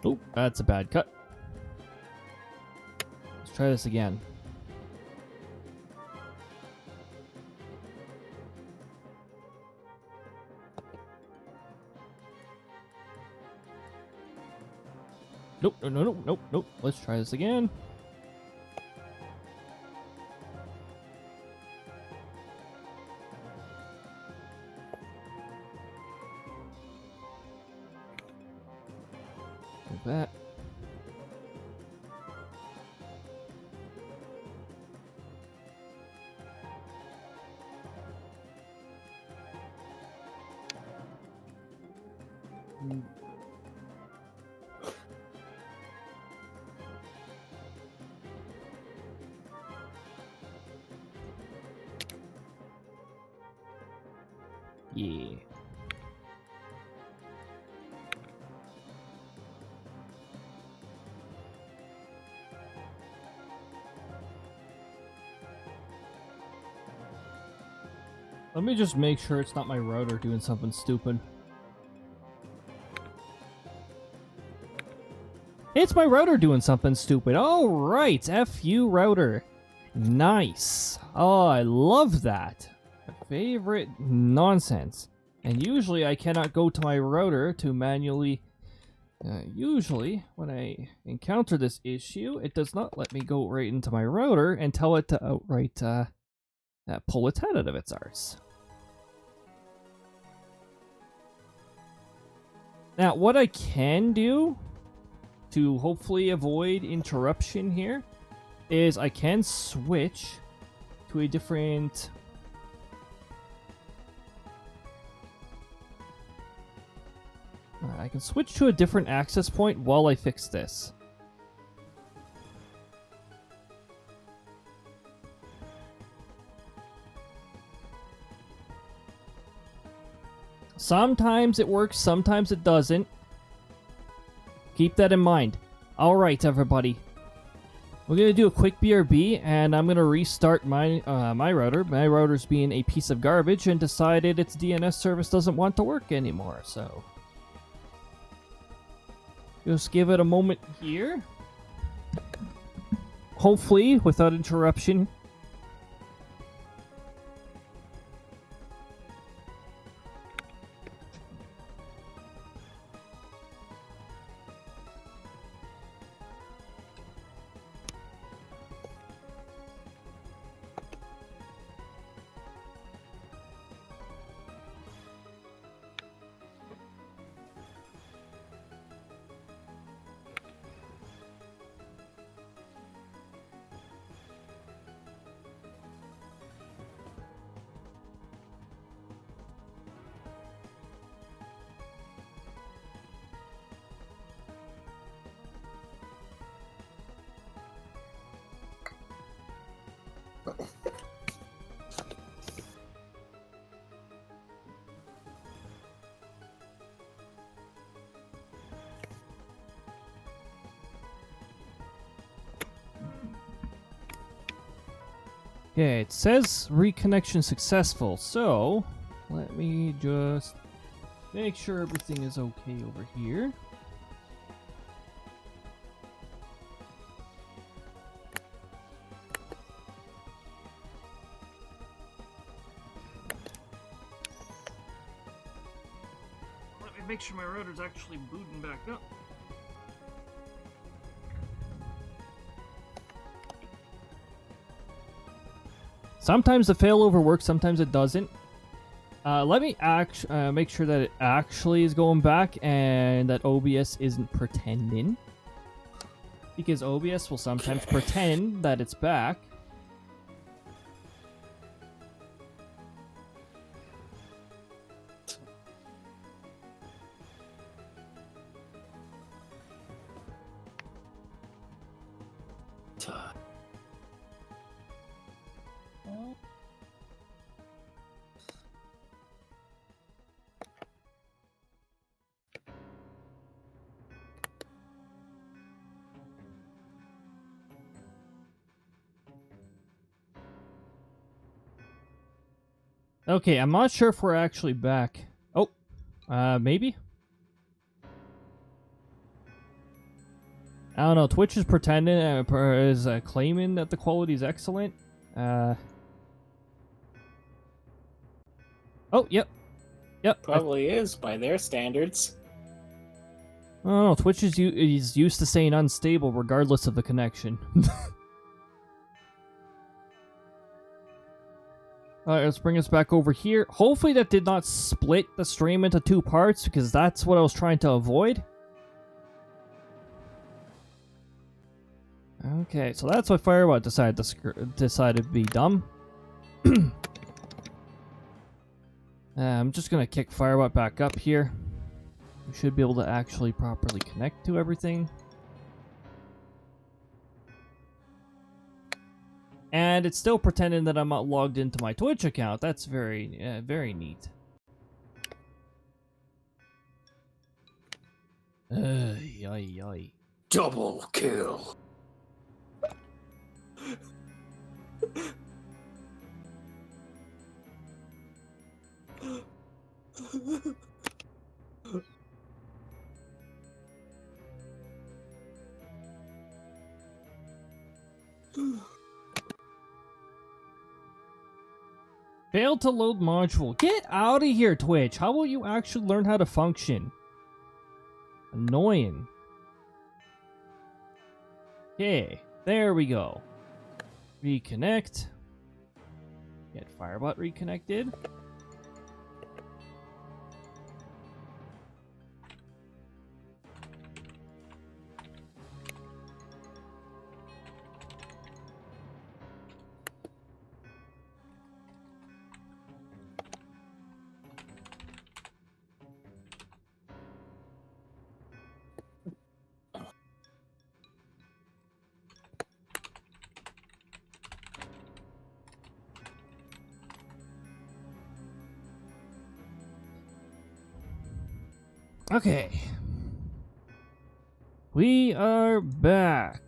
Oh, that's a bad cut. Let's try this again. Nope, nope. Let's try this again. Like that. Yeah. Let me just make sure it's not my router doing something stupid. It's my router doing something stupid. All right, F you router. Nice. Oh, I love that. My favorite nonsense. And usually I cannot go to my router to manually... usually, when I encounter this issue, it does not let me go right into my router and tell it to outright pull its head out of its arse. Now, what I can do to hopefully avoid interruption here is I can switch to a different... I can switch to a different access point while I fix this. Sometimes it works, sometimes it doesn't. Keep that in mind. Alright, everybody. We're going to do a quick BRB, and I'm going to restart my my router. My router's being a piece of garbage and decided its DNS service doesn't want to work anymore, so... Just give it a moment here. Hopefully, without interruption. Okay, it says reconnection successful, so let me just make sure everything is okay over here. Let me make sure my router's actually booting back up. Sometimes the failover works, sometimes it doesn't. Let me make sure that it actually is going back and that OBS isn't pretending. Because OBS will sometimes pretend that it's back. Okay, I'm not sure if we're actually back. Oh, maybe? I don't know. Twitch is pretending, is claiming that the quality is excellent. Oh, yep. Yep. Probably is by their standards. Oh no, Twitch is used to saying unstable regardless of the connection. Alright, let's bring us back over here. Hopefully that did not split the stream into two parts, because that's what I was trying to avoid. Okay, so that's why Firebot decided to be dumb. I'm just gonna kick Firebot back up here. We should be able to actually properly connect to everything. And it's still pretending that I'm not logged into my Twitch account. That's very, very neat. Ay. Double kill. Failed to load module. Get out of here, Twitch. How will you actually learn how to function? Annoying. Okay, there we go. Reconnect. Get Firebot reconnected. Okay. We are back.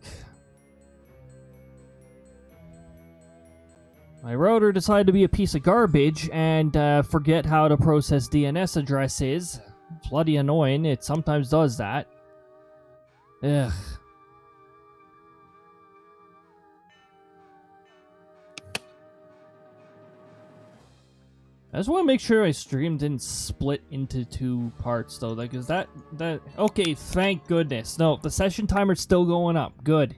My router decided to be a piece of garbage and forget how to process DNS addresses. Bloody annoying. It sometimes does that. Ugh. I just want to make sure my stream didn't split into two parts, though, because that... Okay, thank goodness. No, the session timer's still going up. Good.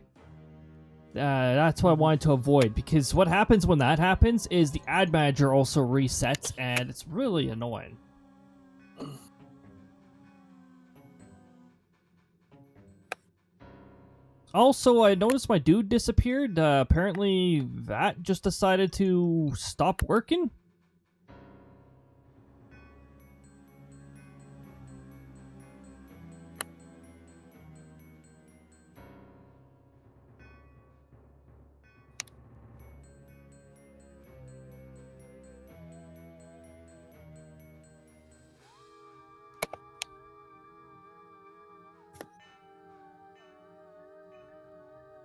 That's what I wanted to avoid, because what happens when that happens is the ad manager also resets, and it's really annoying. Also, I noticed my dude disappeared. Apparently, that just decided to stop working.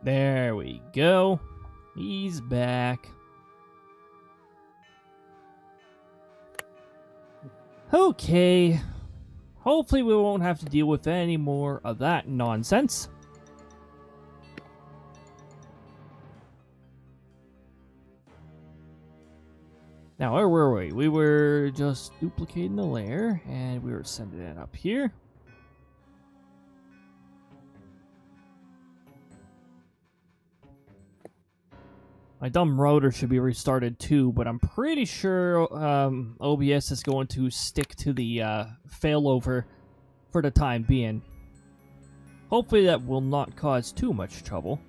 There we go. He's back. Okay. Hopefully we won't have to deal with any more of that nonsense. Now, where were we? We were just duplicating the layer, and we were sending it up here. My dumb router should be restarted too, but I'm pretty sure OBS is going to stick to the failover for the time being. Hopefully that will not cause too much trouble.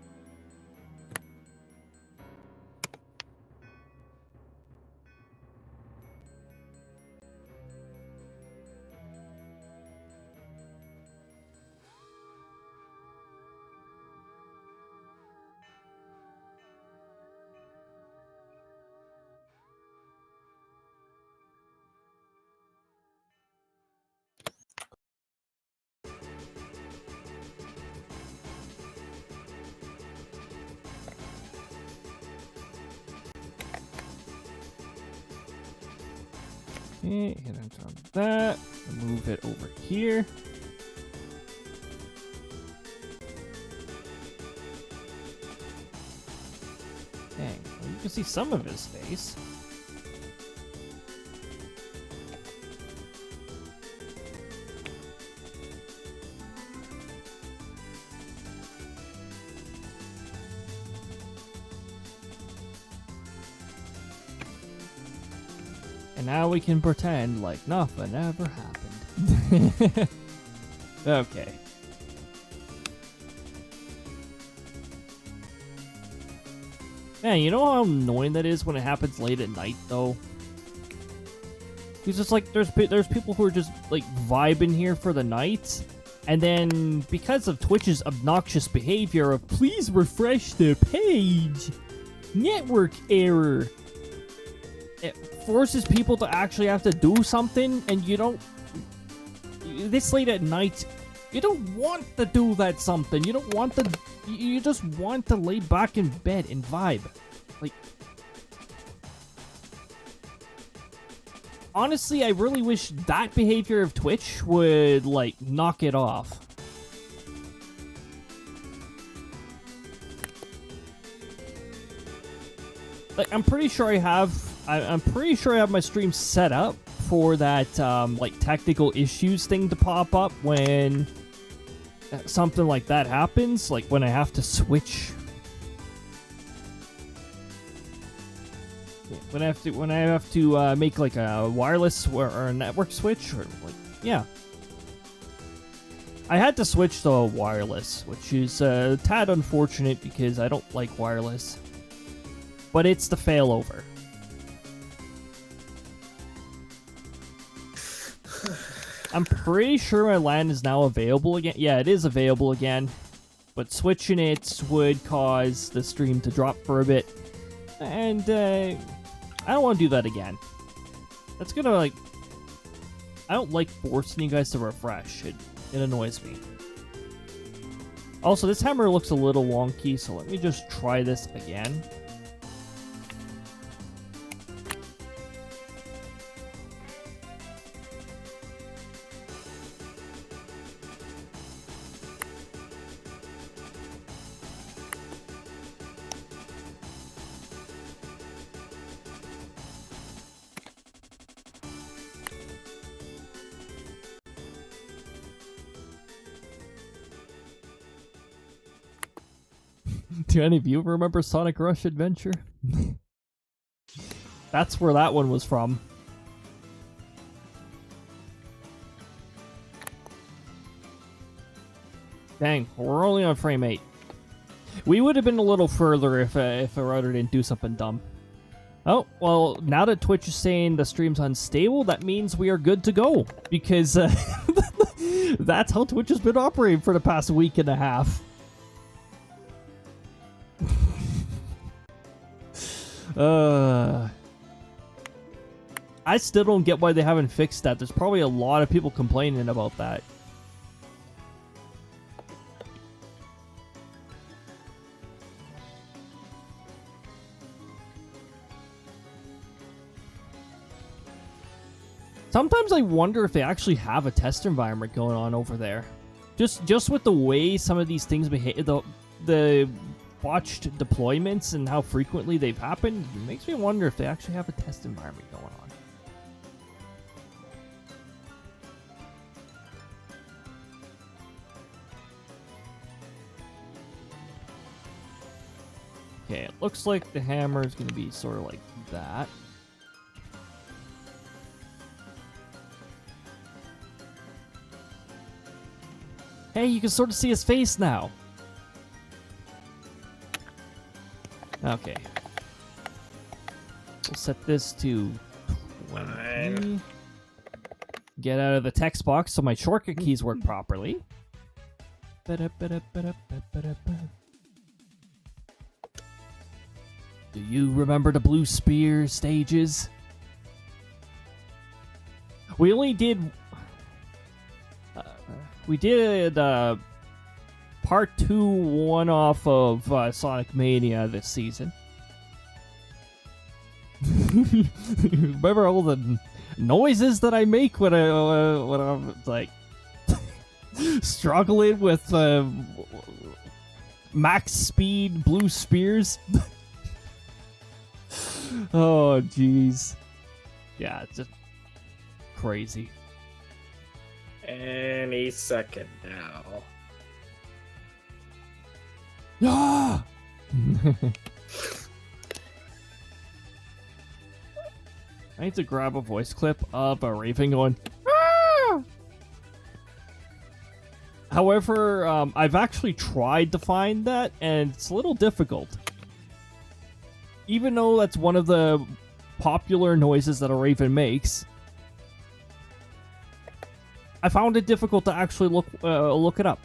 Okay, hit enter on that. Move it over here. Dang, well, you can see some of his face. And now we can pretend like nothing ever happened. Okay. Man, you know how annoying that is when it happens late at night, though? It's just like, there's people who are just, like, vibing here for the night, and then, because of Twitch's obnoxious behavior of, please refresh the page, network error, it forces people to actually have to do something, and you don't, this late at night, you don't want to do that something. You don't want to, you just want to lay back in bed and vibe. Like, honestly, I really wish that behavior of Twitch would, like, knock it off. Like, I'm pretty sure I have my stream set up for that, like, technical issues thing to pop up when something like that happens, like when I have to switch. When I have to make like a wireless or a network switch, or like, yeah. I had to switch to wireless, which is a tad unfortunate because I don't like wireless. But it's the failover. I'm pretty sure my LAN is now available again. Yeah, it is available again. But switching it would cause the stream to drop for a bit. And I don't want to do that again. That's gonna, like... I don't like forcing you guys to refresh. It annoys me. Also, this hammer looks a little wonky, so let me just try this again. Do any of you remember Sonic Rush Adventure? That's where that one was from. Dang, we're only on frame 8. We would have been a little further if a router didn't do something dumb. Oh, well, now that Twitch is saying the stream's unstable, that means we are good to go. Because that's how Twitch has been operating for the past week and a half. I still don't get why they haven't fixed that. There's probably a lot of people complaining about that. Sometimes I wonder if they actually have a test environment going on over there. Just with the way some of these things behave, the botched deployments and how frequently they've happened, it makes me wonder if they actually have a test environment going on. Okay, it looks like the hammer is going to be sort of like that. Hey, you can sort of see his face now. Okay. We'll set this to 20. Get out of the text box so my shortcut keys work properly. Do you remember the Blue Spear stages? We only did... we did part 2 one-off of Sonic Mania this season. Remember all the noises that I make when I'm like struggling with max speed Blue Spears? Oh, jeez. Yeah, it's just crazy. Any second now. Ah! I need to grab a voice clip of a raven going, ah! However, I've actually tried to find that, and it's a little difficult. Even though that's one of the popular noises that a raven makes, I found it difficult to actually look it up.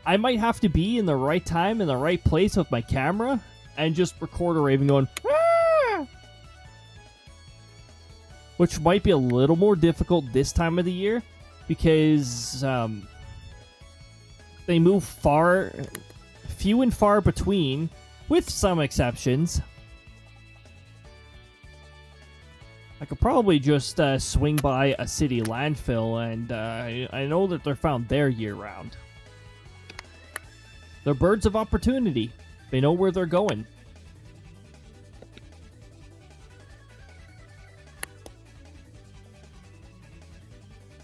I might have to be in the right time, in the right place with my camera, and just record a raven going, ah! Which might be a little more difficult this time of the year, because they move few and far between, with some exceptions. I could probably just swing by a city landfill, and I know that they're found there year-round. They're birds of opportunity. They know where they're going.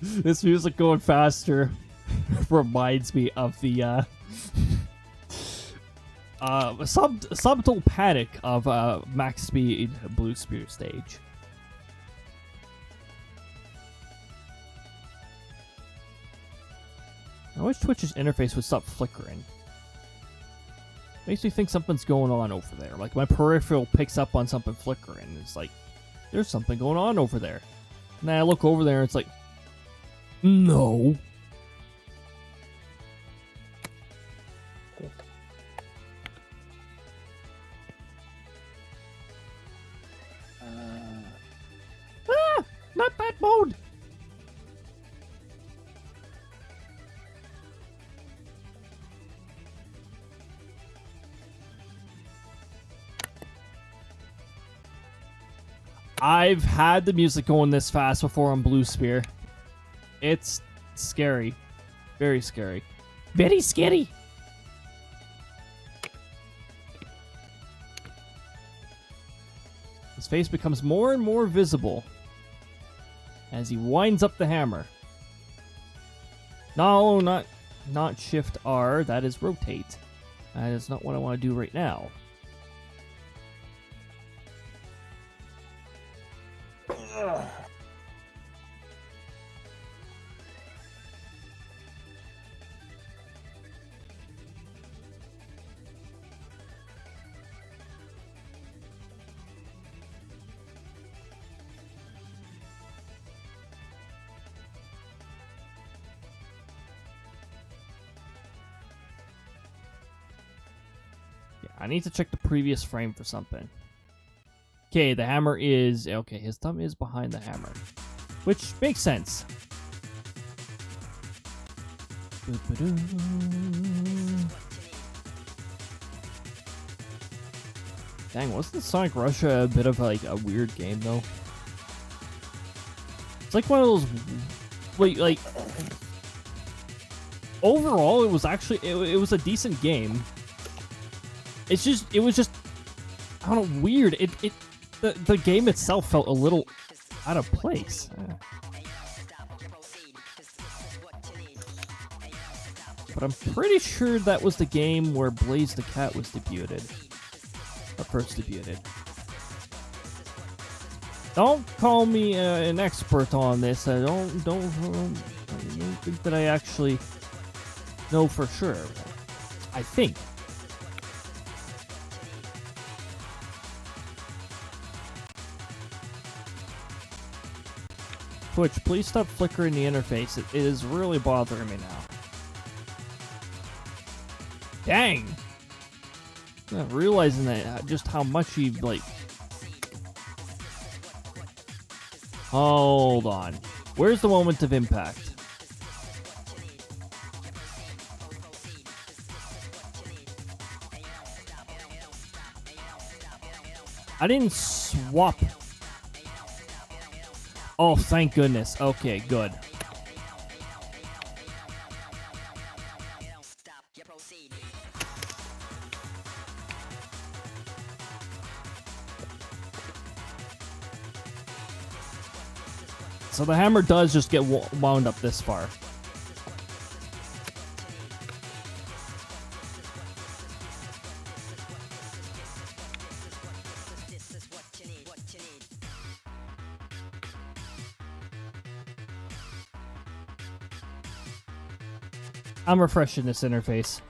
This music going faster reminds me of the subtle panic of max speed Blue Spear stage. I wish Twitch's interface would stop flickering. Makes me think something's going on over there. Like, my peripheral picks up on something flickering. It's like, there's something going on over there. And then I look over there and it's like, no. Not that mode! I've had the music going this fast before on Blue Spear. It's scary. Very scary. Very scary! His face becomes more and more visible as he winds up the hammer. No, not Shift R. That is rotate. That is not what I want to do right now. I need to check the previous frame for something. Okay, the hammer is... Okay, his thumb is behind the hammer. Which makes sense. Dang, wasn't Sonic Russia a bit of like a weird game though? like one of those, like overall, it was actually it was a decent game. It was just I don't know, weird. The game itself felt a little out of place. But I'm pretty sure that was the game where Blaze the Cat was debuted. Or first debuted. Don't call me an expert on this. I don't think that I actually know for sure. I think. Twitch, please stop flickering the interface. It is really bothering me now. Dang! Not realizing that just how much he like. Hold on. Where's the moment of impact? I didn't swap. Oh, thank goodness. Okay, good. So the hammer does just get wound up this far. I'm refreshing this interface.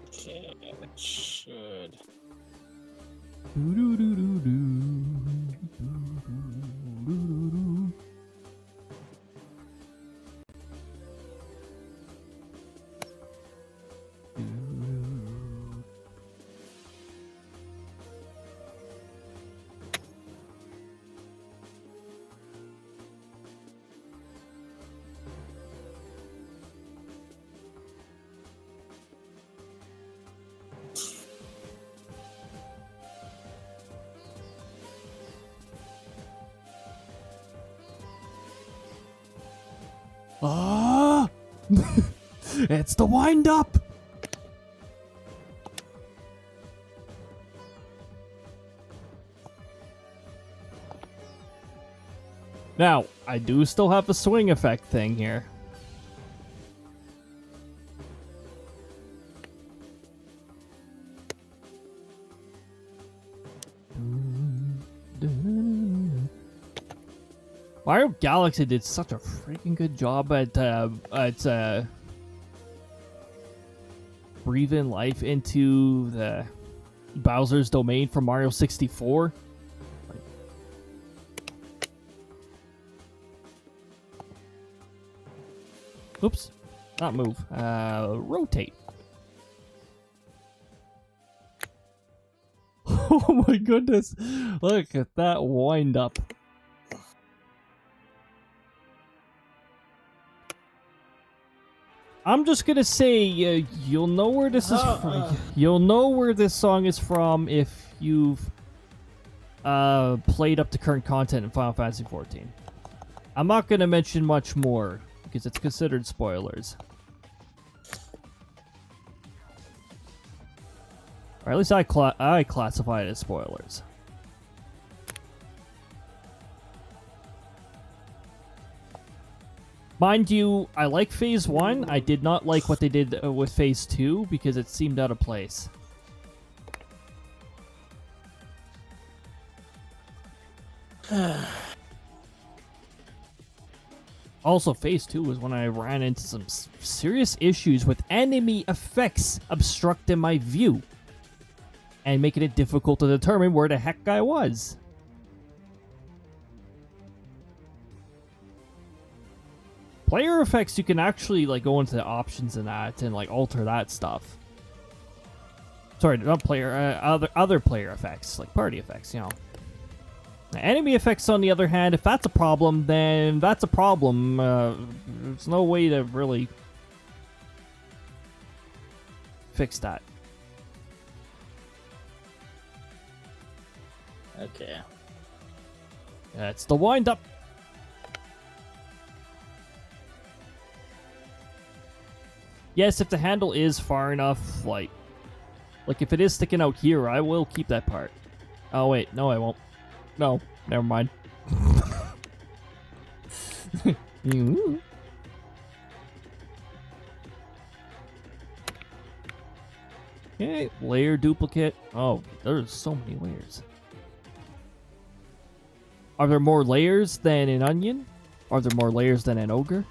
Okay, it should. Ah! It's the wind up. Now, I do still have a swing effect thing here. Mario Galaxy did such a freaking good job at breathing life into the Bowser's domain from Mario 64. Oops, not move. Rotate. Oh my goodness! Look at that wind up. I'm just gonna say you'll know where this is from. You'll know where this song is from if you've played up to current content in Final Fantasy XIV. I'm not gonna mention much more because it's considered spoilers. Or at least I classify it as spoilers. Mind you, I like Phase 1. I did not like what they did with Phase 2 because it seemed out of place. Also, Phase 2 was when I ran into some serious issues with enemy effects obstructing my view and making it difficult to determine where the heck I was. Player effects, you can actually like go into the options in that and like alter that stuff. Sorry, not player, other player effects, like party effects, you know. Enemy effects, on the other hand, if that's a problem, then that's a problem. There's no way to really fix that. Okay. That's the wind up. Yes, if the handle is far enough, like if it is sticking out here, I will keep that part. Oh wait, no, I won't. No, never mind. Okay, layer duplicate. Oh, there's so many layers. Are there more layers than an onion? Are there more layers than an ogre?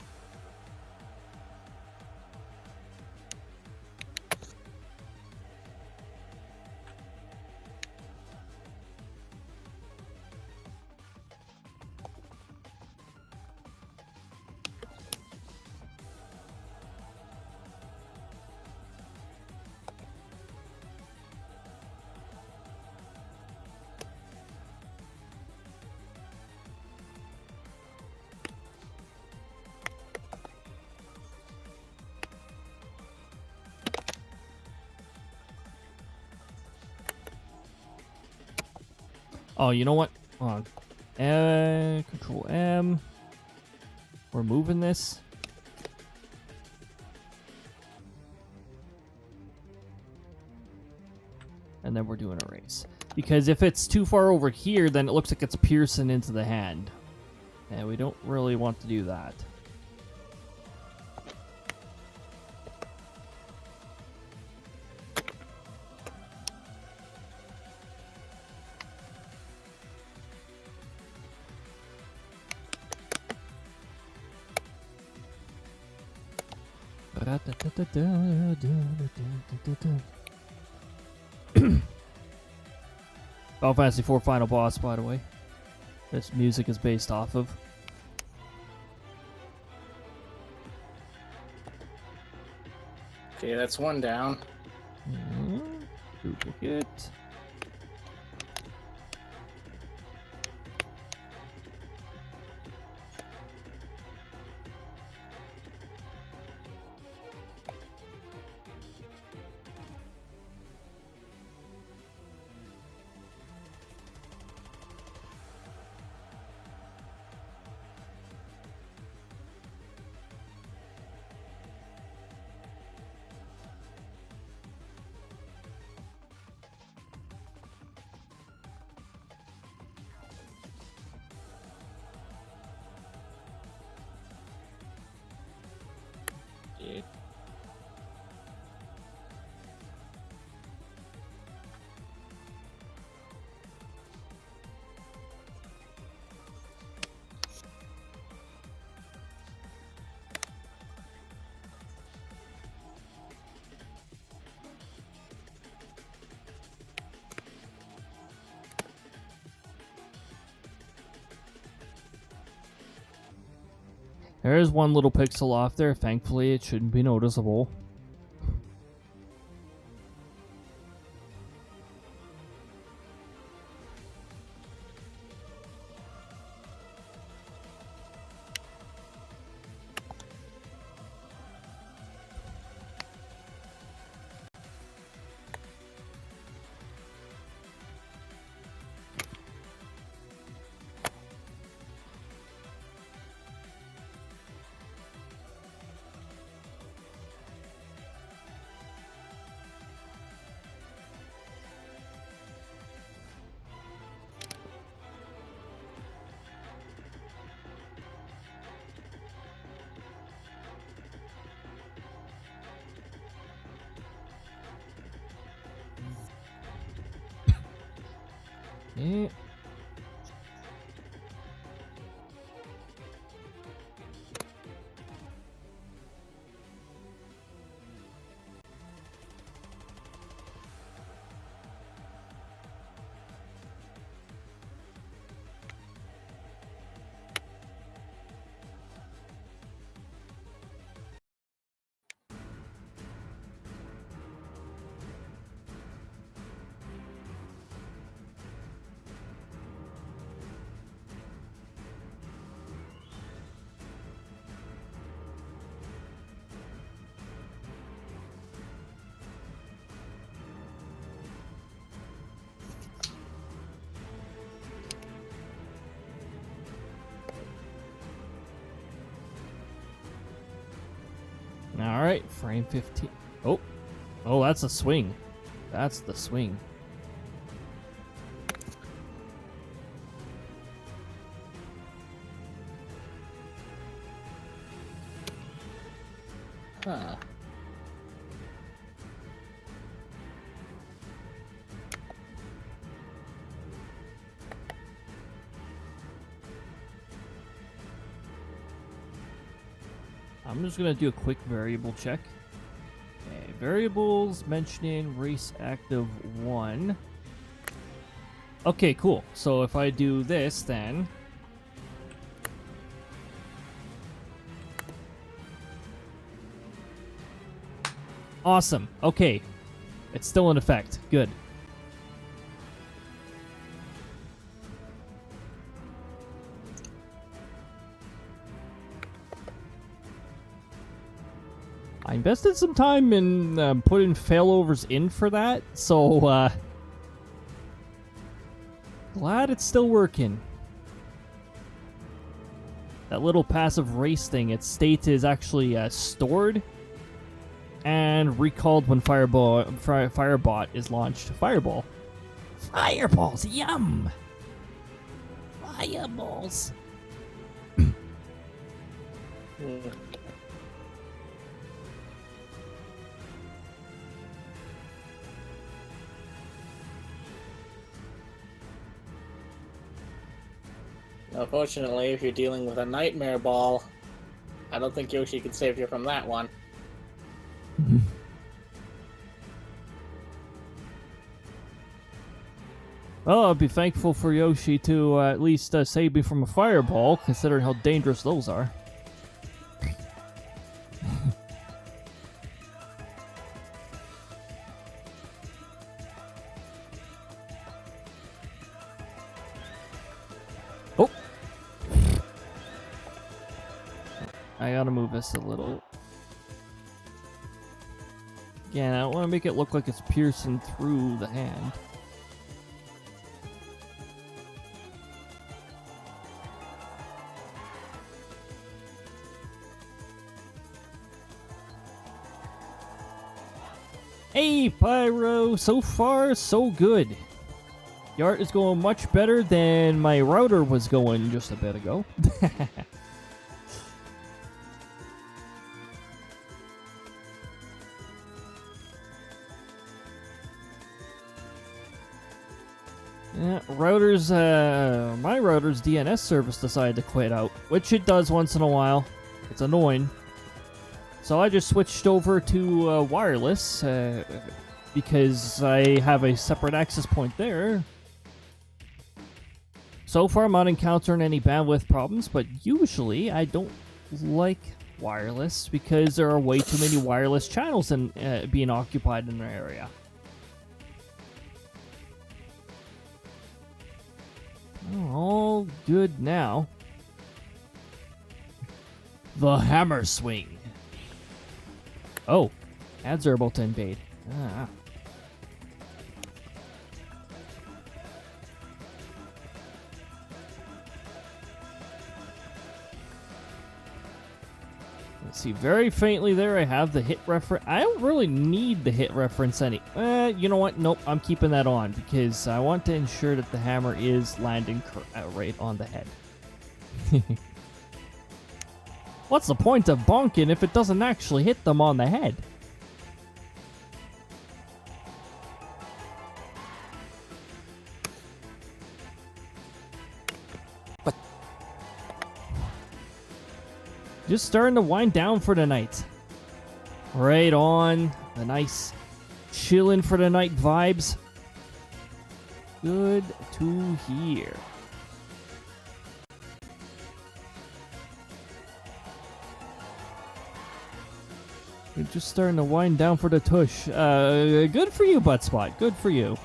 Oh, you know what? Hold on. Control M. We're moving this. And then we're doing a race. Because if it's too far over here, then it looks like it's piercing into the hand. And we don't really want to do that. Final Fantasy IV final boss, by the way. This music is based off of. Okay, that's one down. Duplicate. Dude. There is one little pixel off there. Thankfully, it shouldn't be noticeable. Yeah. Alright, frame 15. Oh. Oh, that's a swing. That's the swing. Huh. I'm just gonna do a quick variable check. Okay, variables mentioning race active 1. Okay, cool. So if I do this, then awesome. Okay, it's still in effect. Good. I invested some time in putting failovers in for that, so glad it's still working. That little passive race thing, its state is actually stored and recalled when Firebot is launched. Fireball. Fireballs, yum! Fireballs. Unfortunately, if you're dealing with a nightmare ball, I don't think Yoshi can save you from that one. Well, I'd be thankful for Yoshi to at least save me from a fireball, considering how dangerous those are. Oh! I gotta move this a little. Again, I don't want to make it look like it's piercing through the hand. Hey, Pyro! So far, so good. The art is going much better than my router was going just a bit ago. Yeah, my router's DNS service decided to quit out, which it does once in a while. It's annoying. So I just switched over to wireless because I have a separate access point there. So far I'm not encountering any bandwidth problems, but usually I don't like wireless because there are way too many wireless channels being occupied in the area. All good now. The hammer swing. Oh, ads are about to invade. Ah. Let's see, very faintly there I have the hit reference. I don't really need the hit reference you know what? Nope, I'm keeping that on because I want to ensure that the hammer is landing right on the head. What's the point of bonking if it doesn't actually hit them on the head? But just starting to wind down for the night. Right on. The nice chilling for the night vibes. Good to hear. You're just starting to wind down for the tush. Good for you, Buttspot. Good for you.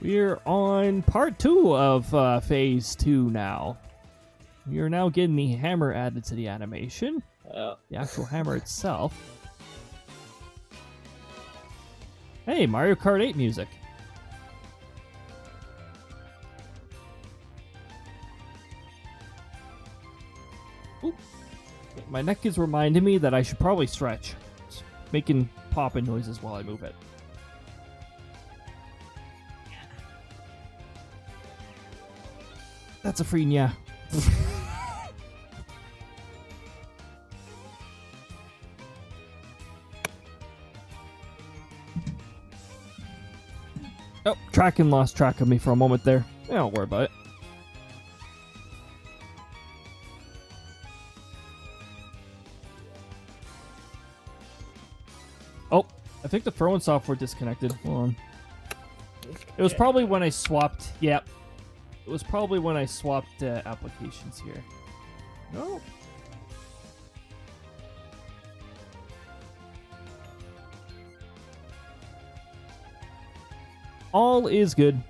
We're on part 2 of phase 2 now. We are now getting the hammer added to the animation. The actual hammer itself. Hey, Mario Kart 8 music. Oop. My neck is reminding me that I should probably stretch. It's making popping noises while I move it. That's a free yeah. Oh, Tracking lost track of me for a moment there. Yeah, don't worry about it. Oh, I think the throwing software disconnected. Hold on. It was probably when I swapped. Yep. It was probably when I swapped applications here. No. All is good.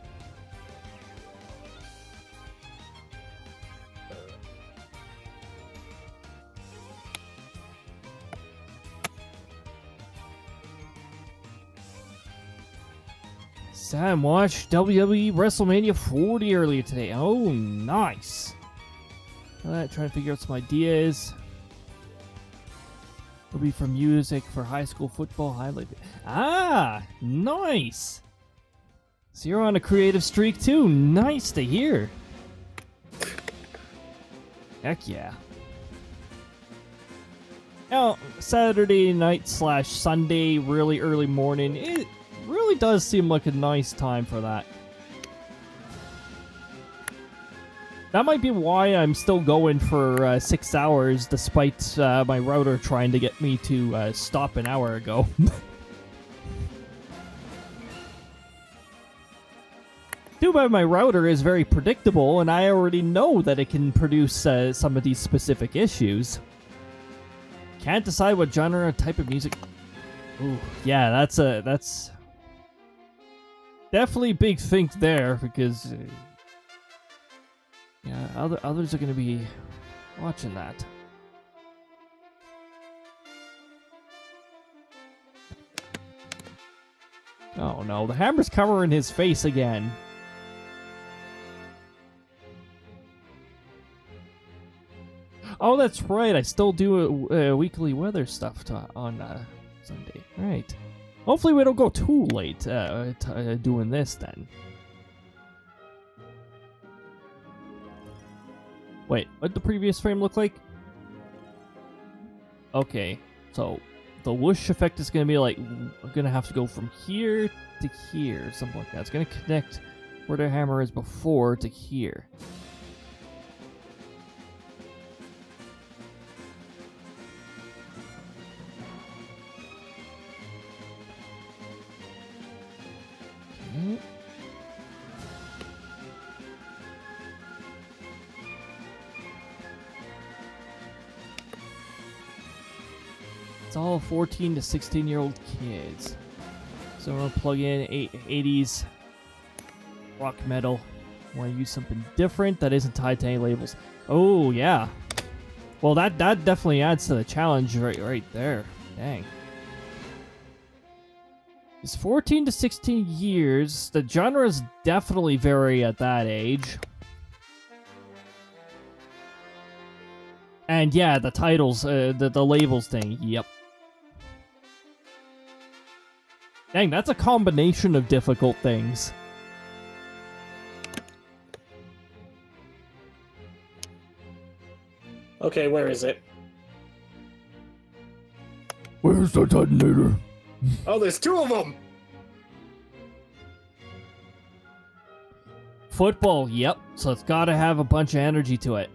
Sam watched WWE WrestleMania 40 earlier today. Oh, nice. Trying to figure out some ideas. It'll be for music for high school football highlight. Ah, nice. So you're on a creative streak too. Nice to hear. Heck yeah. Now, Saturday night / Sunday, really early morning, it really does seem like a nice time for that. That might be why I'm still going for 6 hours, despite my router trying to get me to stop an hour ago. Too bad my router is very predictable, and I already know that it can produce some of these specific issues. Can't decide what genre or type of music. Ooh, yeah, that's definitely big think there, because yeah, others are gonna be watching that. Oh no, the hammer's covering his face again. Oh, that's right. I still do weekly weather stuff on Sunday. Right. Hopefully we don't go too late doing this then. Wait, what did the previous frame look like? Okay, so the whoosh effect is going to be like, I'm going to have to go from here to here, something like that. It's going to connect where the hammer is before to here. Okay. It's all 14 to 16-year-old kids. So I'm going to plug in 80s rock metal. Want to use something different that isn't tied to any labels. Oh, yeah. Well, that definitely adds to the challenge right there. Dang. It's 14 to 16 years. The genres definitely vary at that age. And yeah, the titles, the labels thing, yep. Dang, that's a combination of difficult things. Okay, where is it? Where's the detonator? Oh, there's 2 of them! Football, yep. So it's gotta have a bunch of energy to it.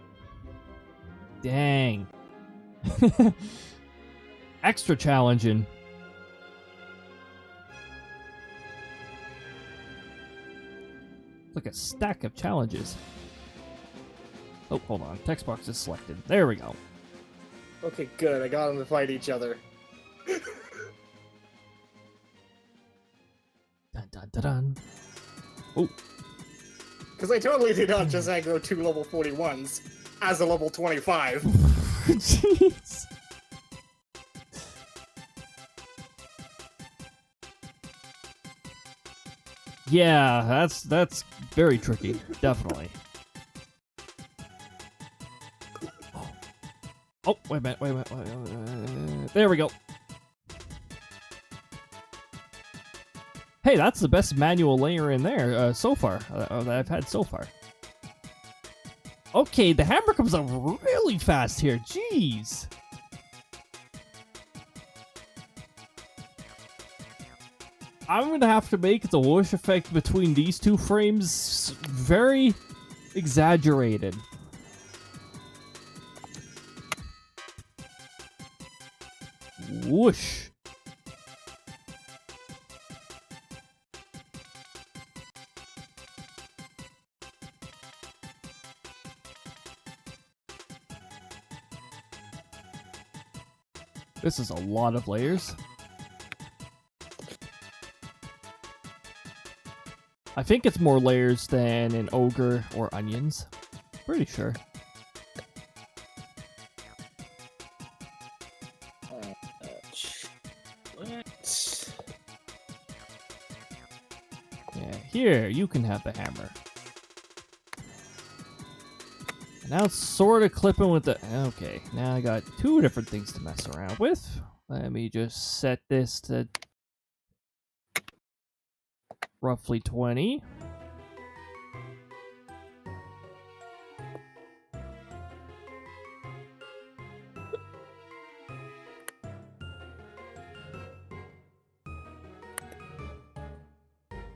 Dang. Extra challenging. Like a stack of challenges. Oh, hold on. Text box is selected. There we go. Okay, good. I got them to fight each other. Dun dun dun dun. Oh. Because I totally did not just aggro 2 level 41s as a level 25. Jeez. Yeah, that's very tricky. Definitely. Oh, wait a minute, wait a minute. There we go. Hey, that's the best manual layer in there so far, that I've had so far. Okay, the hammer comes up really fast here. Jeez. I'm going to have to make the whoosh effect between these two frames very exaggerated. Whoosh. This is a lot of layers. I think it's more layers than an ogre or onions. Pretty sure. What? Yeah, here, you can have the hammer. Now it's sort of clipping with the... Okay, now I got two different things to mess around with. Let me just set this to roughly 20.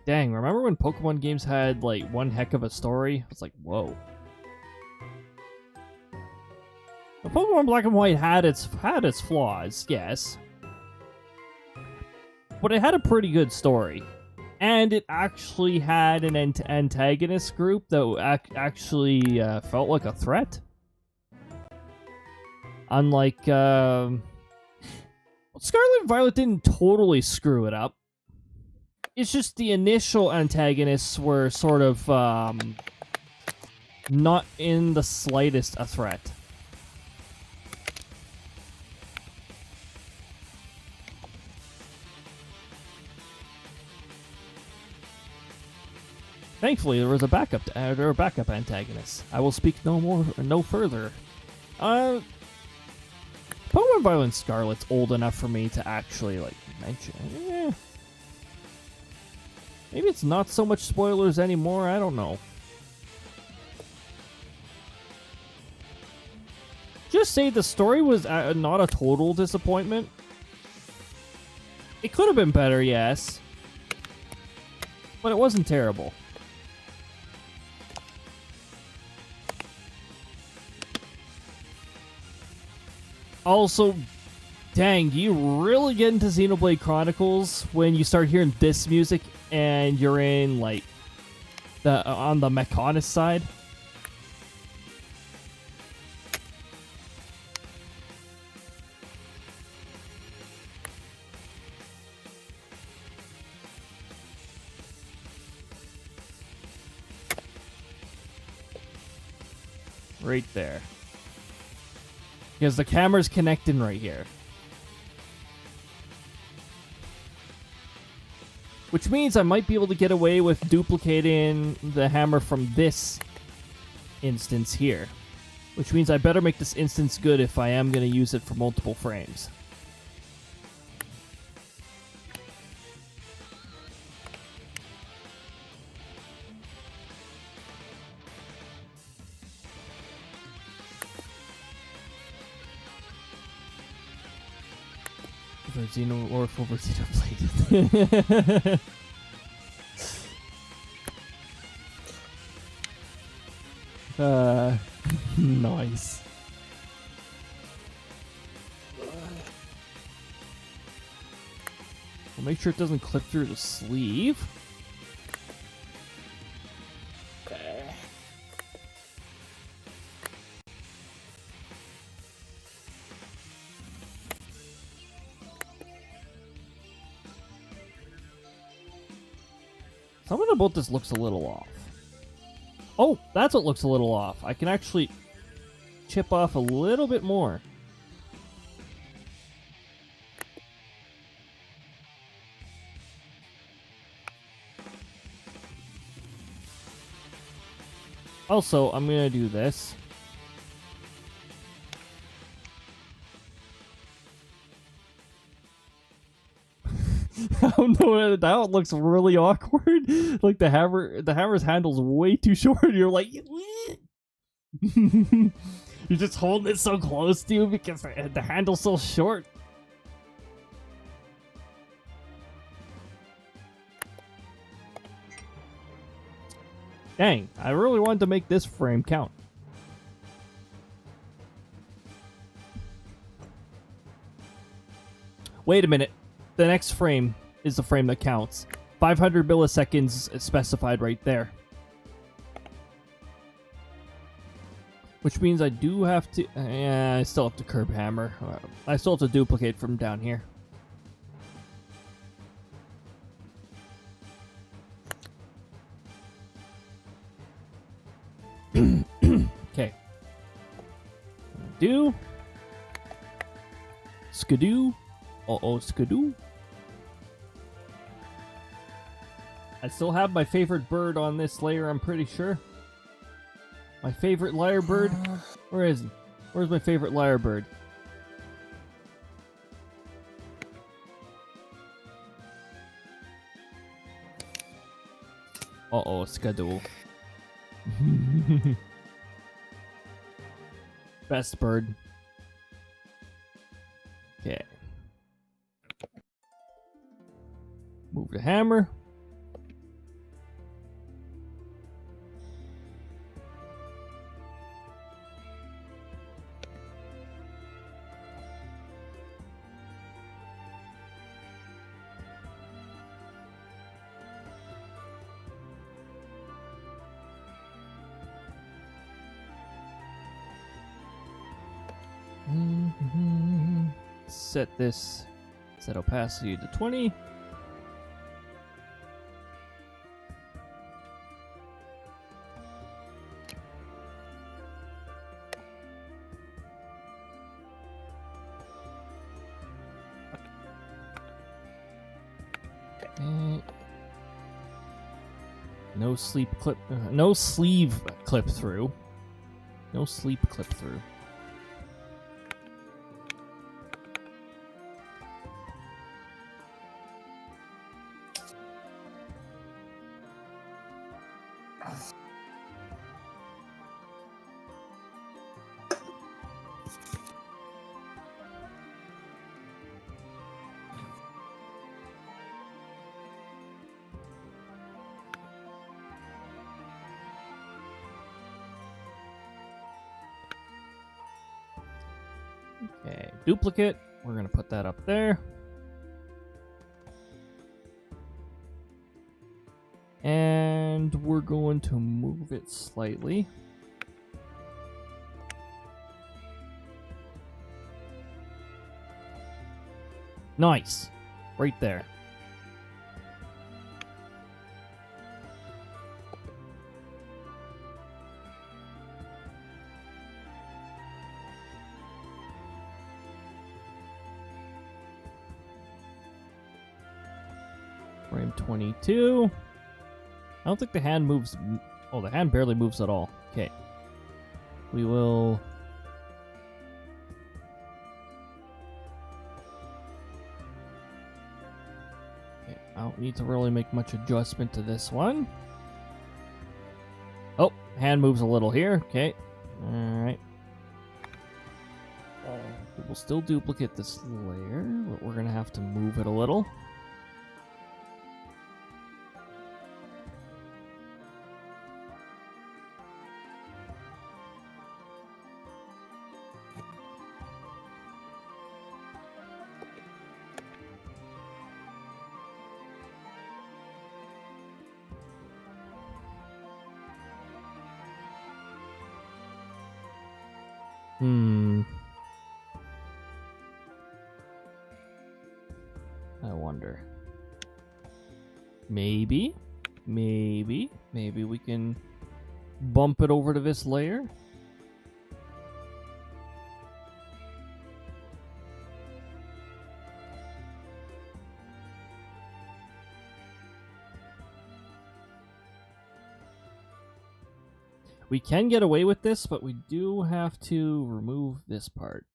Dang, remember when Pokemon games had, like, one heck of a story? It's like, whoa. The Pokemon Black and White had its flaws, yes. But it had a pretty good story. And it actually had an antagonist group that actually felt like a threat. Unlike, Scarlet and Violet didn't totally screw it up. It's just the initial antagonists were sort of, not in the slightest a threat. Thankfully, there was a backup antagonist. I will speak no further. Pokemon Violet Scarlet's old enough for me to actually, like, mention. Maybe it's not so much spoilers anymore, I don't know. Just say the story was not a total disappointment. It could have been better, yes. But it wasn't terrible. Also, dang, do you really get into Xenoblade Chronicles when you start hearing this music and you're in, like, on the Mechanist side? Right there. Because the camera's connecting right here. Which means I might be able to get away with duplicating the hammer from this instance here. Which means I better make this instance good if I am going to use it for multiple frames. For Xenoblade. Nice. We'll make sure it doesn't clip through the sleeve. Okay. Something about this looks a little off. Oh, that's what looks a little off. I can actually chip off a little bit more. Also, I'm gonna do this. I don't know. That one looks really awkward. Like the hammer's handle's way too short. You're like, you're just holding it so close to you because the handle's so short. Dang, I really wanted to make this frame count. Wait a minute. The next frame is the frame that counts. 500 milliseconds is specified right there. Which means I do have to... I still have to curb hammer. I still have to duplicate from down here. Okay. Do. Skidoo. Uh-oh, skidoo. I still have my favorite bird on this layer, I'm pretty sure. My favorite lyre bird? Where is he? Where's my favorite lyre bird? Uh-oh, skidoo. Best bird. Okay. Move the hammer. Set this, set opacity to 20. No sleep clip, no sleeve clip through. No sleep clip through. Okay, duplicate. We're gonna put that up there. And we're going to move it slightly. Nice. Right there. Frame 22. I don't think the hand moves. Oh, the hand barely moves at all. Okay. We will... Okay, I don't need to really make much adjustment to this one. Oh, hand moves a little here. Okay. Alright. We will still duplicate this layer, but we're going to have to move it a little. I wonder. Maybe we can bump it over to this layer. We can get away with this, but we do have to remove this part.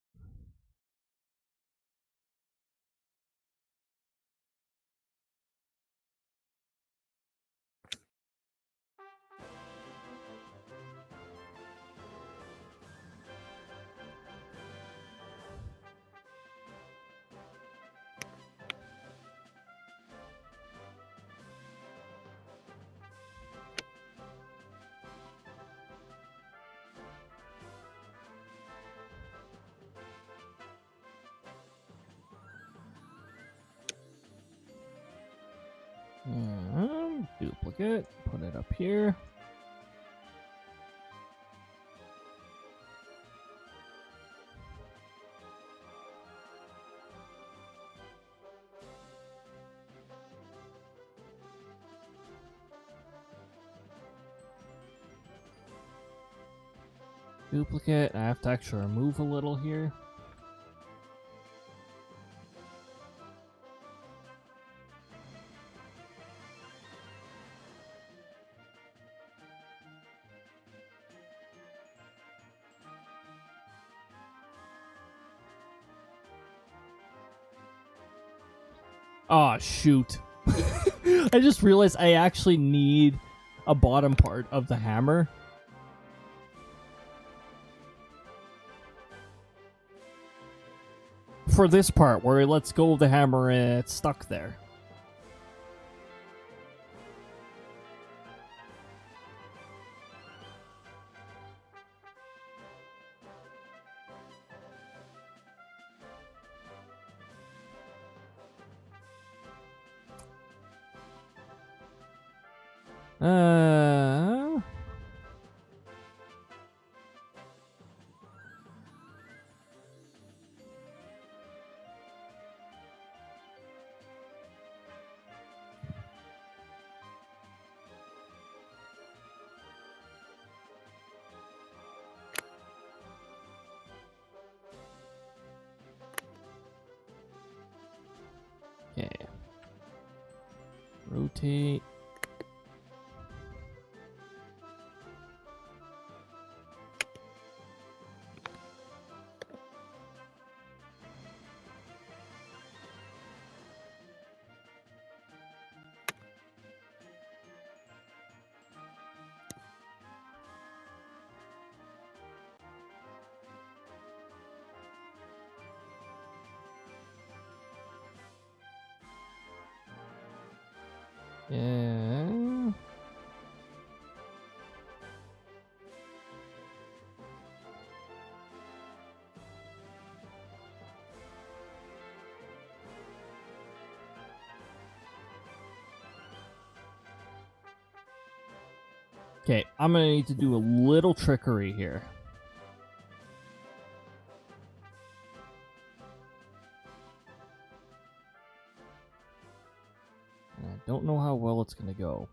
Duplicate, put it up here. Duplicate, I have to actually remove a little here. Aw, shoot. I just realized I actually need a bottom part of the hammer. For this part, where it lets go of the hammer and it's stuck there. Okay. Rotate. Yeah. Okay, I'm gonna need to do a little trickery here. And I don't know how well it's gonna go.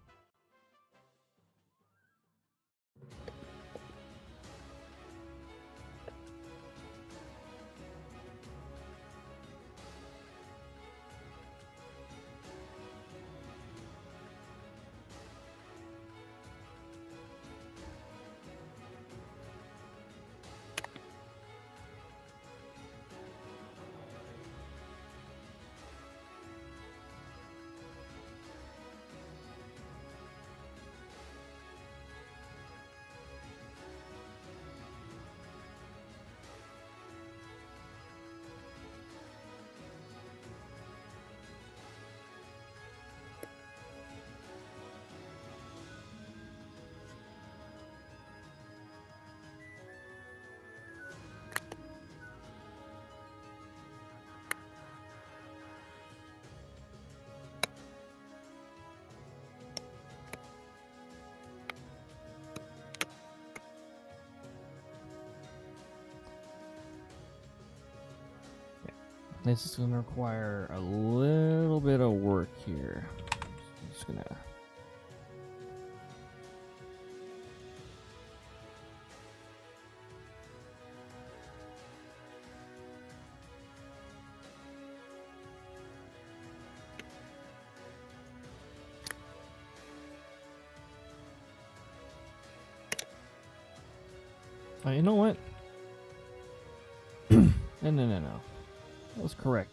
This is going to require a little bit of work here. I'm just going to... You know what? No. That was correct.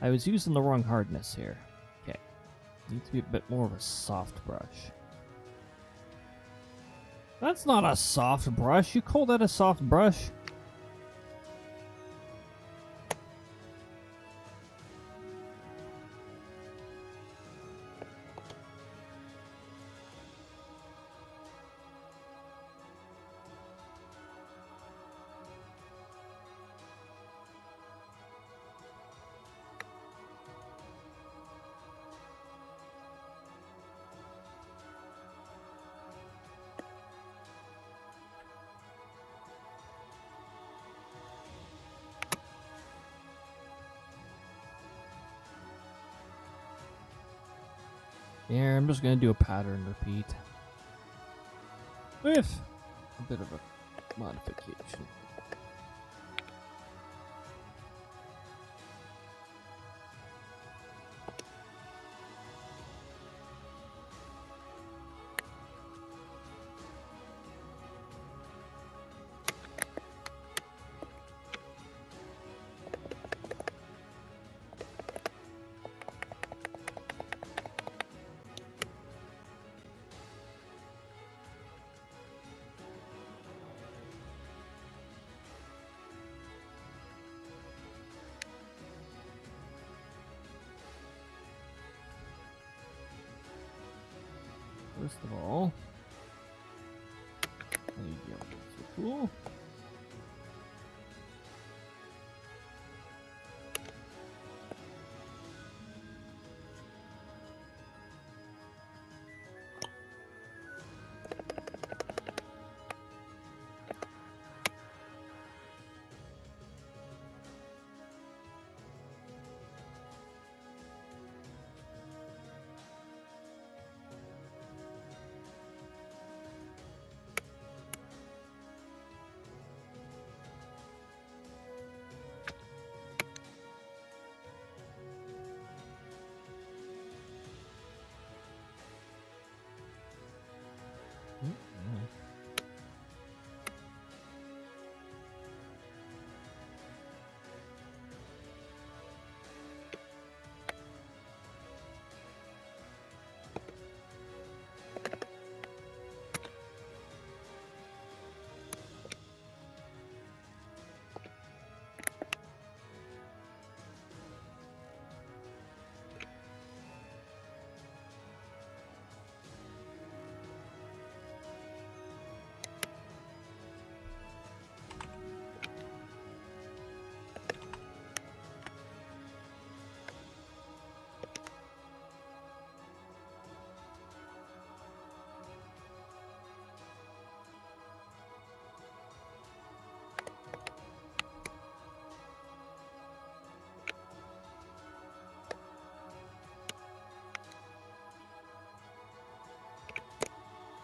I was using the wrong hardness here. Okay. Needs to be a bit more of a soft brush. That's not a soft brush. You call that a soft brush? Yeah, I'm just gonna do a pattern repeat. With a bit of a modification. First of all, there you go. So cool.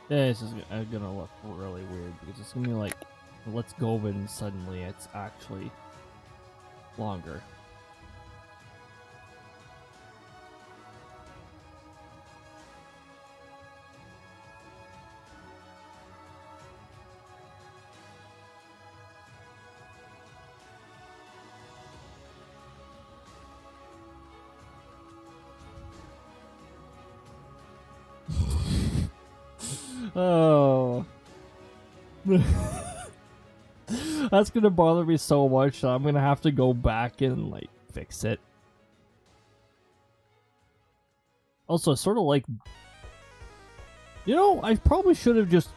Yeah, this is gonna look really weird because it's gonna be like, let's go of it and suddenly it's actually longer. Oh. That's gonna bother me so much that I'm gonna have to go back and like fix it. Also, sort of like, you know, I probably should have just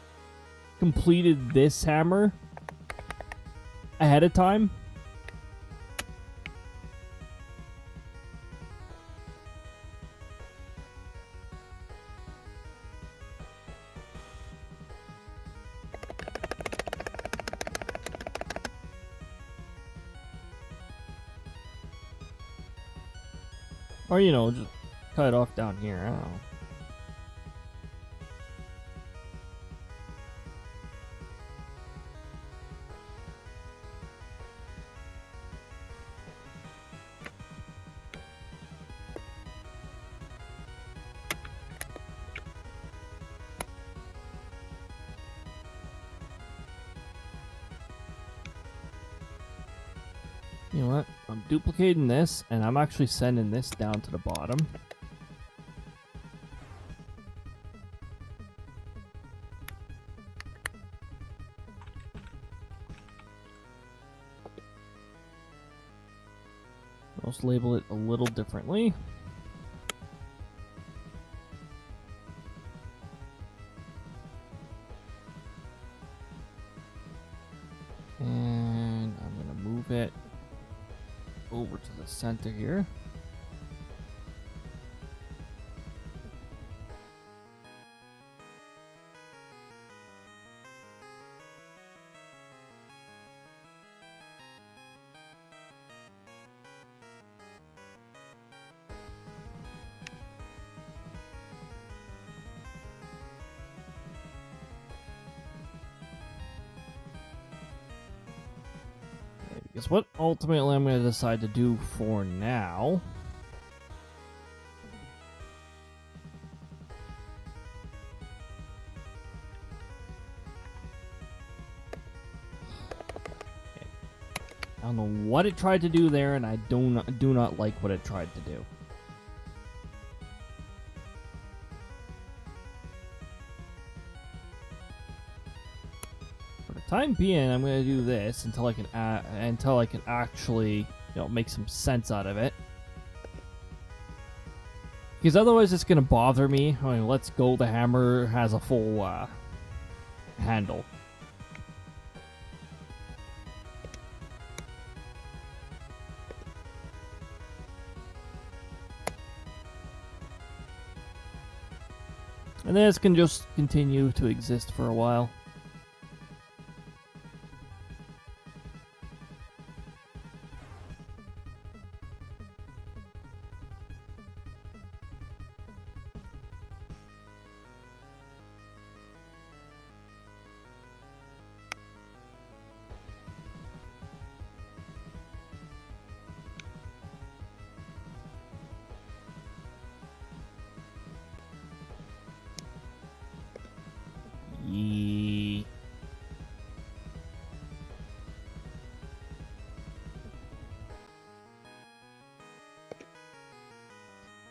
completed this hammer ahead of time. Or, you know, just cut it off down here. I don't know. You know what? I'm duplicating this, and I'm actually sending this down to the bottom. I'll just label it a little differently. And I'm going to move it over to the center here. Because what ultimately I'm going to decide to do for now I don't know what it tried to do there, and I do not like what it tried to do. For the time being, I'm going to do this until I can actually, make some sense out of it. Because otherwise, it's going to bother me. I mean, let's go. The hammer has a full handle. And this can just continue to exist for a while.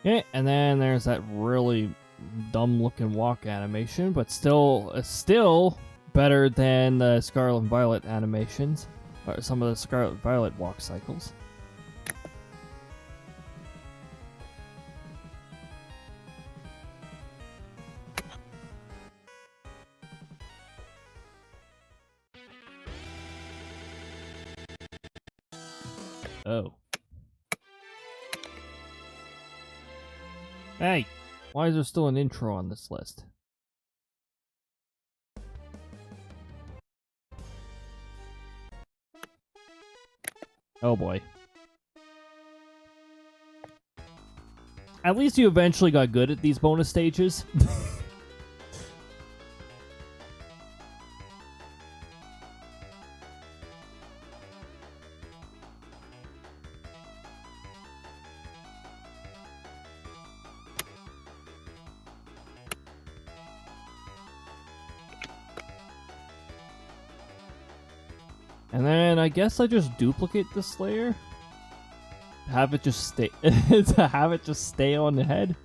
Okay, and then there's that really dumb-looking walk animation, but still better than the Scarlet and Violet animations, or some of the Scarlet and Violet walk cycles. Oh. Hey, why is there still an intro on this list? Oh boy. At least you eventually got good at these bonus stages. And then I guess I just duplicate this layer. Have it just stay to have it just stay on the head.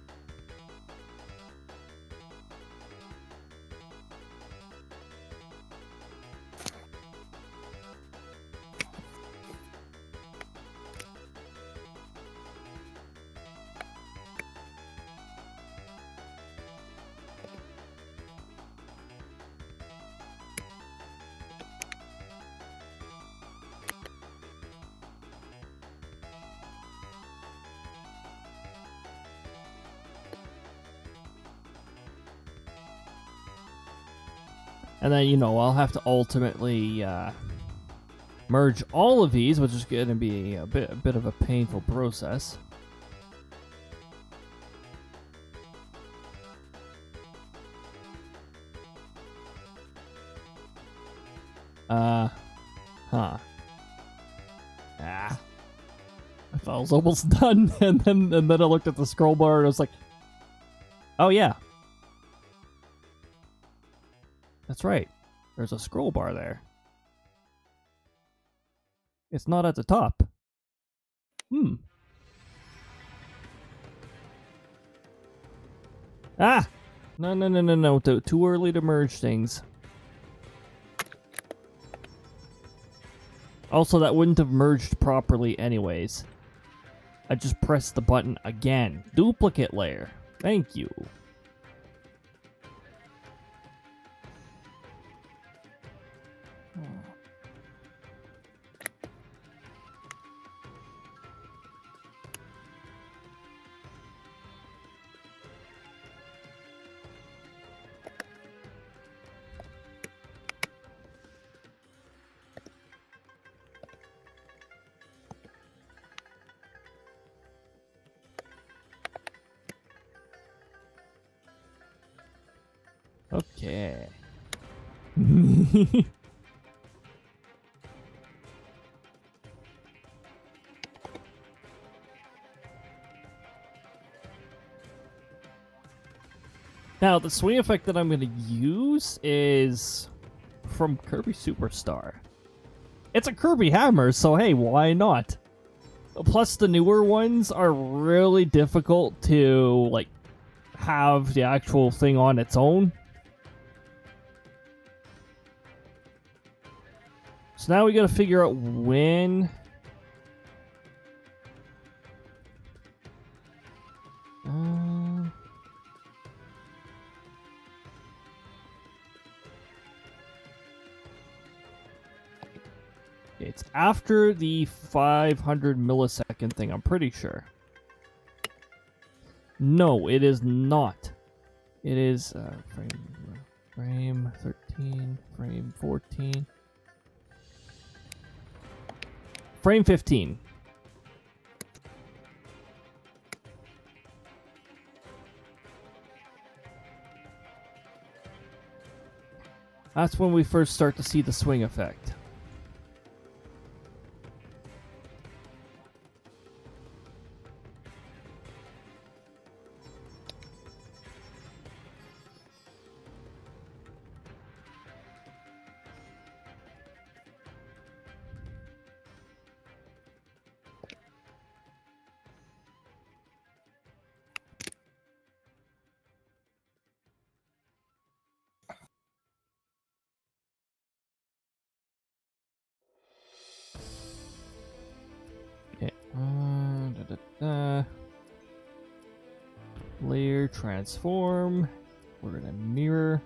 And then, I'll have to ultimately merge all of these, which is going to be a bit of a painful process. Huh. I thought I was almost done, and then I looked at the scroll bar and I was like, oh yeah. That's right. There's a scroll bar there. It's not at the top. Ah! No. Too early to merge things. Also, that wouldn't have merged properly anyways. I just pressed the button again. Duplicate layer. Thank you. Okay. Now, the swing effect that I'm going to use is from Kirby Superstar. It's a Kirby hammer, so hey, why not? Plus, the newer ones are really difficult to, like, have the actual thing on its own. So now we gotta figure out when... It's after the 500 millisecond thing, I'm pretty sure. No, it is not. It is frame 13, frame 14, frame 15. That's when we first start to see the swing effect. Okay. Layer transform. We're gonna mirror.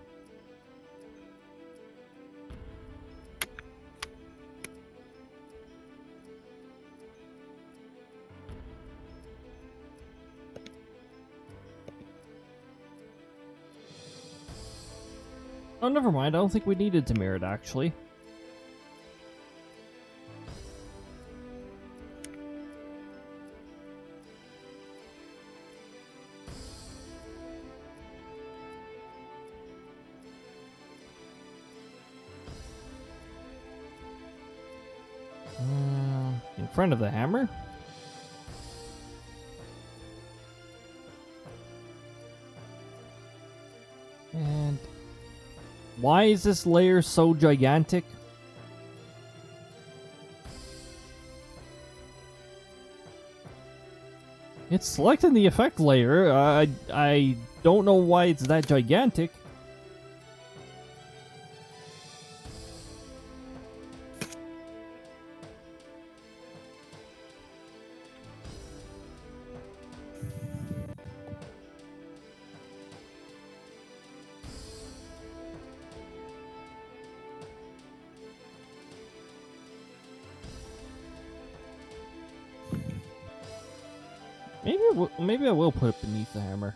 Oh, never mind. I don't think we needed to mirror it, actually. In front of the hammer? And why is this layer so gigantic? It's selecting the effect layer. I don't know why it's that gigantic. Maybe I will put it beneath the hammer.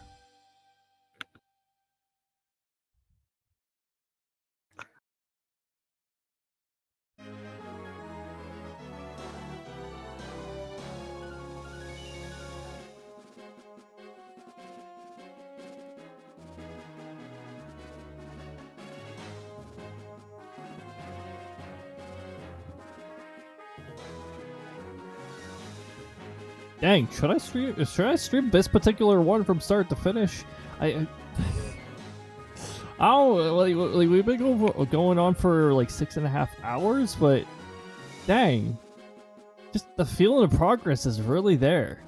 Dang, should I stream this particular one from start to finish? Oh, like we've been going on for like 6.5 hours, but dang. Just the feeling of progress is really there.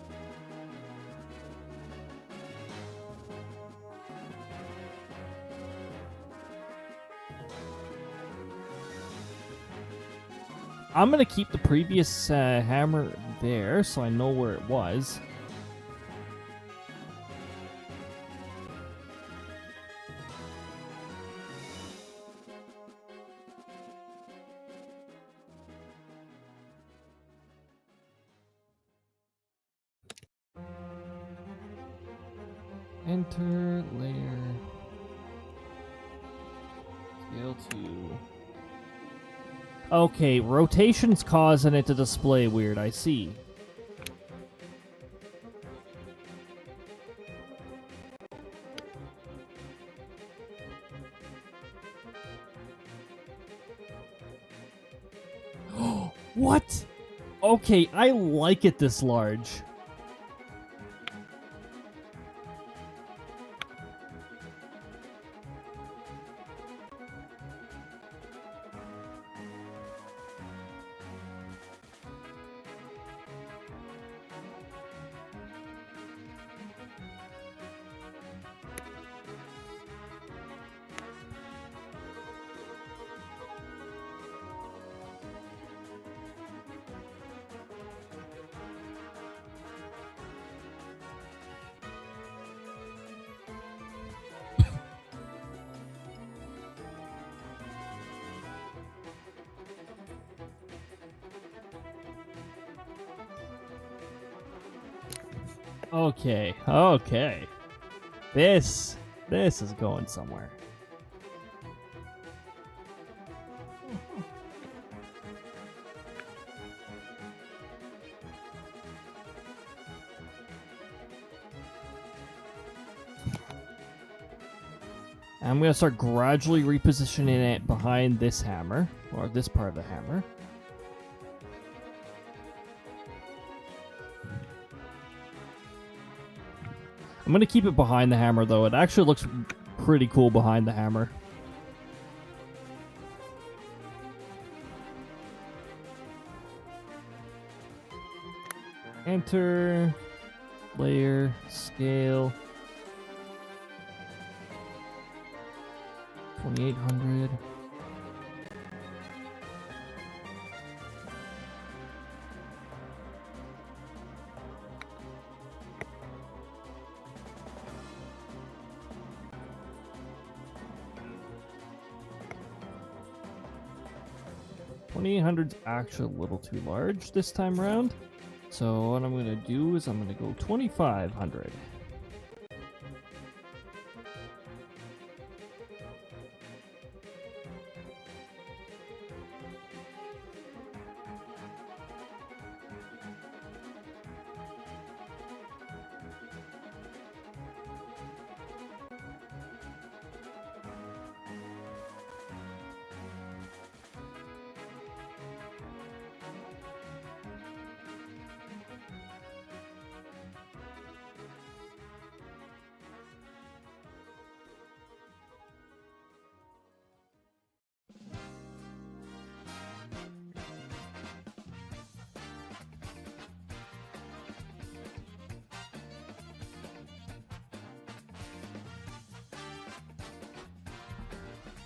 I'm gonna keep the previous hammer there so I know where it was. Enter layer. Scale 2. Okay, rotation's causing it to display weird, I see. What? Okay, I like it this large. Okay, okay. This is going somewhere. I'm going to start gradually repositioning it behind this hammer, or this part of the hammer. I'm going to keep it behind the hammer, though. It actually looks pretty cool behind the hammer. Enter, layer, scale. 2800. $2,800's actually a little too large this time around. So what I'm gonna do is I'm gonna go 2,500.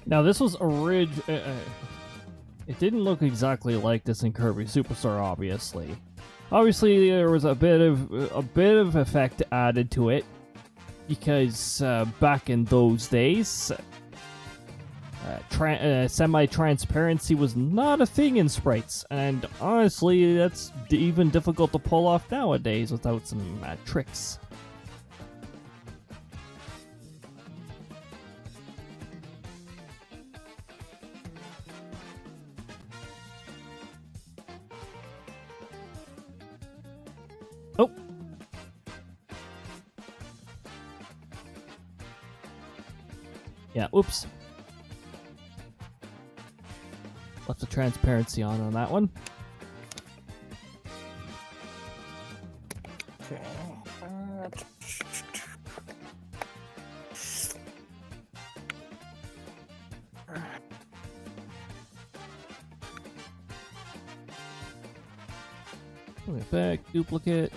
Now this was it didn't look exactly like this in Kirby Superstar, obviously. Obviously, there was a bit of effect added to it because back in those days, semi-transparency was not a thing in sprites, and honestly, that's even difficult to pull off nowadays without some tricks. Oh. Yeah, oops. Left the transparency on that one. Okay. Swing effect, duplicate.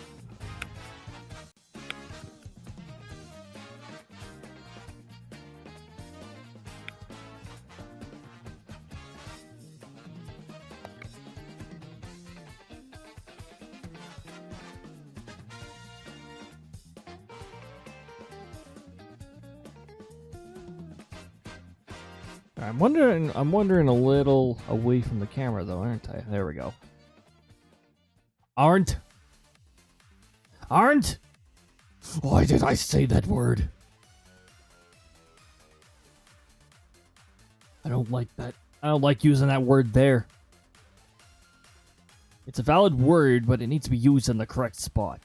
I'm wondering a little away from the camera though, aren't I? There we go. Aren't? Why did I say that word? I don't like that. I don't like using that word there. It's a valid word, but it needs to be used in the correct spot.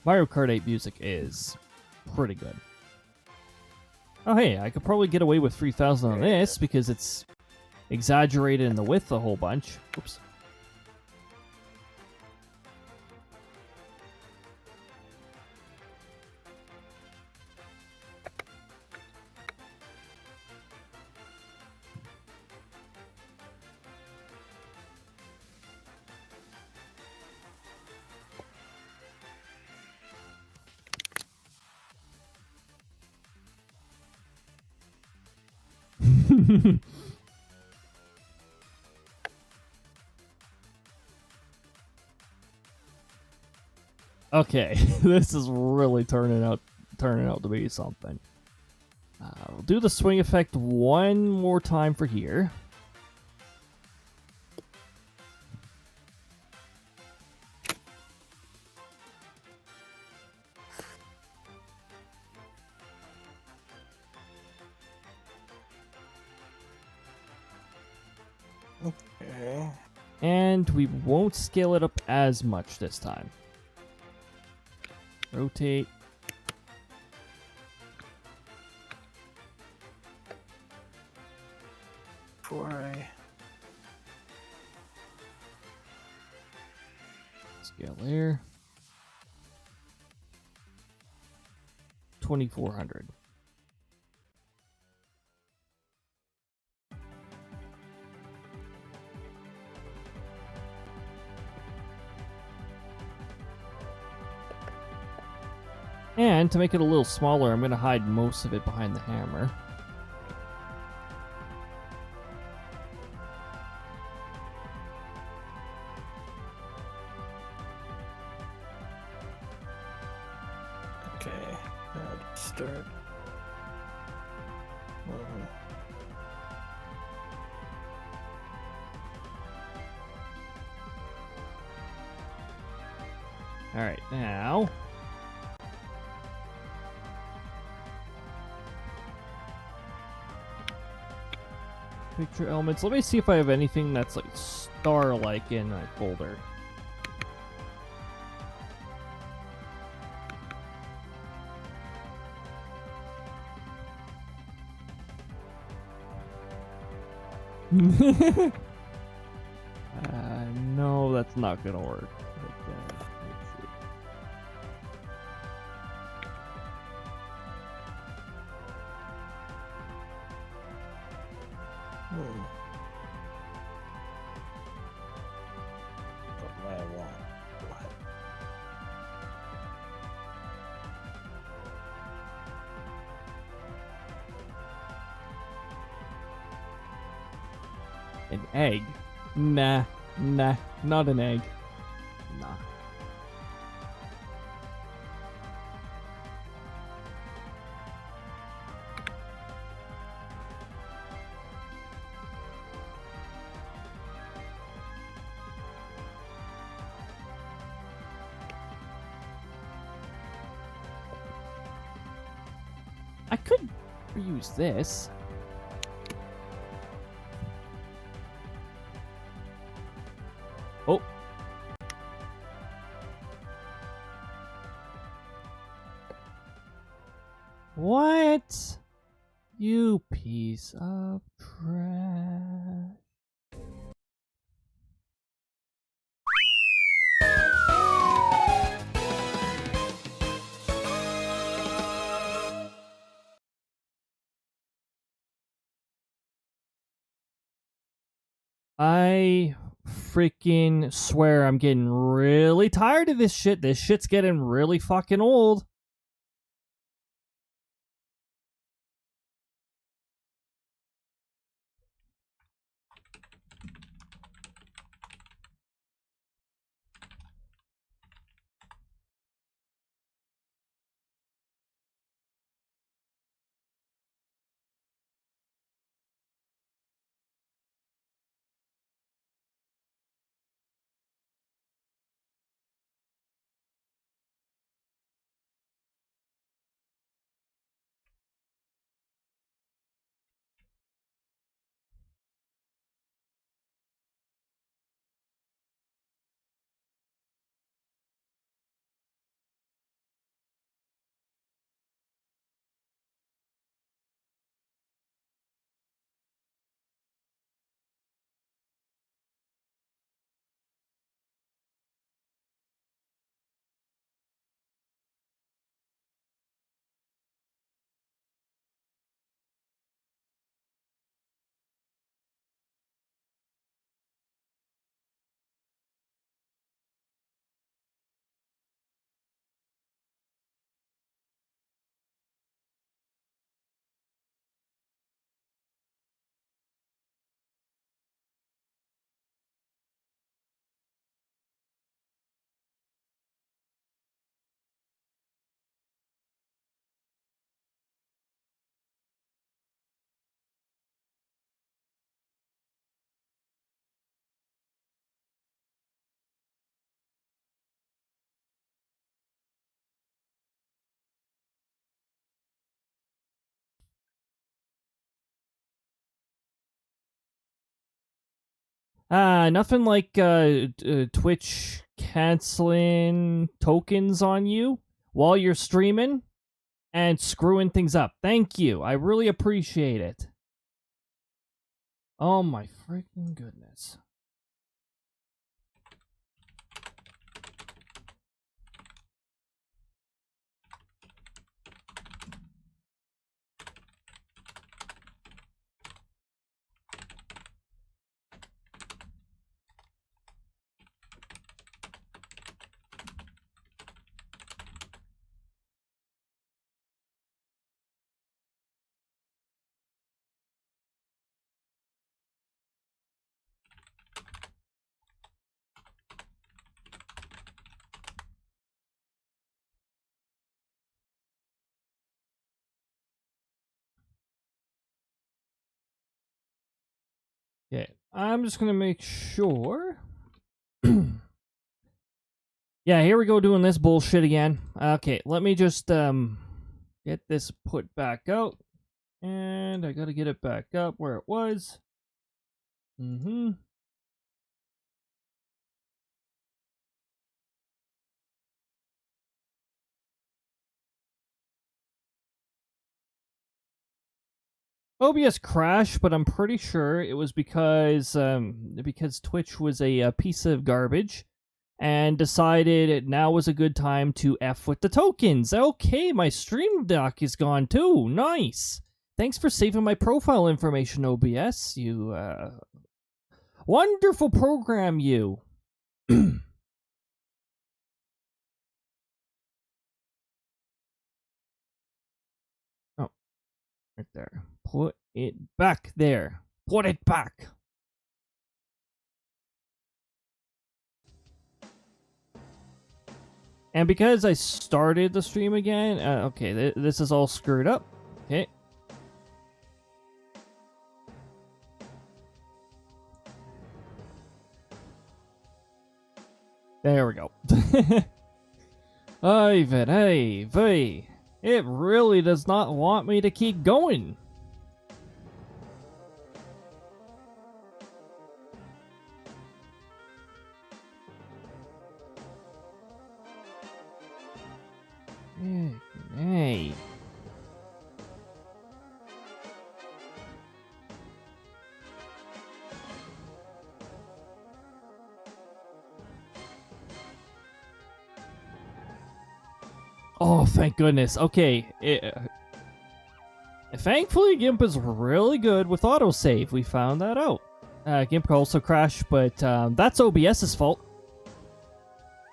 Mario Kart 8 music is pretty good. Oh hey, I could probably get away with 3,000 on this because it's exaggerated in the width a whole bunch. Oops. Okay, this is really turning out to be something. We'll do the swing effect one more time for here. Okay. And we won't scale it up as much this time. Rotate. Before I... Scale there. 2,400. And to make it a little smaller, I'm going to hide most of it behind the hammer. Okay, now to start. Alright, now... Picture elements. Let me see if I have anything that's like star-like in my folder. No, that's not gonna work. Let's see. What do I want? What? An egg? Nah, not an egg. Nah. I could reuse this. Oh. What? You piece of trash. I freaking swear I'm getting really tired of this shit. This shit's getting really fucking old. Nothing like Twitch canceling tokens on you while you're streaming and screwing things up. Thank you. I really appreciate it. Oh my freaking goodness. Okay, I'm just gonna make sure. Yeah, here we go doing this bullshit again. Okay, let me just get this put back out. And I gotta get it back up where it was. OBS crashed, but I'm pretty sure it was because Twitch was a piece of garbage and decided now was a good time to F with the tokens. Okay, my stream dock is gone too. Nice. Thanks for saving my profile information, OBS. You wonderful program, you. Oh, right there. Put it back there. Put it back. And because I started the stream again, okay, this is all screwed up. Okay. There we go. Ivan, hey, vey. It really does not want me to keep going. Hey. Oh, thank goodness. Okay. Thankfully, GIMP is really good with autosave. We found that out. GIMP could also crash, but that's OBS's fault.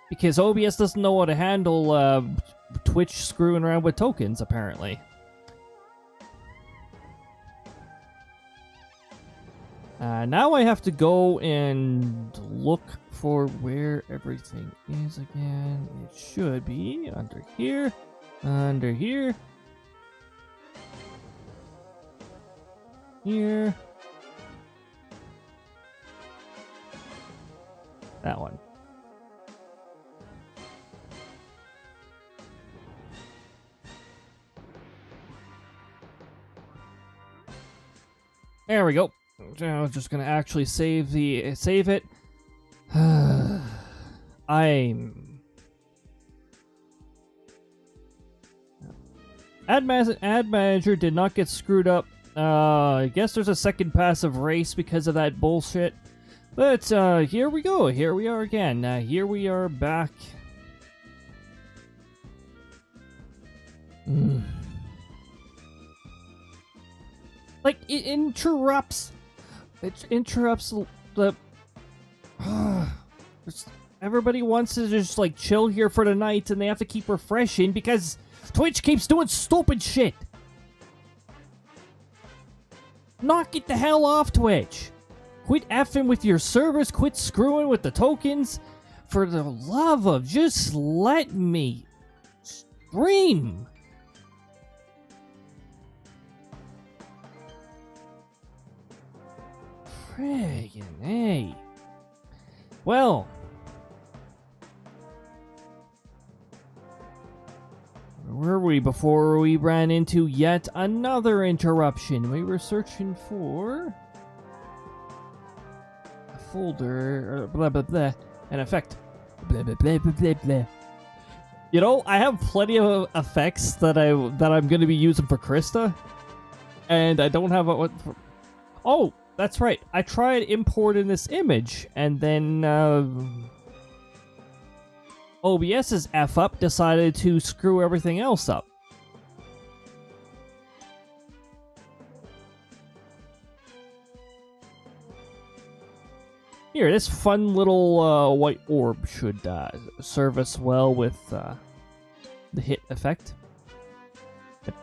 Because OBS doesn't know how to handle Twitch screwing around with tokens, apparently. Now I have to go and look for where everything is again. It should be under here, here. That one. There we go. I was just gonna actually save it. Ad manager did not get screwed up. I guess there's a second passive race because of that bullshit. But here we go. Here we are again. Here we are back. Like, it interrupts. It interrupts the. Everybody wants to just, like, chill here for the night, and they have to keep refreshing because Twitch keeps doing stupid shit. Knock it the hell off, Twitch. Quit effing with your servers. Quit screwing with the tokens. For the love of, just let me stream. Friggin' hey. Well. Where were we before we ran into yet another interruption? We were searching for a folder, blah blah blah, an effect, blah blah blah blah blah blah. You know, I have plenty of effects that I'm gonna be using for Krista, and I don't have a. Oh, that's right. I tried importing this image, and then OBS's F up decided to screw everything else up. Here, this fun little white orb should serve us well with the hit effect.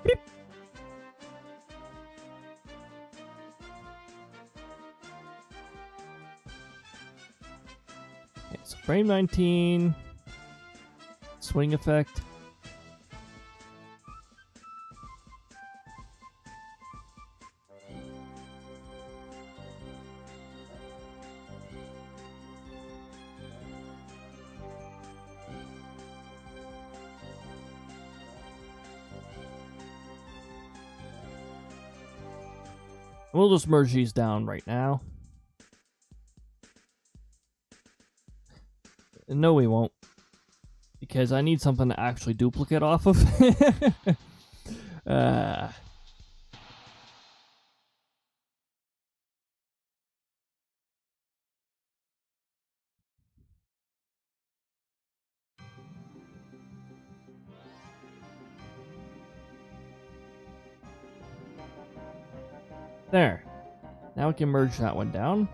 Beep. Okay, so frame 19. Swing effect. We'll just merge these down right now. No, we won't. Because I need something to actually duplicate off of. There. Now we can merge that one down.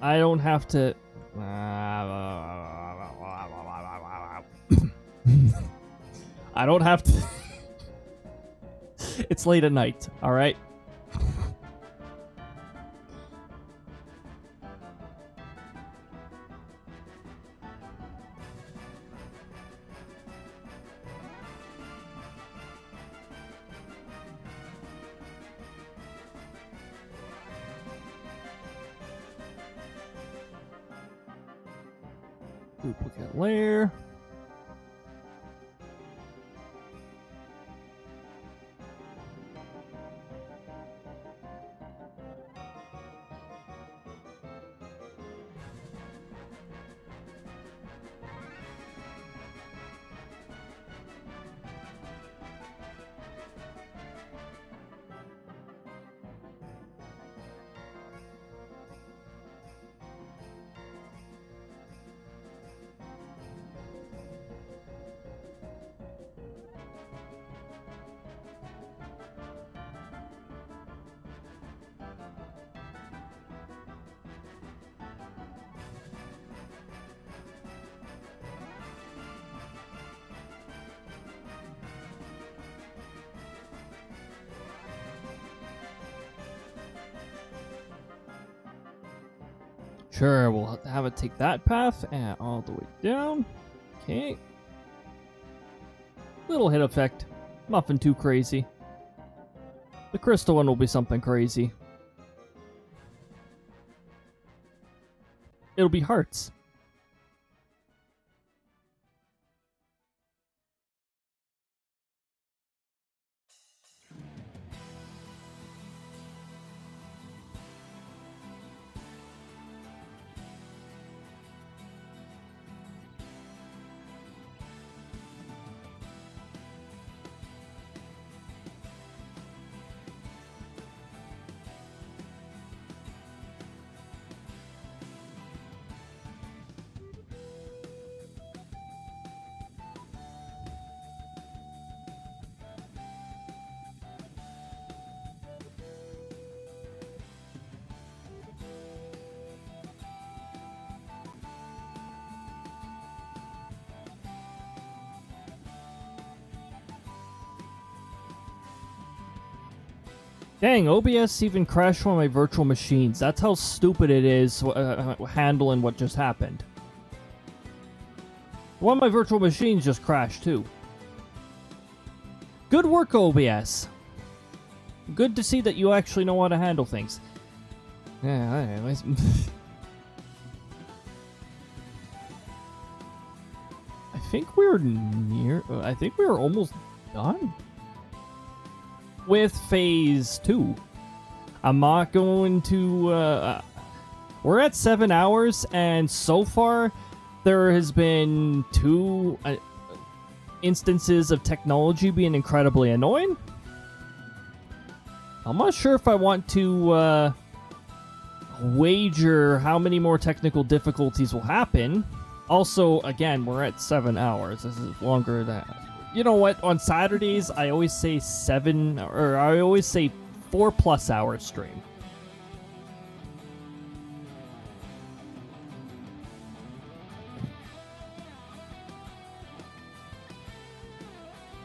I don't have to. I don't have to. It's late at night, alright? Duplicate layer. Sure, we'll have it take that path and all the way down. Okay. Little hit effect. Nothing too crazy. The crystal one will be something crazy. It'll be hearts. Dang, OBS even crashed one of my virtual machines. That's how stupid it is handling what just happened. One of my virtual machines just crashed too. Good work, OBS. Good to see that you actually know how to handle things. Yeah, anyways. I think we're almost done with phase 2. I'm not going to we're at 7 hours, and so far there has been 2 instances of technology being incredibly annoying. I'm not sure if I want to wager how many more technical difficulties will happen. Also, again, we're at 7 hours. This is longer than... You know what? On Saturdays, I always say 7, or I always say 4+ hour stream.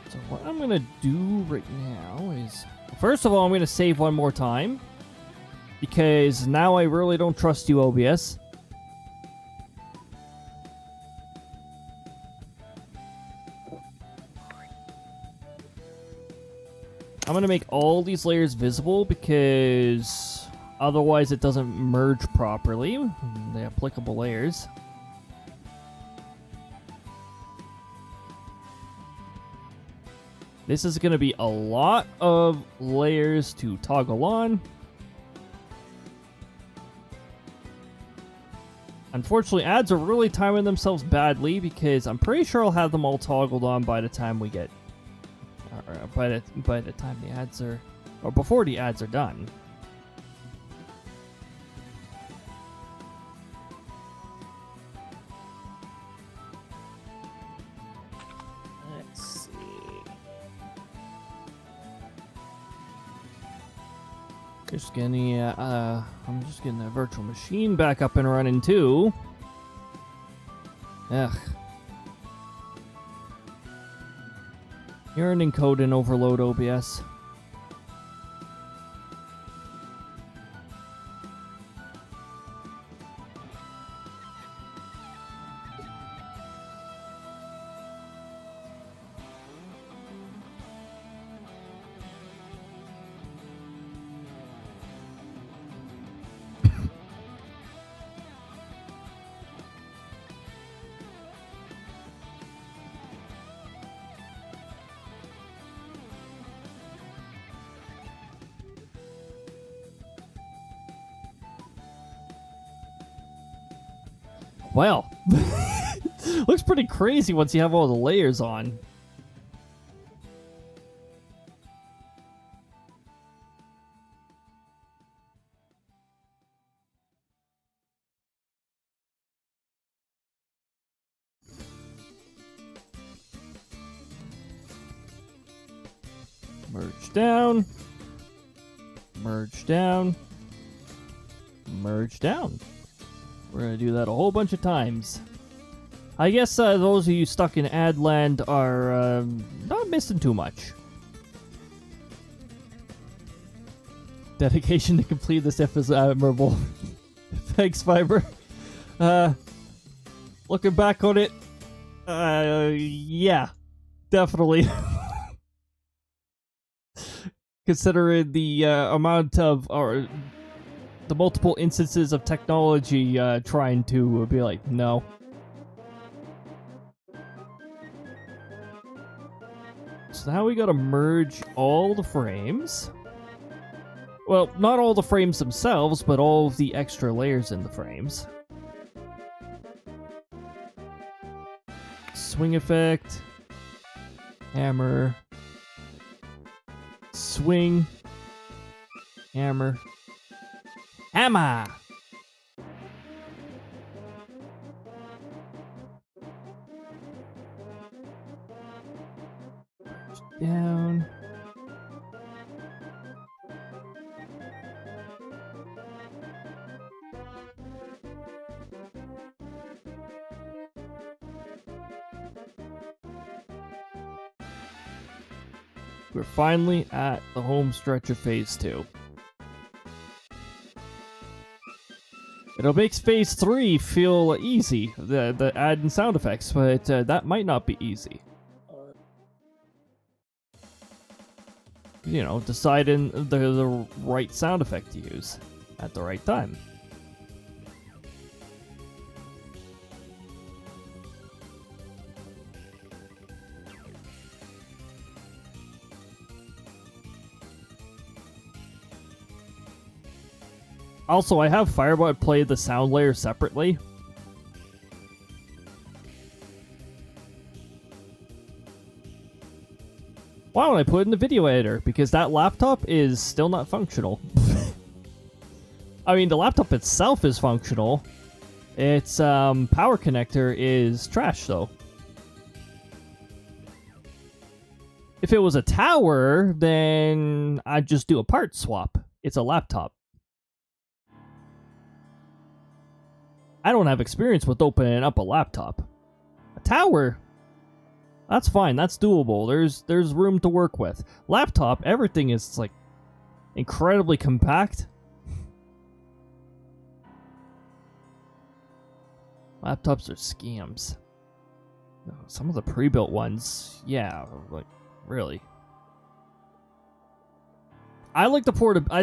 So what I'm gonna do right now is, first of all, I'm gonna save one more time, because now I really don't trust you, OBS. I'm going to make all these layers visible because otherwise it doesn't merge properly, the applicable layers. This is going to be a lot of layers to toggle on. Unfortunately, ads are really timing themselves badly because I'm pretty sure I'll have them all toggled on by the time we get... by the time the ads are, or before the ads are done. Let's see. Just getting I'm just getting the virtual machine back up and running too. Ugh. You're an encode and overload, OBS. Well, looks pretty crazy once you have all the layers on. Merge down. Merge down. Merge down. We're going to do that a whole bunch of times. I guess those of you stuck in ad land are not missing too much. Dedication to complete this stuff is admirable. Thanks, Fiber. Looking back on it, yeah, definitely. Considering the amount of, or the multiple instances of technology trying to be like, no. So now we gotta merge all the frames. Well, not all the frames themselves, but all of the extra layers in the frames. Swing effect. Hammer. Swing. Hammer. Hammer! Down. We're finally at the home stretch of Phase 2. It'll make Phase 3 feel easy, the adding sound effects, but that might not be easy. You know, deciding the right sound effect to use at the right time. Also, I have Firebot play the sound layer separately. Why don't I put it in the video editor? Because that laptop is still not functional. I mean, the laptop itself is functional. Its power connector is trash, though. If it was a tower, then I'd just do a part swap. It's a laptop. I don't have experience with opening up a laptop. A tower? That's fine, that's doable. There's room to work with. Laptop, everything is like incredibly compact. Laptops are scams. Some of the pre-built ones, yeah, like really. I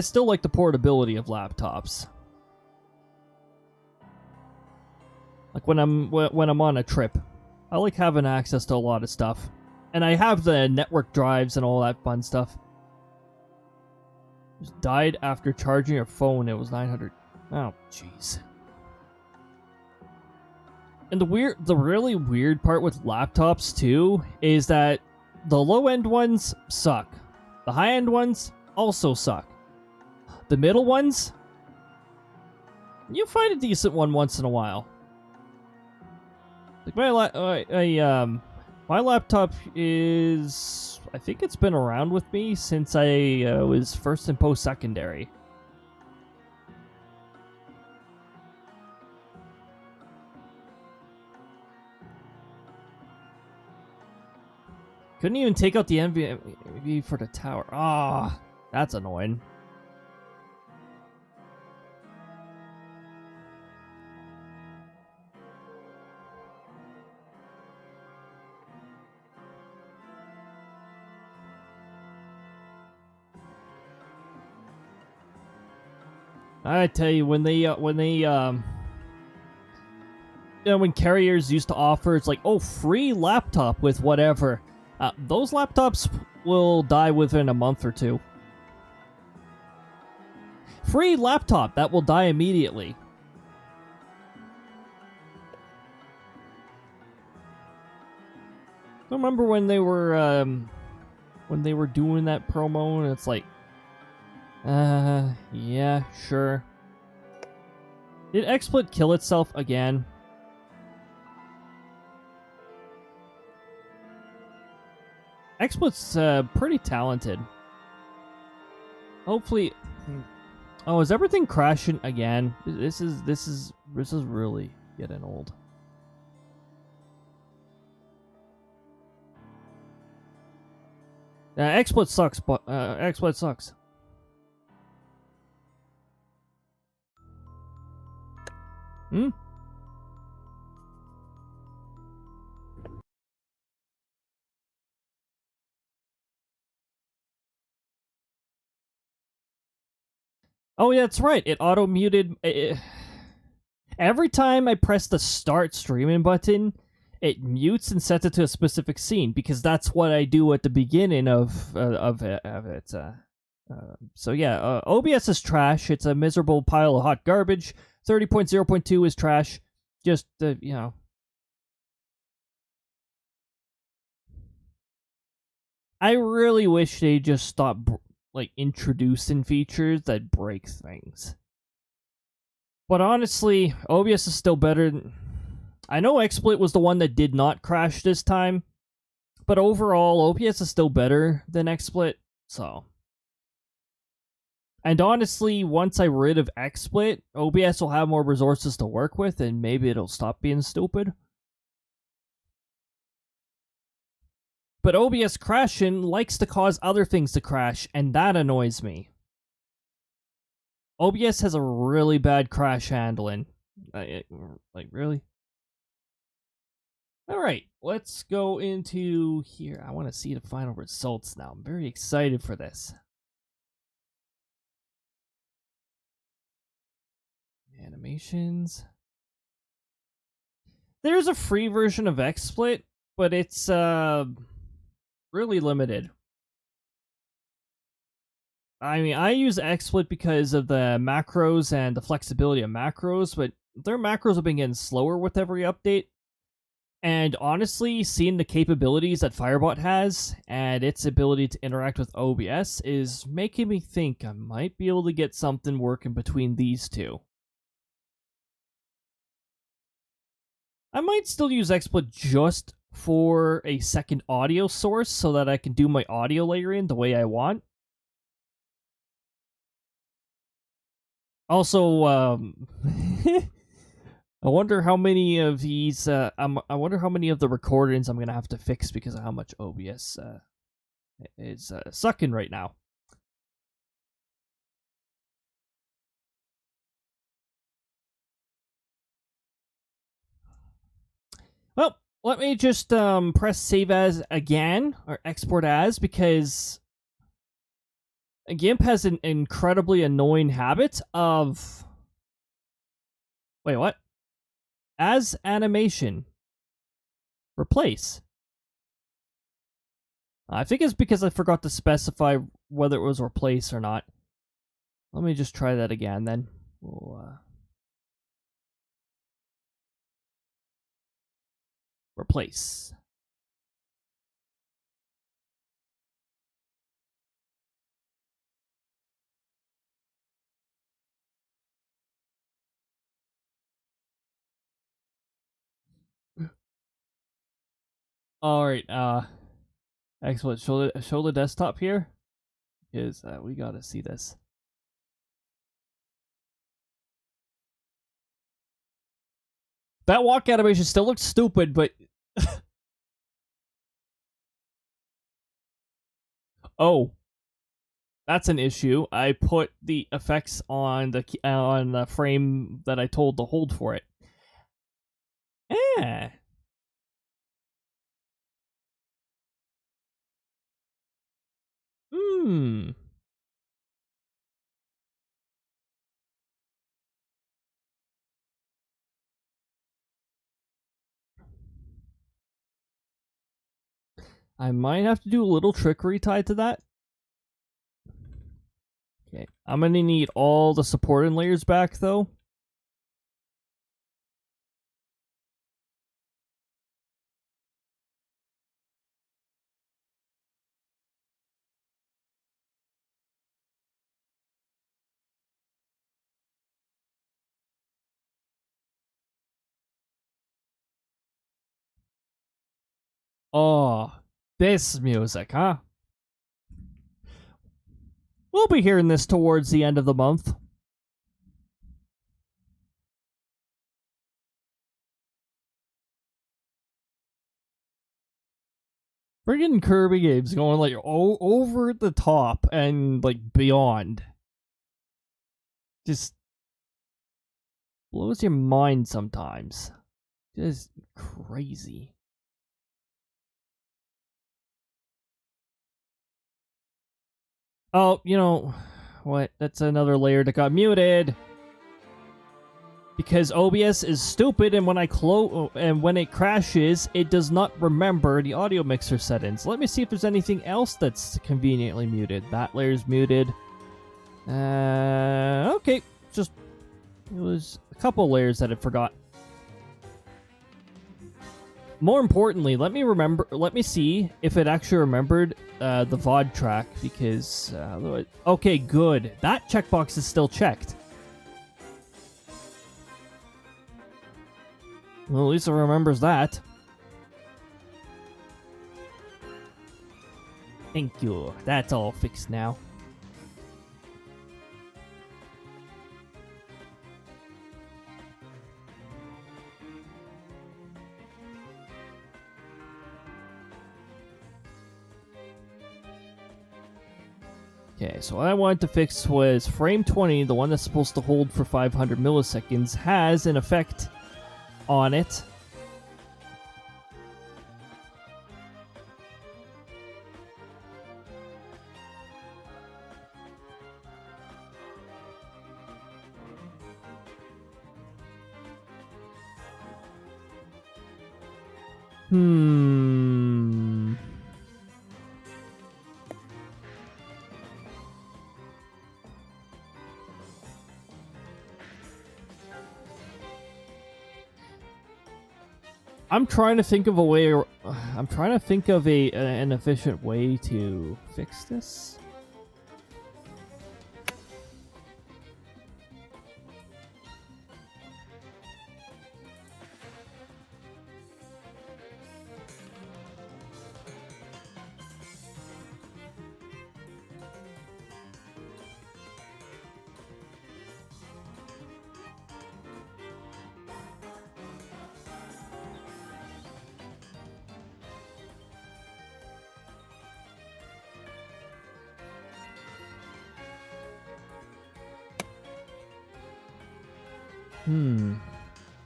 still like the portability of laptops. Like when I'm on a trip, I like having access to a lot of stuff. And I have the network drives and all that fun stuff. Just died after charging your phone. It was 900. Oh, jeez. And the really weird part with laptops too is that the low-end ones suck. The high-end ones also suck. The middle ones, you find a decent one once in a while. Like my laptop is, I think it's been around with me since I was first in post-secondary. Couldn't even take out the NVMe for the tower. Ah, that's annoying. I tell you, when carriers used to offer, it's like, oh, free laptop with whatever. Those laptops will die within a month or two. Free laptop that will die immediately. I remember when they were doing that promo, and it's like, yeah, sure. Did XSplit kill itself again? XSplit's pretty talented. Hopefully. Oh, is everything crashing again? This is really getting old. XSplit sucks, but XSplit sucks. Oh yeah, that's right. It auto muted. Every time I press the start streaming button, it mutes and sets it to a specific scene because that's what I do at the beginning of it. So yeah, OBS is trash. It's a miserable pile of hot garbage. 30.0.2 is trash. Just you know. I really wish they just stopped like introducing features that break things. But honestly, OBS is still better. I know XSplit was the one that did not crash this time, but overall, OBS is still better than XSplit. So, and honestly, once I'm rid of XSplit, OBS will have more resources to work with, and maybe it'll stop being stupid. But OBS crashing likes to cause other things to crash, and that annoys me. OBS has a really bad crash handling. Like, really? Alright, let's go into here. I want to see the final results now. I'm very excited for this. Animations. There's a free version of XSplit, but it's really limited. I mean, I use XSplit because of the macros and the flexibility of macros, but their macros have been getting slower with every update. And honestly, seeing the capabilities that Firebot has and its ability to interact with OBS is making me think I might be able to get something working between these two. I might still use XSplit just for a second audio source so that I can do my audio layering the way I want. Also, I wonder how many of these. I wonder how many of the recordings I'm gonna have to fix because of how much OBS is sucking right now. Well, let me just press save as again or export as because GIMP has an incredibly annoying habit of. Wait, what? As animation. Replace. I think it's because I forgot to specify whether it was replace or not. Let me just try that again then. We'll, replace. Alright, excellent. Show the desktop here. Because we gotta see this. That walk animation still looks stupid, but oh, that's an issue. I put the effects on the frame that I told to hold for it. Eh. Hmm. I might have to do a little trickery tied to that. Okay, I'm gonna need all the supporting layers back though. Oh, this music, huh? We'll be hearing this towards the end of the month. Friggin' Kirby games going like over the top and like beyond. Just blows your mind sometimes. Just crazy. Oh, you know, What? That's another layer that got muted. Because OBS is stupid, and when when it crashes, it does not remember the audio mixer settings. Let me see if there's anything else that's conveniently muted. That layer's muted. Okay. Just it was a couple layers that I forgot. More importantly, let me see if it actually remembered the VOD track, because okay, good. That checkbox is still checked. Well, at least it remembers that. Thank you. That's all fixed now. Okay, so what I wanted to fix was frame 20, the one that's supposed to hold for 500 milliseconds, has an effect on it. I'm trying to think of a way. I'm trying to think of an efficient way to fix this.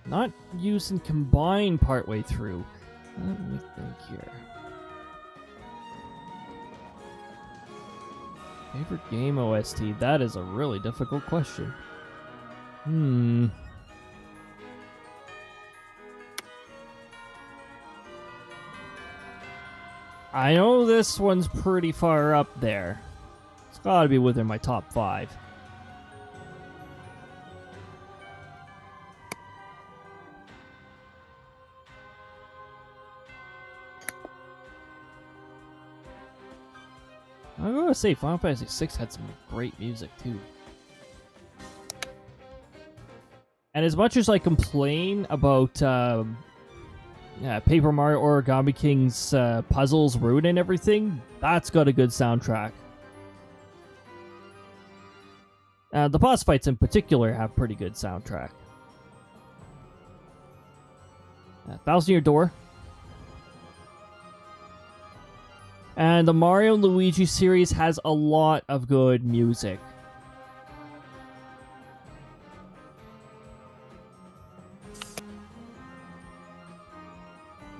Not using combine partway through. Let me think here. Favorite game OST? That is a really difficult question. I know this one's pretty far up there. It's gotta be within my top 5. I'm gonna say Final Fantasy VI had some great music too. And as much as I complain about Paper Mario Origami King's puzzles ruining everything, that's got a good soundtrack. The boss fights in particular have pretty good soundtrack. Thousand Year Door. And the Mario and Luigi series has a lot of good music.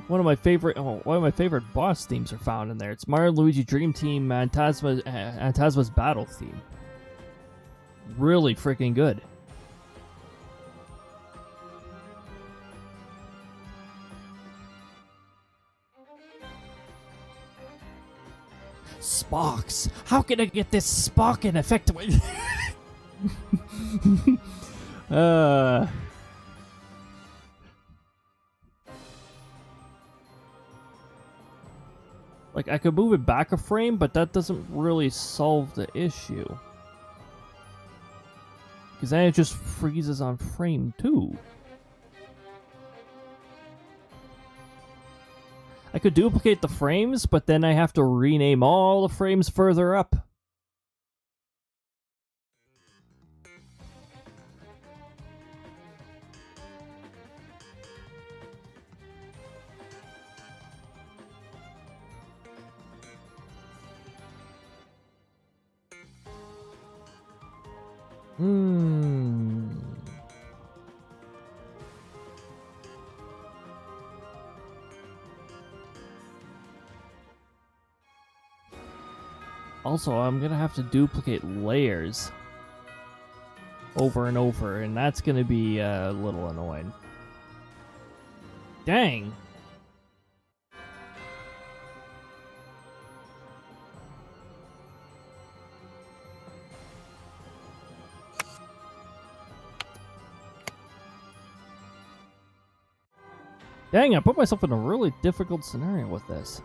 One of my favorite boss themes are found in there. It's Mario and Luigi Dream Team and Tasma's Battle theme. Really freaking good. Spocks. How can I get this Spock in effect? Like, I could move it back a frame, but that doesn't really solve the issue. Because then it just freezes on frame 2. I could duplicate the frames, but then I have to rename all the frames further up. Also, I'm gonna have to duplicate layers over and over, and that's gonna be a little annoying. Dang. Dang, I put myself in a really difficult scenario with this.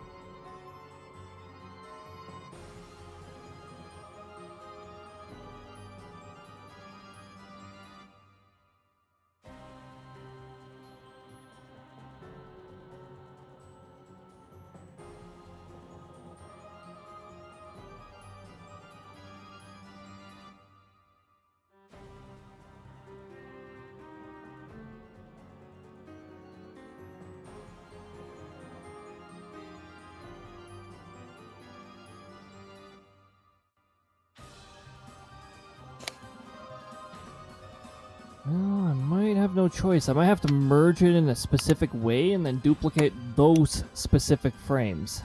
Well, I might have no choice. I might have to merge it in a specific way and then duplicate those specific frames.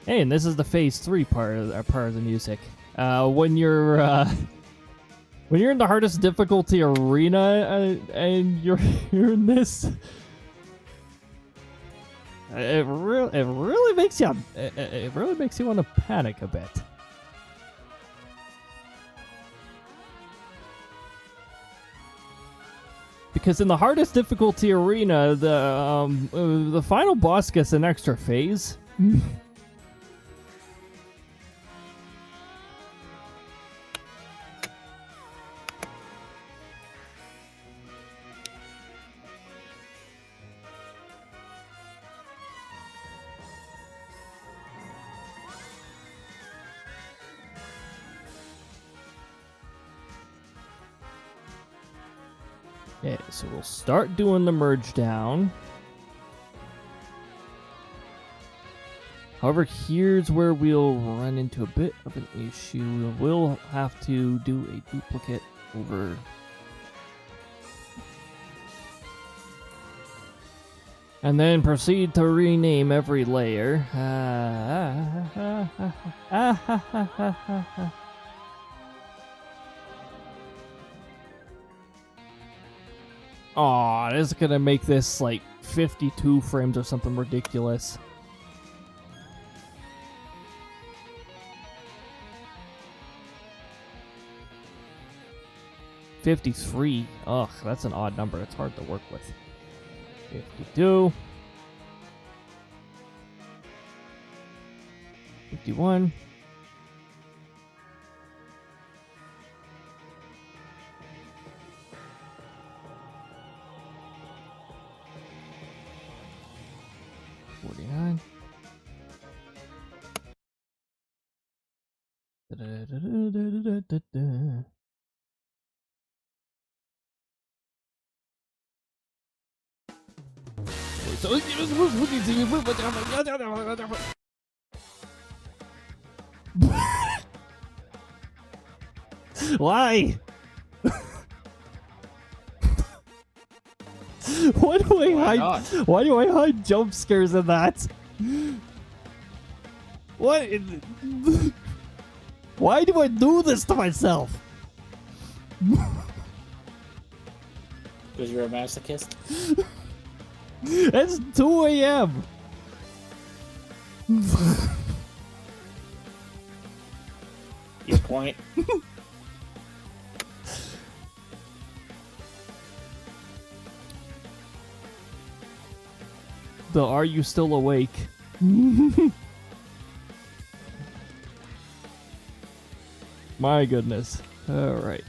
Hey, and this is the phase 3 part of the music. When you're in the hardest difficulty arena and you're in this, it really makes you want to panic a bit. Because in the hardest difficulty arena, the final boss gets an extra phase. Okay, so we'll start doing the merge down. However, here's where we'll run into a bit of an issue. We'll have to do a duplicate over. And then proceed to rename every layer. Aw, this is gonna make this like 52 frames or something ridiculous. $53. Ugh, that's an odd number. It's hard to work with. 52. 51. Why? Why do I hide? Why do I hide jump scares in that? What? Why do I do this to myself? Because you're a masochist? It's 2 a.m. Your point? The are you still awake? My goodness. Alright.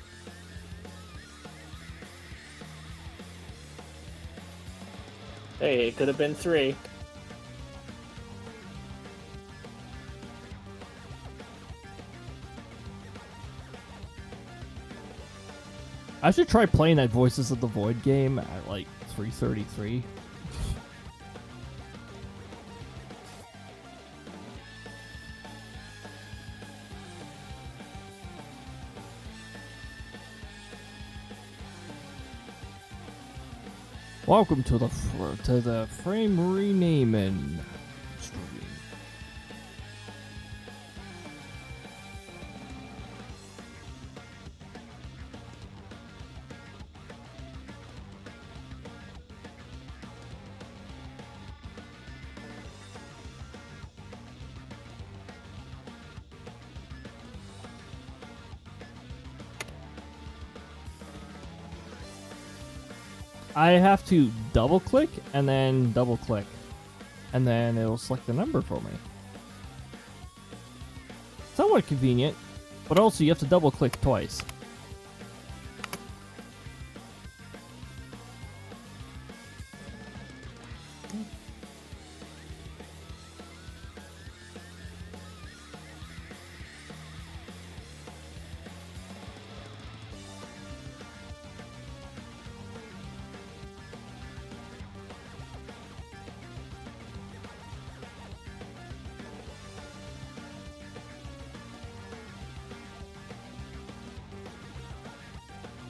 Hey, it could have been 3. I should try playing that Voices of the Void game at like 3:33. Welcome to the frame renaming stream. I have to double click and then double click, and then it'll select the number for me. Somewhat convenient, but also you have to double click twice.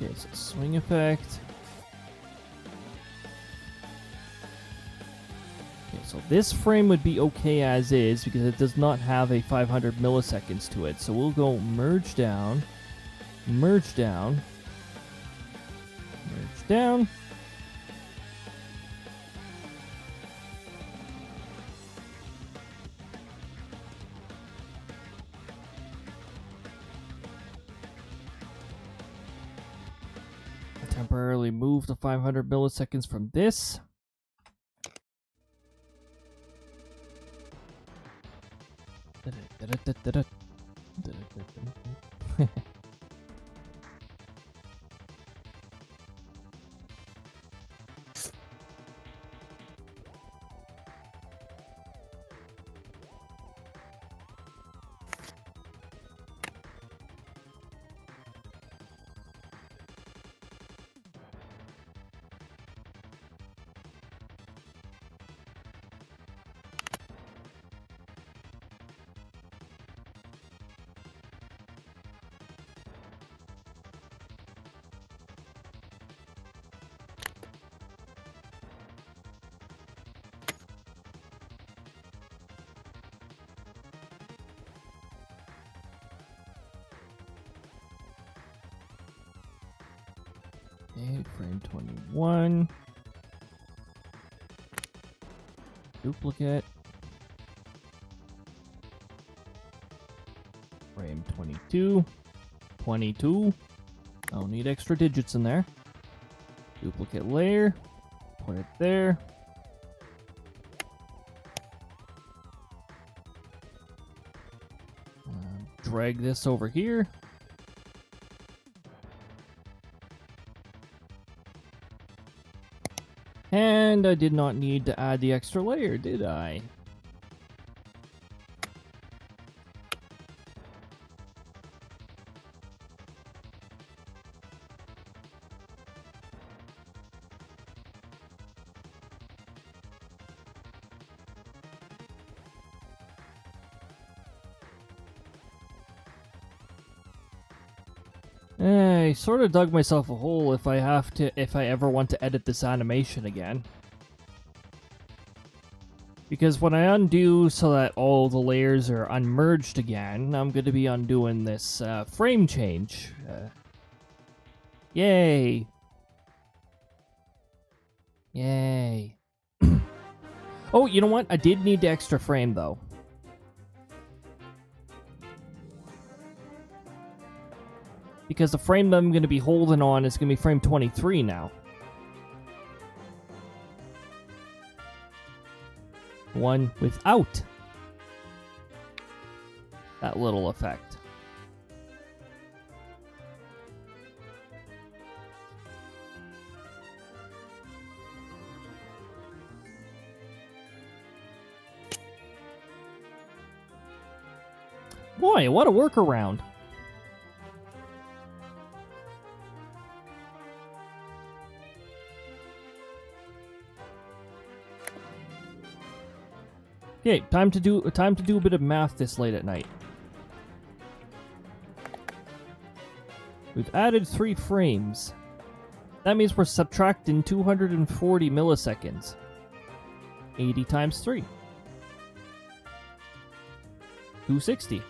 Okay, so swing effect. Okay, so this frame would be okay as is because it does not have a 500 milliseconds to it. So we'll go merge down, merge down, merge down. Temporarily move the 500 milliseconds from this. Okay, frame 21. Duplicate. Frame 22. 22. I'll need extra digits in there. Duplicate layer. Put it there. Drag this over here. And I did not need to add the extra layer, did I? I sort of dug myself a hole if I ever want to edit this animation again. Because when I undo so that all the layers are unmerged again, I'm going to be undoing this frame change. Yay! Yay. Oh, you know what? I did need the extra frame, though. Because the frame that I'm going to be holding on is going to be frame 23 now. One without that little effect. Boy, what a workaround. Okay, time to do a bit of math this late at night. We've added 3 frames. That means we're subtracting 240 milliseconds. 80 times 3. 260.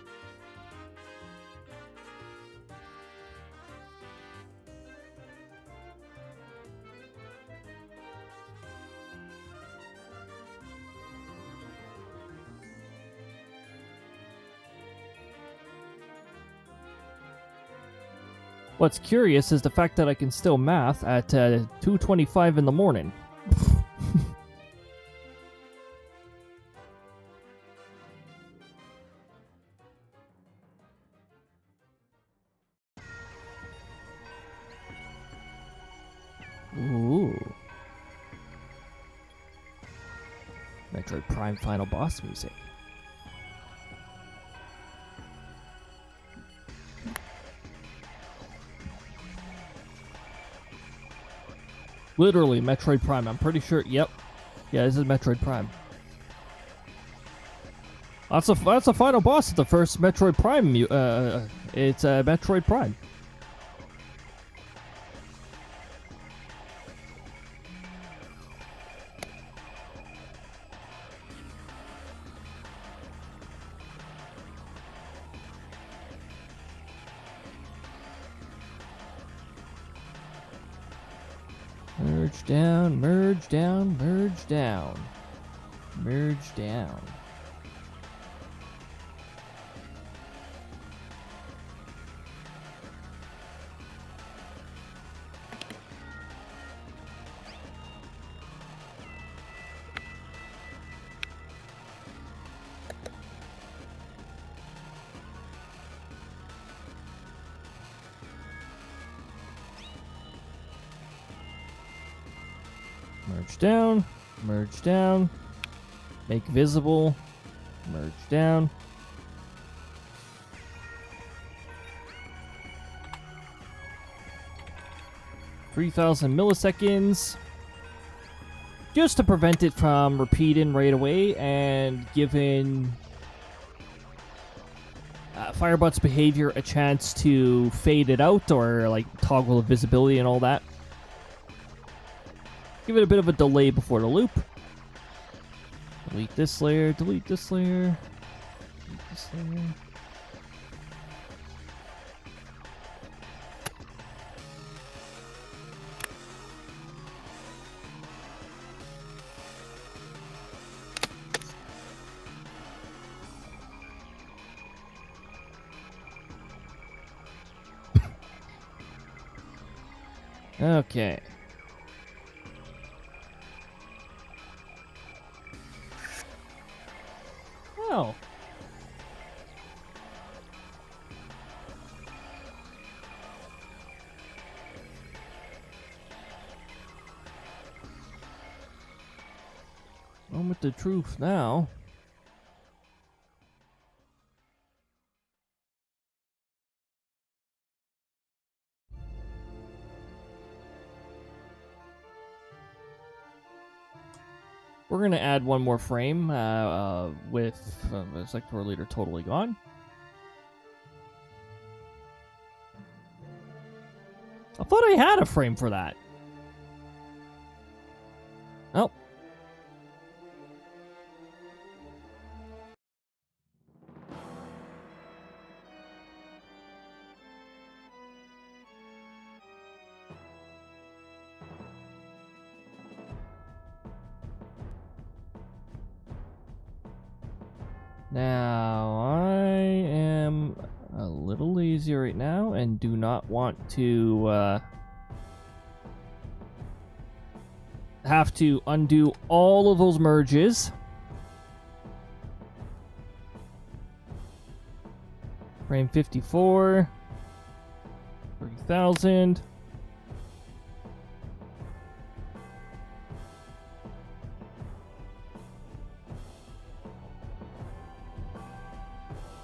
What's curious is the fact that I can still math at 2:25 in the morning. Ooh. Metroid Prime final boss music. Literally Metroid Prime. I'm pretty sure. Yep. Yeah, this is Metroid Prime. That's a final boss of the first Metroid Prime. It's Metroid Prime. Merge down, merge down, merge down. Merge down. Merge down, make visible, merge down. $3,000 milliseconds, just to prevent it from repeating right away and giving Firebut's behavior a chance to fade it out or like toggle the visibility and all that. Give it a bit of a delay before the loop. Delete this layer, delete this layer, delete this layer. Okay. Oh. On with the truth now. We're going to add one more frame with the sectoral leader totally gone. I thought I had a frame for that. Oh. Now, I am a little lazy right now and do not want to have to undo all of those merges. Frame 54, 30,000.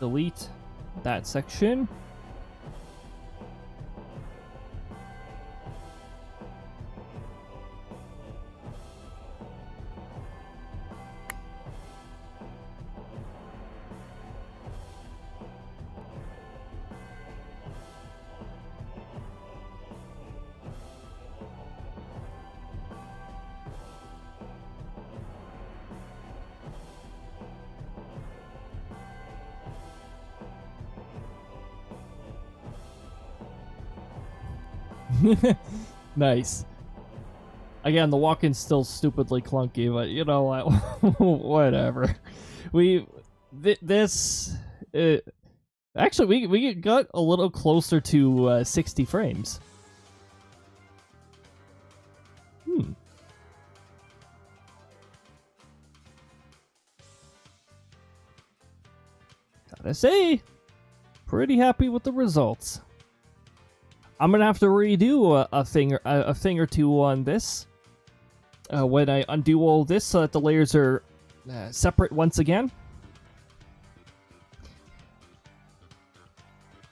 Delete that section. Nice. Again, the walk-in's still stupidly clunky, but you know what? Whatever. Actually, we got a little closer to 60 frames. Gotta say, pretty happy with the results. I'm gonna have to redo a thing or two on this when I undo all this so that the layers are separate once again.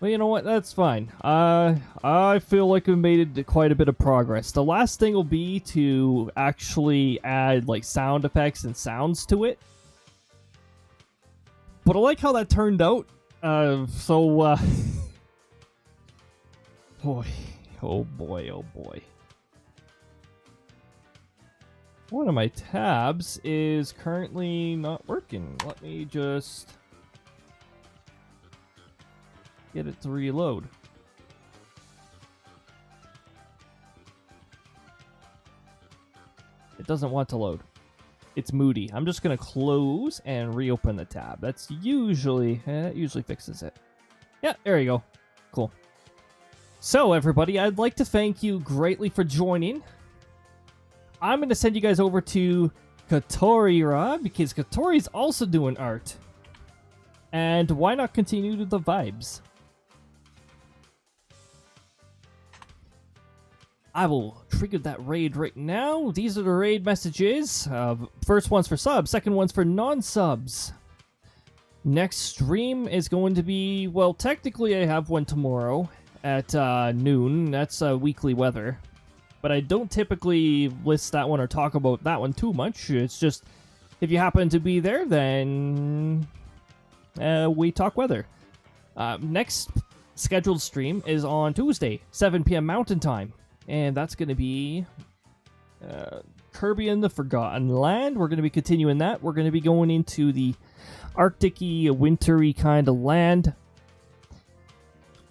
Well, you know what? That's fine. I feel like we made quite a bit of progress. The last thing will be to actually add like sound effects and sounds to it. But I like how that turned out. Boy, oh boy, oh boy. One of my tabs is currently not working. Let me just get it to reload. It doesn't want to load. It's moody. I'm just gonna close and reopen the tab. That's usually fixes it. Yeah, there you go. Cool. So everybody, I'd like to thank you greatly for joining. I'm gonna send you guys over to Katori because Katori's also doing art. And why not continue the vibes? I will trigger that raid right now. These are the raid messages. First one's for subs, second one's for non-subs. Next stream is going to be, well, technically I have one tomorrow at noon. That's weekly weather. But I don't typically list that one or talk about that one too much. It's just, if you happen to be there, then we talk weather. Next scheduled stream is on Tuesday, 7 p.m. Mountain Time. And that's going to be Kirby and the Forgotten Land. We're going to be continuing that. We're going to be going into the Arctic-y, wintry kind of land.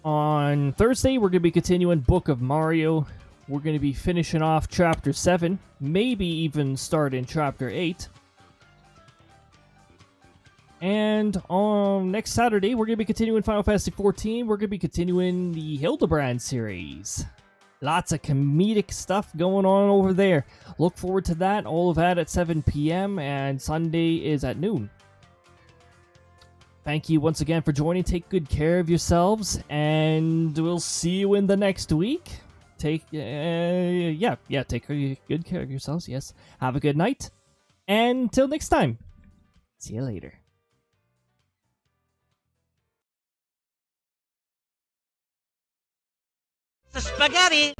On Thursday, we're going to be continuing Book of Mario. We're going to be finishing off Chapter 7. Maybe even start in Chapter 8. And on next Saturday, we're going to be continuing Final Fantasy XIV. We're going to be continuing the Hildebrand series. Lots of comedic stuff going on over there. Look forward to that. All of that at 7 p.m. and Sunday is at noon. Thank you once again for joining. Take good care of yourselves, and we'll see you in the next week. Take good care of yourselves. Yes. Have a good night. And until next time. See you later. The spaghetti!